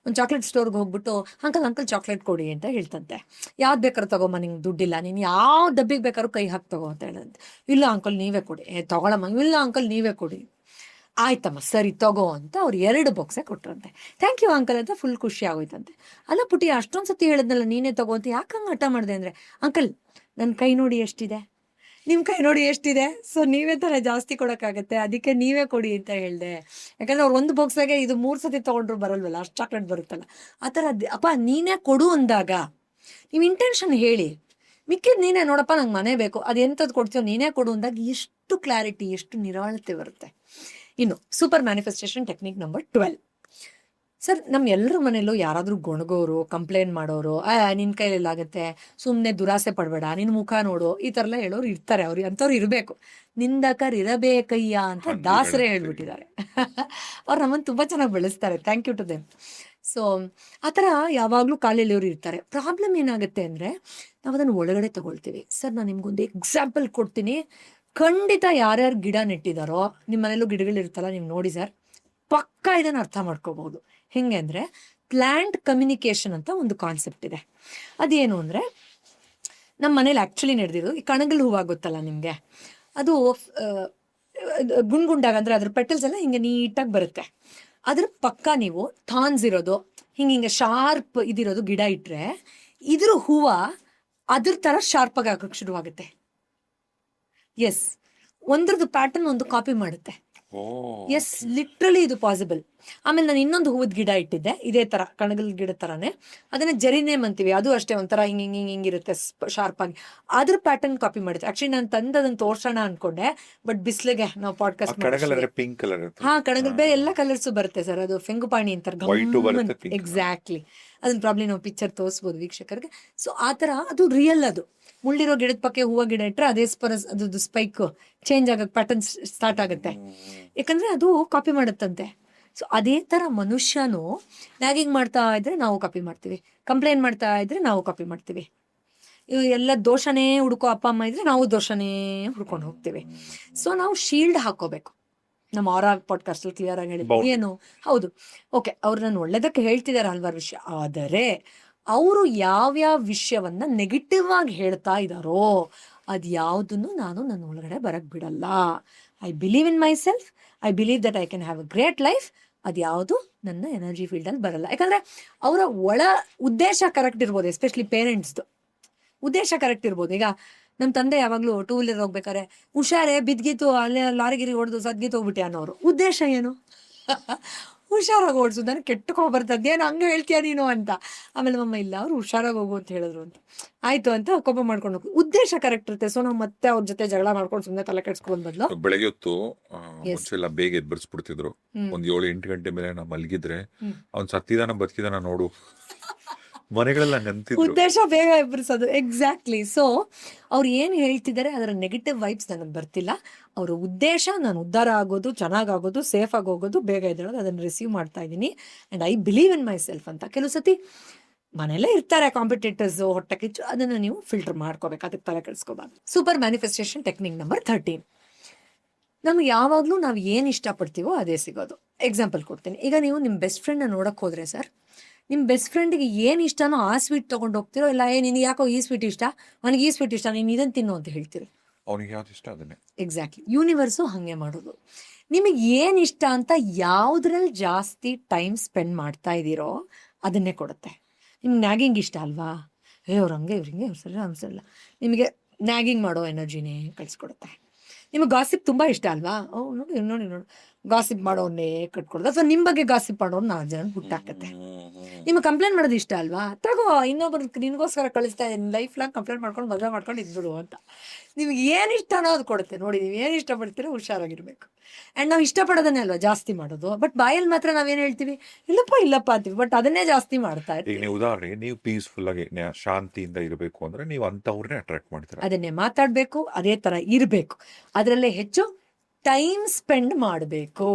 ಒಂದು ಚಾಕ್ಲೇಟ್ ಸ್ಟೋರ್ಗೆ ಹೋಗ್ಬಿಟ್ಟು, ಅಂಕಲ್ ಚಾಕ್ಲೇಟ್ ಕೊಡಿ ಅಂತ ಹೇಳ್ತಂತೆ. ಯಾವ್ದು ಬೇಕಾದ್ರೂ ತಗೊಮ್ಮ, ನಿಂಗೆ ದುಡ್ಡಿಲ್ಲ, ನೀನು ಯಾವ ಡಬ್ಬಿಗೆ ಬೇಕಾದ್ರೂ ಕೈ ಹಾಕಿ ತಗೋ ಅಂತ ಹೇಳಂತೆ. ಇಲ್ಲ ಅಂಕಲ್ ನೀವೇ ಕೊಡಿ. ತಗೊಳಮ್ಮ. ಇಲ್ಲ ಅಂಕಲ್ ನೀವೇ ಕೊಡಿ. ಆಯ್ತಮ್ಮ ಸರಿ ತಗೋ ಅಂತ ಅವ್ರು 2 ಬಾಕ್ಸೇ ಕೊಟ್ರಂತೆ. ಥ್ಯಾಂಕ್ ಯು ಅಂಕಲ್ ಅಂತ ಫುಲ್ ಖುಷಿ ಆಗೋಯ್ತಂತೆ. ಅಲ್ಲ ಪುಟಿ, ಅಷ್ಟೊಂದು ಸತಿ ಹೇಳಿದ್ನಲ್ಲ ನೀನೇ ತಗೋ ಅಂತ, ಯಾಕೆ ಹಂಗೆ ಹಠ ಮಾಡಿದೆ ಅಂದರೆ, ಅಂಕಲ್ ನನ್ನ ಕೈ ನೋಡಿ ಎಷ್ಟಿದೆ, ನಿಮ್ಮ ಕೈ ನೋಡಿ ಎಷ್ಟಿದೆ, ಸೊ ನೀವೇ ಥರ ಜಾಸ್ತಿ ಕೊಡೋಕ್ಕಾಗತ್ತೆ, ಅದಕ್ಕೆ ನೀವೇ ಕೊಡಿ ಅಂತ ಹೇಳಿದೆ. ಯಾಕಂದರೆ ಅವ್ರು ಒಂದು ಬಾಕ್ಸಾಗೆ ಇದು 3 ಸತಿ ತೊಗೊಂಡ್ರು ಬರಲ್ವಲ್ಲ, ಅಷ್ಟು ಚಾಕ್ಲೇಟ್ ಬರುತ್ತಲ್ಲ. ಆ ಥರ ಅಪ್ಪ ನೀನೇ ಕೊಡು ಅಂದಾಗ ನೀವು ಇಂಟೆನ್ಷನ್ ಹೇಳಿ, ಮಿಕ್ಕಿದ್ದು ನೀನೇ ನೋಡಪ್ಪ ನಂಗೆ ಮನೆ ಬೇಕು, ಅದು ಎಂಥದ್ದು ಕೊಡ್ತೀವೋ ನೀನೇ ಕೊಡು ಅಂದಾಗ ಎಷ್ಟು ಕ್ಲಾರಿಟಿ, ಎಷ್ಟು ನಿರಾಳತೆ ಬರುತ್ತೆ. ಇನ್ನು super manifestation technique number 12. Sir ನಮ್ಮ ಎಲ್ಲರ ಮನೆಯಲ್ಲೂ ಯಾರಾದರೂ ಗೊಣಗೋರು, ಕಂಪ್ಲೇಂಟ್ ಮಾಡೋರು, ನಿನ್ನ ಕೈಯಲ್ಲಾಗುತ್ತೆ, ಸುಮ್ಮನೆ ದುರಾಸೆ ಪಡಬೇಡ, ನಿನ್ನ ಮುಖ ನೋಡು, ಈ ಥರ ಎಲ್ಲ ಹೇಳೋರು ಇರ್ತಾರೆ. ಅಂಥವ್ರು ಇರಬೇಕು. ನಿಂದಕರ್ ಇರಬೇಕಯ್ಯ ಅಂತ ದಾಸರೇ ಹೇಳ್ಬಿಟ್ಟಿದ್ದಾರೆ. ಅವ್ರು ನಮ್ಮನ್ನು ತುಂಬ ಚೆನ್ನಾಗಿ ಬೆಳೆಸ್ತಾರೆ. Thank you to them. So ಆ ಥರ ಯಾವಾಗಲೂ ಕಾಲೆಲ್ಲಿಯವರು ಇರ್ತಾರೆ. ಪ್ರಾಬ್ಲಮ್ ಏನಾಗುತ್ತೆ ಅಂದರೆ, ನಾವು ಅದನ್ನು ಒಳಗಡೆ ತಗೊಳ್ತೀವಿ. ಸರ್ ನಾನು ನಿಮ್ಗೊಂದು ಎಕ್ಸಾಂಪಲ್ ಕೊಡ್ತೀನಿ. ಖಂಡಿತ ಯಾರ್ಯಾರು ಗಿಡ ನೆಟ್ಟಿದ್ದಾರೋ, ನಿಮ್ಮ ಮನೇಲೂ ಗಿಡಗಳಿರ್ತಲ್ಲ, ನೀವು ನೋಡಿ ಸರ್, ಪಕ್ಕ ಇದನ್ನು ಅರ್ಥ ಮಾಡ್ಕೋಬಹುದು. ಹೆಂಗೆ ಅಂದರೆ, ಪ್ಲ್ಯಾಂಟ್ ಕಮ್ಯುನಿಕೇಷನ್ ಅಂತ ಒಂದು ಕಾನ್ಸೆಪ್ಟ್ ಇದೆ. ಅದೇನು ಅಂದರೆ, ನಮ್ಮ ಮನೇಲಿ ಆ್ಯಕ್ಚುಲಿ ನಡೆದಿರೋದು ಈ ಕಣಗಲ್ ಹೂವು ಗೊತ್ತಲ್ಲ ನಿಮಗೆ, ಅದು ಗುಂಡಾಗ ಅಂದರೆ ಅದ್ರ ಪೆಟಲ್ಸ್ ಎಲ್ಲ ಹಿಂಗೆ ನೀಟಾಗಿ ಬರುತ್ತೆ. ಅದ್ರ ಪಕ್ಕ ನೀವು ಥಾನ್ಸ್ ಇರೋದು, ಹಿಂಗೆ ಶಾರ್ಪ್ ಇದಿರೋದು ಗಿಡ ಇಟ್ಟರೆ, ಇದ್ರ ಹೂವು ಅದ್ರ ಥರ ಶಾರ್ಪಾಗಿ ಹಾಕೋಕ್ಕೆ ಶುರುವಾಗುತ್ತೆ. ಎಸ್, ಒಂದ್ರದ್ದು ಪ್ಯಾಟರ್ನ್ ಒಂದು ಕಾಪಿ ಮಾಡುತ್ತೆ. ಎಸ್, ಲಿಟ್ರಲಿ ಇದು ಪಾಸಿಬಲ್. ಆಮೇಲೆ ನಾನು ಇನ್ನೊಂದು ಹೂವದ ಗಿಡ ಇಟ್ಟಿದ್ದೆ, ಇದೇ ಥರ ಕಣಗಲ್ ಗಿಡ ಥರನೇ. ಅದನ್ನ ಜರಿನೇಮ್ ಅಂತೀವಿ. ಅದು ಅಷ್ಟೇ ಒಂಥರ ಹಿಂಗಿರುತ್ತೆ ಶಾರ್ಪ್ ಆಗಿ. ಅದ್ರ ಪ್ಯಾಟರ್ನ್ ಕಾಪಿ ಮಾಡುತ್ತೆ. ಆಕ್ಚುಲಿ ನಾನು ತಂದು ಅದನ್ನ ತೋರ್ಸೋಣ ಅನ್ಕೊಂಡೆ, ಬಟ್ ಬಿಸ್ಲಿಗೆ ನಾವು ಪಾಡ್ಕಾಸ್ಟ್ ಪಿಂಕ್ ಕಲರ್, ಕಣಗಲ್ ಬೇರೆ ಎಲ್ಲ ಕಲರ್ಸು ಬರುತ್ತೆ ಸರ್. ಅದು ಫೆಂಗುಪಾಣಿ ಅಂತಾರೆ. ಎಕ್ಸಾಕ್ಟ್ಲಿ. ಅದನ್ನ ಪ್ರಾಬ್ಲಿ ನಾವು ಪಿಕ್ಚರ್ ತೋರಿಸ್ಬೋದು ವೀಕ್ಷಕರಿಗೆ. ಸೊ ಆ ಥರ ಅದು ರಿಯಲ್. ಅದು ಮುಳ್ಳಿರೋ ಗಿಡದ ಪಕ್ಕ ಹೂವು ಗಿಡ ಇಟ್ಟರೆ ಅದೇ ಅದ್ರದ್ದು ಸ್ಪೈಕ್ ಚೇಂಜ್ ಆಗಕ್ಕೆ ಪ್ಯಾಟರ್ನ್ ಸ್ಟಾರ್ಟ್ ಆಗುತ್ತೆ. ಯಾಕಂದರೆ ಅದು ಕಾಪಿ ಮಾಡುತ್ತಂತೆ. ಸೊ ಅದೇ ಥರ ಮನುಷ್ಯನು ನ್ಯಾಗಿಂಗ್ ಮಾಡ್ತಾ ಇದ್ರೆ ನಾವು ಕಾಪಿ ಮಾಡ್ತೀವಿ, ಕಂಪ್ಲೇಂಟ್ ಮಾಡ್ತಾ ಇದ್ರೆ ನಾವು ಕಾಪಿ ಮಾಡ್ತೀವಿ. ಎಲ್ಲ ದೋಷನೇ ಹುಡ್ಕೋ ಅಪ್ಪ ಅಮ್ಮ ಇದ್ರೆ ನಾವು ದೋಷನೇ ಹುಡ್ಕೊಂಡು ಹೋಗ್ತೀವಿ. ಸೊ ನಾವು ಶೀಲ್ಡ್ ಹಾಕೋಬೇಕು. ನಮ್ಮ ಅವರ ಪಾಡ್ಕಾಸ್ಟಲ್ಲಿ ಕ್ಲಿಯರ್ ಆಗಿ ಹೇಳಿದ್ರು ಏನು, ಹೌದು ಓಕೆ, ಅವ್ರು ನಾನು ಒಳ್ಳೇದಕ್ಕೆ ಹೇಳ್ತಿದ್ದಾರೆ ಹಲ್ವಾರು ವಿಷಯ, ಆದರೆ ಅವರು ಯಾವ್ಯಾವ ವಿಷಯವನ್ನ ನೆಗೆಟಿವ್ ಆಗಿ ಹೇಳ್ತಾ ಇದ್ದಾರೋ ಅದು ಯಾವುದನ್ನು ನಾನು ನನ್ನ ಒಳಗಡೆ ಬರಕ್ಕೆ ಬಿಡಲ್ಲ. I believe in myself, I believe that I can have a great life. ಅದ್ಯಾವುದು ನನ್ನ ಎನರ್ಜಿ ಫೀಲ್ಡಲ್ಲಿ ಬರಲ್ಲ. ಯಾಕಂದರೆ ಅವರ ಒಳ ಉದ್ದೇಶ ಕರೆಕ್ಟ್ ಇರ್ಬೋದು, ಎಸ್ಪೆಷಲಿ ಪೇರೆಂಟ್ಸ್ದು ಉದ್ದೇಶ ಕರೆಕ್ಟ್ ಇರ್ಬೋದು. ಈಗ ನಮ್ಮ ತಂದೆ ಯಾವಾಗಲೂ ಟೂ ವೀಲರ್ ಹೋಗ್ಬೇಕಾರೆ ಹುಷಾರೇ ಬಿದ್ಗಿತ್ತು, ಅಲ್ಲೇ ಲಾರಿಗಿರಿ ಹೊಡೆದು ಸದ್ಗಿತ್ತು ಹೋಗ್ಬಿಟ್ಟೆ ಅನ್ನೋರು. ಉದ್ದೇಶ ಏನು? ಹುಷಾರಾಗಿ ಓಡಿಸು, ನನಗೆ ಕೆಟ್ಟಕ್ಕೆ ಬರ್ತದೆ, ಏನು ಹಂಗೆ ಹೇಳ್ತೀಯ ನೀನು ಅಂತ. ಆಮೇಲೆ ಮಮ್ಮ ಇಲ್ಲ ಅವರು ಹುಷಾರಾಗಿ ಹೋಗು ಅಂತ ಹೇಳಿದ್ರು ಅಂತ. ಆಯಿತು ಅಂತ ಕೋಪ ಮಾಡ್ಕೊಂಡು ಹೋಗಿ. ಉದ್ದೇಶ ಕರೆಕ್ಟ್ ಇರುತ್ತೆ. ಸೊ ನಾವು ಮತ್ತೆ ಅವ್ರ ಜೊತೆ ಜಗಳ ಮಾಡ್ಕೊಂಡು ಸುಮ್ಮನೆ ತಲೆ ಕೆಡ್ಸ್ಕೊಂಡು ಬದಲು ಬೆಳಗ್ಗೆ ಹೊತ್ತು ಮುಂಚೆಲ್ಲ ಬೇಗ ಎಬ್ಬರಿಸ್ಬಿಡ್ತಿದ್ರು. ಒಂದ್ 7-8 ಗಂಟೆ ಮೇಲೆ ನಾವು ಮಲಗಿದ್ರೆ ಅವ್ನ್ ಸತ್ತಿದಾನ ಬದುಕಿದಾನ ನೋಡು ಮನೆಗಳೆಲ್ಲ ನೆನ್ತಿದ್ರು. ಉದ್ದೇಶ ಬೇಗ ಎಬ್ಬರಿಸೋದು. ಎಕ್ಸಾಕ್ಟ್ಲಿ. ಸೊ ಅವ್ರು ಏನು ಹೇಳ್ತಿದ್ದಾರೆ ಅದರ ನೆಗೆಟಿವ್ ವೈಬ್ಸ್ ನನಗೆ ಬರ್ತಿಲ್ಲ. ಅವರ ಉದ್ದೇಶ ನಾನು ಉದ್ಧಾರ ಆಗೋದು, ಚೆನ್ನಾಗಾಗೋದು, ಸೇಫಾಗಿ ಹೋಗೋದು, ಬೇಗ ಎದ್ದೇಳೋದು, ಅದನ್ನು ರಿಸೀವ್ ಮಾಡ್ತಾ ಇದ್ದೀನಿ and I believe in my self ಅಂತ. ಕೆಲವು ಸತಿ ಮನೆಯಲ್ಲೇ ಇರ್ತಾರೆ ಕಾಂಪಿಟೇಟರ್ಸು, ಹೊಟ್ಟೆ ಕಿಚ್ಚು, ಅದನ್ನು ನೀವು ಫಿಲ್ಟರ್ ಮಾಡ್ಕೋಬೇಕು, ಅದಕ್ಕೆ ತಲೆ ಕೆಡಿಸ್ಕೋಬಾರ್ದು. Super manifestation technique number 13. ನಮ್ಗೆ ಯಾವಾಗಲೂ ನಾವು ಏನು ಇಷ್ಟಪಡ್ತೀವೋ ಅದೇ ಸಿಗೋದು. ಎಕ್ಸಾಂಪಲ್ ಕೊಡ್ತೀನಿ. ಈಗ ನೀವು ನಿಮ್ಮ ಬೆಸ್ಟ್ ಫ್ರೆಂಡ್ನ ನೋಡೋಕೆ ಹೋದರೆ ಸರ್, ನಿಮ್ಮ ಬೆಸ್ಟ್ ಫ್ರೆಂಡಿಗೆ ಏನು ಇಷ್ಟನೋ ಆ ಸ್ವೀಟ್ ತೊಗೊಂಡು ಹೋಗ್ತಿರೋ, ಇಲ್ಲ ನಿನಗೆ ಯಾಕೋ ಈ ಸ್ವೀಟ್ ಇಷ್ಟ, ನನಗೆ ಈ ಸ್ವೀಟ್ ಇಷ್ಟ, ನೀನು ಇದನ್ನು ತಿನ್ನು ಅಂತ ಹೇಳ್ತೀರಿ. ಅವ್ನಿಗೆ ಯಾವ್ದು ಇಷ್ಟ ಅದನ್ನೇ. ಎಕ್ಸಾಕ್ಟ್ಲಿ. ಯೂನಿವರ್ಸು ಹಾಗೆ ಮಾಡೋದು. ನಿಮಗೆ ಏನು ಇಷ್ಟ ಅಂತ ಯಾವುದ್ರಲ್ಲಿ ಜಾಸ್ತಿ ಟೈಮ್ ಸ್ಪೆಂಡ್ ಮಾಡ್ತಾ ಇದ್ದೀರೋ ಅದನ್ನೇ ಕೊಡುತ್ತೆ. ನಿಮ್ಗೆ ನ್ಯಾಗಿಂಗ್ ಇಷ್ಟ ಅಲ್ವಾ, ಅವ್ರು ಹಂಗೆ ಇವ್ರು ಹಿಂಗೆ ಸರಿ ಅನ್ಸಲ್ಲ, ನಿಮಗೆ ನ್ಯಾಗಿಂಗ್ ಮಾಡೋ ಎನರ್ಜಿನೇ ಕಳಿಸ್ಕೊಡುತ್ತೆ. ನಿಮಗೆ ಗಾಸಿಪ್ ತುಂಬ ಇಷ್ಟ ಅಲ್ವಾ, ನೋಡಿ ನೋಡಿ ನೋಡಿ ಗಾಸಿಪ್ ಮಾಡೋನ್ನೇ ಕಟ್ಕೊಡೋದು. ಅಥವಾ ನಿಮ್ಮ ಬಗ್ಗೆ ಗಾಸಿಪ್ ಮಾಡೋರು 4 ಜನ ಹುಟ್ಟಾಕತ್ತೆ. ನಿಮಗೆ ಕಂಪ್ಲೇಂಟ್ ಮಾಡೋದು ಇಷ್ಟ ಅಲ್ವಾ, ತಗೋ ಇನ್ನೊಬ್ರು ನಿನಗೋಸ್ಕರ ಕಳಿಸ್ತಾ ಇದ್ದೀನಿ, ಲೈಫ್ ಲಾಂಗ್ ಕಂಪ್ಲೇಂಟ್ ಮಾಡ್ಕೊಂಡು ಮದುವೆ ಮಾಡ್ಕೊಂಡು ಇದ್ಬಿಡು ಅಂತ. ನಿಮ್ಗೆ ಏನು ಇಷ್ಟ ಅನ್ನೋದು ಕೊಡುತ್ತೆ. ನೋಡಿ, ನೀವು ಏನು ಇಷ್ಟಪಡ್ತೀರೋ ಹುಷಾರಾಗಿರ್ಬೇಕು. ಆ್ಯಂಡ್ ನಾವು ಇಷ್ಟಪಡೋದನ್ನೇ ಅಲ್ವಾ ಜಾಸ್ತಿ ಮಾಡೋದು. ಬಟ್ ಬಾಯಲ್ಲಿ ಮಾತ್ರ ನಾವೇನು ಹೇಳ್ತೀವಿ, ಇಲ್ಲಪ್ಪ ಅಂತೀವಿ, ಬಟ್ ಅದನ್ನೇ ಜಾಸ್ತಿ ಮಾಡ್ತಾ ಈಗ ಇರ್ತೀವಿ. ನೀವು ಉದಾಹರಣೆಗೆ ನೀವು ಪೀಸ್ಫುಲ್ ಆಗಿ ಶಾಂತಿಯಿಂದ ಇರಬೇಕು ಅಂದ್ರೆ ನೀವು ಅಂತವ್ರನ್ನೇ ಅಟ್ರಾಕ್ಟ್ ಮಾಡ್ತೀರಾ. ಅದನ್ನೇ ಮಾತಾಡಬೇಕು, ಅದೇ ಥರ ಇರಬೇಕು. ಅದರಲ್ಲೇ ಹೆಚ್ಚು ಟೈಮ್ ಸ್ಪೆಂಡ್ ಮಾಡಬೇಕು.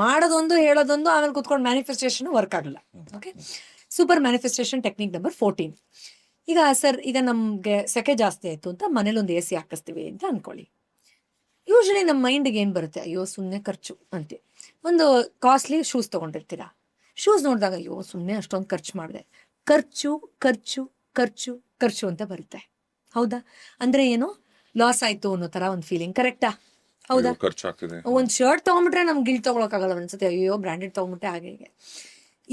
ಮಾಡೋದೊಂದು ಹೇಳೋದೊಂದು, ಆಮೇಲೆ ಕೂತ್ಕೊಂಡು ಮ್ಯಾನಿಫೆಸ್ಟೇಷನ್ ವರ್ಕ್ ಆಗಲ್ಲ. Okay. Super manifestation technique number 14. ಈಗ ಸರ್, ಈಗ ನಮಗೆ ಸೆಕೆ ಜಾಸ್ತಿ ಆಯಿತು ಅಂತ ಮನೇಲಿ ಒಂದು AC ಹಾಕಿಸ್ತೀವಿ ಅಂತ ಅಂದ್ಕೊಳ್ಳಿ. ಯೂಶ್ವಲಿ ನಮ್ಮ ಮೈಂಡಿಗೆ ಏನು ಬರುತ್ತೆ, ಅಯ್ಯೋ ಸುಮ್ಮನೆ ಖರ್ಚು ಅಂತೆ. ಒಂದು ಕಾಸ್ಟ್ಲಿ ಶೂಸ್ ತೊಗೊಂಡಿರ್ತೀರ, ಶೂಸ್ ನೋಡಿದಾಗ ಅಯ್ಯೋ ಸುಮ್ಮನೆ ಅಷ್ಟೊಂದು ಖರ್ಚು ಮಾಡಿದೆ, ಖರ್ಚು ಖರ್ಚು ಖರ್ಚು ಖರ್ಚು ಅಂತ ಬರುತ್ತೆ. ಹೌದಾ? ಅಂದರೆ ಏನು, ಲಾಸ್ ಆಯಿತು ಅನ್ನೋ ಥರ ಒಂದು ಫೀಲಿಂಗ್. ಕರೆಕ್ಟಾ? ಹೌದಾ? ಖರ್ಚಾಗ್ತಿದೆ. ಒಂದು ಶರ್ಟ್ ತೊಗೊಂಬಿಟ್ರೆ ನಮ್ಗೆ ಗಿಲ್ ತೊಗೊಳಕ್ಕಾಗಲ್ಲ ಅನ್ಸುತ್ತೆ, ಅಯ್ಯೋ ಬ್ರ್ಯಾಂಡೆಡ್ ತೊಗೊಂಬಿಟ್ಟೆ ಹಾಗೆ ಹೀಗೆ.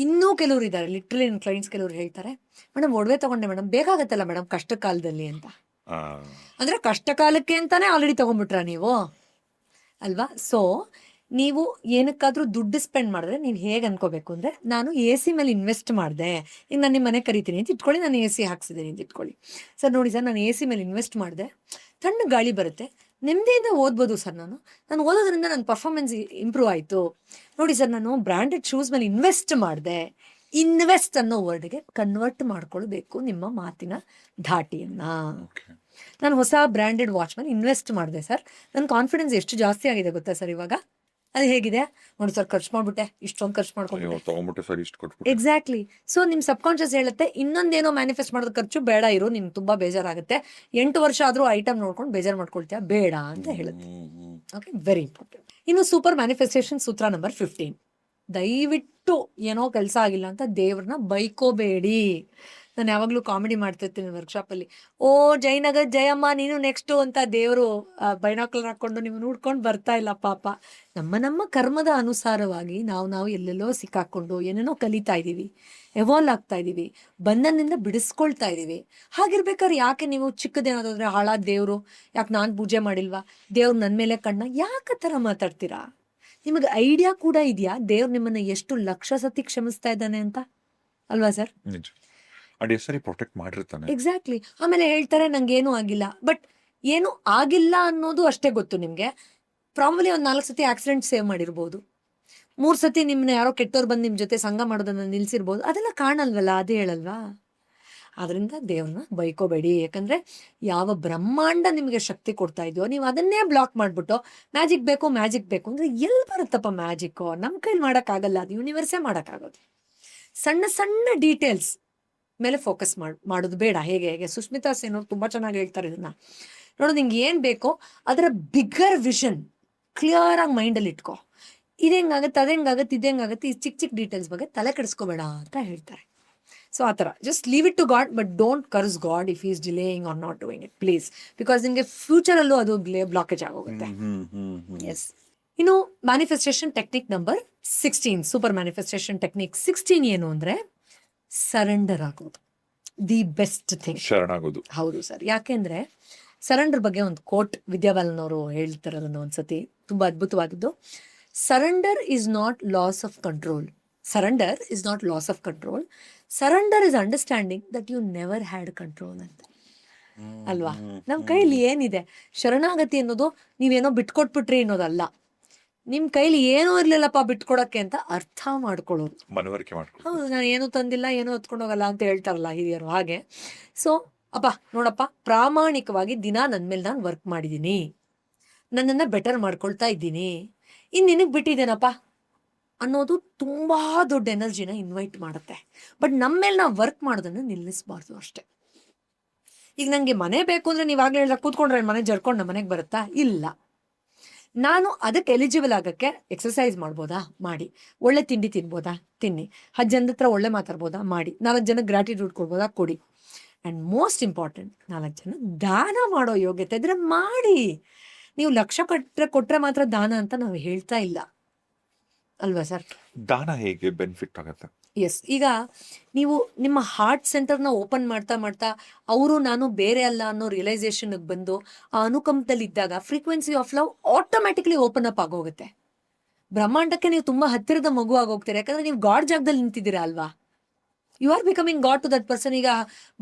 ಇನ್ನೂ ಕೆಲವ್ರು ಇದ್ದಾರೆ, ಲಿಟ್ರಲಿ ನನ್ನ ಕ್ಲೈಂಟ್ಸ್ ಕೆಲವ್ರು ಹೇಳ್ತಾರೆ, ಮೇಡಮ್ ಒಡವೆ ತೊಗೊಂಡೆ ಮೇಡಮ್, ಬೇಕಾಗತ್ತಲ್ಲ ಮೇಡಮ್ ಕಷ್ಟ ಕಾಲದಲ್ಲಿ ಅಂತ. ಅಂದರೆ ಕಷ್ಟ ಕಾಲಕ್ಕೆ ಅಂತಾನೆ ಆಲ್ರೆಡಿ ತೊಗೊಂಡ್ಬಿಟ್ರ ನೀವು ಅಲ್ವಾ? ಸೊ ನೀವು ಏನಕ್ಕಾದರೂ ದುಡ್ಡು ಸ್ಪೆಂಡ್ ಮಾಡಿದ್ರೆ ನೀವು ಹೇಗೆ ಅನ್ಕೋಬೇಕು ಅಂದರೆ, ನಾನು AC ಮೇಲೆ ಇನ್ವೆಸ್ಟ್ ಮಾಡಿದೆ. ಈಗ ನಾನು ನಿಮ್ಮ ಮನೆ ಕರಿತೀನಿ ಅಂತ ಇಟ್ಕೊಳ್ಳಿ, ನಾನು AC ಹಾಕ್ಸಿದ್ದೀನಿ ಅಂತ ಇಟ್ಕೊಳ್ಳಿ. ಸರ್ ನೋಡಿ ಸರ್, ನಾನು AC ಮೇಲೆ ಇನ್ವೆಸ್ಟ್ ಮಾಡಿದೆ, ತಣ್ಣ ಗಾಳಿ ಬರುತ್ತೆ, ನೆಮ್ಮದಿಯಿಂದ ಓದ್ಬೋದು ಸರ್. ನಾನು ಓದೋದ್ರಿಂದ ನನ್ನ ಪರ್ಫಾರ್ಮೆನ್ಸ್ ಇಂಪ್ರೂವ್ ಆಯಿತು. ನೋಡಿ ಸರ್, ನಾನು ಬ್ರ್ಯಾಂಡೆಡ್ ಶೂಸ್ ಮೇಲೆ ಇನ್ವೆಸ್ಟ್ ಮಾಡಿದೆ. ಇನ್ವೆಸ್ಟ್ ಅನ್ನೋ ವರ್ಡ್ಗೆ ಕನ್ವರ್ಟ್ ಮಾಡ್ಕೊಳ್ಬೇಕು ನಿಮ್ಮ ಮಾತಿನ ಧಾಟಿಯನ್ನು. ನಾನು ಹೊಸ ಬ್ರ್ಯಾಂಡೆಡ್ ವಾಚ್ ಮೇಲೆ ಇನ್ವೆಸ್ಟ್ ಮಾಡಿದೆ ಸರ್, ನನ್ನ ಕಾನ್ಫಿಡೆನ್ಸ್ ಎಷ್ಟು ಜಾಸ್ತಿ ಆಗಿದೆ ಗೊತ್ತಾ ಸರ್ ಇವಾಗ. ಅದು ಹೇಗಿದೆ ನೋಡಿ ಸರ್, ಖರ್ಚು ಮಾಡ್ಬಿಟ್ಟೆ, ಇಷ್ಟೊಂದು ಖರ್ಚು ಮಾಡ್ಕೊಂಡ್ಬಿಟ್ಟೆ. ಎಕ್ಸಾಕ್ಟ್ಲಿ. ಸೊ ನಿಮ್ಮ ಸಬ್ಕಾನ್ಷಿಯಸ್ ಹೇಳುತ್ತೆ, ಇನ್ನೊಂದೇನೋ ಮ್ಯಾನಿಫೆಸ್ಟ್ ಮಾಡೋದು ಖರ್ಚು ಬೇಡ ಇರು, ನಿಮ್ಗೆ ತುಂಬ ಬೇಜಾರಾಗುತ್ತೆ, 8 ವರ್ಷ ಆದರೂ ಐಟಮ್ ನೋಡ್ಕೊಂಡು ಬೇಜಾರು ಮಾಡ್ಕೊಳ್ತೀಯ, ಬೇಡ ಅಂತ ಹೇಳುತ್ತೆ. Okay, very important. ಇನ್ನು ಸೂಪರ್ ಮ್ಯಾನಿಫೆಸ್ಟೇಷನ್ ಸೂತ್ರ ನಂಬರ್ 15. ದಯವಿಟ್ಟು ಏನೋ ಕೆಲಸ ಆಗಿಲ್ಲ ಅಂತ ದೇವ್ರನ್ನ ಬೈಕೋಬೇಡಿ. ನಾನು ಯಾವಾಗಲೂ ಕಾಮಿಡಿ ಮಾಡ್ತಿರ್ತೀನಿ ವರ್ಕ್ಶಾಪಲ್ಲಿ, ಓ ಜಯನಗರ್ ಜಯಮ್ಮ ನೀನು ನೆಕ್ಸ್ಟು ಅಂತ ದೇವರು ಬೈನಾಕ್ಲರ್ ಹಾಕ್ಕೊಂಡು ನೀವು ನೋಡ್ಕೊಂಡು ಬರ್ತಾ ಇಲ್ಲ ಪಾಪ. ನಮ್ಮ ಕರ್ಮದ ಅನುಸಾರವಾಗಿ ನಾವು ಎಲ್ಲೆಲ್ಲೋ ಸಿಕ್ಕಾಕೊಂಡು ಏನೇನೋ ಕಲಿತಾ ಇದ್ದೀವಿ, ಎವಾಲ್ವ್ ಆಗ್ತಾ ಇದ್ದೀವಿ, ಬಂಧನದಿಂದ ಬಿಡಿಸ್ಕೊಳ್ತಾ ಇದ್ದೀವಿ. ಹಾಗಿರ್ಬೇಕಾದ್ರೆ ಯಾಕೆ ನೀವು ಚಿಕ್ಕದೇನಾದ್ರೆ ಹಾಳಾದ ದೇವರು, ಯಾಕೆ ನಾನು ಪೂಜೆ ಮಾಡಿಲ್ವಾ, ದೇವ್ರು ನನ್ನ ಮೇಲೆ ಕಣ್ಣ, ಯಾಕೆ ಥರ ಮಾತಾಡ್ತೀರಾ? ನಿಮಗೆ ಐಡಿಯಾ ಕೂಡ ಇದೆಯಾ ದೇವ್ರು ನಿಮ್ಮನ್ನು ಎಷ್ಟು ಲಕ್ಷ ಸತಿ ಕ್ಷಮಿಸ್ತಾ ಇದ್ದಾನೆ ಅಂತ, ಅಲ್ವಾ ಸರ್? ಪ್ರೊಟೆಕ್ಟ್ ಮಾಡಿರ್ತಾನೆ. ಎಕ್ಸಾಕ್ಟ್ಲಿ. ಆಮೇಲೆ ಹೇಳ್ತಾರೆ ನಂಗೇನು ಆಗಿಲ್ಲ, ಬಟ್ ಏನು ಆಗಿಲ್ಲ ಅನ್ನೋದು ಅಷ್ಟೇ ಗೊತ್ತು ನಿಮಗೆ. ಪ್ರಾಬಬ್ಲಿ ಒಂದು 4 ಸತಿ ಆಕ್ಸಿಡೆಂಟ್ ಸೇವ್ ಮಾಡಿರ್ಬೋದು, 3 ಸತಿ ನಿಮ್ಮನ್ನ ಯಾರೋ ಕೆಟ್ಟವ್ರು ಬಂದು ನಿಮ್ಮ ಜೊತೆ ಸಂಘ ಮಾಡೋದನ್ನು ನಿಲ್ಲಿಸಿರ್ಬೋದು. ಅದೆಲ್ಲ ಕಾಣಲ್ವಲ್ಲ, ಅದೇ ಹೇಳಲ್ವಾ? ಆದ್ದರಿಂದ ದೇವ್ರನ್ನ ಬೈಕೋಬೇಡಿ. ಯಾಕಂದರೆ ಯಾವ ಬ್ರಹ್ಮಾಂಡ ನಿಮಗೆ ಶಕ್ತಿ ಕೊಡ್ತಾ ಇದೆಯೋ ನೀವು ಅದನ್ನೇ ಬ್ಲಾಕ್ ಮಾಡಿಬಿಟ್ಟು ಮ್ಯಾಜಿಕ್ ಬೇಕು ಅಂದರೆ ಎಲ್ಲಿ ಬರುತ್ತಪ್ಪ ಮ್ಯಾಜಿಕ್ಕು? ನಮ್ಮ ಕೈಲಿ ಮಾಡೋಕ್ಕಾಗಲ್ಲ, ಅದು ಯೂನಿವರ್ಸೇ ಮಾಡೋಕ್ಕಾಗೋದು. ಸಣ್ಣ ಸಣ್ಣ ಡೀಟೇಲ್ಸ್ ಮೇಲೆ ಫೋಕಸ್ ಮಾಡೋದು ಬೇಡ. ಹೇಗೆ ಸುಸ್ಮಿತಾ ಸೇನ್ ಅವರು ತುಂಬ ಚೆನ್ನಾಗಿ ಹೇಳ್ತಾರೆ ಇದನ್ನು. ನೋಡೋದು ನಿಂಗೆ ಏನು ಬೇಕೋ ಅದರ ಬಿಗ್ಗರ್ ವಿಷನ್ ಕ್ಲಿಯರಾಗಿ ಮೈಂಡಲ್ಲಿ ಇಟ್ಕೋ. ಇದೇಂಗಾಗುತ್ತೆ, ಅದೇಂಗಾಗುತ್ತೆ, ಇದೇಂಗಾಗುತ್ತೆ, ಈ ಚಿಕ್ಕ ಡೀಟೇಲ್ಸ್ ಬಗ್ಗೆ ತಲೆ ಕೆಡಿಸ್ಕೋಬೇಡ ಅಂತ ಹೇಳ್ತಾರೆ. ಸೊ ಆ ಥರ just leave it to God, but don't curse God if is delaying or not doing it please. Because ನಿಮಗೆ ಫ್ಯೂಚರಲ್ಲೂ ಅದು ಬ್ಲಾಕೇಜ್ ಆಗೋಗುತ್ತೆ. ಎಸ್. ಇನ್ನು manifestation technique number 16, super manifestation technique 16 ಏನು ಅಂದ್ರೆ ಸರೆಂಡರ್ ಆಗೋದು. ದಿ ಬೆಸ್ಟ್ ಥಿಂಗ್ ಶರಣಾಗೋದು. ಹೌದು ಸರ್. ಯಾಕೆಂದ್ರೆ ಸರೆಂಡರ್ ಬಗ್ಗೆ ಒಂದು ಕೋಟ್ ವಿದ್ಯಾಬಾಲನ್ ಅವರು ಹೇಳ್ತಾರೆ ಅದನ್ನು ಒಂದ್ಸತಿ, ತುಂಬಾ ಅದ್ಭುತವಾಗಿದ್ದು. Surrender is not loss of control. Surrender is not loss of control. Surrender is understanding that you never had control ಅಂತ. ಅಲ್ವಾ? ನಮ್ಮ ಕೈಲಿ ಏನಿದೆ, ಶರಣಾಗತಿ ಅನ್ನೋದು ನೀವೇನೋ ಬಿಟ್ಕೊಟ್ಬಿಟ್ರಿ ಅನ್ನೋದಲ್ಲ. ನಿಮ್ ಕೈಲಿ ಏನೂ ಇರ್ಲಿಲ್ಲಪ್ಪ ಬಿಟ್ಕೊಡಕ್ಕೆ ಅಂತ ಅರ್ಥ ಮಾಡ್ಕೊಳ್ಳೋದು, ಮನವರಿಕೆ ಮಾಡ್ಕೊಳ್ಳೋದು. ಹೌದು, ನಾನು ಏನೂ ತಂದಿಲ್ಲ, ಏನೂ ಹೊತ್ಕೊಂಡು ಹೋಗಲ್ಲ ಅಂತ ಹೇಳ್ತಾರಲ್ಲ ಹಿರಿಯರು, ಹಾಗೆ. ಸೊ ಅಪ್ಪ ನೋಡಪ್ಪ, ಪ್ರಾಮಾಣಿಕವಾಗಿ ದಿನ ನನ್ನ ಮೇಲೆ ನಾನು ವರ್ಕ್ ಮಾಡಿದ್ದೀನಿ, ನನ್ನನ್ನು ಬೆಟರ್ ಮಾಡ್ಕೊಳ್ತಾ ಇದ್ದೀನಿ, ಇನ್ನು ನಿನಗೆ ಬಿಟ್ಟಿದ್ದೇನಪ್ಪ ಅನ್ನೋದು ತುಂಬಾ ದೊಡ್ಡ ಎನರ್ಜಿನ ಇನ್ವೈಟ್ ಮಾಡುತ್ತೆ. ಬಟ್ ನಮ್ಮ ಮೇಲೆ ನಾವು ವರ್ಕ್ ಮಾಡೋದನ್ನು ನಿಲ್ಲಿಸಬಾರ್ದು ಅಷ್ಟೇ. ಈಗ ನನಗೆ ಮನೆ ಬೇಕು ಅಂದರೆ ನೀವಾಗಲೇ ಹೇಳಿದಾಗ ಕೂತ್ಕೊಂಡ್ರೆ ಮನೆ ಜರ್ಕೊಂಡು ನಮ್ಮ ಮನೆಗೆ ಬರುತ್ತಾ? ಇಲ್ಲ. ನಾನು ಅದಕ್ಕೆ ಎಲಿಜಿಬಲ್ ಆಗೋಕ್ಕೆ ಎಕ್ಸಸೈಸ್ ಮಾಡ್ಬೋದಾ? ಮಾಡಿ. ಒಳ್ಳೆ ತಿಂಡಿ ತಿನ್ಬೋದಾ? ತಿನ್ನಿ. 10 ಜನದ ಹತ್ರ ಒಳ್ಳೆ ಮಾತಾಡ್ಬೋದಾ? ಮಾಡಿ. 4 ಜನಕ್ಕೆ ಗ್ರಾಟಿಟ್ಯೂಡ್ ಕೊಡ್ಬೋದಾ? ಕೊಡಿ. ಆ್ಯಂಡ್ ಮೋಸ್ಟ್ ಇಂಪಾರ್ಟೆಂಟ್, 4 ಜನ ದಾನ ಮಾಡೋ ಯೋಗ್ಯತೆ ಇದ್ರೆ ಮಾಡಿ. ನೀವು ಲಕ್ಷ ಕೊಟ್ಟರೆ ಮಾತ್ರ ದಾನ ಅಂತ ನಾವು ಹೇಳ್ತಾ ಇಲ್ಲ, ಅಲ್ವಾ ಸರ್? ದಾನ ಹೇಗೆ ಬೆನಿಫಿಟ್ ಆಗುತ್ತೆ? ಎಸ್. ಈಗ ನೀವು ನಿಮ್ಮ ಹಾರ್ಟ್ ಸೆಂಟರ್ನ ಓಪನ್ ಮಾಡ್ತಾ ಮಾಡ್ತಾ ಅವರು ನಾನು ಬೇರೆ ಅಲ್ಲ ಅನ್ನೋ ರಿಯಲೈಸೇಷನ್ಗೆ ಬಂದು ಆ ಅನುಕಂಪದಲ್ಲಿದ್ದಾಗ frequency of love automatically open up ಆಗೋಗುತ್ತೆ. ಬ್ರಹ್ಮಾಂಡಕ್ಕೆ ನೀವು ತುಂಬಾ ಹತ್ತಿರದ ಮಗು ಆಗೋಗ್ತೀರಾ, ಯಾಕಂದ್ರೆ ನೀವು ಗಾಡ್ ಜಾಗದಲ್ಲಿ ನಿಂತಿದ್ದೀರಾ ಅಲ್ವಾ? You are becoming god to that person. ಈಗ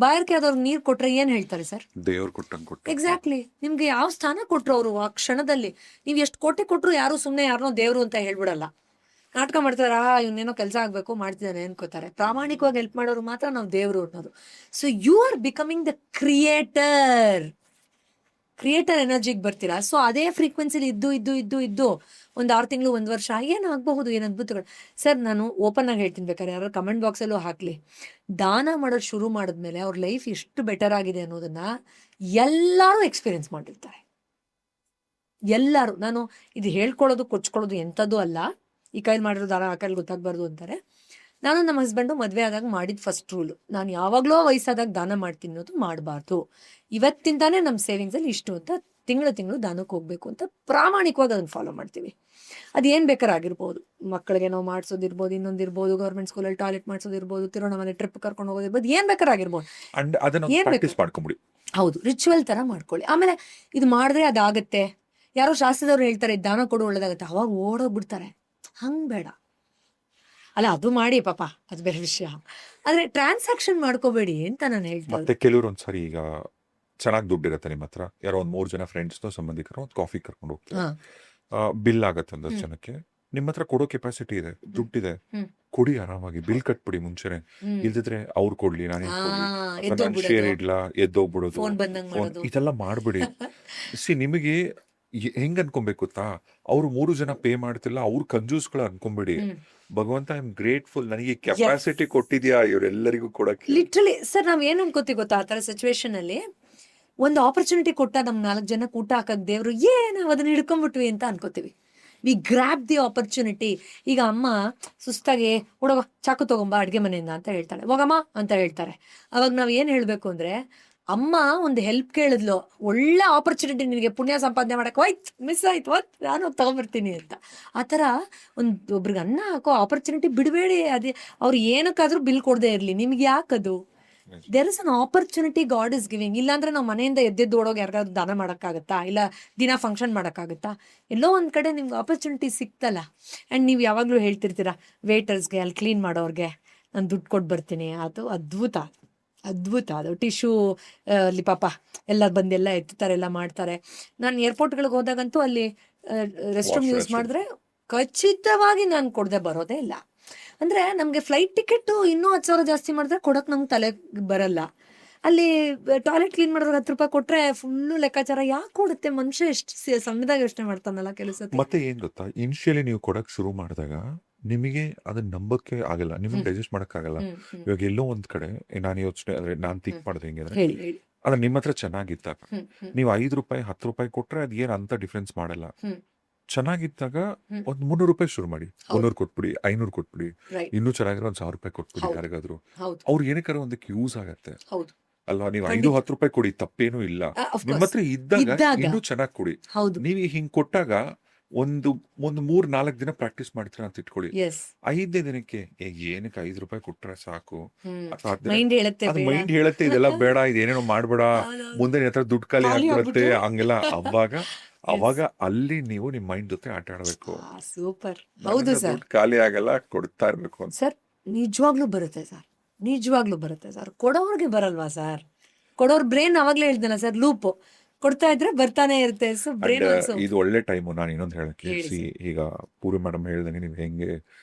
ಬಾಯರ್ಕೆ ಆದವ್ರಿಗೆ ನೀರು ಕೊಟ್ರೆ ಏನ್ ಹೇಳ್ತಾರೆ ಸರ್? ದೇವ್ರು ಕೊಟ್ಟಂಗೆ. ಎಕ್ಸಾಕ್ಟ್ಲಿ. ನಿಮ್ಗೆ ಯಾವ ಸ್ಥಾನ ಕೊಟ್ರು ಅವರು ಆ ಕ್ಷಣದಲ್ಲಿ? ನೀವು ಎಷ್ಟು ಕೋಟೆ ಕೊಟ್ರು ಯಾರು ಸುಮ್ಮನೆ ಯಾರನ್ನೋ ದೇವ್ರು ಅಂತ ಹೇಳ್ಬಿಡಲ್ಲ. ನಾಟಕ ಮಾಡ್ತಾರೆ, ಇವನೇನೋ ಕೆಲಸ ಆಗ್ಬೇಕು ಮಾಡ್ತಿದ್ದಾನೆ ಅನ್ಕೋತಾರೆ. ಪ್ರಾಮಾಣಿಕವಾಗಿ ಹೆಲ್ಪ್ ಮಾಡೋರು ಮಾತ್ರ ನಾವು ದೇವರು ಅನ್ನೋದು. So you are becoming the creator ಎನರ್ಜಿಗೆ ಬರ್ತೀರಾ. ಸೊ ಅದೇ ಫ್ರೀಕ್ವೆನ್ಸಿಲಿ ಇದ್ದು ಒಂದು 6 ತಿಂಗಳು 1 ವರ್ಷ ಏನಾಗಬಹುದು, ಏನು ಅದ್ಭುತಗಳು ಸರ್. ನಾನು ಓಪನ್ ಆಗಿ ಹೇಳ್ತೀನಿ, ಬೇಕಾದ್ರೆ ಯಾರು ಕಮೆಂಟ್ ಬಾಕ್ಸಲ್ಲೂ ಹಾಕ್ಲಿ. ದಾನ ಮಾಡೋದು ಶುರು ಮಾಡಿದ್ಮೇಲೆ ಅವ್ರ ಲೈಫ್ ಎಷ್ಟು ಬೆಟರ್ ಆಗಿದೆ ಅನ್ನೋದನ್ನ ಎಲ್ಲರೂ ಎಕ್ಸ್ಪೀರಿಯನ್ಸ್ ಮಾಡಿರ್ತಾರೆ. ಎಲ್ಲರೂ. ನಾನು ಇದು ಹೇಳ್ಕೊಳ್ಳೋದು ಕೊಚ್ಕೊಳ್ಳೋದು ಎಂಥದ್ದು ಅಲ್ಲ. ಈ ಕೈಲಿ ಮಾಡಿರೋ ದಾನ ಆ ಕೈಲಿ ಗೊತ್ತಾಗಬಾರ್ದು ಅಂತಾರೆ. ನಾನು ನಮ್ಮ ಹಸ್ಬೆಂಡು ಮದುವೆ ಆದಾಗ ಮಾಡಿದ ಫಸ್ಟ್ ರೂಲು, ನಾನು ಯಾವಾಗಲೂ ವಯಸ್ಸಾದಾಗ ದಾನ ಮಾಡ್ತೀನಿ ಅನ್ನೋದು ಮಾಡಬಾರ್ದು. ಇವತ್ತಿಂದಾನೇ ನಮ್ಮ ಸೇವಿಂಗ್ಸಲ್ಲಿ ಇಷ್ಟು ಅಂತ ತಿಂಗಳು ದಾನಕ್ಕೆ ಹೋಗಬೇಕು ಅಂತ ಪ್ರಾಮಾಣಿಕವಾಗಿ ಅದನ್ನು ಫಾಲೋ ಮಾಡ್ತೀವಿ. ಅದೇನು ಬೇಕಾದ್ರೆ ಆಗಿರ್ಬೋದು, ಮಕ್ಕಳಿಗೆ ನಾವು ಮಾಡಿಸೋದಿರ್ಬೋದು, ಇನ್ನೊಂದಿರ್ಬೋದು, ಗೌರ್ಮೆಂಟ್ ಸ್ಕೂಲಲ್ಲಿ ಟಾಯ್ಲೆಟ್ ಮಾಡಿಸೋದಿರ್ಬೋದು, ತಿರುವಣ್ಣಾಮಲೆ ಟ್ರಿಪ್ ಕರ್ಕೊಂಡು ಹೋಗೋದಿರ್ಬೋದು, ಏನು ಬೇಕಾದ್ರೆ ಆಗಿರ್ಬೋದು. ಹೌದು, ರಿಚುವಲ್ ಥರ ಮಾಡ್ಕೊಳ್ಳಿ. ಆಮೇಲೆ ಇದು ಮಾಡಿದ್ರೆ ಅದಾಗತ್ತೆ. ಯಾರೋ ಶಾಸ್ತ್ರದವ್ರು ಹೇಳ್ತಾರೆ ದಾನ ಕೊಡು ಒಳ್ಳೇದಾಗತ್ತೆ, ಅವಾಗ ಓಡೋಗ್ಬಿಡ್ತಾರೆ. ಹಂಗೆ ಬೇಡ ಅಲ್ಲ, ಅದು ಮಾಡಿ ಪಾಪ, ಅದು ಬೇರೆ ವಿಷಯ. ಆದ್ರೆ ಟ್ರಾನ್ಸಾಕ್ಷನ್ ಮಾಡ್ಕೋಬೇಡಿ ಅಂತ ನಾನು ಹೇಳ್ತೀನಿ. ಮತ್ತೆ ಕೆಲವರು ಒಂದ್ಸರಿ ಈಗ ಚೆನ್ನಾಗಿ ದುಡ್ಡಿರತ್ತೆ ನಿಮ್ಮ ಹತ್ರ, ಯಾರೋ 1-3 ಜನ ಫ್ರೆಂಡ್ಸ್ ಸಂಬಂಧಿಕರು ಒಂದು ಕಾಫಿ ಕರ್ಕೊಂಡು ಹೋಗ್ತಾರೆ, ಬಿಲ್ ಆಗತ್ತೆ 10 ಜನಕ್ಕೆ. ನಿಮ್ಮ ಹತ್ರ ಕೊಡೋ ಕೆಪಾಸಿಟಿ ಇದೆ, ದುಡ್ಡಿದೆ, ಕೊಡಿ ಆರಾಮಾಗಿ, ಬಿಲ್ ಕಟ್ಬಿಡಿ ಮುಂಚೆನೆ. ಇಲ್ದಿದ್ರೆ ಅವ್ರು ಕೊಡ್ಲಿ, ನಾನು ಶೇರ್ ಇಡ್ಲಾ, ಎದ್ದೋಗ್ಬಿಡೋದು, ಇದೆಲ್ಲ ಮಾಡ್ಬಿಡಿ. ನಿಮಗೆ ಹೆಂಗ್ ಅನ್ಕೊಬೇಕು ಗೊತ್ತಾ, ಅವ್ರು 3 ಜನ ಪೇ ಮಾಡ್ತಿಲ್ಲ, ಅವ್ರು ಕಂಜೂಸ್ಗಳು ಅನ್ಕೊಂಬಿಡಿ. ಭಗವಂತ ಐ ಆಮ್ ಗ್ರೇಟ್ಫುಲ್, ನನಗೆ ಕೆಪಾಸಿಟಿ ಕೊಟ್ಟಿದ್ಯಾ ಇವರೆಲ್ಲರಿಗೂ ಕೊಡಕ್ಕೆ. ಲಿಟ್ರಲಿ ಸರ್, ನಾವ್ ಏನ್ ಅನ್ಕೋತೀವಿ ಗೊತ್ತಾ, ಆ ತರ ಸಿಚುವೇಶನ್ ಅಲ್ಲಿ ಒಂದು ಆಪರ್ಚುನಿಟಿ ಕೊಟ್ಟ ನಮ್ 4 ಜನಕ್ಕೆ ಊಟ ಹಾಕಕ್ ದೇವ್ರು ನಾವು ಅದನ್ನ ಹಿಡ್ಕೊಂಡ್ಬಿಟ್ವಿ ಅಂತ ಅನ್ಕೋತೀವಿ. We grab the opportunity. ಈಗ ಅಮ್ಮ ಸುಸ್ತಾಗಿ ಹುಡುಗ ಚಾಕು ತಗೊಂಬ ಅಡ್ಗೆ ಮನೆಯಿಂದ ಅಂತ ಹೇಳ್ತಾಳೆ, ಹೋಗಮ್ಮ ಅಂತ ಹೇಳ್ತಾರೆ. ಅವಾಗ ನಾವ್ ಏನ್ ಹೇಳ್ಬೇಕು ಅಂದ್ರೆ, ಅಮ್ಮ ಒಂದು ಹೆಲ್ಪ್ ಕೇಳಿದ್ಲು, ಒಳ್ಳೆ ಆಪರ್ಚುನಿಟಿ ನಿನಗೆ, ಪುಣ್ಯ ಸಂಪಾದನೆ ಮಾಡಕ್ಕೆ ಹೋಯ್ತು, ಮಿಸ್ ಆಯ್ತು, ನಾನು ತಗೊಂಬರ್ತೀನಿ ಅಂತ. ಆ ಥರ ಒಬ್ರಿಗೆ ಅನ್ನ ಹಾಕೋ ಆಪರ್ಚುನಿಟಿ ಬಿಡಬೇಡಿ. ಅದೇ ಅವ್ರು ಏನಕ್ಕಾದ್ರೂ ಬಿಲ್ ಕೊಡದೆ ಇರಲಿ, ನಿಮ್ಗೆ ಯಾಕದು? There is an opportunity God is giving. ಇಲ್ಲಾಂದ್ರೆ ನಾವು ಮನೆಯಿಂದ ಎದ್ದೆದ್ದು ಓಡೋಗಿ ಯಾರಿಗಾದ್ರು ದಾನ ಮಾಡೋಕ್ಕಾಗತ್ತಾ? ಇಲ್ಲ ದಿನ ಫಂಕ್ಷನ್ ಮಾಡೋಕ್ಕಾಗತ್ತಾ? ಎಲ್ಲೋ ಒಂದು ಕಡೆ ನಿಮ್ಗೆ ಆಪರ್ಚುನಿಟಿ ಸಿಕ್ತಲ್ಲ. ಆ್ಯಂಡ್ ನೀವು ಯಾವಾಗಲೂ ಹೇಳ್ತಿರ್ತೀರಾ ವೇಟರ್ಸ್ಗೆ, ಅಲ್ಲಿ ಕ್ಲೀನ್ ಮಾಡೋರಿಗೆ ನಾನು ದುಡ್ಡು ಕೊಟ್ಟು ಬರ್ತೀನಿ. ಅದು ಅದ್ಭುತ. ಅದು ಟಿಶ್ಯೂ ಅಲ್ಲಿ ಪಾಪ ಎಲ್ಲ ಬಂದೆಲ್ಲ ಎತ್ತಾರೆ, ಎಲ್ಲ ಮಾಡ್ತಾರೆ. ನಾನು ಏರ್ಪೋರ್ಟ್ಗಳಿಗೆ ಹೋದಾಗಂತೂ ಅಲ್ಲಿ ರೆಸ್ಟ್ ರೂಮ್ ಯೂಸ್ ಮಾಡಿದ್ರೆ ಖಚಿತವಾಗಿ ನಾನು ಕೊಡದೆ ಬರೋದೇ ಇಲ್ಲ. ಅಂದರೆ ನಮಗೆ ಫ್ಲೈಟ್ ಟಿಕೆಟು ಇನ್ನೂ 10,000 ಜಾಸ್ತಿ ಮಾಡಿದ್ರೆ ಕೊಡೋಕೆ ನಮ್ಗೆ ತಲೆ ಬರಲ್ಲ. ಅಲ್ಲಿ ಟಾಯ್ಲೆಟ್ ಕ್ಲೀನ್ ಮಾಡೋರಿಗೆ 10 ರೂಪಾಯಿ ಕೊಟ್ಟರೆ ಫುಲ್ಲು ಲೆಕ್ಕಾಚಾರ ಯಾಕೆ ಕೊಡುತ್ತೆ? ಮನುಷ್ಯ ಎಷ್ಟು ಸಮಯದಾಗ ಯೋಚನೆ ಮಾಡ್ತಾನಲ್ಲ ಕೆಲಸ. ಮತ್ತೆ ಏನು ಗೊತ್ತಾ, ಇನಿಷಿಯಲಿ ನೀವು ಕೊಡೋಕೆ ಶುರು ಮಾಡಿದಾಗ ನಿಮಗೆ ಅದನ್ನ ನಂಬಕ್ಕೆ ಆಗಲ್ಲ, ನಿಮಗೆ ಡೈಜೆಸ್ಟ್ ಮಾಡೋಕ್ಕಾಗಲ್ಲ. ಇವಾಗ ಎಲ್ಲೋ ಒಂದ್ ಕಡೆ ನಾನು ಯೋಚನೆ, ಅಂದ್ರೆ ನಾನು ಥಿಂಕ್ ಮಾಡಿದೆ ಹೆಂಗೆ ಅಂದ್ರೆ, ಅದ್ರ ನಿಮ್ಮ ಹತ್ರ ಚೆನ್ನಾಗಿದ್ದಾಗ ನೀವು 5 ರೂಪಾಯಿ 10 ರೂಪಾಯಿ ಕೊಟ್ರೆ ಅದ್ ಏನ್ ಅಂತ ಡಿಫ್ರೆನ್ಸ್ ಮಾಡಲ್ಲ. ಚೆನ್ನಾಗಿದ್ದಾಗ ಒಂದ್ 300 ರೂಪಾಯಿ ಶುರು ಮಾಡಿ, 100 ಕೊಟ್ಬಿಡಿ, 500 ಕೊಟ್ಬಿಡಿ, ಇನ್ನೂ ಚೆನ್ನಾಗಿರೋ 1,000 ರೂಪಾಯಿ ಕೊಟ್ಬಿಡಿ ಯಾರಿಗಾದ್ರು. ಅವ್ರು ಏನಕ್ಕಾರ ಒಂದಕ್ಕೆ ಯೂಸ್ ಆಗತ್ತೆ ಅಲ್ವಾ? ನೀವು 5-10 ರೂಪಾಯಿ ಕೊಡಿ, ತಪ್ಪೇನೂ ಇಲ್ಲ. ನಿಮ್ಮ ಹತ್ರ ಇದ್ದಾಗ ಇನ್ನೂ ಚೆನ್ನಾಗಿ ಕೊಡಿ. ನೀವು ಹಿಂಗ್ ಕೊಟ್ಟಾಗ ಒಂದು 3-4 ದಿನ ಪ್ರಾಕ್ಟೀಸ್ ಮಾಡ್ತೀರಾ ಅಂತ ಇಟ್ಕೊಳ್ಳಿ. ಎಸ್ 5ನೇ ದಿನಕ್ಕೆ ಏನಕ್ಕೆ ₹5 ಕೊಟ್ರೆ ಸಾಕು, ಅಥವಾ ಮೈಂಡ್ ಹೇಳುತ್ತೆ ಅದು ಬೇಡ. ಮೈಂಡ್ ಹೇಳುತ್ತೆ ಇದೆಲ್ಲ ಬೇಡ, ಇದೇನೇನೋ ಮಾಡ್ಬೇಡ, ಮುಂದೆ ನಿನ್ ಹತ್ರ ದುಡ್ಡು ಖಾಲಿ ಖಾಲಿ ಆಗ್ಬಿಡುತ್ತೆ, ಆಗ್ಬಿಟ್ಟು. ಹಂಗೆಲ್ಲ. ಅವಾಗ ಅಲ್ಲಿ ನೀವು ನಿಮ್ ಮೈಂಡ್ ಜೊತೆ ಆಟ ಆಡ್ಬೇಕು. ಸೂಪರ್. ಹೌದು ಸರ್. ದುಡ್ಡು ಖಾಲಿ ಆಗಲ್ಲ, ಕೊಡ್ತಾ ಇರ್ಬೇಕು ಅಂತ. ಸರ್ ನಿಜವಾಗ್ಲೂ ಬರುತ್ತೆ ಸರ್, ನಿಜವಾಗ್ಲೂ ಬರುತ್ತೆ ಸರ್. ಕೊಡೋರ್ಗೆ ಬರಲ್ವಾ ಸರ್? ಕೊಡೋರ್ ಬ್ರೈನ್ ಅವಾಗ್ಲೇ ಹೇಳ್ದಲ್ಲ ಸರ್, ಲೂಪ್ ಕೊಡ್ತಾ ಇದ್ರೆ ಬರ್ತಾನೆ ಇರುತ್ತೆ. ಸೊ ಬ್ರೈನ್ And, ಇದು ಒಳ್ಳೆ ಟೈಮು. ನಾನು ಇನ್ನೊಂದು ಹೇಳಕ್ಕೆ, ಹೇಳಿ ಈಗ ಪೂರ್ವಿ ಮೇಡಮ್ ಹೇಳ್ದಂಗೆ ನೀವು ಹೆಂಗೆ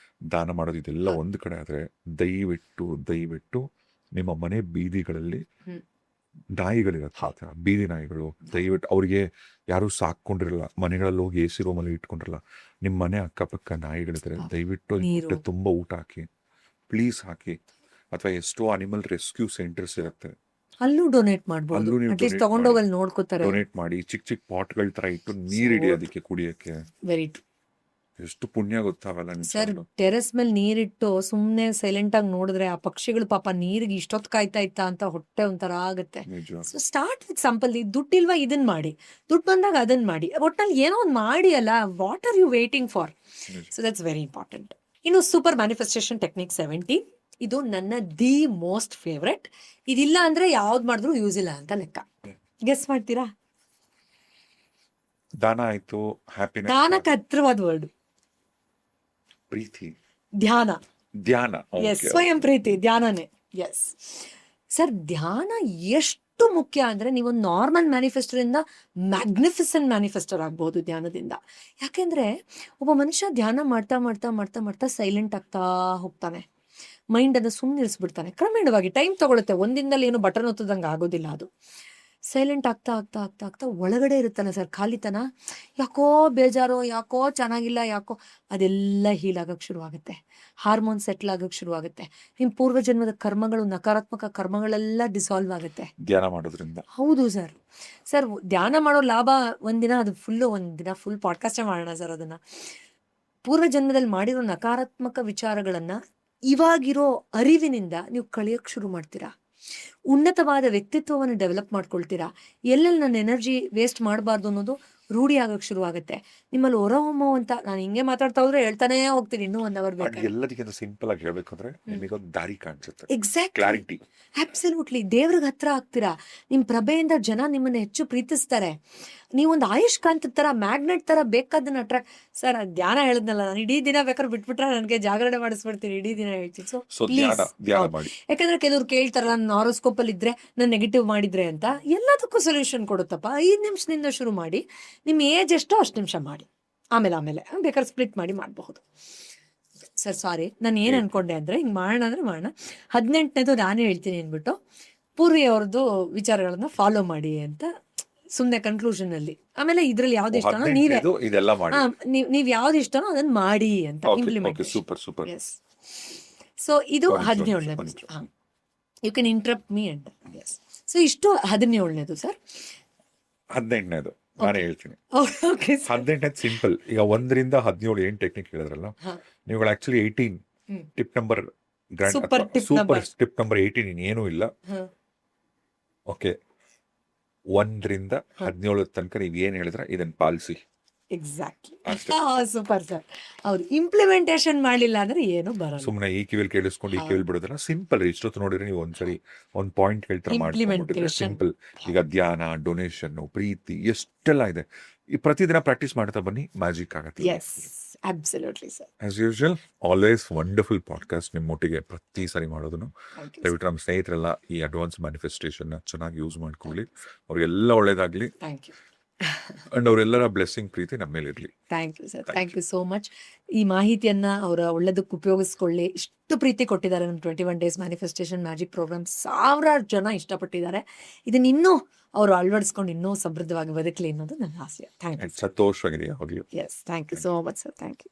ದಾನ ಮಾಡೋದು ಇದೆಲ್ಲ ಒಂದು ಕಡೆ ಆದ್ರೆ, ದಯವಿಟ್ಟು ನಿಮ್ಮ ಮನೆ ಬೀದಿಗಳಲ್ಲಿ ನಾಯಿಗಳಿರತ್ತೆ, ಬೀದಿ ನಾಯಿಗಳು, ದಯವಿಟ್ಟು ಅವ್ರಿಗೆ ಯಾರು ಸಾಕೊಂಡಿರಲ್ಲ, ಮನೆಗಳಲ್ಲಿ ಹೋಗಿ AC ರೂಮಲ್ಲಿ ಇಟ್ಕೊಂಡಿರಲ್ಲ, ನಿಮ್ಮ ಮನೆ ಅಕ್ಕಪಕ್ಕ ನಾಯಿಗಳಿದ್ರೆ ದಯವಿಟ್ಟು ನೀರು. ತುಂಬಾ ಊಟ ಹಾಕಿ, ಪ್ಲೀಸ್ ಹಾಕಿ. ಅಥವಾ ಎಷ್ಟೋ ಅನಿಮಲ್ ರೆಸ್ಕ್ಯೂ ಸೆಂಟರ್ಸ್ ಇರುತ್ತೆ, ಅಲ್ಲೂ ಡೊನೇಟ್ ಮಾಡ್ಬೋದು. ಅಲ್ಲೂ ನೀವು ಅಟ್ಲೀಸ್ಟ್ donate ತಗೊಂಡೋಗಲ್ಲಿ ನೋಡ್ಕೋತಾರೆ. ಡೊನೇಟ್ ಮಾಡಿ. ಚಿಕ್ಕ ಗಳ ತರ ಇಟ್ಟು ನೀರಿಡಿ ಅದಕ್ಕೆ ಕುಡಿಯಕ್ಕೆ. ವೆರಿ ಟ್ರೂ ಎಷ್ಟು ಪುಣ್ಯ ಗೊತ್ತಾವಲ್ಲ ಸರ್. ಟೆರೆಸ್ ಮೇಲೆ ನೀರಿಟ್ಟು ಸುಮ್ನೆ ಸೈಲೆಂಟ್ ಆಗಿ ನೋಡಿದ್ರೆ ಆ ಪಕ್ಷಿಗಳು ಪಾಪ ನೀರಿಗೆ ಇಷ್ಟೊತ್ತು ಕಾಯ್ತಾ ಇತ್ತಾ ಅಂತ ಹೊಟ್ಟೆ ಒಂಥರ ಆಗುತ್ತೆ. ನಿಜ. So start with simple. ದುಡ್ಡಿಲ್ವಾ ಇದನ್ ಮಾಡಿ, ದುಡ್ಡು ಬಂದಾಗ ಅದನ್ನ ಮಾಡಿ, ಒಟ್ನಲ್ಲಿ ಏನೋ ಒಂದು ಮಾಡಿ ಅಲ್ಲ. What are you waiting for? So that's very important. ಇನ್ನು ಸೂಪರ್ ಮ್ಯಾನಿಫೆಸ್ಟೇಷನ್ ಟೆಕ್ನಿಕ್ 70, ಇದು ನನ್ನ ದಿ ಮೋಸ್ಟ್ ಫೇವ್ರೆಟ್. ಇದಿಲ್ಲ ಅಂದ್ರೆ ಯಾವ್ದು ಮಾಡಿದ್ರು ಯೂಸ್ ಇಲ್ಲ ಅಂತ ಲೆಕ್ಕ. ಗೆಸ್ ಮಾಡ್ತೀರಾ? ದಾನ ಆಯ್ತು, ಹ್ಯಾಪಿನೆಸ್, ಧ್ಯಾನಕ್ಕೆ ಹತ್ರವಾದ ವರ್ಡ್ ಪ್ರೀತಿ, ಧ್ಯಾನ. ಧ್ಯಾನ. ಎಸ್, ಸ್ವಯಂ ಪ್ರೀತಿ, ಧ್ಯಾನನೇ. ಎಸ್ ಸರ್, ಧ್ಯಾನ ಎಷ್ಟು ಮುಖ್ಯ ಅಂದ್ರೆ ನೀವೊಂದು ನಾರ್ಮಲ್ ಮ್ಯಾನಿಫೆಸ್ಟರ್ ಇಂದ ಮ್ಯಾಗ್ನಿಫಿಸೆಂಟ್ ಮ್ಯಾನಿಫೆಸ್ಟರ್ ಆಗ್ಬಹುದು ಧ್ಯಾನದಿಂದ. ಯಾಕೆಂದ್ರೆ ಒಬ್ಬ ಮನುಷ್ಯ ಧ್ಯಾನ ಮಾಡ್ತಾ ಮಾಡ್ತಾ ಮಾಡ್ತಾ ಮಾಡ್ತಾ ಸೈಲೆಂಟ್ ಆಗ್ತಾ ಹೋಗ್ತಾನೆ. ಮೈಂಡ್ ಅನ್ನು ಸುಮ್ಮನಿರಿಸ್ಬಿಡ್ತಾನೆ. ಕ್ರಮೇಣವಾಗಿ ಟೈಮ್ ತಗೊಳುತ್ತೆ, ಒಂದಿನದಲ್ಲಿ ಏನು ಬಟನ್ ಒತ್ತದಂಗೆ ಆಗೋದಿಲ್ಲ. ಅದು ಸೈಲೆಂಟ್ ಆಗ್ತಾ ಆಗ್ತಾ ಆಗ್ತಾ ಆಗ್ತಾ ಒಳಗಡೆ ಇರುತ್ತಾನೆ ಸರ್, ಖಾಲಿತನ. ಯಾಕೋ ಬೇಜಾರು, ಯಾಕೋ ಚೆನ್ನಾಗಿಲ್ಲ, ಯಾಕೋ ಅದೆಲ್ಲ ಹೀಲ್ ಆಗಕ್ಕೆ ಶುರುವಾಗುತ್ತೆ. ಹಾರ್ಮೋನ್ ಸೆಟ್ಲ್ ಆಗಕ್ಕೆ ಶುರುವಾಗುತ್ತೆ. ನಿಮ್ಮ ಪೂರ್ವಜನ್ಮದ ಕರ್ಮಗಳು, ನಕಾರಾತ್ಮಕ ಕರ್ಮಗಳೆಲ್ಲ ಡಿಸಾಲ್ವ್ ಆಗುತ್ತೆ ಧ್ಯಾನ ಮಾಡೋದ್ರಿಂದ. ಹೌದು ಸರ್. ಸರ್ ಧ್ಯಾನ ಮಾಡೋ ಲಾಭ ಒಂದಿನ ಫುಲ್ ಪಾಡ್ಕಾಸ್ಟೇ ಮಾಡೋಣ ಸರ್. ಅದನ್ನ ಪೂರ್ವಜನ್ಮದಲ್ಲಿ ಮಾಡಿರೋ ನಕಾರಾತ್ಮಕ ವಿಚಾರಗಳನ್ನ ಇವಾಗಿರೋ ಅರಿವಿನಿಂದ ನೀವು ಕಳಿಯೋಕ್ಕೆ ಶುರು ಮಾಡ್ತೀರಾ. ಉನ್ನತವಾದ ವ್ಯಕ್ತಿತ್ವವನ್ನು ಡೆವಲಪ್ ಮಾಡ್ಕೊಳ್ತೀರಾ. ಎಲ್ಲೆಲ್ಲಿ ನನ್ನ ಎನರ್ಜಿ ವೇಸ್ಟ್ ಮಾಡಬಾರ್ದು ಅನ್ನೋದು ರೂಢಿ ಆಗಕ್ಕೆ ಶುರು ಆಗುತ್ತೆ. ನಿಮ್ಮಲ್ಲಿ ಹೊರಹೊಮ್ಮುವಂತ, ನಾನು ಹಿಂಗೆ ಮಾತಾಡ್ತಾ ಹೋದ್ರೆ ಹೇಳ್ತಾನೆ ಹೋಗ್ತೀನಿ, ಇನ್ನೂ 1 hour ಬೇಕು. ಎಲ್ಲದಕ್ಕಿಂತ ಸಿಂಪಲ್ ಆಗಿ ಹೇಳ್ಬೇಕು ಅಂದ್ರೆ ನಿಮಗೊಂದು ದಾರಿ ಕಾಣಿಸುತ್ತೆ, ಎಕ್ಸಾಕ್ಟ್ ಕ್ಲಾರಿಟಿ. ಅಬ್ಸಲ್ಯೂಟ್ಲಿ. ದೇವ್ರಿಗೆ ಹತ್ರ ಆಗ್ತೀರಾ. ನಿಮ್ ಪ್ರಭೆಯಿಂದ ಜನ ನಿಮ್ಮನ್ನ ಹೆಚ್ಚು ಪ್ರೀತಿಸ್ತಾರೆ. ನೀವೊಂದು ಆಯುಷ್ಕಾಂತ ತರ, ಮ್ಯಾಗ್ನೆಟ್ ತರ ಬೇಕಾದನ್ನ ಅಟ್ರಾಕ್ಟ್. ಸರ್ ಧ್ಯಾನ ಹೇಳಿದ್ನಲ್ಲ, ನಾನು ಇಡೀ ದಿನ ಬೇಕಾದ್ರೆ ಬಿಟ್ಬಿಟ್ರೆ ನನಗೆ ಜಾಗರಣೆ ಮಾಡಿಸ್ಬಿಡ್ತೀನಿ, ಇಡೀ ದಿನ ಹೇಳ್ತೀನಿ. ಸೊ ಧ್ಯಾನ ಮಾಡಿ. ಯಾಕಂದ್ರೆ ಕೆಲವ್ರು ಕೇಳ್ತಾರಲ್ಲ, ನನ್ನ ಹಾರೋಸ್ಕೋಪ್ ಅಲ್ಲಿ ಇದ್ರೆ, ನನ್ನ ನೆಗೆಟಿವ್ ಮಾಡಿದ್ರೆ ಅಂತ. ಎಲ್ಲದಕ್ಕೂ ಸೊಲ್ಯೂಷನ್ ಕೊಡುತ್ತಪ್ಪ. 5 ನಿಮಿಷದಿಂದ ಶುರು ಮಾಡಿ, ನಿಮ್ಮ ಏಜ್ ಎಷ್ಟೋ ಅಷ್ಟು ನಿಮಿಷ ಮಾಡಿ, ಆಮೇಲೆ ಬೇಕಾದ್ರೆ ಸ್ಪ್ಲಿಟ್ ಮಾಡಿ ಮಾಡಬಹುದು. ಸರ್ ಸಾರಿ, ನಾನು ಏನು ಅನ್ಕೊಂಡೆ ಅಂದ್ರೆ ಹಿಂಗೆ ಮಾಡೋಣ ಅಂದ್ರೆ ಮಾಡೋಣ. 18ನೇದು ನಾನೇ ಹೇಳ್ತೀನಿ ಅಂದ್ಬಿಟ್ಟು ಪೂರ್ವಿ ಅವ್ರದ್ದು ವಿಚಾರಗಳನ್ನ ಫಾಲೋ ಮಾಡಿ ಅಂತ ಸುಮ್ಮನೆ ಕನ್ಕ್ಲೂಷನ್ ಅಲ್ಲಿ. ಆಮೇಲೆ ಇದ್ರಲ್ಲಿ ಯಾವ್ದು ಇಷ್ಟನೋ ಇದೆಲ್ಲ ಮಾಡಿ, ನೀವ್ ಯಾವ್ದು ಇಷ್ಟನೋ ಅದನ್ನ ಮಾಡಿ ಅಂತ ಇಂಪ್ಲಿಮೆಂಟ್. ಸೂಪರ್. ಎಸ್. ಸೊ ಇದು 17ನೇದು. You can interrupt me and. Yes. So ಇಷ್ಟು 17ನೇದು ಸರ್. 18ನೇದು ನಾನೇ ಹೇಳ್ತೀನಿ. ಓಕೆ. 18ನೇದು ಸಿಂಪಲ್. ಈಗ 1 ರಿಂದ 17 ಏನ್ ಟೆಕ್ನಿಕ್ ಹೇಳಿದ್ರಲ್ಲ, ನೀವು actually 18 tip number Super tip super tip number 18 ಇನ್ನೇನೂ ಇಲ್ಲ. ಓಕೆ, 1 ರಿಂದ 17 ತನಕ ನೀವ್ ಏನ್ ಹೇಳಿದ್ರ ಇದನ್ನ ಪಾಲಿಸಿ. ಎಕ್ಸಾಕ್ಟ್ಲಿ. Super sir. ಅವ್ರು ಇಂಪ್ಲಿಮೆಂಟೇಶನ್ ಮಾಡಲಿಲ್ಲ ಅಂದ್ರೆ ಏನು ಬರಲ್ಲ. ಸುಮ್ಮನೆ ಈ ಕಿವಿಲ್ ಕೇಳಿಸ್ಕೊಂಡು ಈ ಕಿವಿಲ್ ಬಿಡೋದಲ್ಲ. ಸಿಂಪಲ್. ಇಷ್ಟೊತ್ತು ನೋಡಿದ್ರೆ ನೀವು ಒಂದ್ಸರಿ ಒಂದ್ ಪಾಯಿಂಟ್ ಹೇಳ್ತಾರೆ ಮಾಡ್ಬಿಟ್ರೆ ಸಿಂಪಲ್. ಈಗ ಧ್ಯಾನ, ಡೊನೇಷನ್, ಪ್ರೀತಿ ಎಷ್ಟೆಲ್ಲ ಇದೆ. ಈ ಪ್ರತಿದಿನ ಪ್ರಾಕ್ಟೀಸ್ ಮಾಡ್ತಾ ಬನ್ನಿ, ಮ್ಯಾಜಿಕ್ ಆಗುತ್ತೆ. Yes, absolutely sir. As usual always wonderful podcast ನಿಮ್ಮೊಟ್ಟಿಗೆ ಪ್ರತಿ ಸಾರಿ ಮಾಡೋದನ್ನು. ದಯವಿಟ್ಟು ನಮ್ಮ ಸ್ನೇಹಿತರೆಲ್ಲ ಈ ಅಡ್ವಾನ್ಸ್ ಮ್ಯಾನಿಫೆಸ್ಟೇಷನ್ ಚೆನ್ನಾಗಿ ಯೂಸ್ ಮಾಡ್ಕೊಳ್ಳಿ. ಅವ್ರಿಗೆಲ್ಲ ಒಳ್ಳೇದಾಗ್ಲಿ. Thank you. ಅಂಡ್ ಅವರೆಲ್ಲರ ಬ್ಲೆಸ್ಸಿಂಗ್, ಪ್ರೀತಿ ನಮ್ಮ ಮೇಲೆ ಇರಲಿ. Thank you sir. Thank you so much. ಈ ಮಾಹಿತಿಯನ್ನ ಅವರ ಒಳ್ಳೆದಕ್ಕೆ ಉಪಯೋಗಿಸ್ಕೊಳ್ಳಿ. ಇಷ್ಟು ಪ್ರೀತಿ ಕೊಟ್ಟಿದ್ದಾರೆ ನಮ್ಮ 21 ಡೇಸ್ ಮ್ಯಾನಿಫೆಸ್ಟೇಷನ್ ಮ್ಯಾಜಿಕ್ ಪ್ರೋಗ್ರಾಮ್. 1000 ಜನ ಇಷ್ಟಪಟ್ಟಿದ್ದಾರೆ. ಇದನ್ನ ಇನ್ನೂ ಅವರು ಅಳವಡಿಸ್ಕೊಂಡು ಇನ್ನೂ ಸಮೃದ್ಧವಾಗಿ ಬದುಕಲಿ ಅನ್ನೋದು ನನ್ನ ಆಸೆ. Thank you. ಸಂತೋಷವಾಗಿದೆಯಾ? ಹೋಗ್ಲಿ. Yes, thank you so much sir. Thank you.